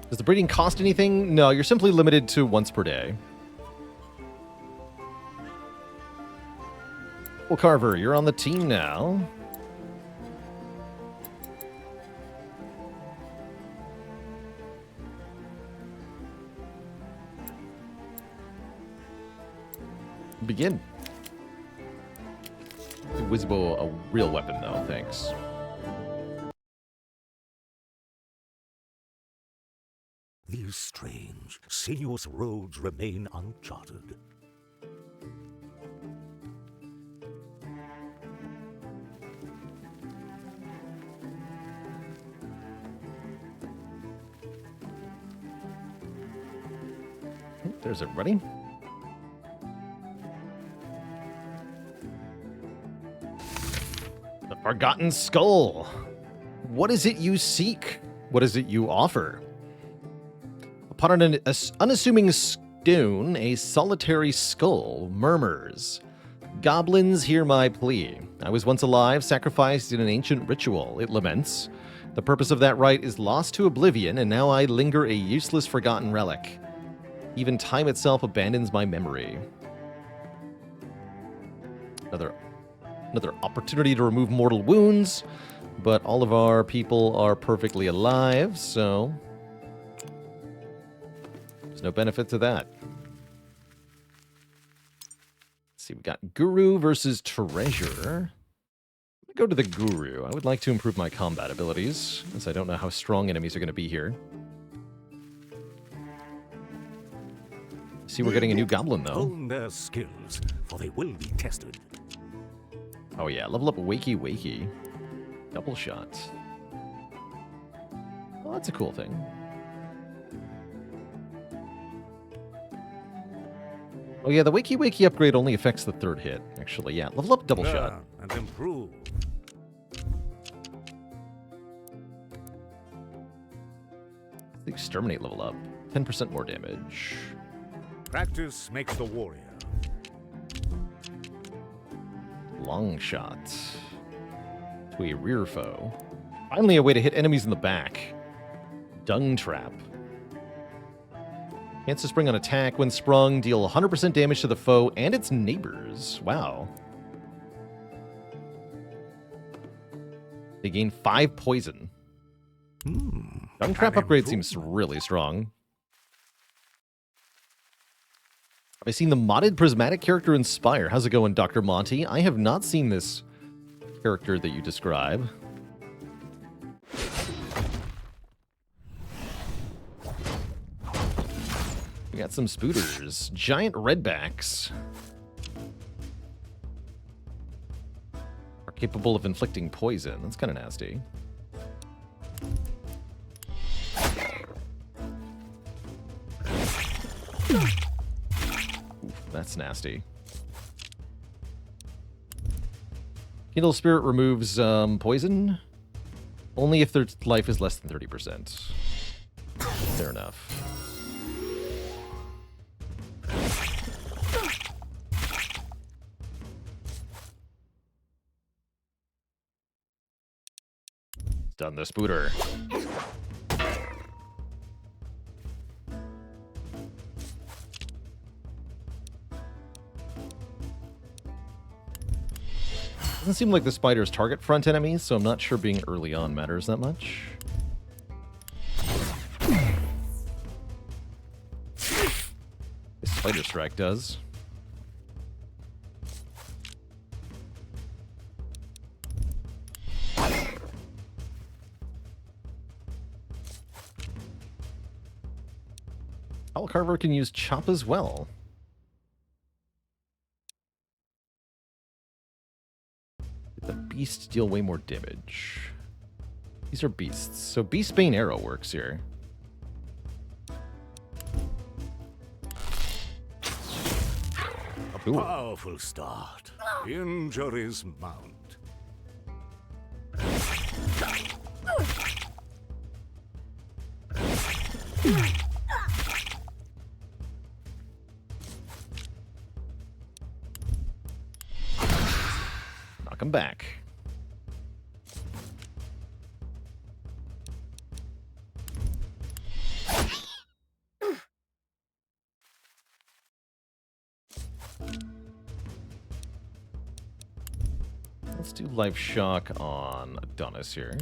Does the breeding cost anything? No, you're simply limited to once per day. Well, Carver, you're on the team now. Begin. Wizbo, a real weapon, though. Thanks. These strange, sinuous roads remain uncharted. There's everybody. The Forgotten Skull. What is it you seek? What is it you offer? Upon an unassuming stone, a solitary skull murmurs. Goblins, hear my plea. I was once alive, sacrificed in an ancient ritual. It laments. The purpose of that rite is lost to oblivion, and now I linger a useless, forgotten relic. Even time itself abandons my memory. Another opportunity to remove mortal wounds, but all of our people are perfectly alive, so there's no benefit to that. Let's see, we got Guru versus Treasure. Go to the Guru. I would like to improve my combat abilities, as I don't know how strong enemies are going to be here. See, we're getting a new goblin, though. Hone their skills, for they will be tested. Oh yeah, level up Wakey Wakey. Double shot. Well, that's a cool thing. Oh yeah, the Wakey Wakey upgrade only affects the third hit, actually. Yeah, level up double shot. Learn and improve. The Exterminate level up. 10% more damage. Practice makes the warrior. Long shot. To a rear foe. Finally a way to hit enemies in the back. Dung Trap. Chance to spring on attack. When sprung, deal 100% damage to the foe and its neighbors. Wow. They gain 5 poison. Dung Trap upgrade seems really strong. Have I seen the modded prismatic character in Spire? How's it going, Dr. Monty? I have not seen this character that you describe. We got some spooters. Giant redbacks. Are capable of inflicting poison. That's kind of nasty. Oof, that's nasty. Kindle Spirit removes poison. Only if their life is less than 30%. Fair enough. Stun the Spooter. Doesn't seem like the spiders target front enemies, so I'm not sure being early on matters that much. The Spider Strike does. Carver can use Chop as well. The beasts deal way more damage. These are beasts, so Beastbane Arrow works here. A powerful start. Injuries mount. Knock him back. Let's do Life Shock on Adonis here.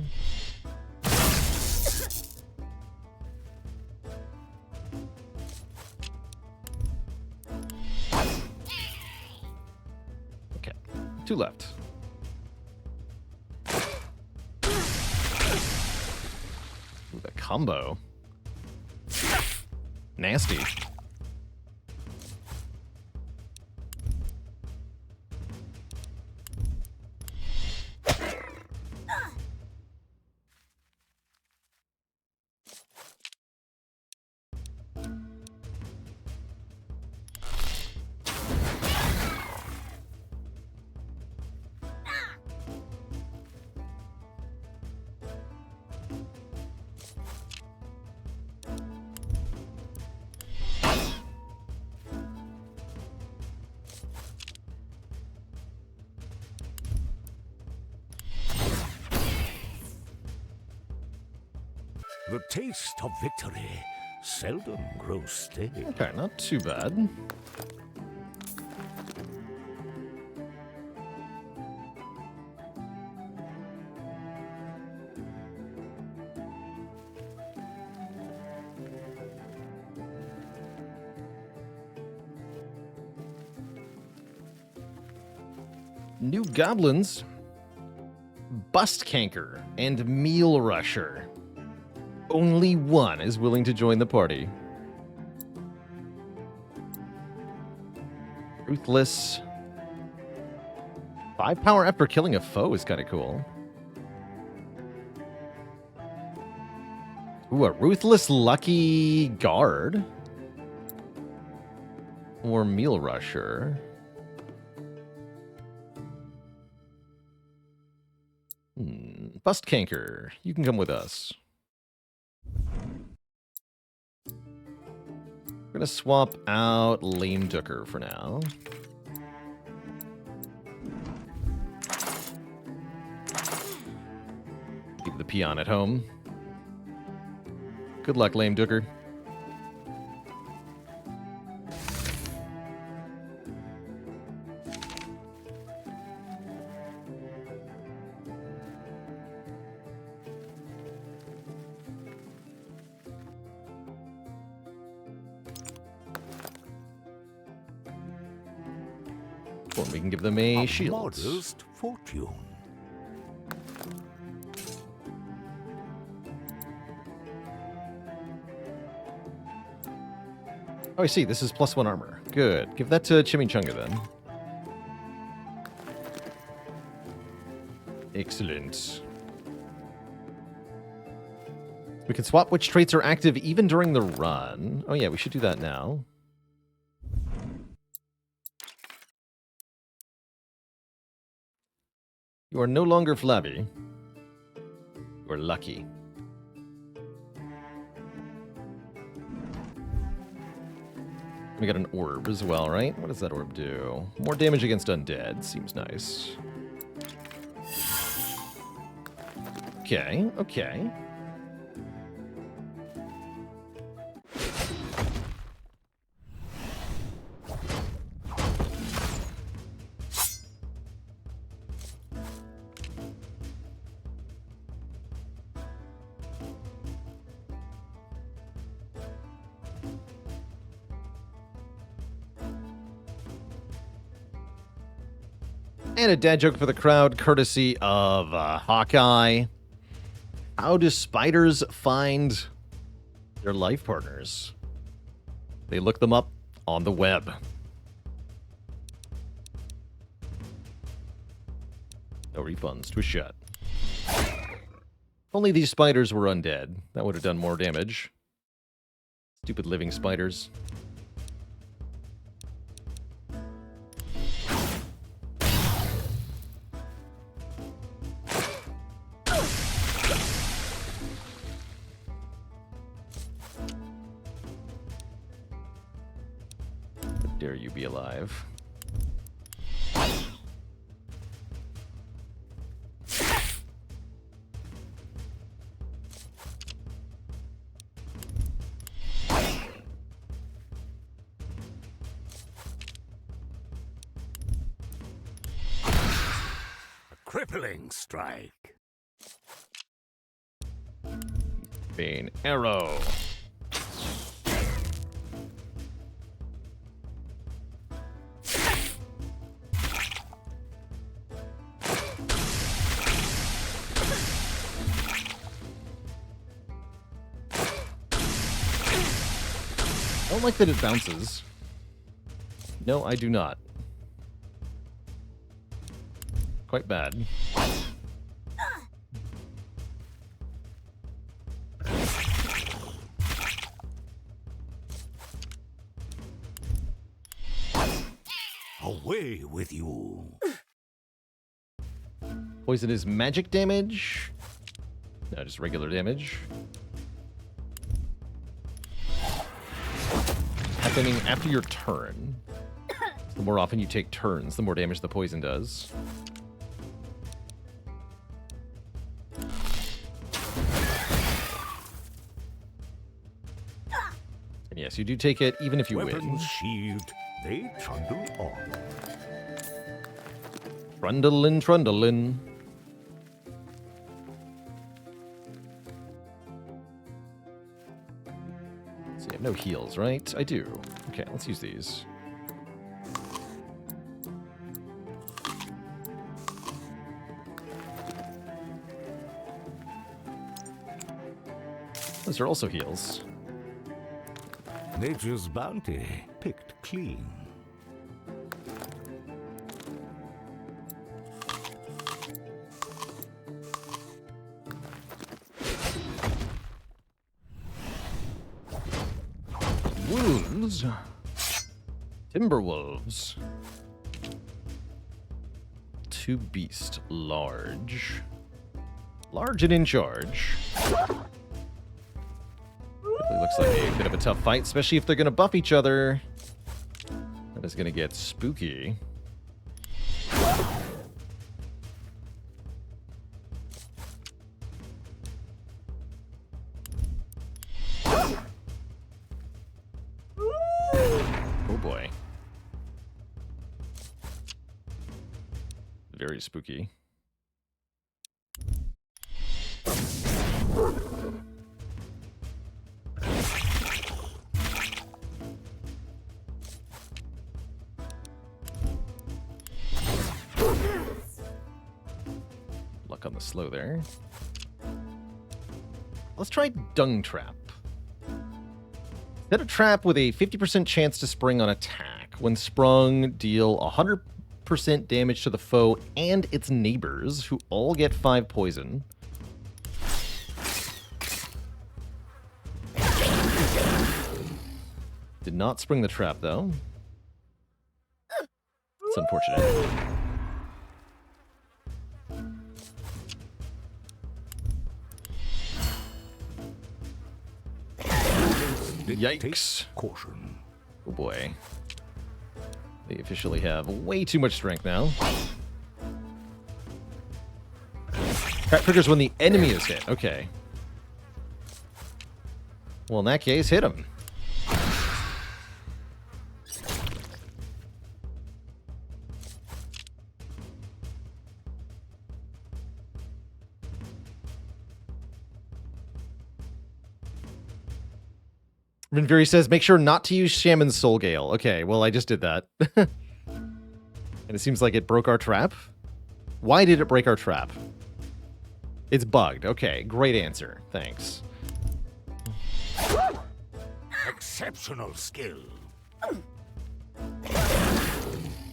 Okay, 2 left. Ooh, the combo. Nasty. The taste of victory seldom grows stale. Okay, not too bad. New goblins, Bust Canker, and Meal Rusher. Only one is willing to join the party. Ruthless. 5 power after killing a foe is kind of cool. Ooh, a Ruthless Lucky Guard. Or Meal Rusher. Bust Canker, you can come with us. We're gonna swap out Lame Dooker for now. Keep the peon at home. Good luck, Lame Dooker. Well, we can give them a shield. Modest fortune. Oh, I see. This is +1 armor. Good. Give that to Chimichanga then. Excellent. We can swap which traits are active even during the run. Oh yeah, we should do that now. You are no longer flabby. You are lucky. We got an orb as well, right? What does that orb do? More damage against undead. Seems nice. Okay, okay. And a dad joke for the crowd, courtesy of Hawkeye. How do spiders find their life partners? They look them up on the web. No refunds. Twist shot. If only these spiders were undead. That would have done more damage. Stupid living spiders. Dare you be alive? A crippling strike. Bane arrow. I don't like that it bounces. No, I do not. Quite bad. Away with you. Poison is magic damage? No, just regular damage. Happening after your turn. The more often you take turns, the more damage the poison does. And yes, you do take it even if you win. Weapons sheathed, they trundle on. Trundlin', trundlin'. So you have no heals, right? I do. Okay, let's use these. Those are also heals. Nature's bounty, picked clean. Wolves. Timberwolves. Two beast. Large. Large and in charge. Definitely looks like a bit of a tough fight, especially if they're going to buff each other. That is going to get spooky. Oh boy. Very spooky. Luck on the slow there. Let's try Dung Trap. Set a trap with a 50% chance to spring on attack. When sprung, deal 100% damage to the foe and its neighbors, who all get 5 poison. Did not spring the trap, though. It's unfortunate. Yikes. Caution. Oh boy. They officially have way too much strength now. Trap triggers when the enemy is hit. Okay. Well, in that case, hit him. Rinviri says, make sure not to use Shaman's Soul Gale. Okay, well, I just did that. And it seems like it broke our trap. Why did it break our trap? It's bugged. Okay, great answer. Thanks. Exceptional skill.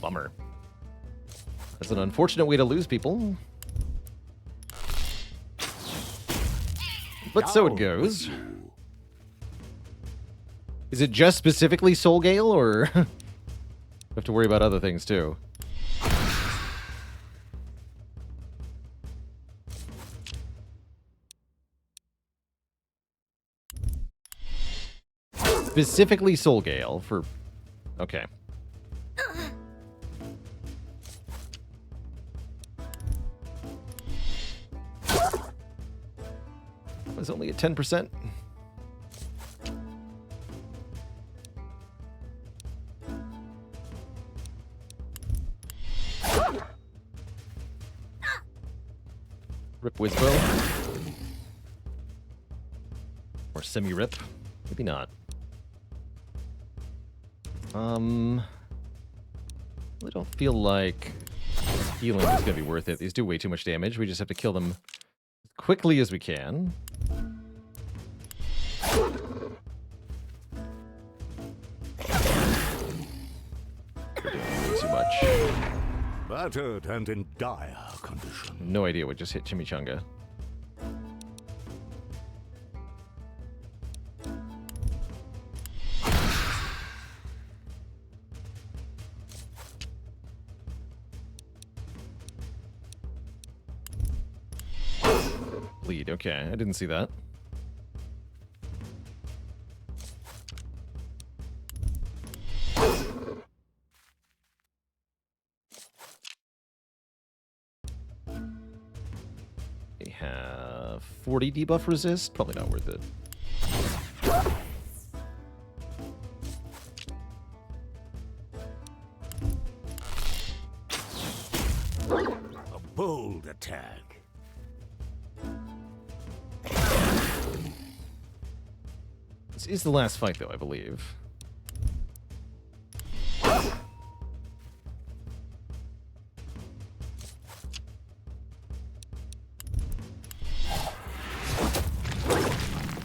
Bummer. That's an unfortunate way to lose people. But so it goes. Is it just specifically Soul Gale, or we have to worry about other things too? Specifically Soul Gale for... Okay. It was only at 10%. Rip Wizbo. Or semi-rip. Maybe not. Really don't feel like healing is going to be worth it. These do way too much damage. We just have to kill them as quickly as we can. We're doing way too much. Battered and in dire condition. No idea what just hit Chimichanga. Bleed. Okay, I didn't see that. We have 40 debuff resist. Probably not worth it. A bold attack. This is the last fight, though, I believe.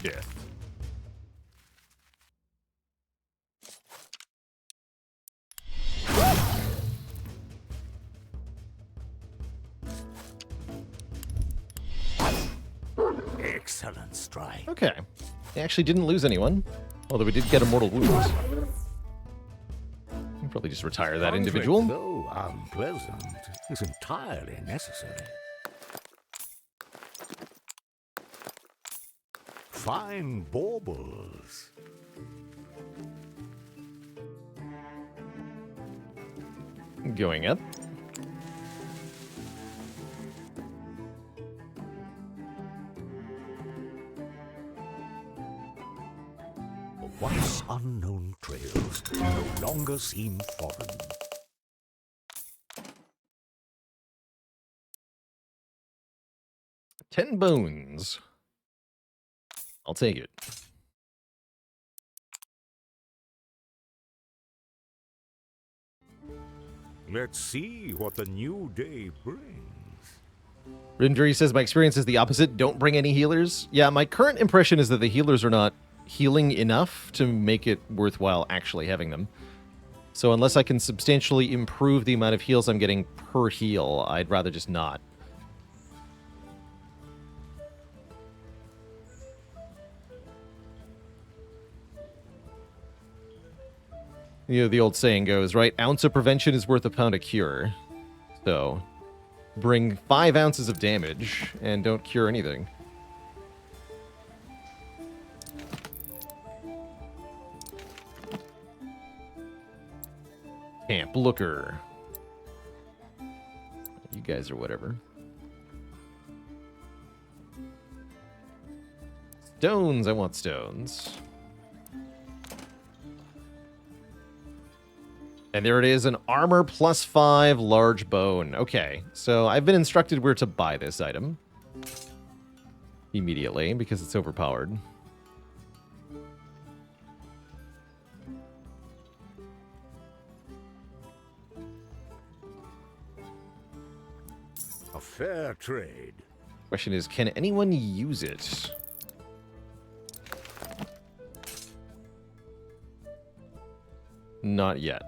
Death. Excellent strike. Okay. They actually didn't lose anyone, although we did get a mortal wound. We'll probably just retire that individual. Though unpleasant, is entirely necessary. Fine baubles. Going up. Once unknown trails no longer seem foreign. $10 bones. I'll take it. Let's see what the new day brings. Rindri says, my experience is the opposite. Don't bring any healers. Yeah, my current impression is that the healers are not healing enough to make it worthwhile actually having them. So unless I can substantially improve the amount of heals I'm getting per heal, I'd rather just not. You know, the old saying goes, right? Ounce of prevention is worth a pound of cure. So, bring 5 ounces of damage and don't cure anything. Camp Looker. You guys are whatever. Stones. I want stones. And there it is, an armor +5 large bone. Okay, so I've been instructed where to buy this item. Immediately, because it's overpowered. A fair trade. Question is, can anyone use it? Not yet.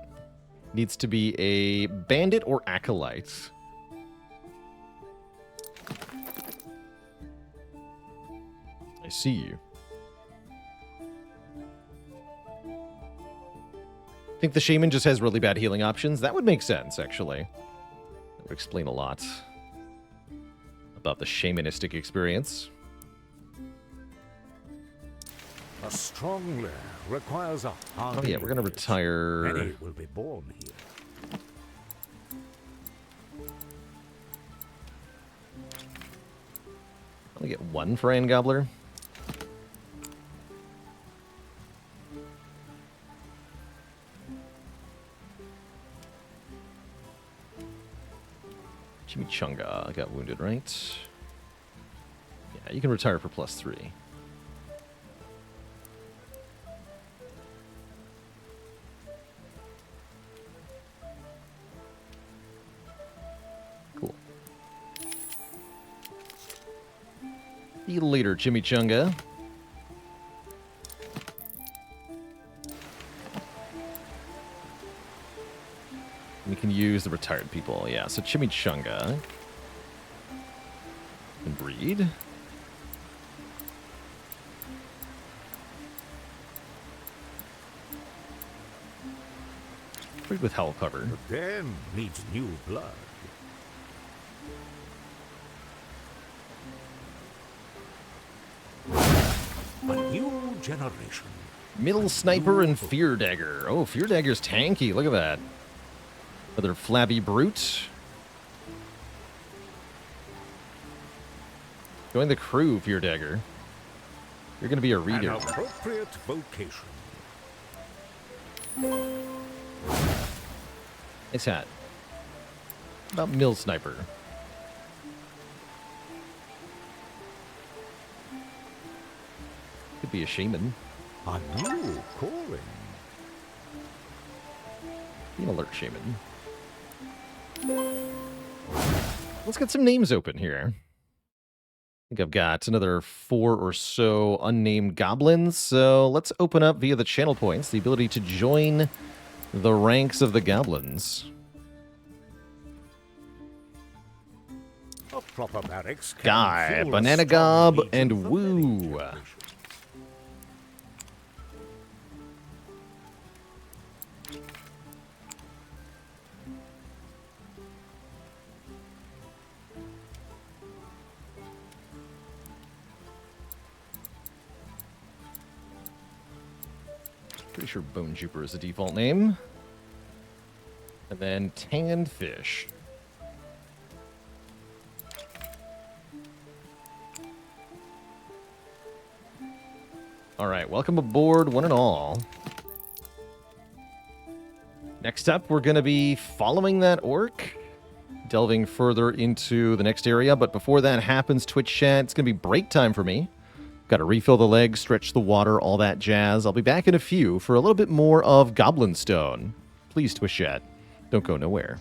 Needs to be a bandit or acolyte. I see you. I think the shaman just has really bad healing options. That would make sense, actually. That would explain a lot about the shamanistic experience. A strong lair requires a hard. Oh yeah, we're gonna retire. Many will be born here. Only get one for Iron Gobbler. Chimichanga got wounded, right? Yeah, you can retire for +3. Cool. See you later, Chimichanga. We can use the retired people. Yeah, so Chimichanga can breed. Breed with Hell Cover. The den needs new blood. A new generation. Middle Sniper and Fear Dagger. Oh, Fear Dagger's tanky. Look at that. Another Flabby Brute. Join the crew, Fear Dagger. You're going to be a reader. An appropriate vocation. Nice hat. How about Mill Sniper? Could be a shaman. A new calling. Be an alert shaman. Let's get some names open here. I think I've got another 4 or so unnamed goblins, so let's open up via the channel points the ability to join the ranks of the goblins. A proper barracks can Guy, fuel a Banana strong Gob, legion and for many Woo. generations. Pretty sure Bone Jupiter is the default name. And then Tanned Fish. All right, welcome aboard, one and all. Next up, we're going to be following that orc, delving further into the next area. But before that happens, Twitch chat, it's going to be break time for me. Got to refill the legs, stretch the water, all that jazz. I'll be back in a few for a little bit more of Goblin Stone. Please, Twitch chat, don't go nowhere.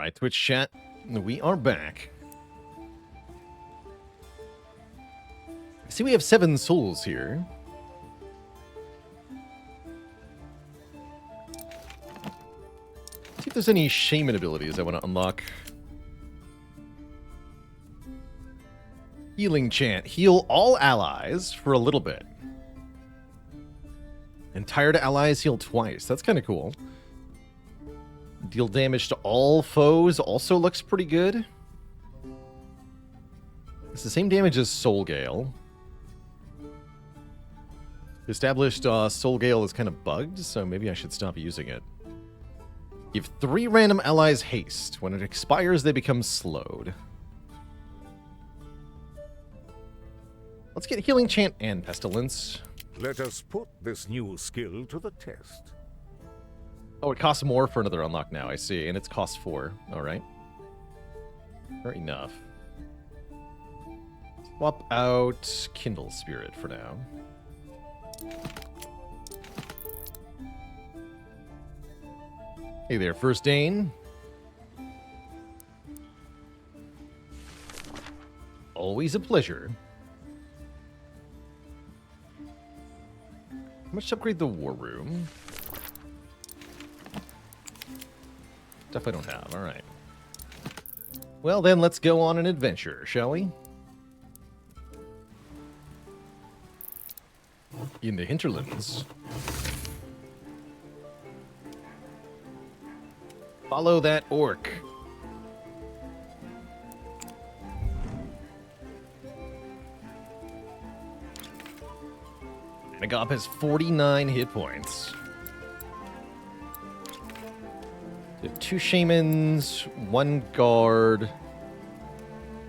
right, Twitch chat, we are back. See, we have 7 souls here. See if there's any shaman abilities I want to unlock. Healing chant. Heal all allies for a little bit. And tired allies heal twice. That's kind of cool. Deal damage to all foes also looks pretty good. It's the same damage as Soul Gale. Established Soul Gale is kind of bugged, so maybe I should stop using it. Give 3 random allies haste. When it expires, they become slowed. Let's get Healing Chant and Pestilence. Let us put this new skill to the test. Oh, it costs more for another unlock now, I see. And it's cost 4. Alright. Fair enough. Swap out Kindle Spirit for now. Hey there, First Dane. Always a pleasure. How much to upgrade the War Room? Stuff I don't have, alright. Well then, let's go on an adventure, shall we? In the hinterlands. Follow that orc. Megop has 49 hit points. We have 2 shamans, 1 guard,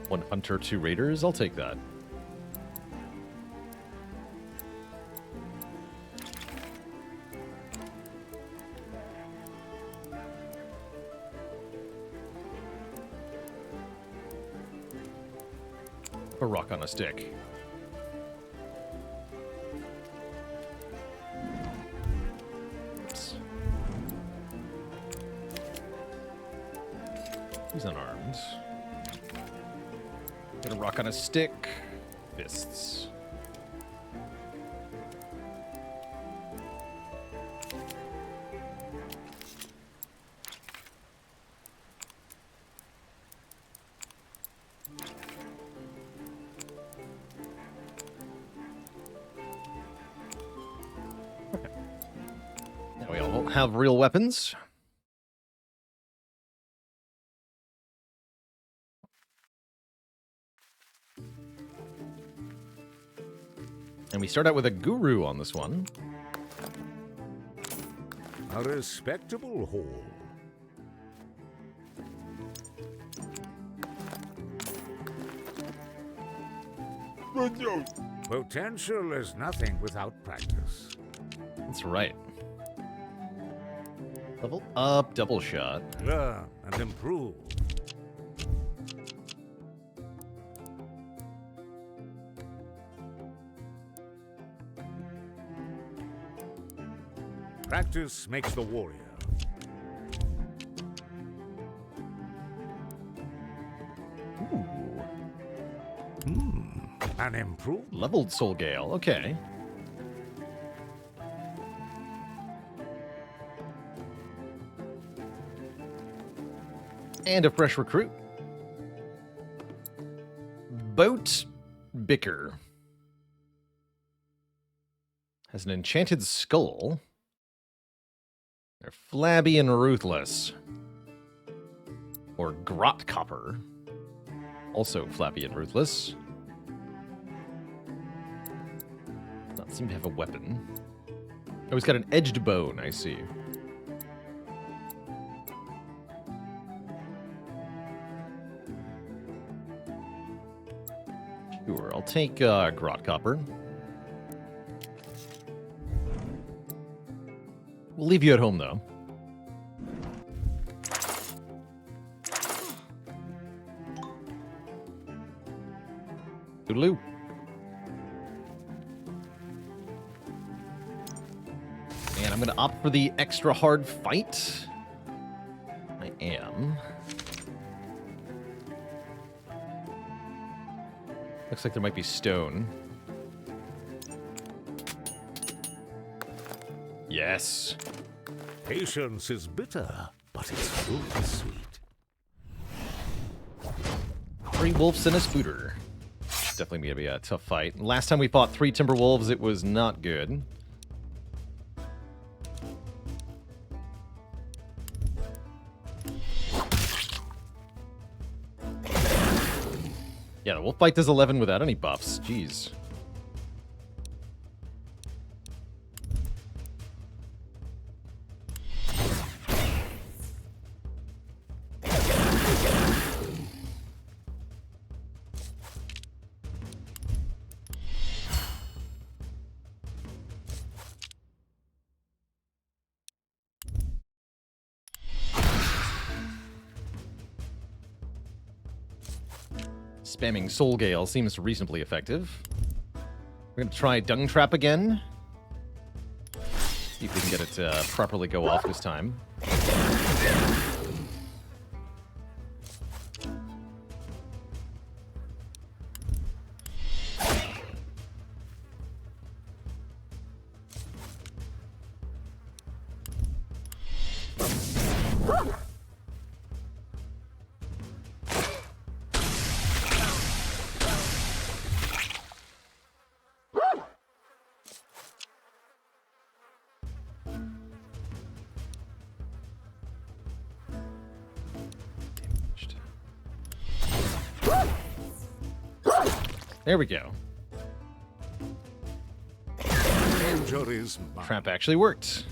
1 hunter, 2 raiders. I'll take that. A rock on a stick. Oops. He's unarmed. Get a rock on a stick. Fists. Now we all have real weapons. And we start out with a guru on this one. A respectable haul. Potential is nothing without practice. That's right. Level up, double shot. Learn and improve. Practice makes the warrior. Ooh. An improved. Leveled Soul Gale, okay. And a fresh recruit. Boat Bicker. Has an enchanted skull. They're flabby and ruthless. Or Grot Copper. Also flabby and ruthless. Not seem to have a weapon. Oh, he's got an edged bone, I see. Sure, I'll take Grot Copper. We'll leave you at home, though. Toodaloo. And I'm going to opt for the extra hard fight. I am. Looks like there might be stone. Yes. Patience is bitter, but it's full of sweet. 3 wolves and a spooter. Definitely gonna be a tough fight. Last time we fought 3 timber wolves, it was not good. Yeah, the wolf bite does 11 without any buffs. Jeez. Spamming Soul Gale seems reasonably effective. We're going to try Dung Trap again. See if we can get it to properly go off this time. There we go. Danger is mine. Trap actually worked.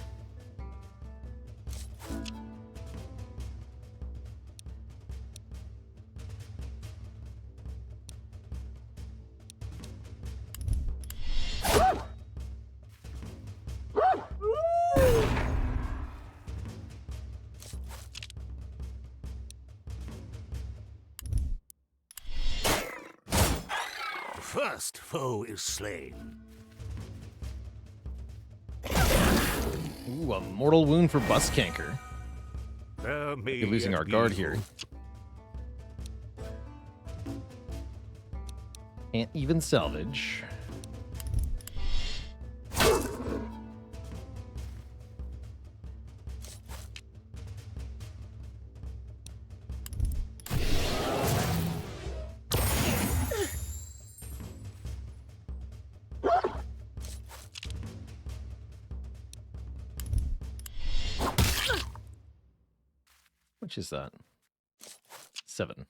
First foe is slain. Ooh, a mortal wound for Bus Canker. There may We're losing yet our be guard hope. here. Can't even salvage. Which is that? 7.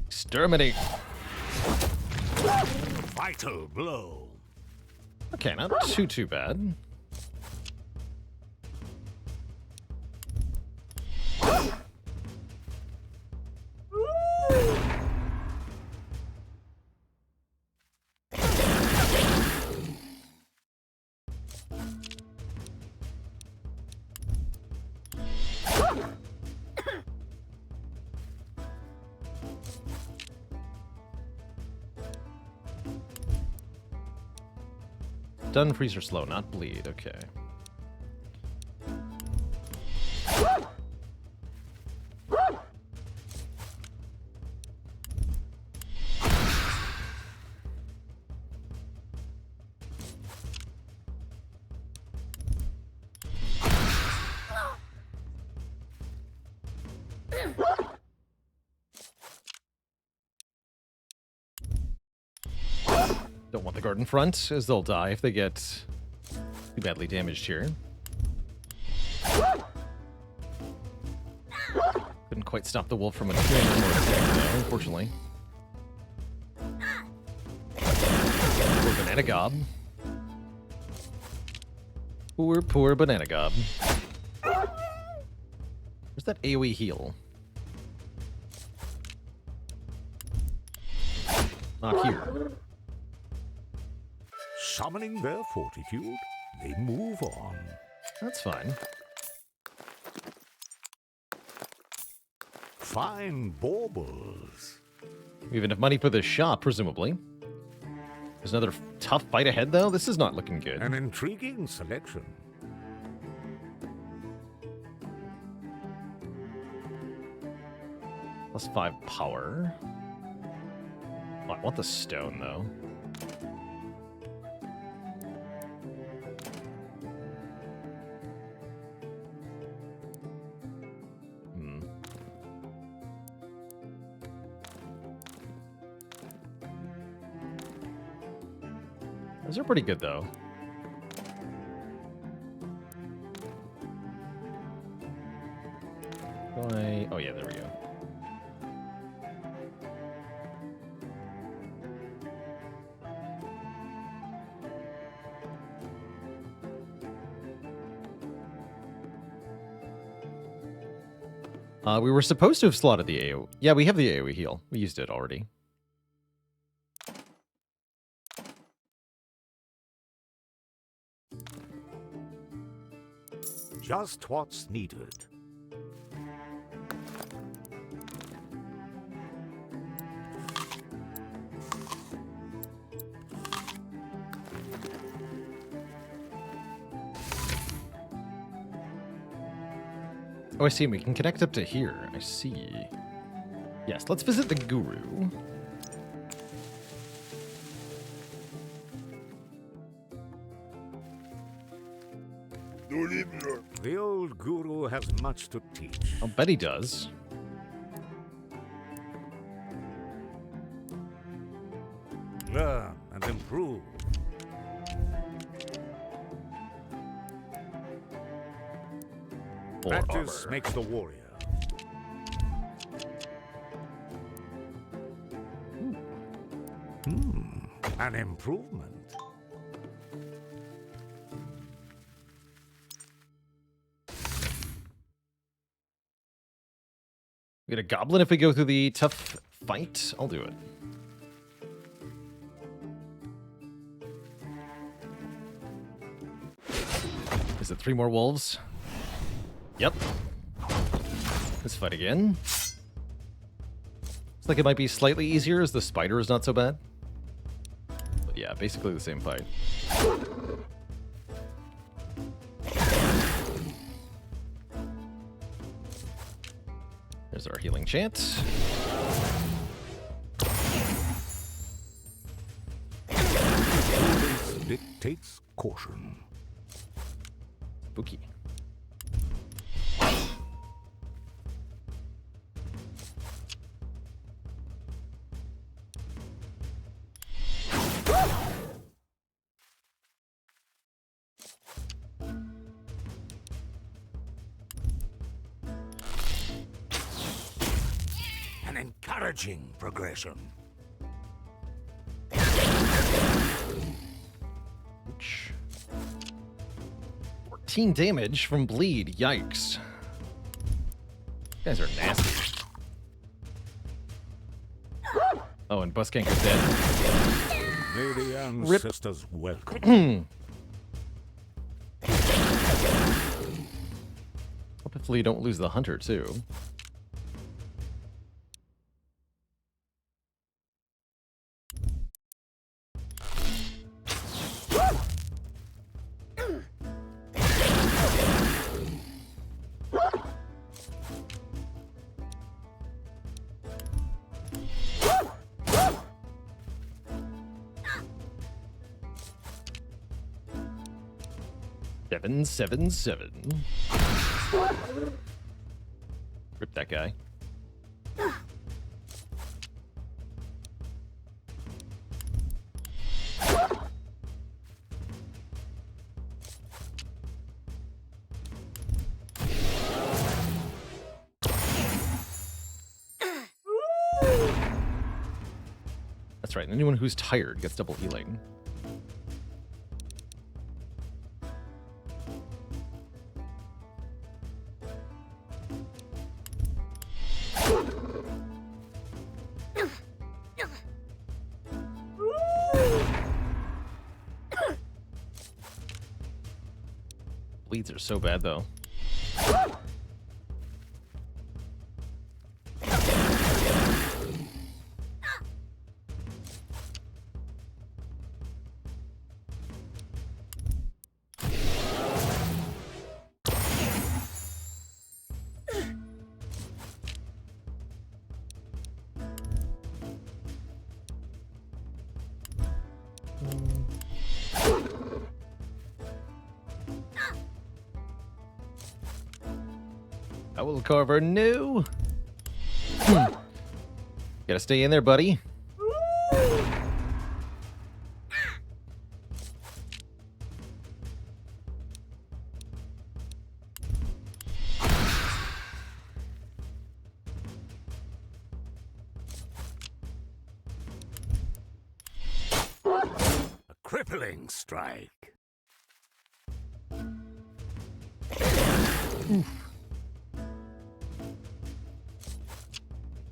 Exterminate. Vital blow. Okay, not too bad. Stun, freeze, or slow, not bleed. Okay. Don't want the guard in front, as they'll die if they get too badly damaged here. Couldn't quite stop the wolf from a attack, though, unfortunately. Poor Banana Gob. Poor Banana Gob. Where's that AoE heal? Not here. Summoning their fortitude, they move on. That's fine. fine baubles. We have enough money for this shop, presumably. There's another tough fight ahead, though. This is not looking good. An intriguing selection. +5 power. Oh, I want the stone, though. Those are pretty good, though. Oh, yeah, there we go. We were supposed to have slotted the AoE. Yeah, we have the AoE heal. We used it already. Just what's needed. Oh, I see. We can connect up to here. I see. Yes, let's visit the guru. The old guru has much to teach. I'll bet he does. Learn and improve. Or Practice armor. makes the warrior. An improvement. We get a goblin if we go through the tough fight. I'll do it. Is it 3 more wolves? Yep. Let's fight again. Looks like it might be slightly easier as the spider is not so bad. But yeah, basically the same fight. There's our healing chant. Prudence dictates caution. Spooky. An encouraging progression. Ouch. 14 damage from bleed. Yikes. You guys are nasty. Oh, and Buskank is dead. May the Rip. ancestors welcome. Hopefully you don't lose the hunter, too. Seven, 7, 7. Rip that guy. That's right. Anyone who's tired gets double healing. Bleeds are so bad, though. Owl Carver, no. Gotta stay in there, buddy. A crippling strike.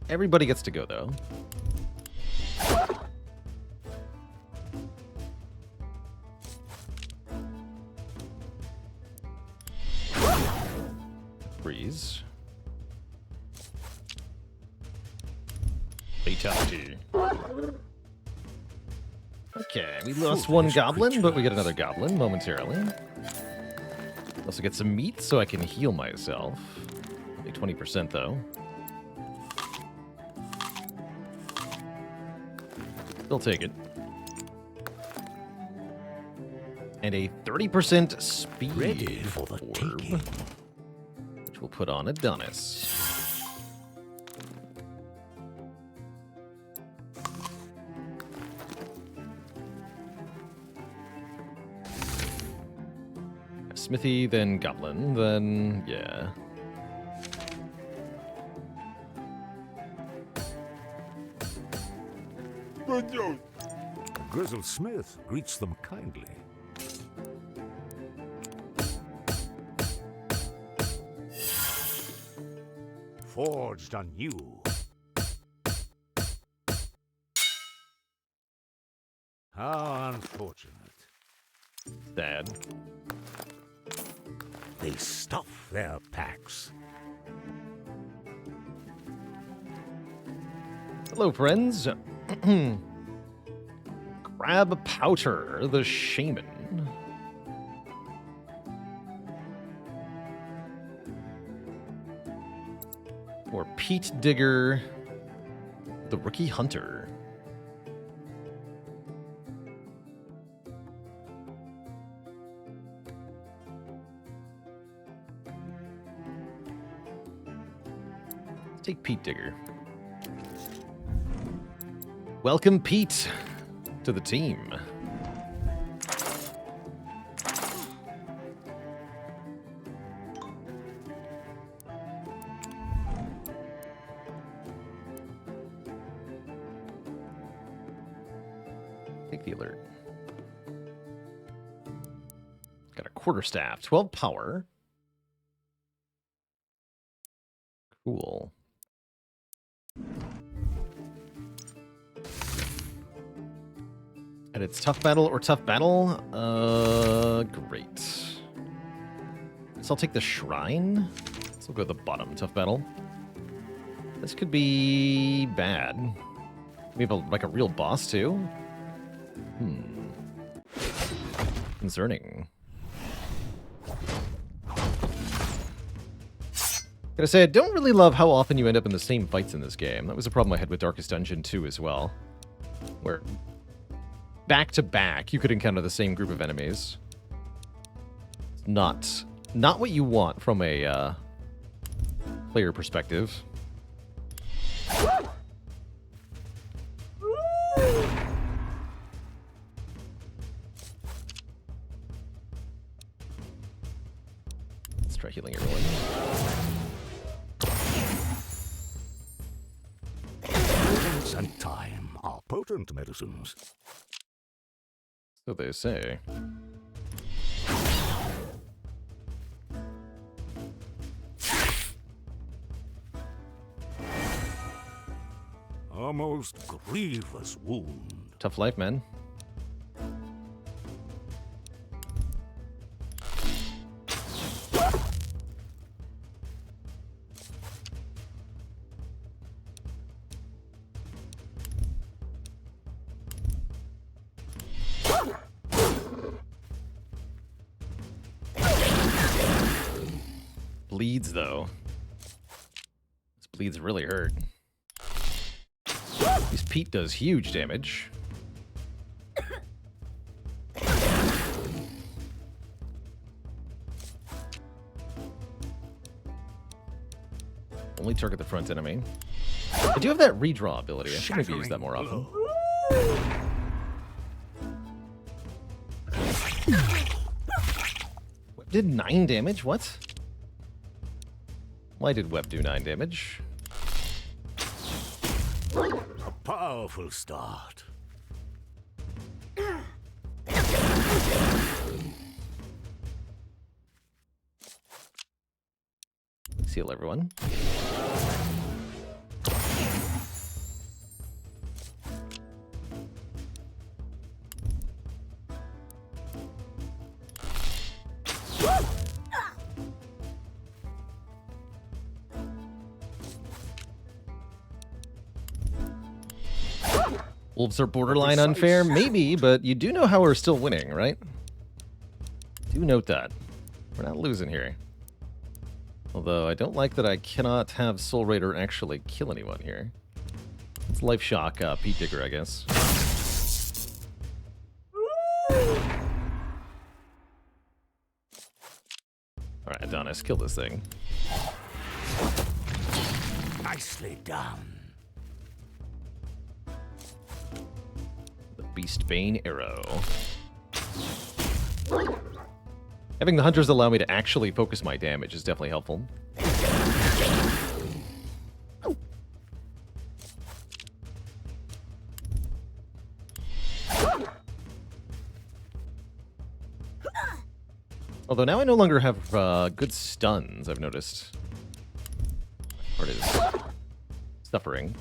Everybody gets to go, though. Freeze. Fatality. Okay, we lost one goblin, but we get another goblin momentarily. Also get some meat so I can heal myself. Only 20% though. Still take it. And a 30% speed Ready for the orb, taking. which we'll put on Adonis. Smithy, then Goblin, then yeah. Grizzled Smith greets them kindly. Forged anew. How unfortunate. Sad. They stuff their packs. Hello, friends. Crab Pouter, the Shaman. Or Pete Digger, the Rookie Hunter. Let's take Pete Digger. Welcome, Pete, to the team. Take the alert. Got a quarterstaff, 12 power. Cool. And it's tough battle or tough battle? Great. So I'll take the shrine. So we'll go to the bottom, tough battle. This could be bad. We have like a real boss too? Concerning. Gotta say, I don't really love how often you end up in the same fights in this game. That was a problem I had with Darkest Dungeon 2 as well. Where back to back, you could encounter the same group of enemies. Not what you want from a player perspective. Let's try healing everyone. Prudence and time are potent medicines. So they say. A most grievous wound. Tough life, man. Bleeds, though. This bleeds really hurt. This Pete does huge damage. Only target the front enemy. I do have that redraw ability. I should maybe use that more often. Web did 9 damage? What? Why did Web do 9 damage? A powerful start. Seal everyone. Wolves are borderline unfair? Maybe, but you do know how we're still winning, right? Do note that. We're not losing here. Although, I don't like that I cannot have Soul Raider actually kill anyone here. It's Life Shock, Pete Digger, I guess. Alright, Adonis, kill this thing. Nicely done. The Beastbane Arrow. Having the hunters allow me to actually focus my damage is definitely helpful. Although now I no longer have good stuns, I've noticed. Or it is suffering.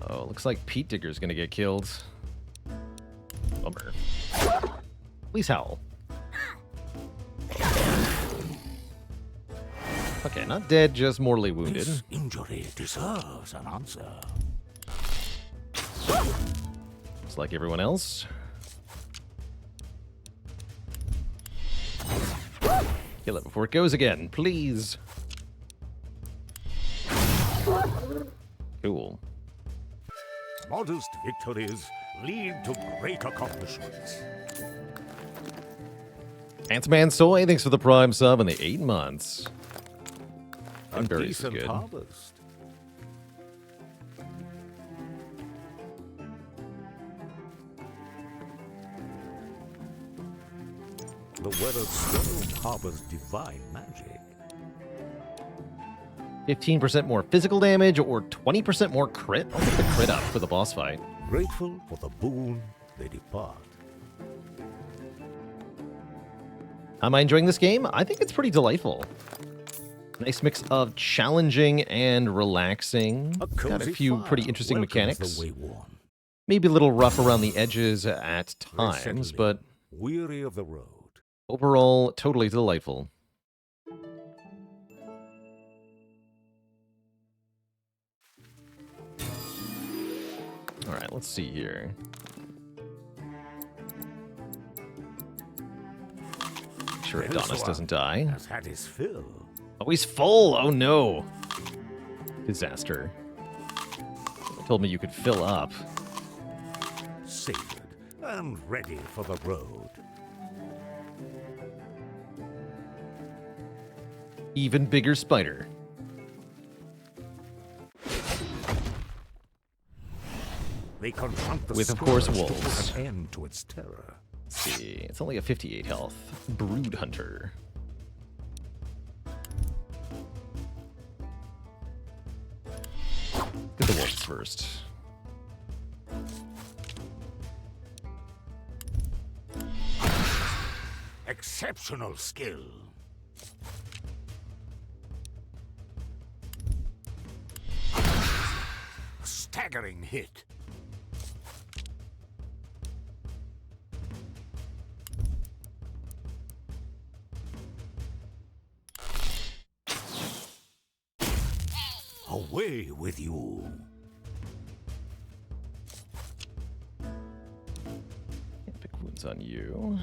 Oh, looks like Pete Digger's gonna get killed. Bummer. Please howl. Okay, not dead, just mortally wounded. This injury deserves an answer. Just like everyone else. Kill it before it goes again, please. Cool. Modest victories lead to great accomplishments. Ant-Man Soy, thanks for the Prime sub and the 8 months. A And berries is decent good. harvest. The weathered stone harbors divine magic. 15% more physical damage or 20% more crit? I'll take the crit up for the boss fight. Grateful for the boon, they depart. Am I enjoying this game? I think it's pretty delightful. Nice mix of challenging and relaxing. Got a few pretty interesting mechanics. The wayworn. Maybe a little rough around the edges at times, but weary of the road. overall, totally delightful. All right, let's see here. Make sure Adonis doesn't die. Has had his fill. Oh, he's full! Oh no! Disaster. Told me you could fill up. Sacred and ready for the road. Even bigger spider. They confront the With, of course, scourge to wolves. put an end to its terror. Let's see, it's only a 58 health. Brood Hunter. Get the wolves first. Exceptional skill. A staggering hit. Away with you. Pick wounds on you.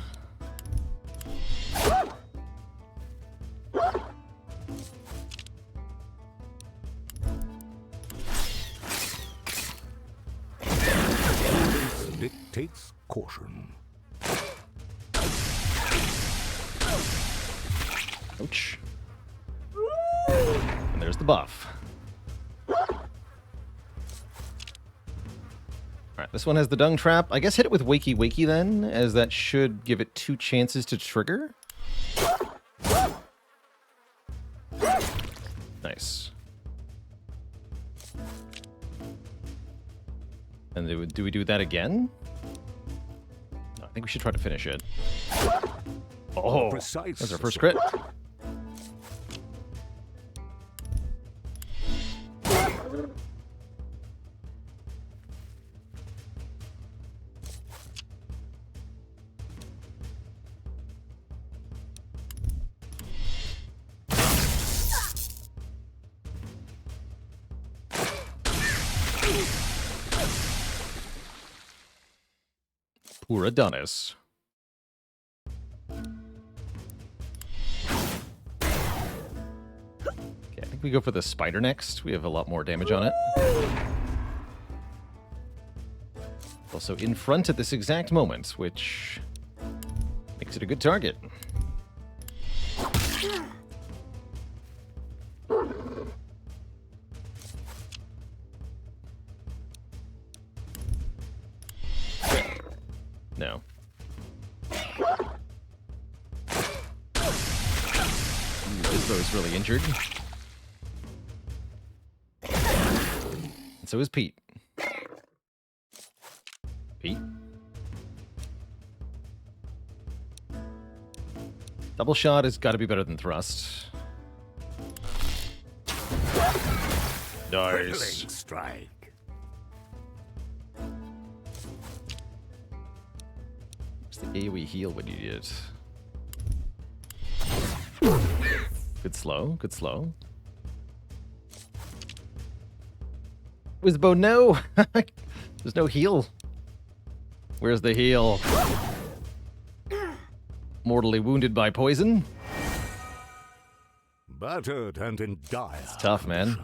Dictates caution. Ouch. And there's the buff. Alright, this one has the dung trap. I guess hit it with Wakey Wakey then, as that should give it 2 chances to trigger. Nice. And do we do that again? No, I think we should try to finish it. Oh, that's our first crit. Poor Adonis. Okay, I think we go for the spider next. We have a lot more damage on it. Also in front at this exact moment, which makes it a good target. No. This bow's really injured. And so is Pete. Pete? Double shot has got to be better than thrust. Nice. Strike. AoE heal when you need it. Good slow, good slow. Wizbo, no! There's no heal. Where's the heal? Mortally wounded by poison? Battered and in dire. It's tough, man.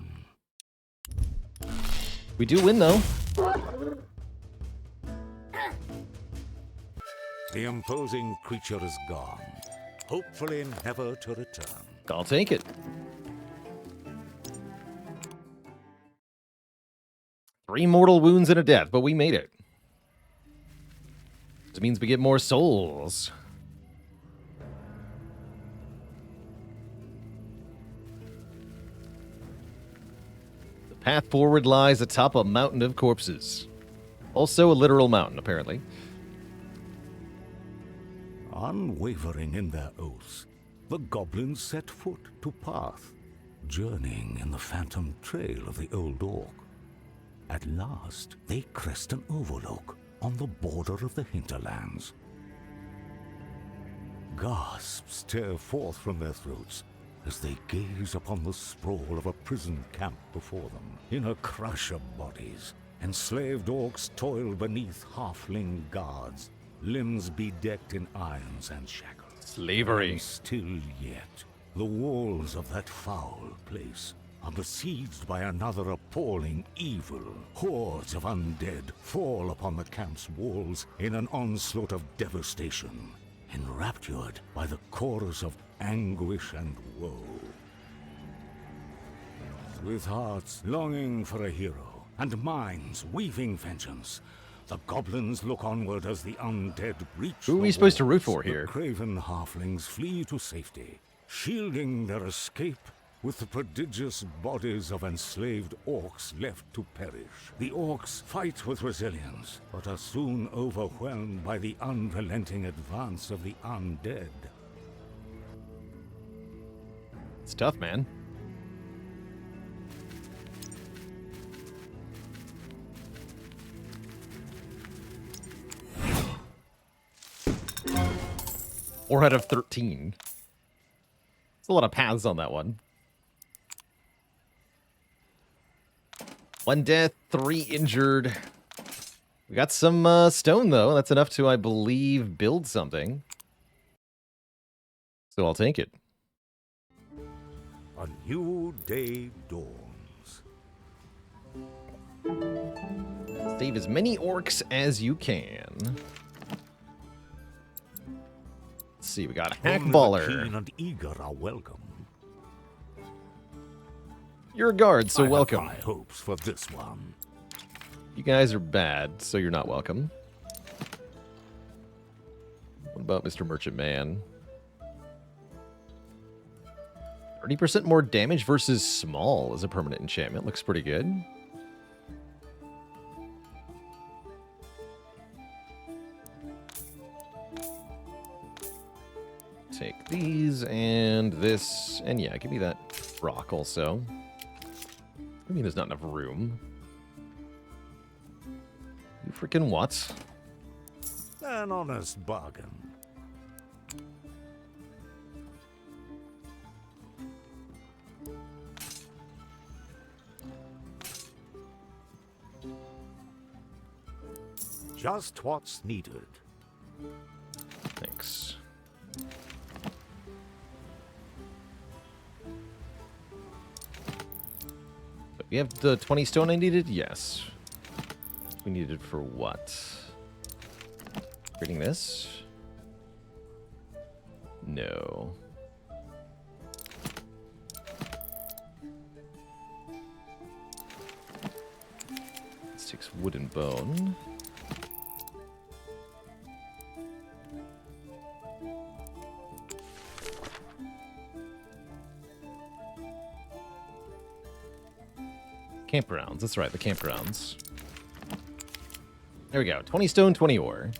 We do win, though. The imposing creature is gone, hopefully never to return. I'll take it. 3 mortal wounds and a death, but we made it. This means we get more souls. The path forward lies atop a mountain of corpses. Also a literal mountain, apparently. Unwavering in their oaths, the goblins set foot to path, journeying in the phantom trail of the old orc. At last, they crest an overlook on the border of the hinterlands. Gasps tear forth from their throats as they gaze upon the sprawl of a prison camp before them. In a crush of bodies, enslaved orcs toil beneath halfling guards, limbs bedecked in irons and shackles. Slavery. And still yet, the walls of that foul place are besieged by another appalling evil. Hordes of undead fall upon the camp's walls in an onslaught of devastation, enraptured by the chorus of anguish and woe. With hearts longing for a hero and minds weaving vengeance, the goblins look onward as the undead reach. Who are we supposed to root for here? The craven halflings flee to safety, shielding their escape with the prodigious bodies of enslaved orcs left to perish. The orcs fight with resilience, but are soon overwhelmed by the unrelenting advance of the undead. It's tough, man. Four out of 13. It's a lot of paths on that one. 1 death, 3 injured. We got some stone, though. That's enough to, I believe, build something. So I'll take it. A new day dawns. Save as many orcs as you can. see, we got Only the Hackballer. keen and eager are welcome. You're a guard, so I welcome. have high hopes for this one. You guys are bad, so you're not welcome. What about Mr. Merchant Man? 30% more damage versus small as a permanent enchantment. Looks pretty good. Take these and this. And yeah, give me that rock also. I mean, there's not enough room. You freaking what? An honest bargain. Just what's needed. Thanks. So we have the 20 stone I needed? Yes. We needed for what? Reading this? No. This takes wood and bone. Campgrounds. That's right, the campgrounds. There we go. 20 stone, 20 ore.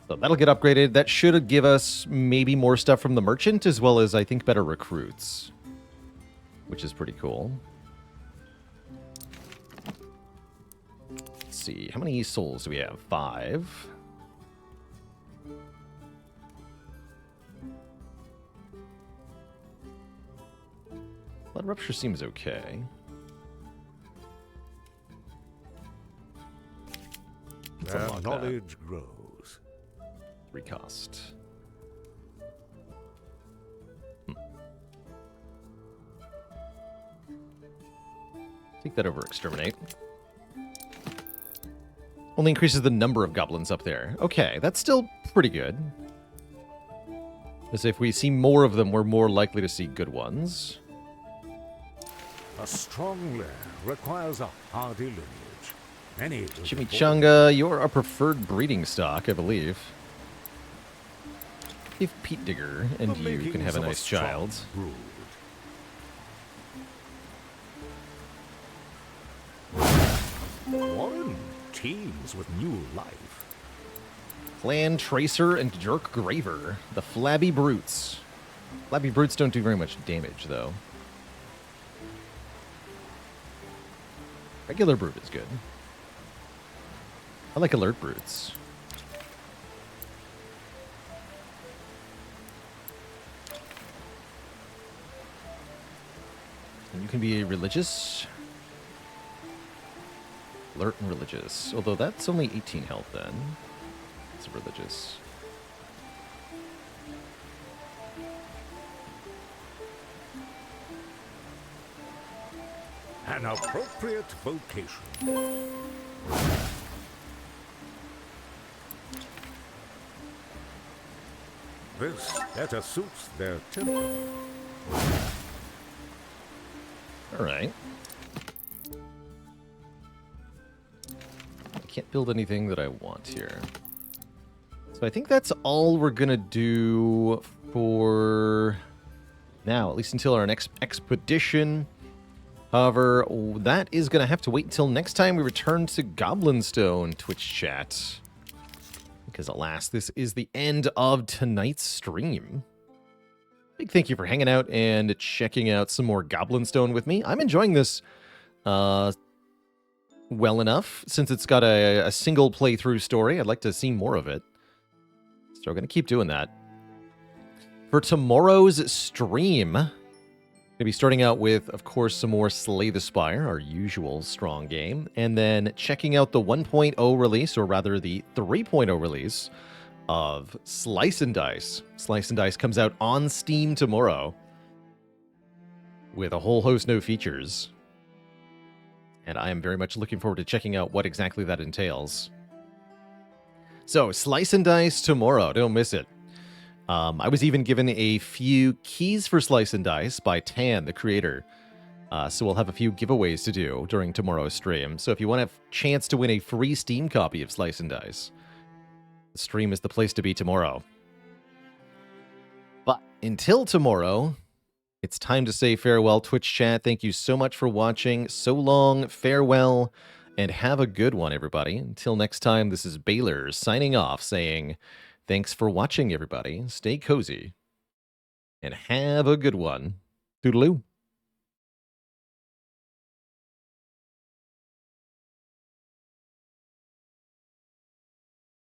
So that'll get upgraded. That should give us maybe more stuff from the merchant, as well as, I think, better recruits. Which is pretty cool. Let's see. How many souls do we have? 5. Blood Rupture seems okay. Let's Their unlock that. knowledge grows. 3 cost. Take that over Exterminate. Only increases the number of goblins up there. Okay, that's still pretty good. As if we see more of them, we're more likely to see good ones. A strong lair requires a hardy lineage. Many will be Chimichanga, you're our preferred breeding stock, I believe. If Pete Digger born. and The you can makings have a of nice strong child. brood. Warren teems with new life. Clan Tracer and Jerk Graver, the Flabby Brutes. Flabby Brutes don't do very much damage, though. Regular Brute is good. I like Alert Brutes. And you can be a religious. Alert and religious. Although that's only 18 health then. It's religious. An appropriate vocation. This better suits their temper. All right. I can't build anything that I want here. So I think that's all we're going to do for now, at least until our next expedition. However, that is going to have to wait until next time we return to Goblin Stone Twitch chat. Because alas, this is the end of tonight's stream. Big thank you for hanging out and checking out some more Goblin Stone with me. I'm enjoying this well enough. Since it's got a single playthrough story, I'd like to see more of it. So we're going to keep doing that. For tomorrow's stream, going to be starting out with, of course, some more Slay the Spire, our usual strong game, and then checking out the 1.0 release, or rather the 3.0 release of Slice and Dice. Slice and Dice comes out on Steam tomorrow with a whole host of features. And I am very much looking forward to checking out what exactly that entails. So, Slice and Dice tomorrow. Don't miss it. I was even given a few keys for Slice and Dice by Tan, the creator. So we'll have a few giveaways to do during tomorrow's stream. So if you want a chance to win a free Steam copy of Slice and Dice, the stream is the place to be tomorrow. But until tomorrow, it's time to say farewell, Twitch chat. Thank you so much for watching. So long, farewell, and have a good one, everybody. Until next time, this is Baylor signing off, saying thanks for watching, everybody. Stay cozy, and have a good one. Toodaloo.